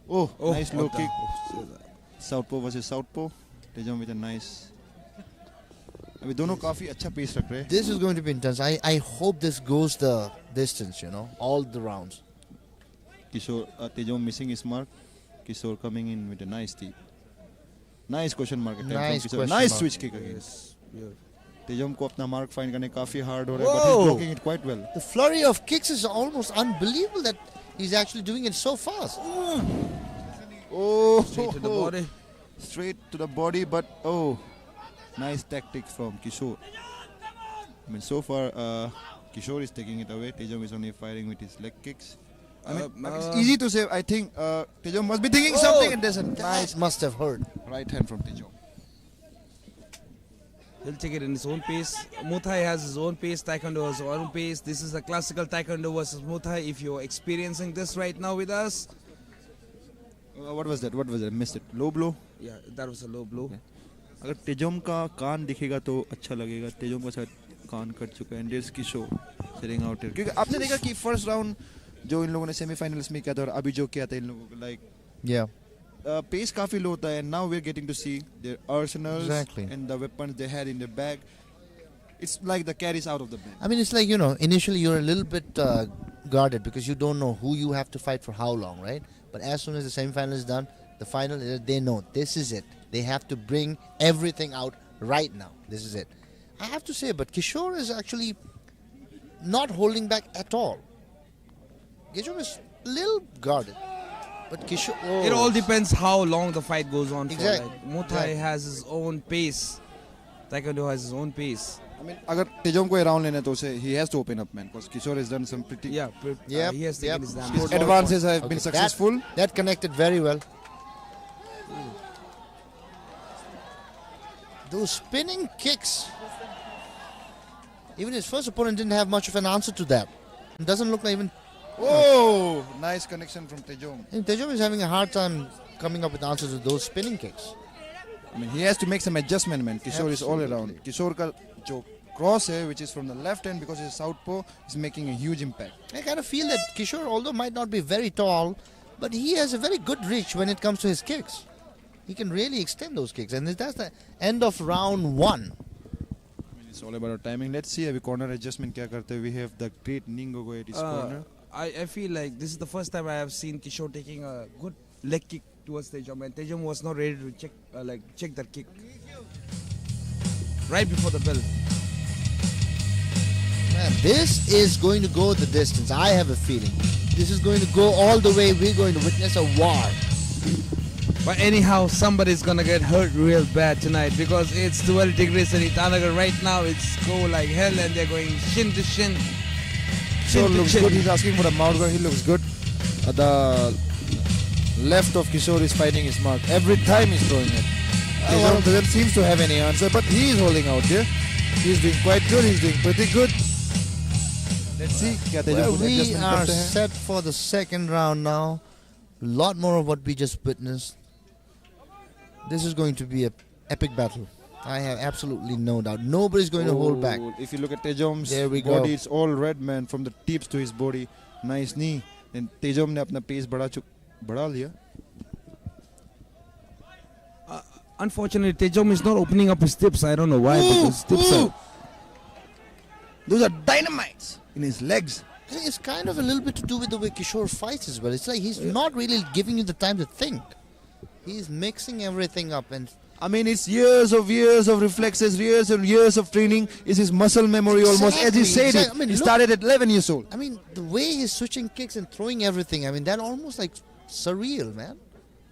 Oh, Oh, nice low what the- kick. Southpaw versus Southpaw. Tejom with a nice. अभी दोनों काफी अच्छा pace रख रहे हैं. This is going to be intense. I hope this goes the distance, you know, all the rounds. Kishor, Tejom missing his mark. Kishor coming in with a nice tee. Nice question mark attempt Nice from Kishor. question Nice mark. switch kick again. Tejom को अपना mark find करने काफी hard हो रहा है, Whoa! but he's blocking it quite well. The flurry of kicks is almost unbelievable that he's actually doing it so fast. Oh, Straight to the body. Straight to the body, but oh, nice tactics from Kishor. I mean, so far, Kishor is taking it away. Tejom is only firing with his leg kicks. I mean, it's easy to say. I think Tejom must be thinking something, and there's a nice must have hurt right hand from Tejom. He'll take it in his own pace. Muay Thai has his own pace. Taekwondo has his own pace. This is a classical Taekwondo versus Muay Thai. If you're experiencing this right now with us, What was that? What was that? I missed it. Low blow. yeah, that was a low blow. अगर तेजोम का कान दिखेगा तो अच्छा लगेगा. तेजोम का शायद कान cut चुका है. And there's Kishor sitting out here. क्योंकि आपने देखा कि first round जो इन लोगों ने semi-finals में किया था और अभी जो किया था इन लोगों को like Yeah. pace काफी low था. And now we're getting to see their arsenals Exactly. and the weapons they had in their bag. It's like the carries out of the bag. I mean, it's like, you know, initially you're a little bit guarded because you don't know who you have to fight for how long, right? But as soon as the semi-final is done, the final, they know this is it. They have to bring everything out right now. This is it. I have to say, but Kishor is actually not holding back at all. Kishor is a little guarded. But Kishor... Oh. It all depends how long the fight goes on Exactly. for. Like, Muay Thai has his own pace. Taekwondo has his own pace. I mean, अगर तेजोम को round लेना तो उसे he has to open up, man, because Kishor has done some pretty. Yeah, Yep, he has taken his damage. His advances have been Okay, successful. That connected very well. Those spinning kicks. Even his first opponent didn't have much of an answer to that. It doesn't look like even... Oh, nice connection from Tejom. And Tejom is having a hard time coming up with answers to those spinning kicks. I mean, he has to make some adjustment, man. Kishor is all around. Kishor ka jo cross hai, which is from the left hand because he's southpaw, is making a huge impact. I kind of feel that Kishor, although might not be very tall, but he has a very good reach when it comes to his kicks. He can really extend those kicks. And that's the end of round 1. I mean, it's all about our timing. Let's see every corner adjustment kya karte. We have the great Ningogo at his corner. I feel like this is the first time I have seen Kishor taking a good leg kick towards Tejom, and Tejom was not ready to check that kick right before the bell. Man, this is going to go the distance. I have a feeling. This is going to go all the way. We're going to witness a war. But anyhow, somebody's gonna get hurt real bad tonight because it's 12 degrees in Itanagar right now. It's cold like hell, and they're going shin to shin. Kishor looks good. He's asking for a mount guard. He looks good. The left of Kishor is fighting his mark. Every time he's throwing it. Kishor doesn't seem to have any answer, but he is holding out here. He's doing quite good. He's doing pretty good. Let's see. Well, we are set for the second round now. A lot more of what we just witnessed. This is going to be an epic battle. I have absolutely no doubt. Nobody's going to hold back. If you look at Tejom's There we body, go. it's all red, man, from the tips to his body. Nice knee. And Tejom ne apna pace बढ़ा लिया. Unfortunately, Tejom is not opening up his tips. I don't know why, but his tips are... Those are dynamites in his legs. I think it's kind of a little bit to do with the way Kishor fights as well. It's like he's not really giving you the time to think. He's mixing everything up, and I mean, it's years of reflexes, years and years of training. Is his muscle memory almost, as he said it. I mean, He look- started at 11 years old. I mean, the way he's switching kicks and throwing everything, I mean, that almost like surreal, man.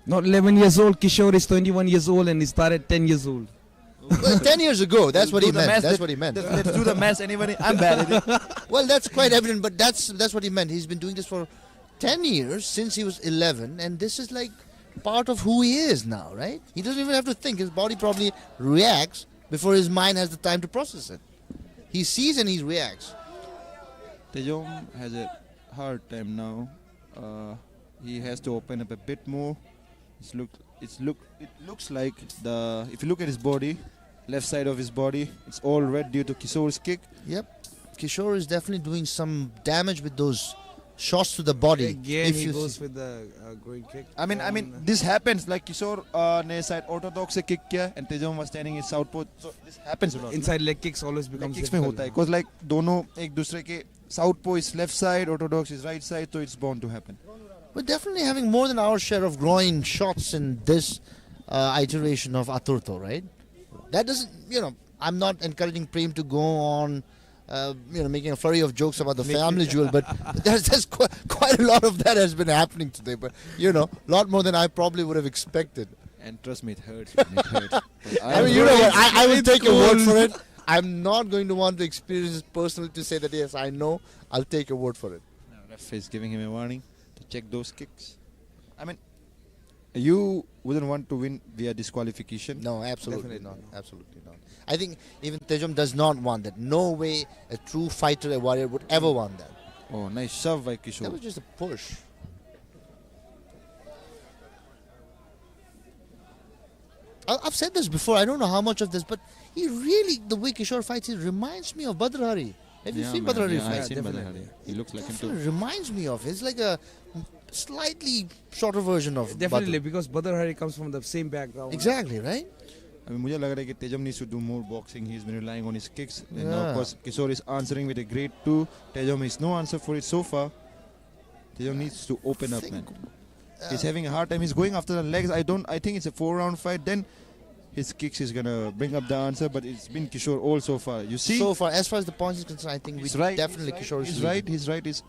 Not 11 years old. Kishor is 21 years old, and he started 10 years old. Well, 10 years ago, that's what he Do the meant. math. That's what he meant. Let's do the math. Anybody? I'm bad at it. Well, that's quite evident, but that's what he meant. He's been doing this for 10 years since he was 11, and this is like part of who he is now, right? He doesn't even have to think. His body probably reacts before his mind has the time to process it. He sees and he reacts. Tejom has a hard time now. He has to open up a bit more. It looks like if you look at his body, left side of his body, it's all red due to Kishor's kick. Yep. Kishor is definitely doing some damage with those shots to the body. Again, if he you goes with the groin kick. I mean, this happens. Like Kishor ne side orthodox se kick kiya, and Tejom was standing in southpaw. So this happens a lot. Inside leg kicks always becomes kicks में होता है. Because like दोनों एक दूसरे के southpaw is left side, orthodox is right side, so it's bound to happen. We're definitely having more than our share of groin shots in this iteration of Aturto, right? That doesn't, I'm not encouraging Prem to go on, making a flurry of jokes about the family jewel, but there's quite a lot of that has been happening today. But, a lot more than I probably would have expected. And trust me, it hurts. It hurts. I mean, you know what? I will take your word for it. I'm not going to want to experience it personally to say that, yes, I know. I'll take your word for it. No, ref is giving him a warning to check those kicks. I mean, you wouldn't want to win via disqualification? No, absolutely not. Absolutely not. I think even Tejom does not want that. No way a true fighter, a warrior would ever want that. Oh, nice shove by Kishor. That was just a push. I've said this before. I don't know how much of this, but he really, the way Kishor fights, he reminds me of Badr Hari. Have you seen Badr Hari fight? I've seen Badr Hari. He looks like him too. Reminds me of. It's like a slightly shorter version of Definitely, Badr. because Badr Hari comes from the same background. Exactly, right? I mean, मुझे लग रहा है कि Tejom needs to do more boxing. He's been relying on his kicks. And now, of course, Kishor is answering with a great 2. Tejom is no answer for it so far. Tejom needs to open up, man. He's having a hard time. He's going after the legs. I think it's a 4-round fight. Then his kicks is gonna bring up the answer. But it's been Kishor all so far. You see? So far, as far as the points is concerned, I think we definitely Kishor is leading. His right is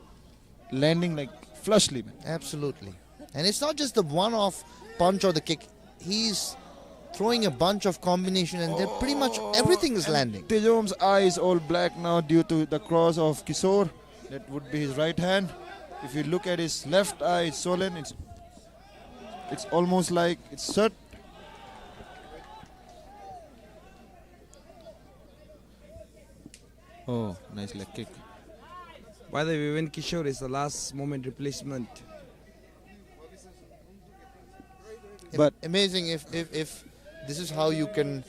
landing like flushly, man. Absolutely. And it's not just the one-off punch or the kick. He's throwing a bunch of combination, and they're pretty much everything is landing. Tejom's eye is all black now due to the cross of Kishor. That would be his right hand. If you look at his left eye, it's swollen. It's almost like it's shut. Oh, nice leg kick. By the way, when Kishor is the last moment replacement. But amazing if this is how you can,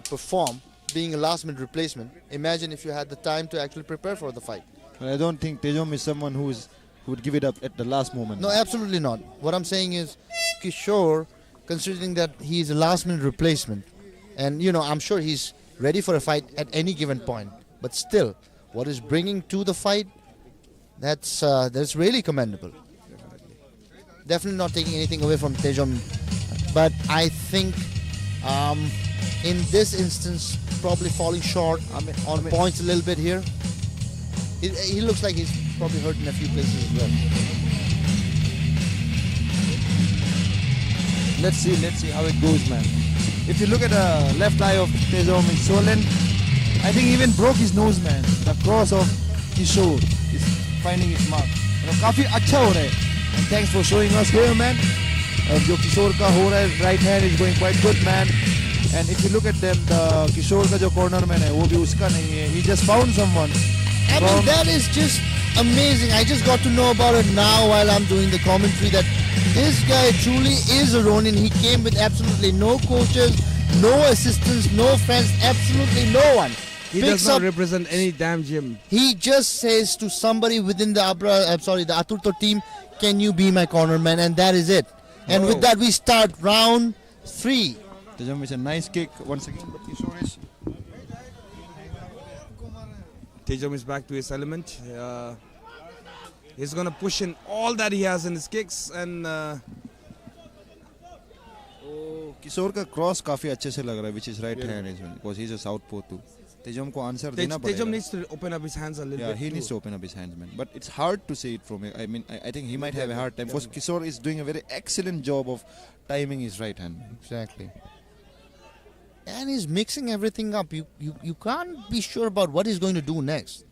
perform, being a last-minute replacement. Imagine if you had the time to actually prepare for the fight. But I don't think Tejom is someone who would give it up at the last moment. No, absolutely not. What I'm saying is, Kishor, considering that he is a last-minute replacement, and I'm sure he's ready for a fight at any given point. But still, what is bringing to the fight, that's really commendable. Definitely not taking anything away from Tejom, but I think in this instance, probably falling short on points a little bit here. He looks like he's probably hurt in a few places as well. Let's see how it goes, man. If you look at the left eye of Tejom, it's swollen. I think he even broke his nose, man. The cross of Kishor is finding its mark. काफी अच्छा हो रहा है. And thanks for showing us here, man. जो Kishor का हो रहा है, right hand is going quite good, man. And if you look at them, the Kishor का जो corner man है, वो भी उसका नहीं है. He just found someone. I mean, that is just amazing. I just got to know about it now while I'm doing the commentary that this guy truly is a Ronin. He came with absolutely no coaches, no assistants, no friends, absolutely no one. He does not represent any damn gym. He just says to somebody within the the Aturto team, can you be my corner man? And that is it. And with that, we start round 3. Tejom is a nice kick once again, but Tejom is back to his element. He's going to push in all that he has in his kicks. And Kishor का cross काफी अच्छे से लग रहा है, which is right hand as well, because he's a southpaw too. Tejom को answer देना पड़ेगा. Tejom needs to open up his hands a little bit. Yeah, he needs to open up his hands, man. But it's hard to say it from here. I mean, I think he might have a hard time because Kishor is doing a very excellent job of timing his right hand. Exactly. And he's mixing everything up. You can't be sure about what he's going to do next.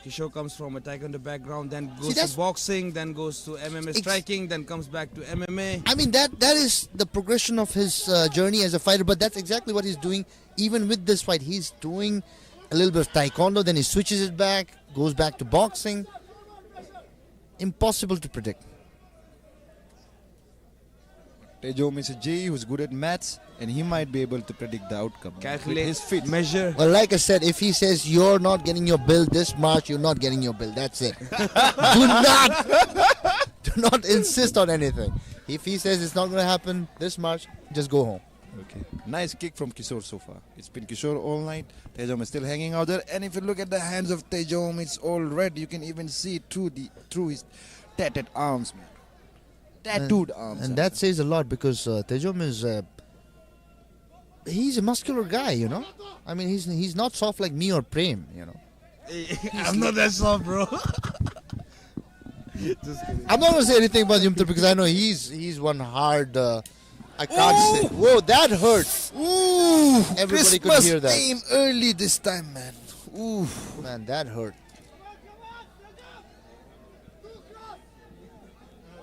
Kishor comes from a taekwondo background, then goes to boxing, then goes to MMA striking, then comes back to MMA. I mean, that is the progression of his journey as a fighter, but that's exactly what he's doing even with this fight. He's doing a little bit of taekwondo, then he switches it back, goes back to boxing. Impossible to predict. Tejom is a J who's good at maths, and he might be able to predict the outcome. Calculate, his feet. measure. Well, like I said, if he says you're not getting your bill this March, you're not getting your bill. That's it. Do not insist on anything. If he says it's not going to happen this March, just go home. Okay. Nice kick from Kishor so far. It's been Kishor all night. Tejom is still hanging out there. And if you look at the hands of Tejom, it's all red. You can even see it through his tatted arms, man. Tattooed arms. And that says a lot because Tejom is... he's a muscular guy, you know. I mean, he's not soft like me or Prem, you know. I'm not that soft, bro. I'm not going to say anything about Yumter because I know he's one hard... I can't say. Whoa, that hurt. Ooh, everybody Christmas could hear that. Came early this time, man. Ooh, man, that hurt.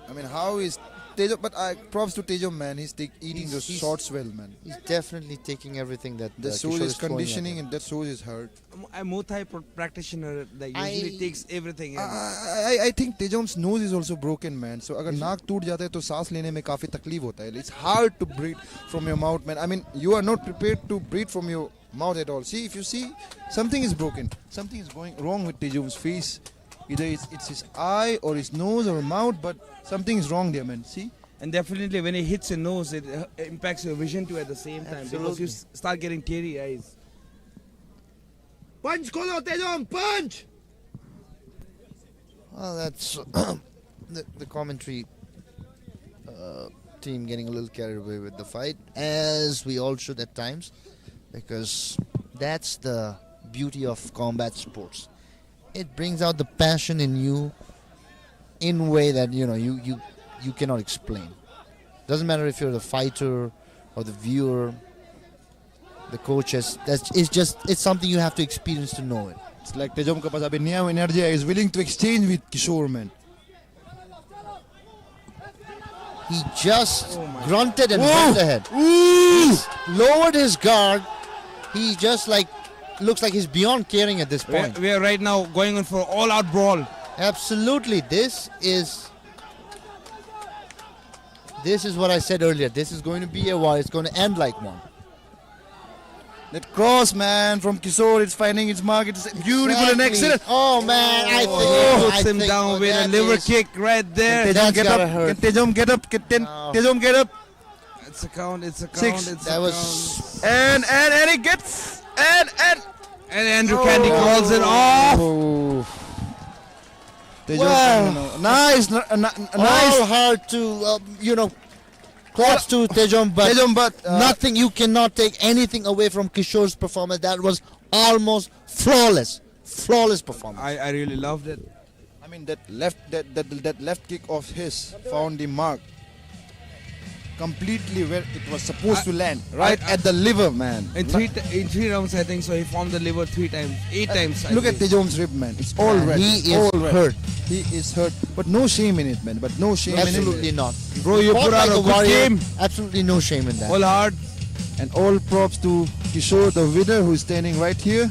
I mean, how is Tejom? But props to Tejom, man. He's eating those shots well, man. He's definitely taking everything that shows his conditioning and that shows his hurt. I'm a Muay Thai practitioner that usually takes everything. I think Tejom's nose is also broken, man. So अगर नाक टूट जाता है तो सांस लेने में काफी तकलीफ होता है. It's hard to breathe from your mouth, man. I mean, you are not prepared to breathe from your mouth at all. See, if you see, something is broken. Something is going wrong with Tejom's face. Either it's his eye or his nose or mouth, but something is wrong there, man. See? And definitely when it hits your nose, it impacts your vision too at the same time. Because you start getting teary eyes. Punch, Kolo, Tejom, punch! Well, that's the commentary team getting a little carried away with the fight, as we all should at times, because that's the beauty of combat sports. It brings out the passion in you in a way that you cannot explain. Doesn't matter if you're the fighter or the viewer, the coaches. It's something you have to experience to know it. It's like Tejom ka paas abhi naya energy is willing to exchange with Kishor, man. He just grunted and went ahead. He's lowered his guard. He just looks like he's beyond caring at this point. We are right now going on for all-out brawl. Absolutely. This is what I said earlier. This is going to be a war. It's going to end like one. That cross, man, from Kishor, it's finding its mark. It's beautiful and excellent. Oh, man. I puts him down with a liver kick right there. Can Tejom get up? Can Tejom get up? Can Tejom get up? It's a count. It's a count. 6. It's that a was count. And he gets and Andrew Candy calls it off. Tejom, nice. All hard to claps to Tejom, but nothing. You cannot take anything away from Kishor's performance. That was almost flawless performance. I really loved it. I mean, that left kick of his found the mark completely where it was supposed to land, right at the liver, man. In three rounds, I think so. He formed the liver 8 times. Look at Tejom's rib, man. It's all red. He is hurt. He is hurt, but no shame in it, man. But no shame. Absolutely in it. not. Bro, you put out a good game. Absolutely no shame in that. All hard. And all props to Kishor, the winner, who is standing right here.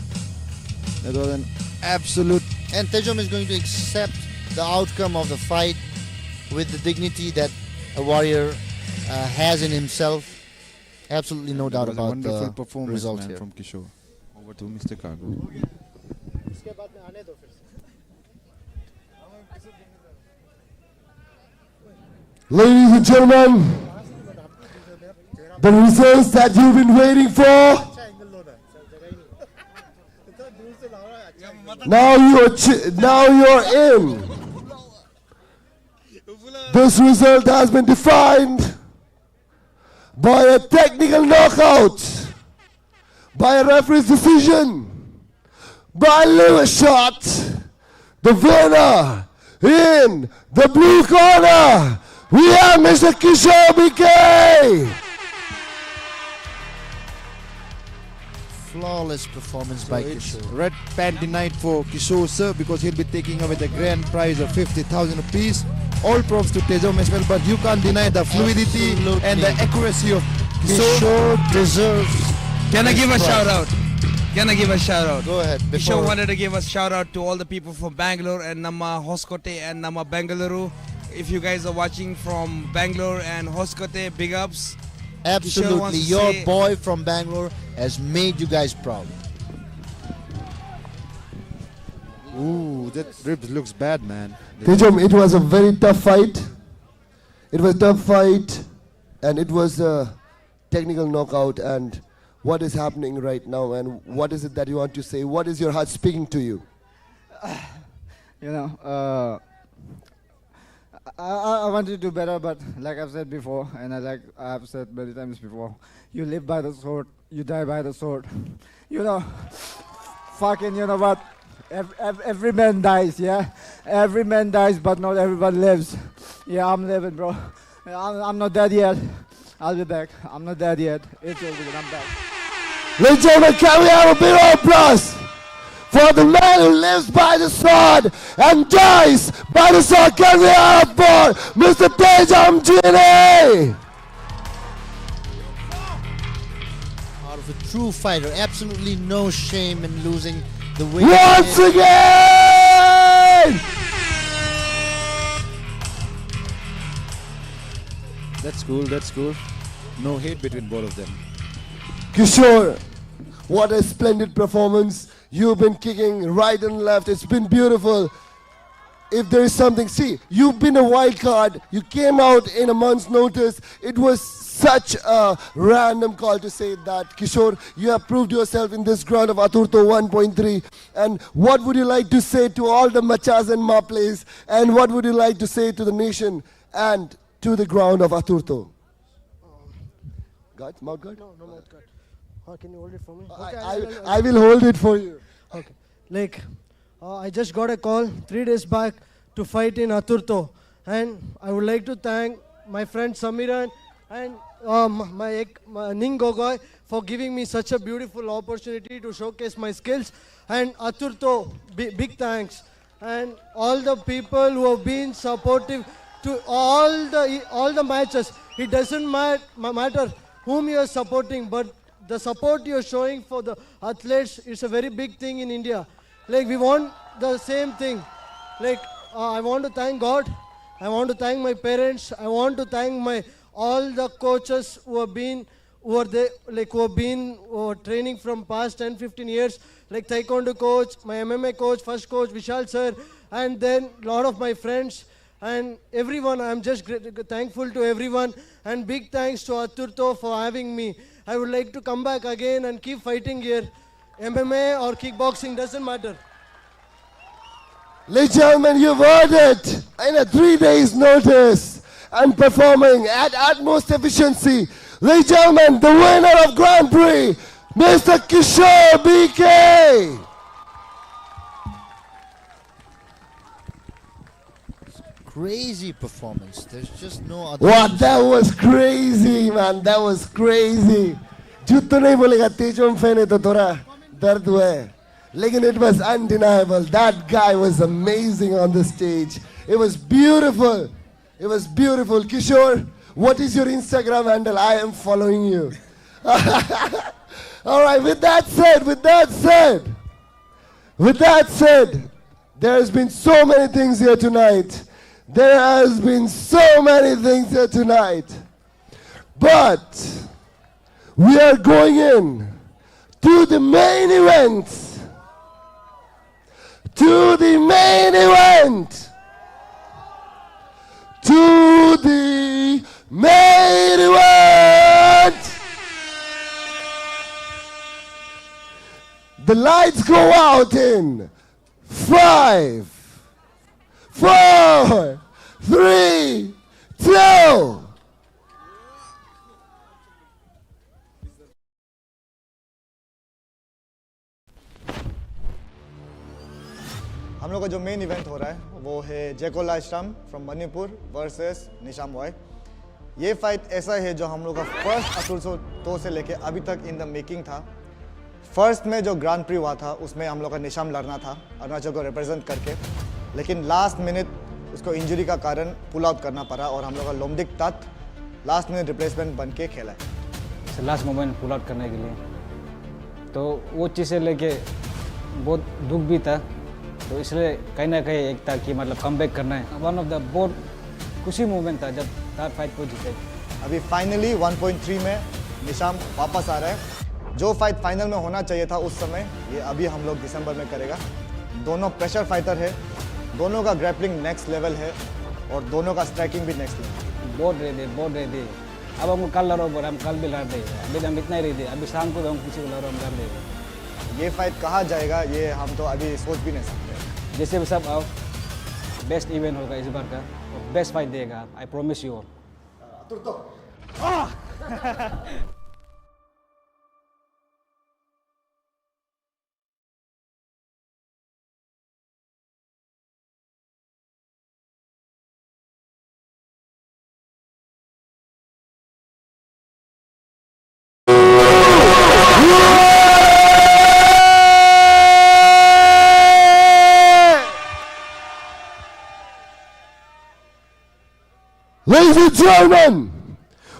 That was an absolute. And Tejom is going to accept the outcome of the fight with the dignity that a warrior has in himself. Absolutely no doubt about wonderful the performance, result man, here. from Kishor. Over to Mr. Kago. Ladies and gentlemen, the results that you've been waiting for. Now you're in. This result has been defined by a technical knockout, by a referee's decision, by a liver shot. The winner in the blue corner, we have Mr. Kishor BK. Flawless performance by It's Kishor. red panty night for Kishor, sir, because he'll be taking away the grand prize of 50,000 rupees. All props to Tejom as well, but you can't deny the fluidity and the accuracy of Kishor deserves. Can I give a shout out? Can I give a shout out? Go ahead. Kishor wanted to give a shout out to all the people from Bangalore and Nama Hoskote and Nama Bengaluru. if you guys are watching from Bangalore and Hoskote, big ups. Absolutely, your boy from Bangalore has made you guys proud. Ooh, that ribs looks bad, man. Tejam, it was a very tough fight. It was a tough fight, and it was a technical knockout. And what is happening right now, and what is it that you want to say? What is your heart speaking to you? You know, I want to do better, but like I've said before, and I've said many times before, you live by the sword, you die by the sword. You know, fucking, you know what? Every man dies, yeah? Every man dies, but not everyone lives. Yeah, I'm living, bro. I'm not dead yet. I'll be back. I'm not dead yet. It's over, I'm back. Ladies and gentlemen, can we have a bit of applause for the man who lives by the sword and dies by the sword? Can we have for Mr. Tejam Jine? Out of a true fighter, absolutely no shame in losing the way. Once again! That's cool, that's cool. No hate between both of them. Kishor, what a splendid performance. You've been kicking right and left. It's been beautiful. If there is something, see, you've been a wild card. You came out in a month's notice. It was such a random call to say that. Kishor, you have proved yourself in this ground of Aturto 1.3. And what would you like to say to all the machas and maples? And what would you like to say to the nation and to the ground of Aturto? Guard? Mouth guard? No mouth guard. Can you hold it for me? I will hold it for you. Okay. Like, I just got a call 3 days back to fight in Aturto. And I would like to thank my friend Samiran and my Ning Gogoi for giving me such a beautiful opportunity to showcase my skills. And Aturto, big thanks. And all the people who have been supportive to all the matches. It doesn't matter whom you are supporting, but the support you are showing for the athletes is a very big thing in India. Like, we want the same thing. Like, I want to thank God. I want to thank my parents. I want to thank all the coaches who have been training from past 10-15 years, like Taekwondo coach, my MMA coach, first coach Vishal sir, and then a lot of my friends and everyone. I'm just thankful to everyone, and big thanks to Aturto for having me. I would like to come back again and keep fighting here. MMA or kickboxing, doesn't matter. Ladies and gentlemen, you've heard it. In a 3 days notice and performing at utmost efficiency. Ladies and gentlemen, the winner of Grand Prix, Mr. Kishor BK. Crazy performance. There's just no other. What? That was crazy, man. That was crazy. झूठ तो नहीं बोलेगा Tejam fan है तो थोड़ा दर्द हुआ है. Lekin it was undeniable. That guy was amazing on the stage. It was beautiful. It was beautiful. Kishor, what is your Instagram handle? I am following you. All right, with that said, there has been so many things here tonight. But we are going in to the main event. To the main event. The lights go out in 5, 4, 3, 2. हम लोग का जो main event हो रहा है वो है जेको लाइश्राम फ्रॉम मणिपुर वर्सेस निशाम वाई. ये फाइट ऐसा है जो हम लोग का फर्स्ट अतुर्तो से लेके अभी तक इन द मेकिंग था. फर्स्ट में जो ग्रांड प्री हुआ था उसमें हम लोग का निशाम लड़ना था अरुणाचल को रिप्रेजेंट करके, लेकिन लास्ट मिनट उसको इंजरी का कारण पुल आउट करना पड़ा और हम लोग का लोमडिक तत् लास्ट मिनट रिप्लेसमेंट बन के खेला है. लास्ट मोमेंट पुल आउट करने के लिए तो वो चीज़ से लेके बहुत दुख भी था, तो इसलिए कहीं ना कहीं एक था कि मतलब कम बैक करना है. वन ऑफ द बहुत खुशी मोमेंट था जब थार्ड फाइट को जीते। अभी फाइनली 1.3 में निशाम वापस आ रहे हैं। जो फाइट फाइनल में होना चाहिए था उस समय, ये अभी हम लोग दिसंबर में करेगा। दोनों प्रेशर फाइटर है, दोनों का ग्रैपलिंग नेक्स्ट लेवल है और दोनों का स्ट्राइकिंग भी नेक्स्ट लेवल। बहुत रेडी। अब हम कल लड़ो बोले, हम कल भी लड़ रहे हैं। अभी हम इतना ही रेडी, अभी शाम को हम किसी को लड़ो, हम लड़ रहे हैं। ये फाइट कहाँ जाएगा ये हम तो अभी सोच भी नहीं सकते। जैसे भी सब आओ, बेस्ट इवेंट होगा इस बार का और बेस्ट फाइट देगा, I promise you all. Ladies and gentlemen,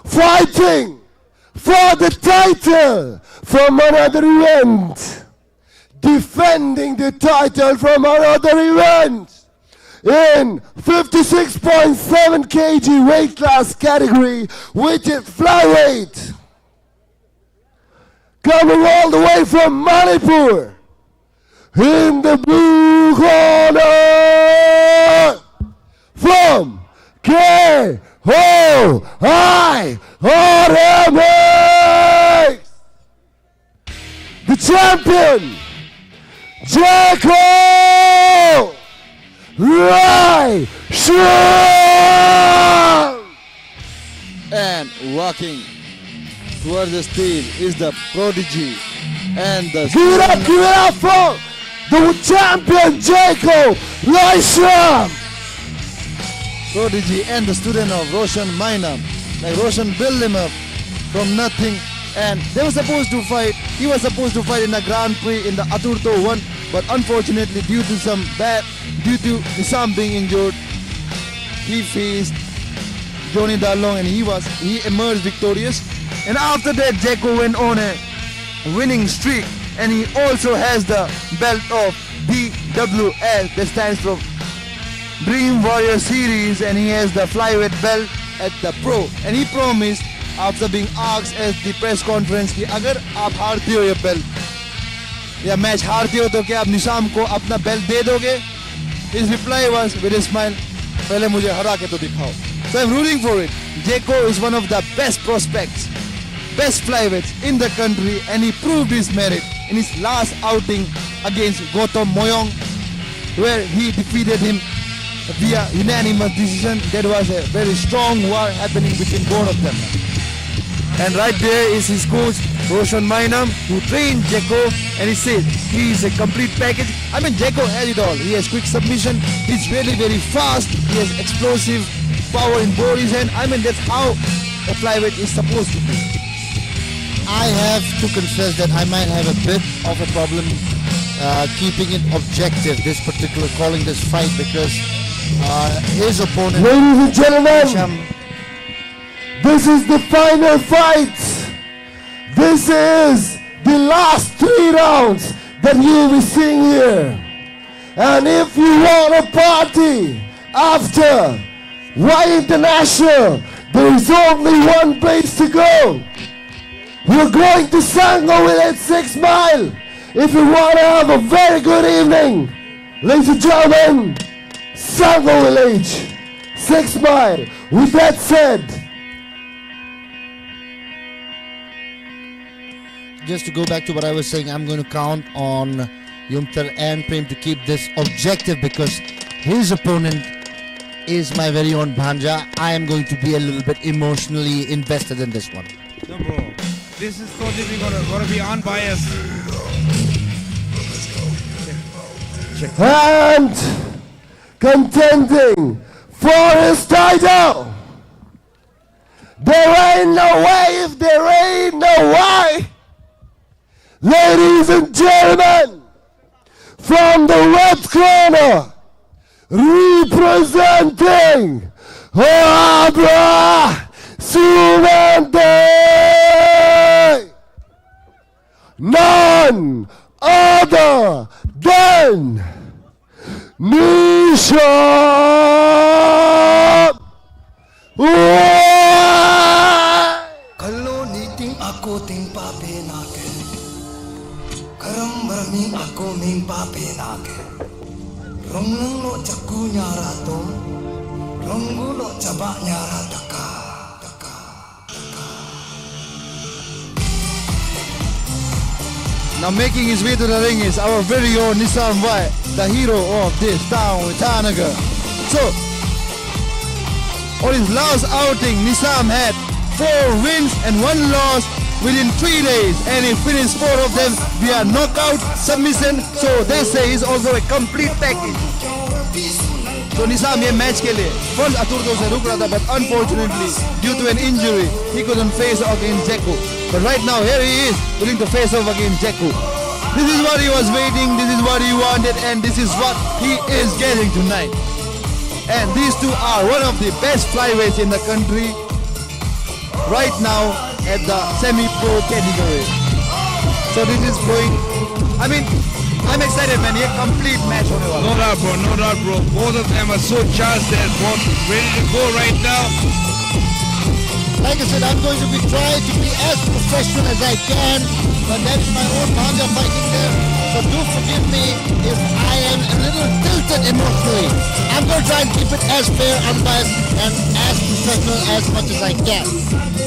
fighting for the title from another event, defending the title from another event in 56.7 kg weight class category, which is flyweight, coming all the way from Manipur, in the blue corner, from K-O-I-R-M-A, the champion, Jeko Laishram. And walking towards the steel is the prodigy and the... Give it up for the champion, Jeko Laishram. Prodigy and the student of Roshan Mainam. Like Roshan built him up from nothing, and they were supposed to fight. He was supposed to fight in the Grand Prix in the Aturto 1, but unfortunately due to Nisham being injured, he faced Johnny Darlong and he emerged victorious. And after that, Jeko went on a winning streak, and he also has the belt of BWS, that stands for Dream Warrior Series, and he has the flyweight belt at the pro. And he promised, after being asked at the press conference, कि अगर आप हारते हो ये belt या match हारते हो तो क्या आप निशाम को अपना बेल्ट दे दोगे? His reply was with a smile, पहले मुझे हरा के तो दिखाओ. So I'm rooting for it. Jeko is one of the best prospects, best flyweights in the country, and he proved his merit in his last outing against Gautam Moyong, where he defeated him via unanimous decision. There was a very strong war happening between both of them. And right there is his coach, Roshan Mainam, who trained Jeko, and he said he is a complete package. I mean, Jeko has it all. He has quick submission, he's very, very fast, he has explosive power in both his hands. I mean, that's how a flyweight is supposed to be. I have to confess that I might have a bit of a problem keeping it objective, this particular, calling this fight, because his opponent... Ladies and gentlemen, this is the final fight. This is the last 3 rounds that you'll be seeing here. And if you want a party after Waii International, there is only one place to go. You're going to Sangho at 6 Mile. If you want to have a very good evening, ladies and gentlemen, Sangho Village, 6 Mile. With that said, just to go back to what I was saying, I'm going to count on Yumtar and Prem to keep this objective, because his opponent is my very own Bhanja. I am going to be a little bit emotionally invested in this one. No, bro. This is totally gonna be unbiased. and contending for his title. There ain't no way if there ain't no why. Ladies and gentlemen, from the red corner, representing Abrasumente, none other than Nisham. Kalau niting ako ting pape nake, karam marami ako ming pape nake. Rongnang lo caku nyara to, ronggu lo cabak nyara taka. Now making his way to the ring is our very own Nisham, the hero of this town, Tanagar. So, on his last outing, Nisham had 4 wins and 1 loss within 3 days, and he finished 4 of them via knockout, submission. So they say he's also a complete package. So Nisham ये match के लिए first Aturto से रुक रहा था, but unfortunately due to an injury he couldn't face off against Jeko. But right now here he is willing to face off against Jeko. This is what he was waiting, this is what he wanted, and this is what he is getting tonight. And these two are one of the best flyweights in the country right now at the semi-pro category. So this is going, I mean, I'm excited, man. A complete match on the wall. No doubt, bro. Both of them are so charged. They're both ready to go right now. Like I said, I'm going to be trying to be as professional as I can, but that is my own manga fighting there. So do forgive me if I am a little tilted emotionally. I'm going to try and keep it as fair, unbiased, and as professional as much as I can.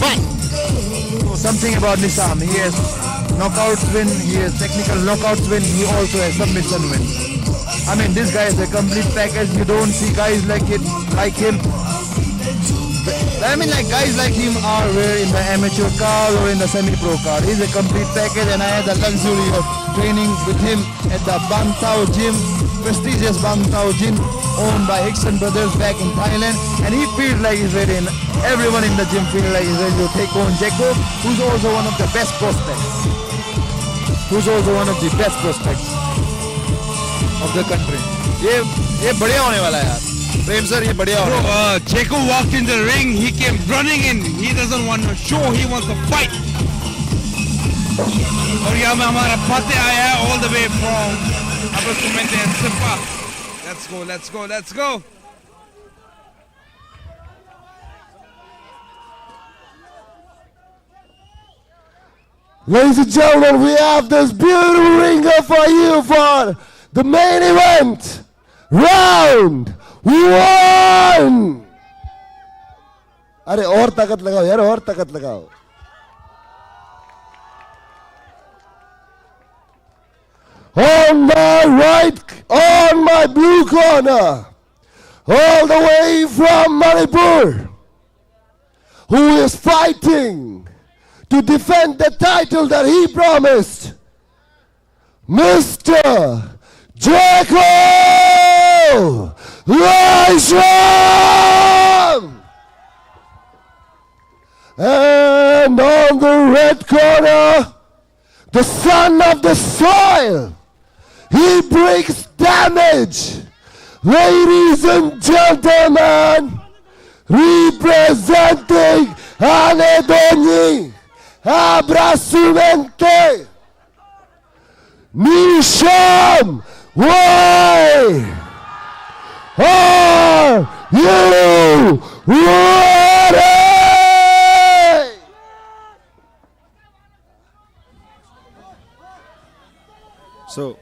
But something about Nisham, he has knockouts win, he has technical knockouts win, he also has submission win. I mean, this guy is a complete package. You don't see guys like him. I mean, like guys like him are rare in the amateur card or in the semi-pro card. He's a complete package, and I had the luxury of training with him at the Bang Tao Gym, prestigious Bang Tao Gym, owned by Hickson Brothers back in Thailand. And he feels like he's ready, and everyone in the gym feels like he's ready to take on Jeko, who's also one of the best prospects. Of the country. ये बढ़िया होने वाला है यार. Khreim sir, ये बढ़िया होने वाला है. Jeko walked in the ring. He came running in. He doesn't want to show. He wants to fight. और यहाँ में हमारा फाते आया है all the way from Abrasumente and Singpho. Let's go. Ladies and gentlemen, we have this beautiful ringer for you for the main event. Round 1. अरे और ताकत लगाओ यार, और ताकत लगाओ. On my right, on my blue corner, all the way from Manipur, who is fighting to defend the title that he promised, Mr. Jeko Laishram! And on the red corner, the son of the soil, he brings damage. Ladies and gentlemen, representing Anedoni, Abrasumente, Nisham, Waii, are you ready? So,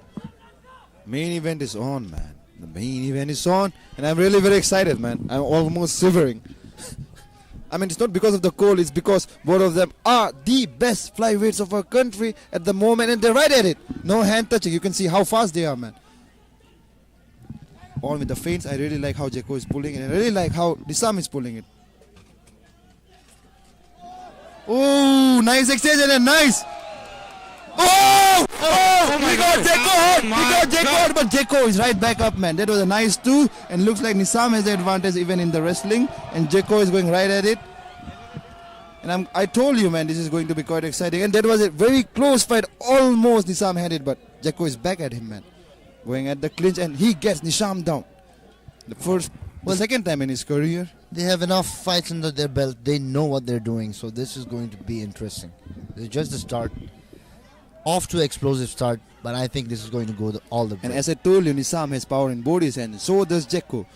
main event is on, man. The main event is on, and I'm really very excited, man. I'm almost shivering. I mean, it's not because of the cold, it's because both of them are the best flyweights of our country at the moment, and they're right at it. No hand touching. You can see how fast they are, man. On with the feints. I really like how Jeko is pulling it, and I really like how Nisham is pulling it. Oh, nice exchange and nice. Oh, we got Jeko. We got Jeko, but Jeko is right back up, man. That was a nice two, and looks like Nisham has the advantage even in the wrestling, and Jeko is going right at it. And I told you, man, this is going to be quite exciting. And that was a very close fight. Almost Nisham had it, but Jeko is back at him, man. Going at the clinch, and he gets Nisham down. The second time in his career. They have enough fights under their belt. They know what they're doing, so this is going to be interesting. It's just the start. Off to an explosive start, but I think this is going to go all the way. And as I told you, Nisham has power in both his hands. So does Jeko.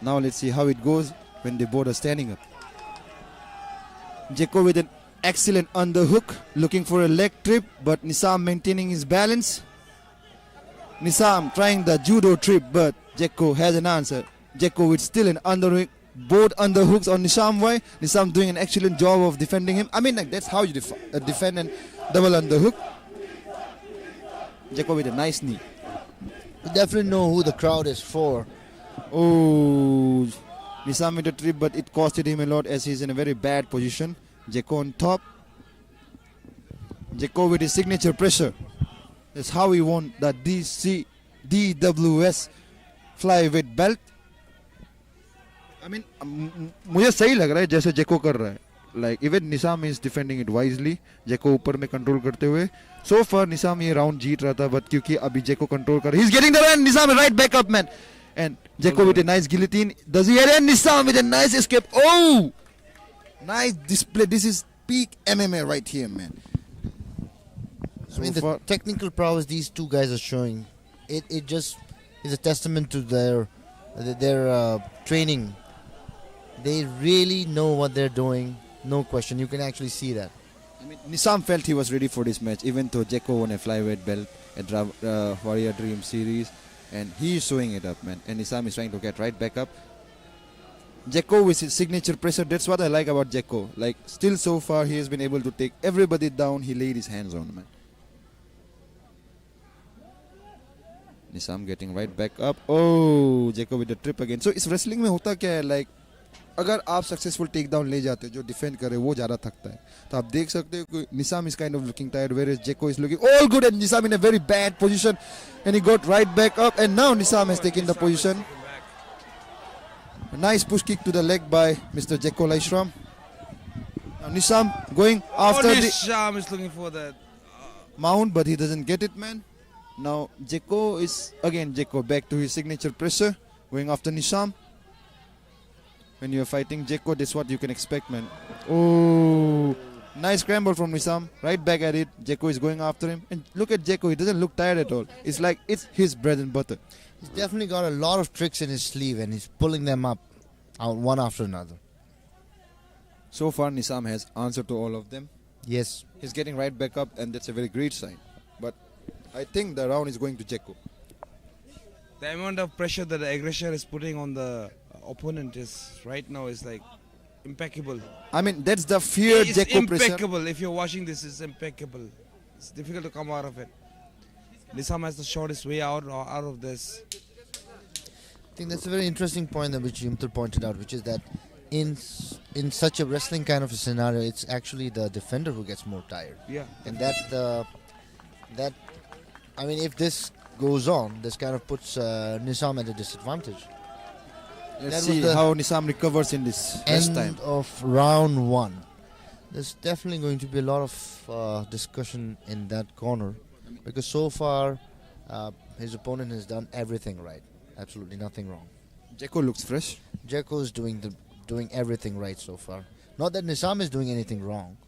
Now let's see how it goes. when they both are standing up. Jeko with an excellent underhook, looking for a leg trip, but Nisham maintaining his balance. Nisham trying the judo trip, but Jeko has an answer. Jeko with still an underhook, both underhooks on Nisham Waii. Nisham doing an excellent job of defending him. I mean, like, that's how you defend and double underhook. Jeko with a nice knee. You definitely know who the crowd is for. Oh, Nisham with a trip, but it costed him a lot as he's in a very bad position. Jeko on top. Jeko with his signature pressure. That's how he won the DWS flyweight belt. I mean, मुझे सही लग रहा है जैसे जेको कर रहा है. Like even Nisham is defending it wisely. जेको ऊपर में कंट्रोल करते हुए. So far Nisham ये round जीत रहा था, but क्योंकि अभी जेको कंट्रोल कर, he's getting the run. Nisham right back up, man. And Jeko with a nice guillotine. Does he hit? And Nisham with a nice escape. Oh, nice display. This is peak MMA right here, man. I mean, the technical prowess these two guys are showing, it just is a testament to their training. They really know what they're doing, no question. You can actually see that. I mean, Nisham felt he was ready for this match, even though Jeko won a flyweight belt at Warrior Dream Series, and he is showing it up, man. And Nisham is trying to get right back up. Jeko with his signature pressure, that's what I like about Jeko. Like, still so far, he has been able to take everybody down he laid his hands on, man. Nisham getting right back up. Oh, Jeko with the trip again. So, इस wrestling में होता क्या है? Like, अगर आप successful takedown ले जाते हो, जो defend करे वो ज़्यादा थकता है. तो आप देख सकते हो कि Nisham is kind of looking tired, whereas Jeko is looking all good, and Nisham in a very bad position, and he got right back up, and now Nisham has taken the position. A nice push kick to the leg by Mr. Jeko Laishram. Now Nisham going after Nisham is looking for that mount, but he doesn't get it, man. Now Jeko is again back to his signature pressure, going after Nisham. When you are fighting Jeko, that's what you can expect, man. Oh, nice scramble from Nisham, right back at it. Jeko is going after him, and look at Jeko. He doesn't look tired at all. It's like it's his bread and butter. He's definitely got a lot of tricks in his sleeve, and he's pulling them up out one after another. So far, Nisham has answered to all of them. Yes. He's getting right back up, and that's a very great sign. But I think the round is going to Jeko. The amount of pressure that the aggressor is putting on the opponent is right now is like impeccable. I mean, that's the fear It's Jeko pressure. impeccable. If you're watching this, it's impeccable. It's difficult to come out of it. Nisham has the shortest way out of this. I think that's a very interesting point that which Yumtul pointed out, which is that in such a wrestling kind of a scenario, it's actually the defender who gets more tired. Yeah. And that I mean, if this goes on, this kind of puts Nisham at a disadvantage. Let's see how Nisham recovers in this rest time. End of round one. There's definitely going to be a lot of discussion in that corner, because so far his opponent has done everything right. Absolutely nothing wrong. Jeko looks fresh. Jeko is doing everything right so far. Not that Nisham is doing anything wrong.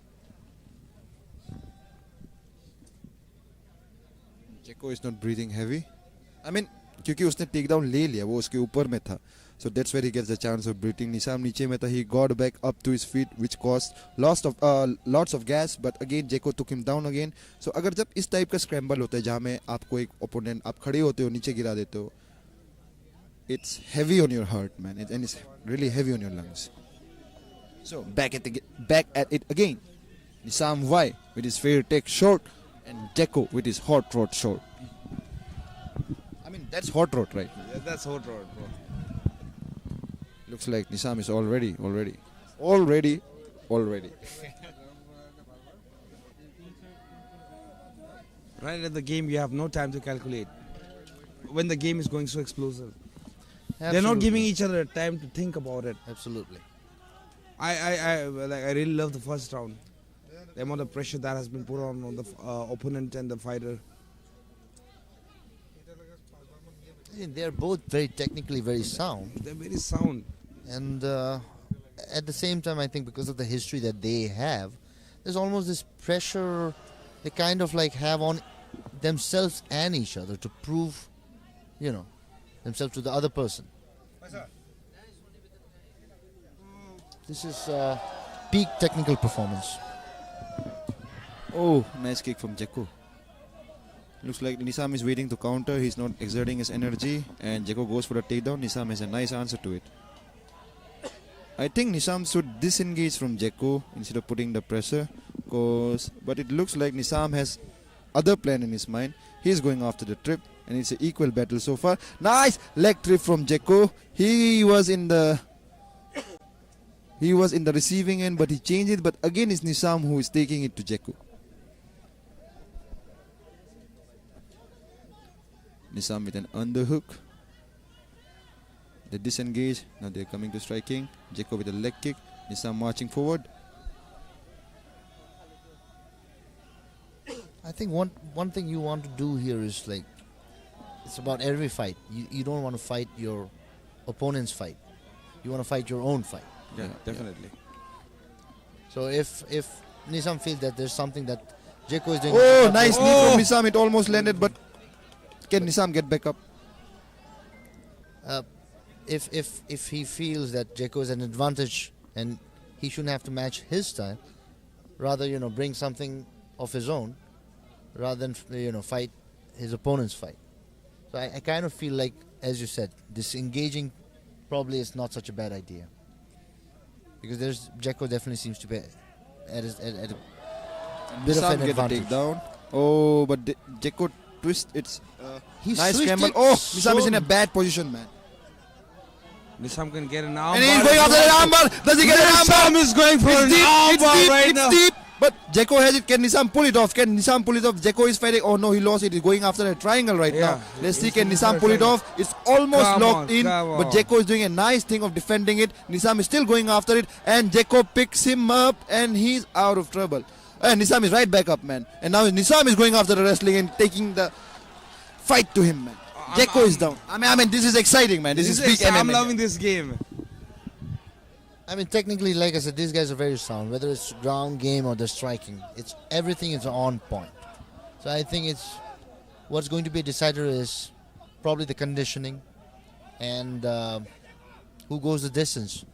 Jeko is not breathing heavy. I mean, क्योंकि उसने takedown ले लिया, वो उसके ऊपर में था. So that's where he gets the chance of breathing. Nisham नीचे में था, he got back up to his feet, which caused lots of gas. But again, Jeko took him down again. So अगर जब इस type का scramble होता है, जहाँ में आपको एक opponent आप खड़े होते हो, नीचे गिरा देते हो, it's heavy on your heart, man, and it's really heavy on your lungs. So back at it again. Nisham Waii with his fair take short, and Jeko with his hot rod short. I mean, that's hot rod, right? Yeah, that's hot rod, bro. Looks like Nisham is already. Right at the game, you have no time to calculate. When the game is going so explosive, they're not giving each other time to think about it. Absolutely. I really love the first round. The amount of pressure that has been put on the opponent and the fighter. They're both very technically very sound. They're very sound. And at the same time, I think because of the history that they have, there's almost this pressure they kind of like have on themselves and each other to prove, themselves to the other person. This is peak technical performance. Oh, nice kick from Jeko. Looks like Nisham is waiting to counter. He's not exerting his energy, and Jeko goes for the takedown. Nisham has a nice answer to it. I think Nisham should disengage from Jeko instead of putting the pressure, but it looks like Nisham has other plan in his mind. He's going after the trip, and it's an equal battle so far. Nice leg trip from Jeko. He was in the receiving end, but he changed it. But again, it's Nisham who is taking it to Jeko. Nisham with an underhook. They disengage. Now they're coming to striking. Jeko with a leg kick. Nisham marching forward. I think one thing you want to do here is like, it's about every fight. You don't want to fight your opponent's fight. You want to fight your own fight. Yeah, definitely. So if Nisham feels that there's something that Jeko is doing. Oh, nice knee from Nisham. It almost landed, but can Nisham get back up? If he feels that Jeko is an advantage and he shouldn't have to match his style, rather bring something of his own, rather than fight his opponent's fight. So I kind of feel like, as you said, disengaging probably is not such a bad idea, because Jeko definitely seems to be at a bit of an advantage. Takedown. Oh, but Jeko twist. It's nice scramble. it Oh, so Nisham is in a bad position, man. Nisham can get an armbar. And he's going after an armbar. Does he get an armbar? Nisham is going for an armbar right now. It's deep. But Jeko has it. Can Nisham pull it off? Can Nisham pull it off? Jeko is fighting. Oh no, he lost it. He's going after a triangle right now. Let's see, can Nisham pull it off? It's almost locked in. But Jeko is doing a nice thing of defending it. Nisham is still going after it. And Jeko picks him up. And he's out of trouble. And Nisham is right back up, man. And now Nisham is going after the wrestling and taking the fight to him, man. Jeko is down. I mean, this is exciting, man. This is big MMA. I'm loving this game. I mean, technically, like I said, these guys are very sound. Whether it's ground game or the striking, everything is on point. So I think what's going to be a decider is probably the conditioning and who goes the distance.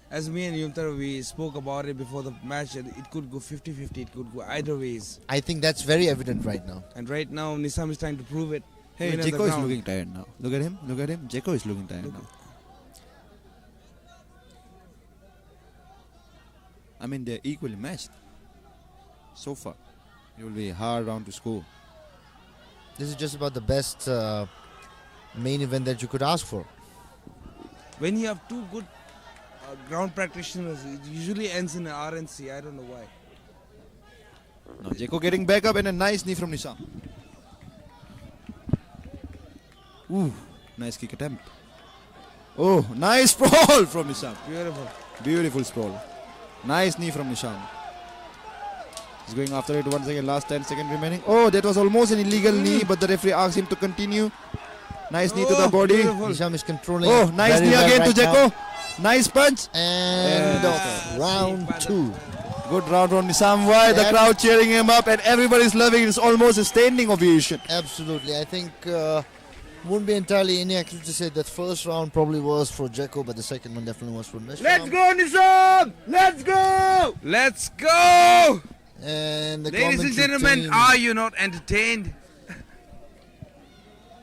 As me and Yuntar, we spoke about it before the match. It could go 50-50. It could go either ways. I think that's very evident right now. And right now, Nisham is trying to prove it. Hey, Jeko is looking tired now. Look at him. Look at him. Jeko is looking tired now. I mean, they're equally matched so far. It will be a hard round to score. This is just about the best main event that you could ask for. When you have two good ground practitioners, it usually ends in an RNC. I don't know why. Now Jeko getting back up and a nice knee from Nisham. Ooh, nice kick attempt. Oh, nice sprawl from Nisham. Beautiful. Beautiful sprawl. Nice knee from Nisham. He's going after it once again. Last 10 seconds remaining. Oh, that was almost an illegal knee, but the referee asked him to continue. Nice knee to the body. Nisham is controlling. Oh, nice knee again to Jeko. Nice punch. And round 2. Good round from Nisham. Why? The crowd cheering him up and everybody's loving it. It's almost a standing ovation. Absolutely. I think wouldn't be entirely inaccurate to say that first round probably was for Jeko, but the second one definitely was for Nisham. Let's go, Nisham! Let's go! Let's go! And the ladies and gentlemen, are you not entertained?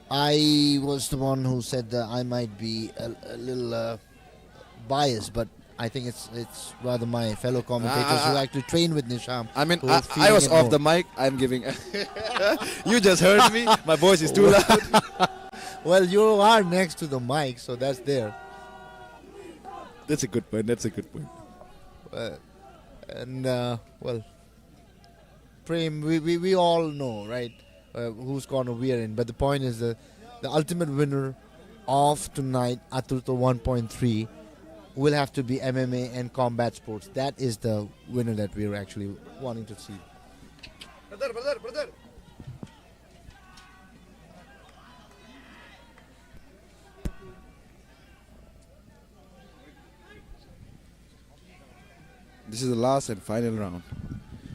I was the one who said that I might be a little biased, but I think it's rather my fellow commentators who actually train with Nisham. I mean, I was off the mic. I'm giving. You just heard me. My voice is too loud. Well, you are next to the mic, so that's there. That's a good point. That's a good point. Well, Khreim, we all know, right, whose corner we are in. But the point is that the ultimate winner of tonight, Aturto 1.3, will have to be MMA and Combat Sports. That is the winner that we are actually wanting to see. Brother. This is the last and final round.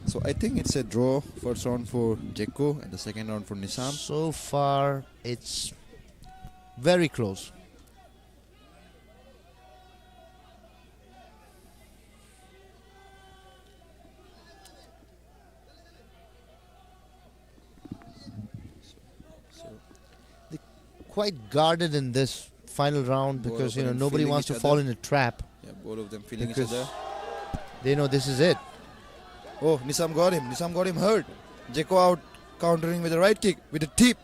So I think it's a draw. First round for Jeko and the second round for Nisham. So far, it's very close. quite guarded in this final round because, you know, nobody wants to fall in a trap. Yeah, both of them feeling each other. They know this is it. Oh, Nisham got him. Nisham got him hurt. Jeko out countering with a right kick, with a tip.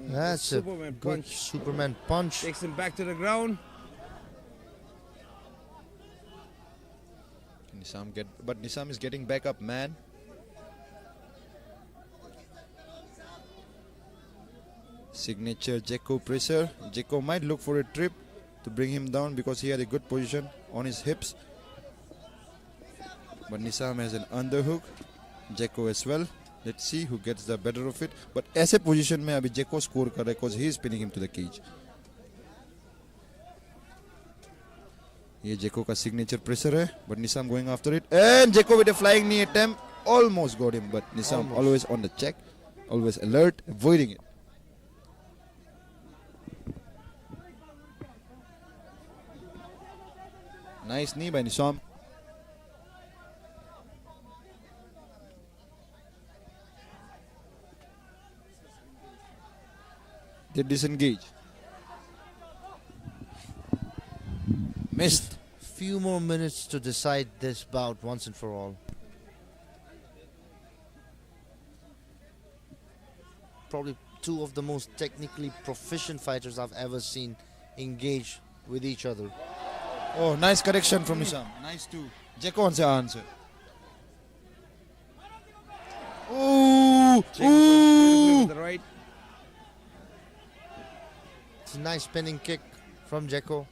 That's a Superman good punch. Superman punch. Takes him back to the ground. But Nisham is getting back up, man. Signature Jeko pressure. Jeko might look for a trip to bring him down because he had a good position on his hips. But Nisham has an underhook. Jeko as well. Let's see who gets the better of it. But ऐसे position में अभी Jeko score कर रहा है because he is pinning him to the cage. ये Jeko का signature pressure है, but Nisham going after it. And Jeko with a flying knee attempt almost got him, but Nisham always on the check, always alert, avoiding it. Nice knee by Nisham. They disengage. Missed. Few more minutes to decide this bout once and for all. Probably two of the most technically proficient fighters I've ever seen engage with each other. Oh, nice correction from Nisham. Nice too. Jeko wants to answer. Ooh! Ooh! The right. It's a nice spinning kick from Jeko.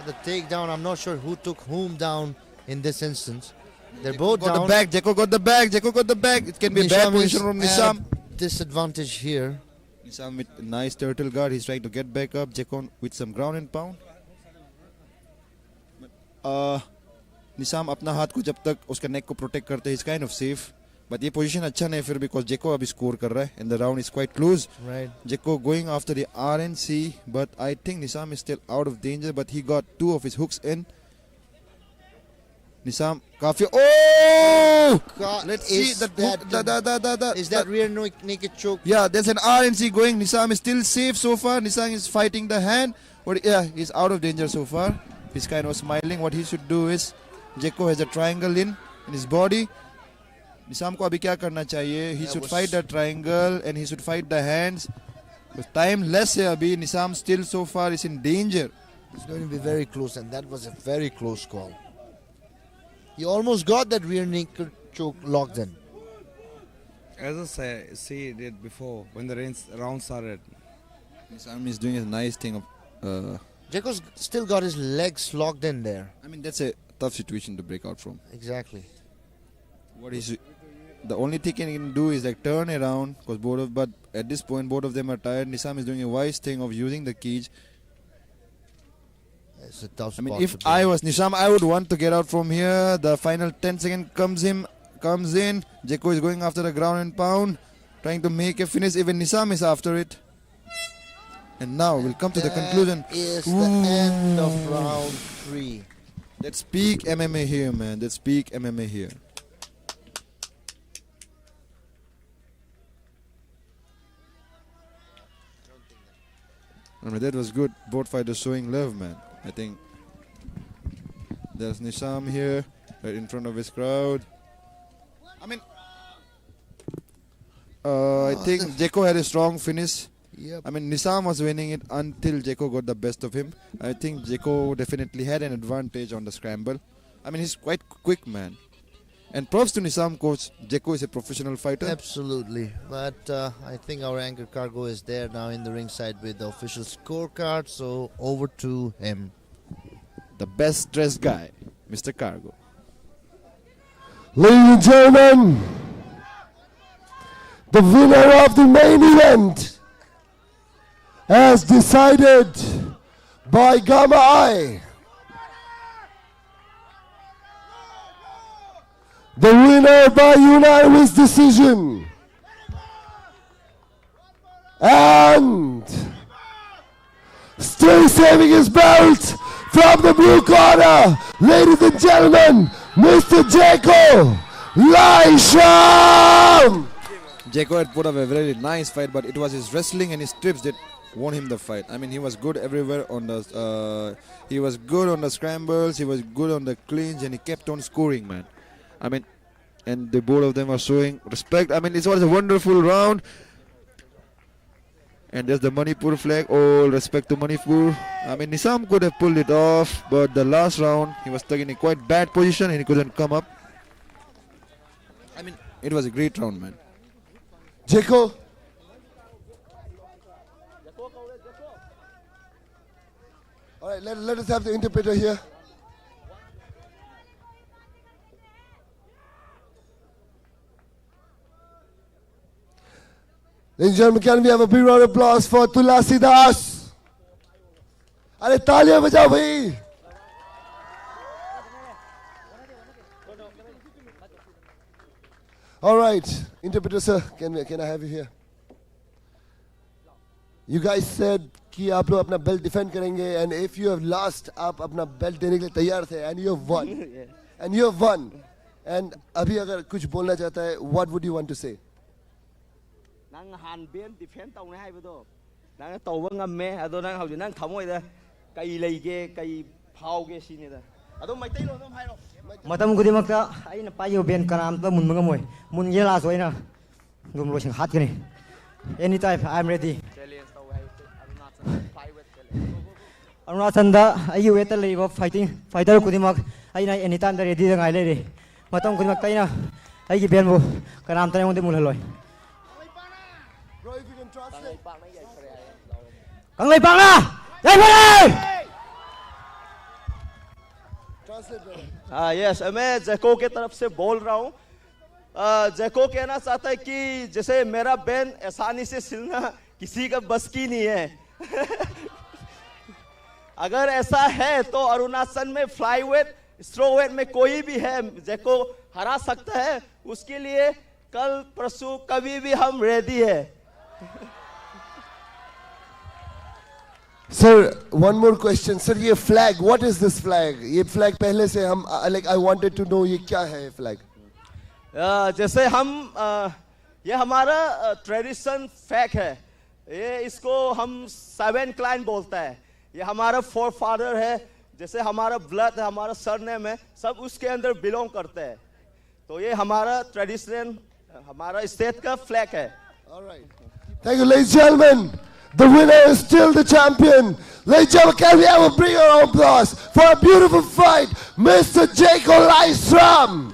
The takedown, I'm not sure who took whom down in this instance. They're both got down. the back. Jeko got the back. Jeko got the back. It can be a bad position from Nisham. Disadvantage here. Nisham with a nice turtle guard. He's trying to get back up. Jeko with some ground and pound. Nisham अपना हाथ को जब तक उसका neck को protect करते हैं, he's kind of safe. But ये position अच्छा नहीं फिर because Jeko अभी score कर रहा है and the round is quite close. Right. Jeko going after the RNC, but I think Nisham is still out of danger. But he got two of his hooks in. Nisham काफी oh! God, Let's see is that that, is that rear naked choke? Yeah, there's an RNC going. Nisham is still safe so far. Nisham is fighting the hand. But yeah, he's out of danger so far. He's kind of smiling. What he should do is, Jeko has a triangle in his body. Nisham को अभी क्या करना चाहिए? He should fight the triangle and he should fight the hands. With time less है अभी. Nisham still so far is in danger. It's going to be very close, and that was a very close call. He almost got that rear naked choke locked in. As I said before, when the round started, Nisham is doing a nice thing of. Jeko's still got his legs locked in there. I mean, that's a tough situation to break out from. Exactly. What is the only thing he can do is like turn around because but at this point both of them are tired. Nisham is doing a wise thing of using the cage. It's a tough I mean, spot if to be. I was Nisham, I would want to get out from here. The final 10 seconds comes in. Jeko is going after the ground and pound, trying to make a finish. Even Nisham is after it. And now we'll come to the conclusion. Is the end of round 3. That's peak MMA here, man. That's peak MMA here. I mean, that was good. Both fighters showing love, man. I think there's Nisham here, right in front of his crowd. I mean, I think Jeko had a strong finish. Yep. I mean, Nisham was winning it until Jeko got the best of him. I think Jeko definitely had an advantage on the scramble. I mean, he's quite quick, man. And props to Nisham, coach. Jeko is a professional fighter. Absolutely. But I think our anchor Cargo is there now in the ringside with the official scorecard. So over to him. The best dressed guy, Mr. Cargo. Ladies and gentlemen, the winner of the main event, as decided by Gamma I. The winner by unanimous decision. And still saving his belt from the blue corner, ladies and gentlemen, Mr. Jeko Laishram! Jeko had put up a very nice fight, but it was his wrestling and his trips that won him the fight. I mean, he was good everywhere on the. He was good on the scrambles. He was good on the clinch, and he kept on scoring, man. I mean, and the both of them are showing respect. I mean, it was a wonderful round. And there's the Manipur flag. All respect to Manipur. I mean, Nisham could have pulled it off, but the last round he was stuck in a quite bad position and he couldn't come up. I mean, it was a great round, man. Jeko. All right, let us have the interpreter here. Ladies and gentlemen, can we have a big round of applause for Tulashidas? Are taaliyan bajao bhai. All right, interpreter sir, can I have you here? You guys said कि आप लोग अपना belt defend करेंगे, and if you have lost, आप अपना belt देने के लिए तैयार थे, and you have won, and you have won, and अभी अगर कुछ बोलना चाहता है, what would you want to say? Nang han bien defend tàu này hay bữa đó, nang tàu vẫn ngâm mê, à đó nang hậu chỉ nang thấm rồi đó, cây lầy cái cây phao cái gì này đó, à đó mày thấy rồi, nó hay rồi. Matam kudi makta ai na payo ben kanam ta mun mangamoy mun yela so ina gum lo sing hat kini anytime I'm ready Arunachal da ayu weta leiba fighter kudi mak ai na anytime da ready da ngai le re matam kudi makta ina ai gi ben bu kanam ta ngonde mun haloi kang lei bang la lei boleh yes मैं जेको के तरफ से बोल रहा हूँ जेको कहना चाहता है कि जैसे मेरा बैन आसानी से सिलना किसी का बस की नहीं है अगर ऐसा है तो अरुणाचल में फ्लाईवेट स्ट्रोवेट में कोई भी है जेको हरा सकता है उसके लिए कल परसों कभी भी हम रेडी है Sir, one more question. Sir, ये flag, what is this flag? ये flag पहले से हम like I wanted to know ये क्या है flag? जैसे हम ये हमारा ट्रेडिशन फैक्ट है ये इसको हम 7 क्लाइन बोलता है ये हमारा फोर फादर है जैसे हमारा ब्लड है हमारा सरनेम है सब उसके अंदर बिलोंग करते हैं तो ये हमारा ट्रेडिशन हमारा स्टेट का फ्लैग है Thank you, ladies and gentlemen. The winner is still the champion. Ladies and gentlemen, can we have a big round of applause for a beautiful fight, Mr. Jeko Laishram.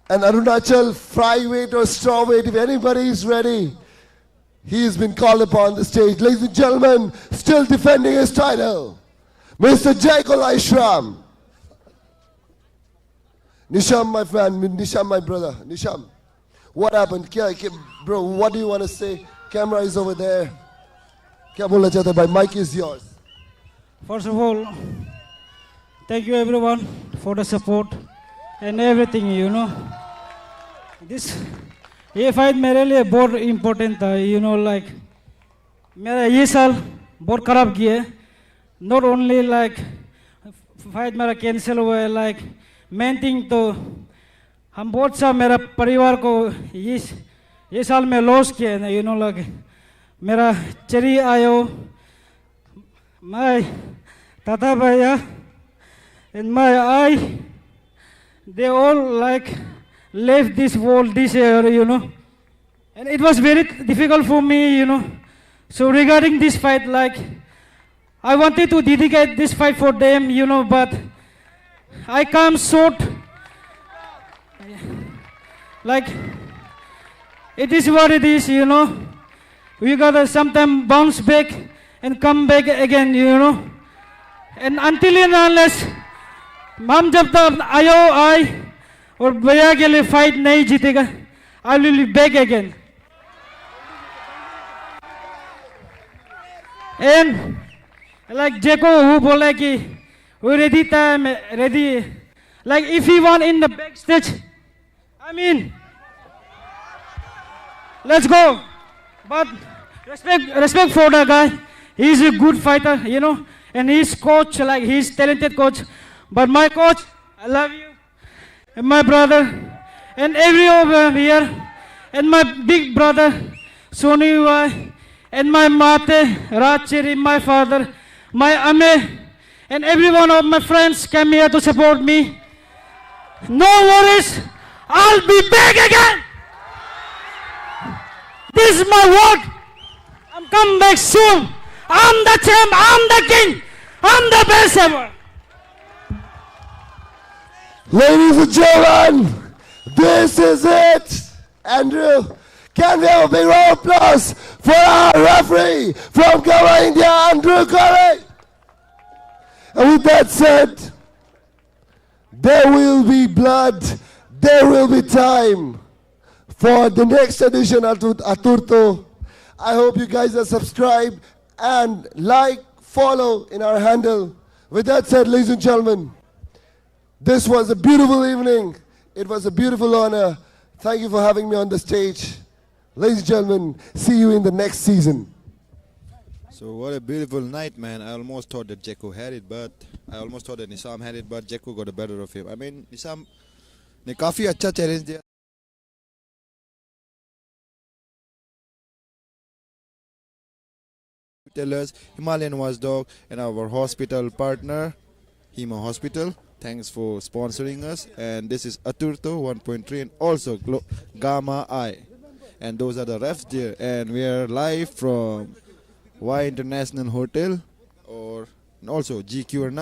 And Arunachal, flyweight or strawweight, if anybody is ready, he's been called upon the stage. Ladies and gentlemen, still defending his title, Mr. Jeko Laishram. Nisham, my friend, Nisham, my brother, Nisham. What happened? Bro, what do you want to say? Camera is over there. Kya bolna chahte bhai? Mic is yours. First of all, thank you everyone for the support and everything, you know. ये fight मेरे लिए बहुत important था, you know, like मेरा ये साल बहुत खराब किया है. Not only like फाइट मेरा कैंसिल हुआ है, like main thing तो हम बहुत सा मेरा परिवार को ये साल में लॉस किया है, you know, like मेरा चेरी आयो, my tata bhaiya and my eye, they all like left this world this year, you know, and it was very difficult for me, you know. So regarding this fight, like I wanted to dedicate this fight for them, you know, but I come short. Like it is what it is, you know. We gotta sometimes bounce back and come back again, you know. And until and unless हम जब तक आयो आए और भैया के लिए fight नहीं जीतेगा, I will be back again. And like Jeko who बोला कि we ready time ready. Like if he won in the backstage, I mean, let's go. But respect for the guy. He's a good fighter, you know, and his coach, like he's talented coach, But my coach, I love you. And my brother, and every over here, and my big brother, Sony Waii, and my mate, Rachiri, my father, my ame, and every one of my friends came here to support me. No worries, I'll be back again. This is my word. I'm coming back soon. I'm the champ, I'm the king, I'm the best ever. Ladies and gentlemen, this is it. Andrew, can we have a big round of applause for our referee from Gama, India, Andrew Khreim? And with that said, there will be blood, there will be time for the next edition of Aturto. I hope you guys are subscribed and like, follow in our handle. With that said, ladies and gentlemen, this was a beautiful evening. It was a beautiful honor. Thank you for having me on the stage. Ladies and gentlemen, see you in the next season. So what a beautiful night, man. I almost thought that Jeko had it, but I almost thought that Nisham had it, but Jeko got the better of him. I mean, Nisham ने काफी अच्छा challenge दिया. Retailers, Himalayan Watchdog, and our hospital partner, Himo Hospital. Thanks for sponsoring us. And this is Aturto 1.3 and also Gamma I. And those are the refs there. And we are live from Waii International Hotel, or also GQ or not.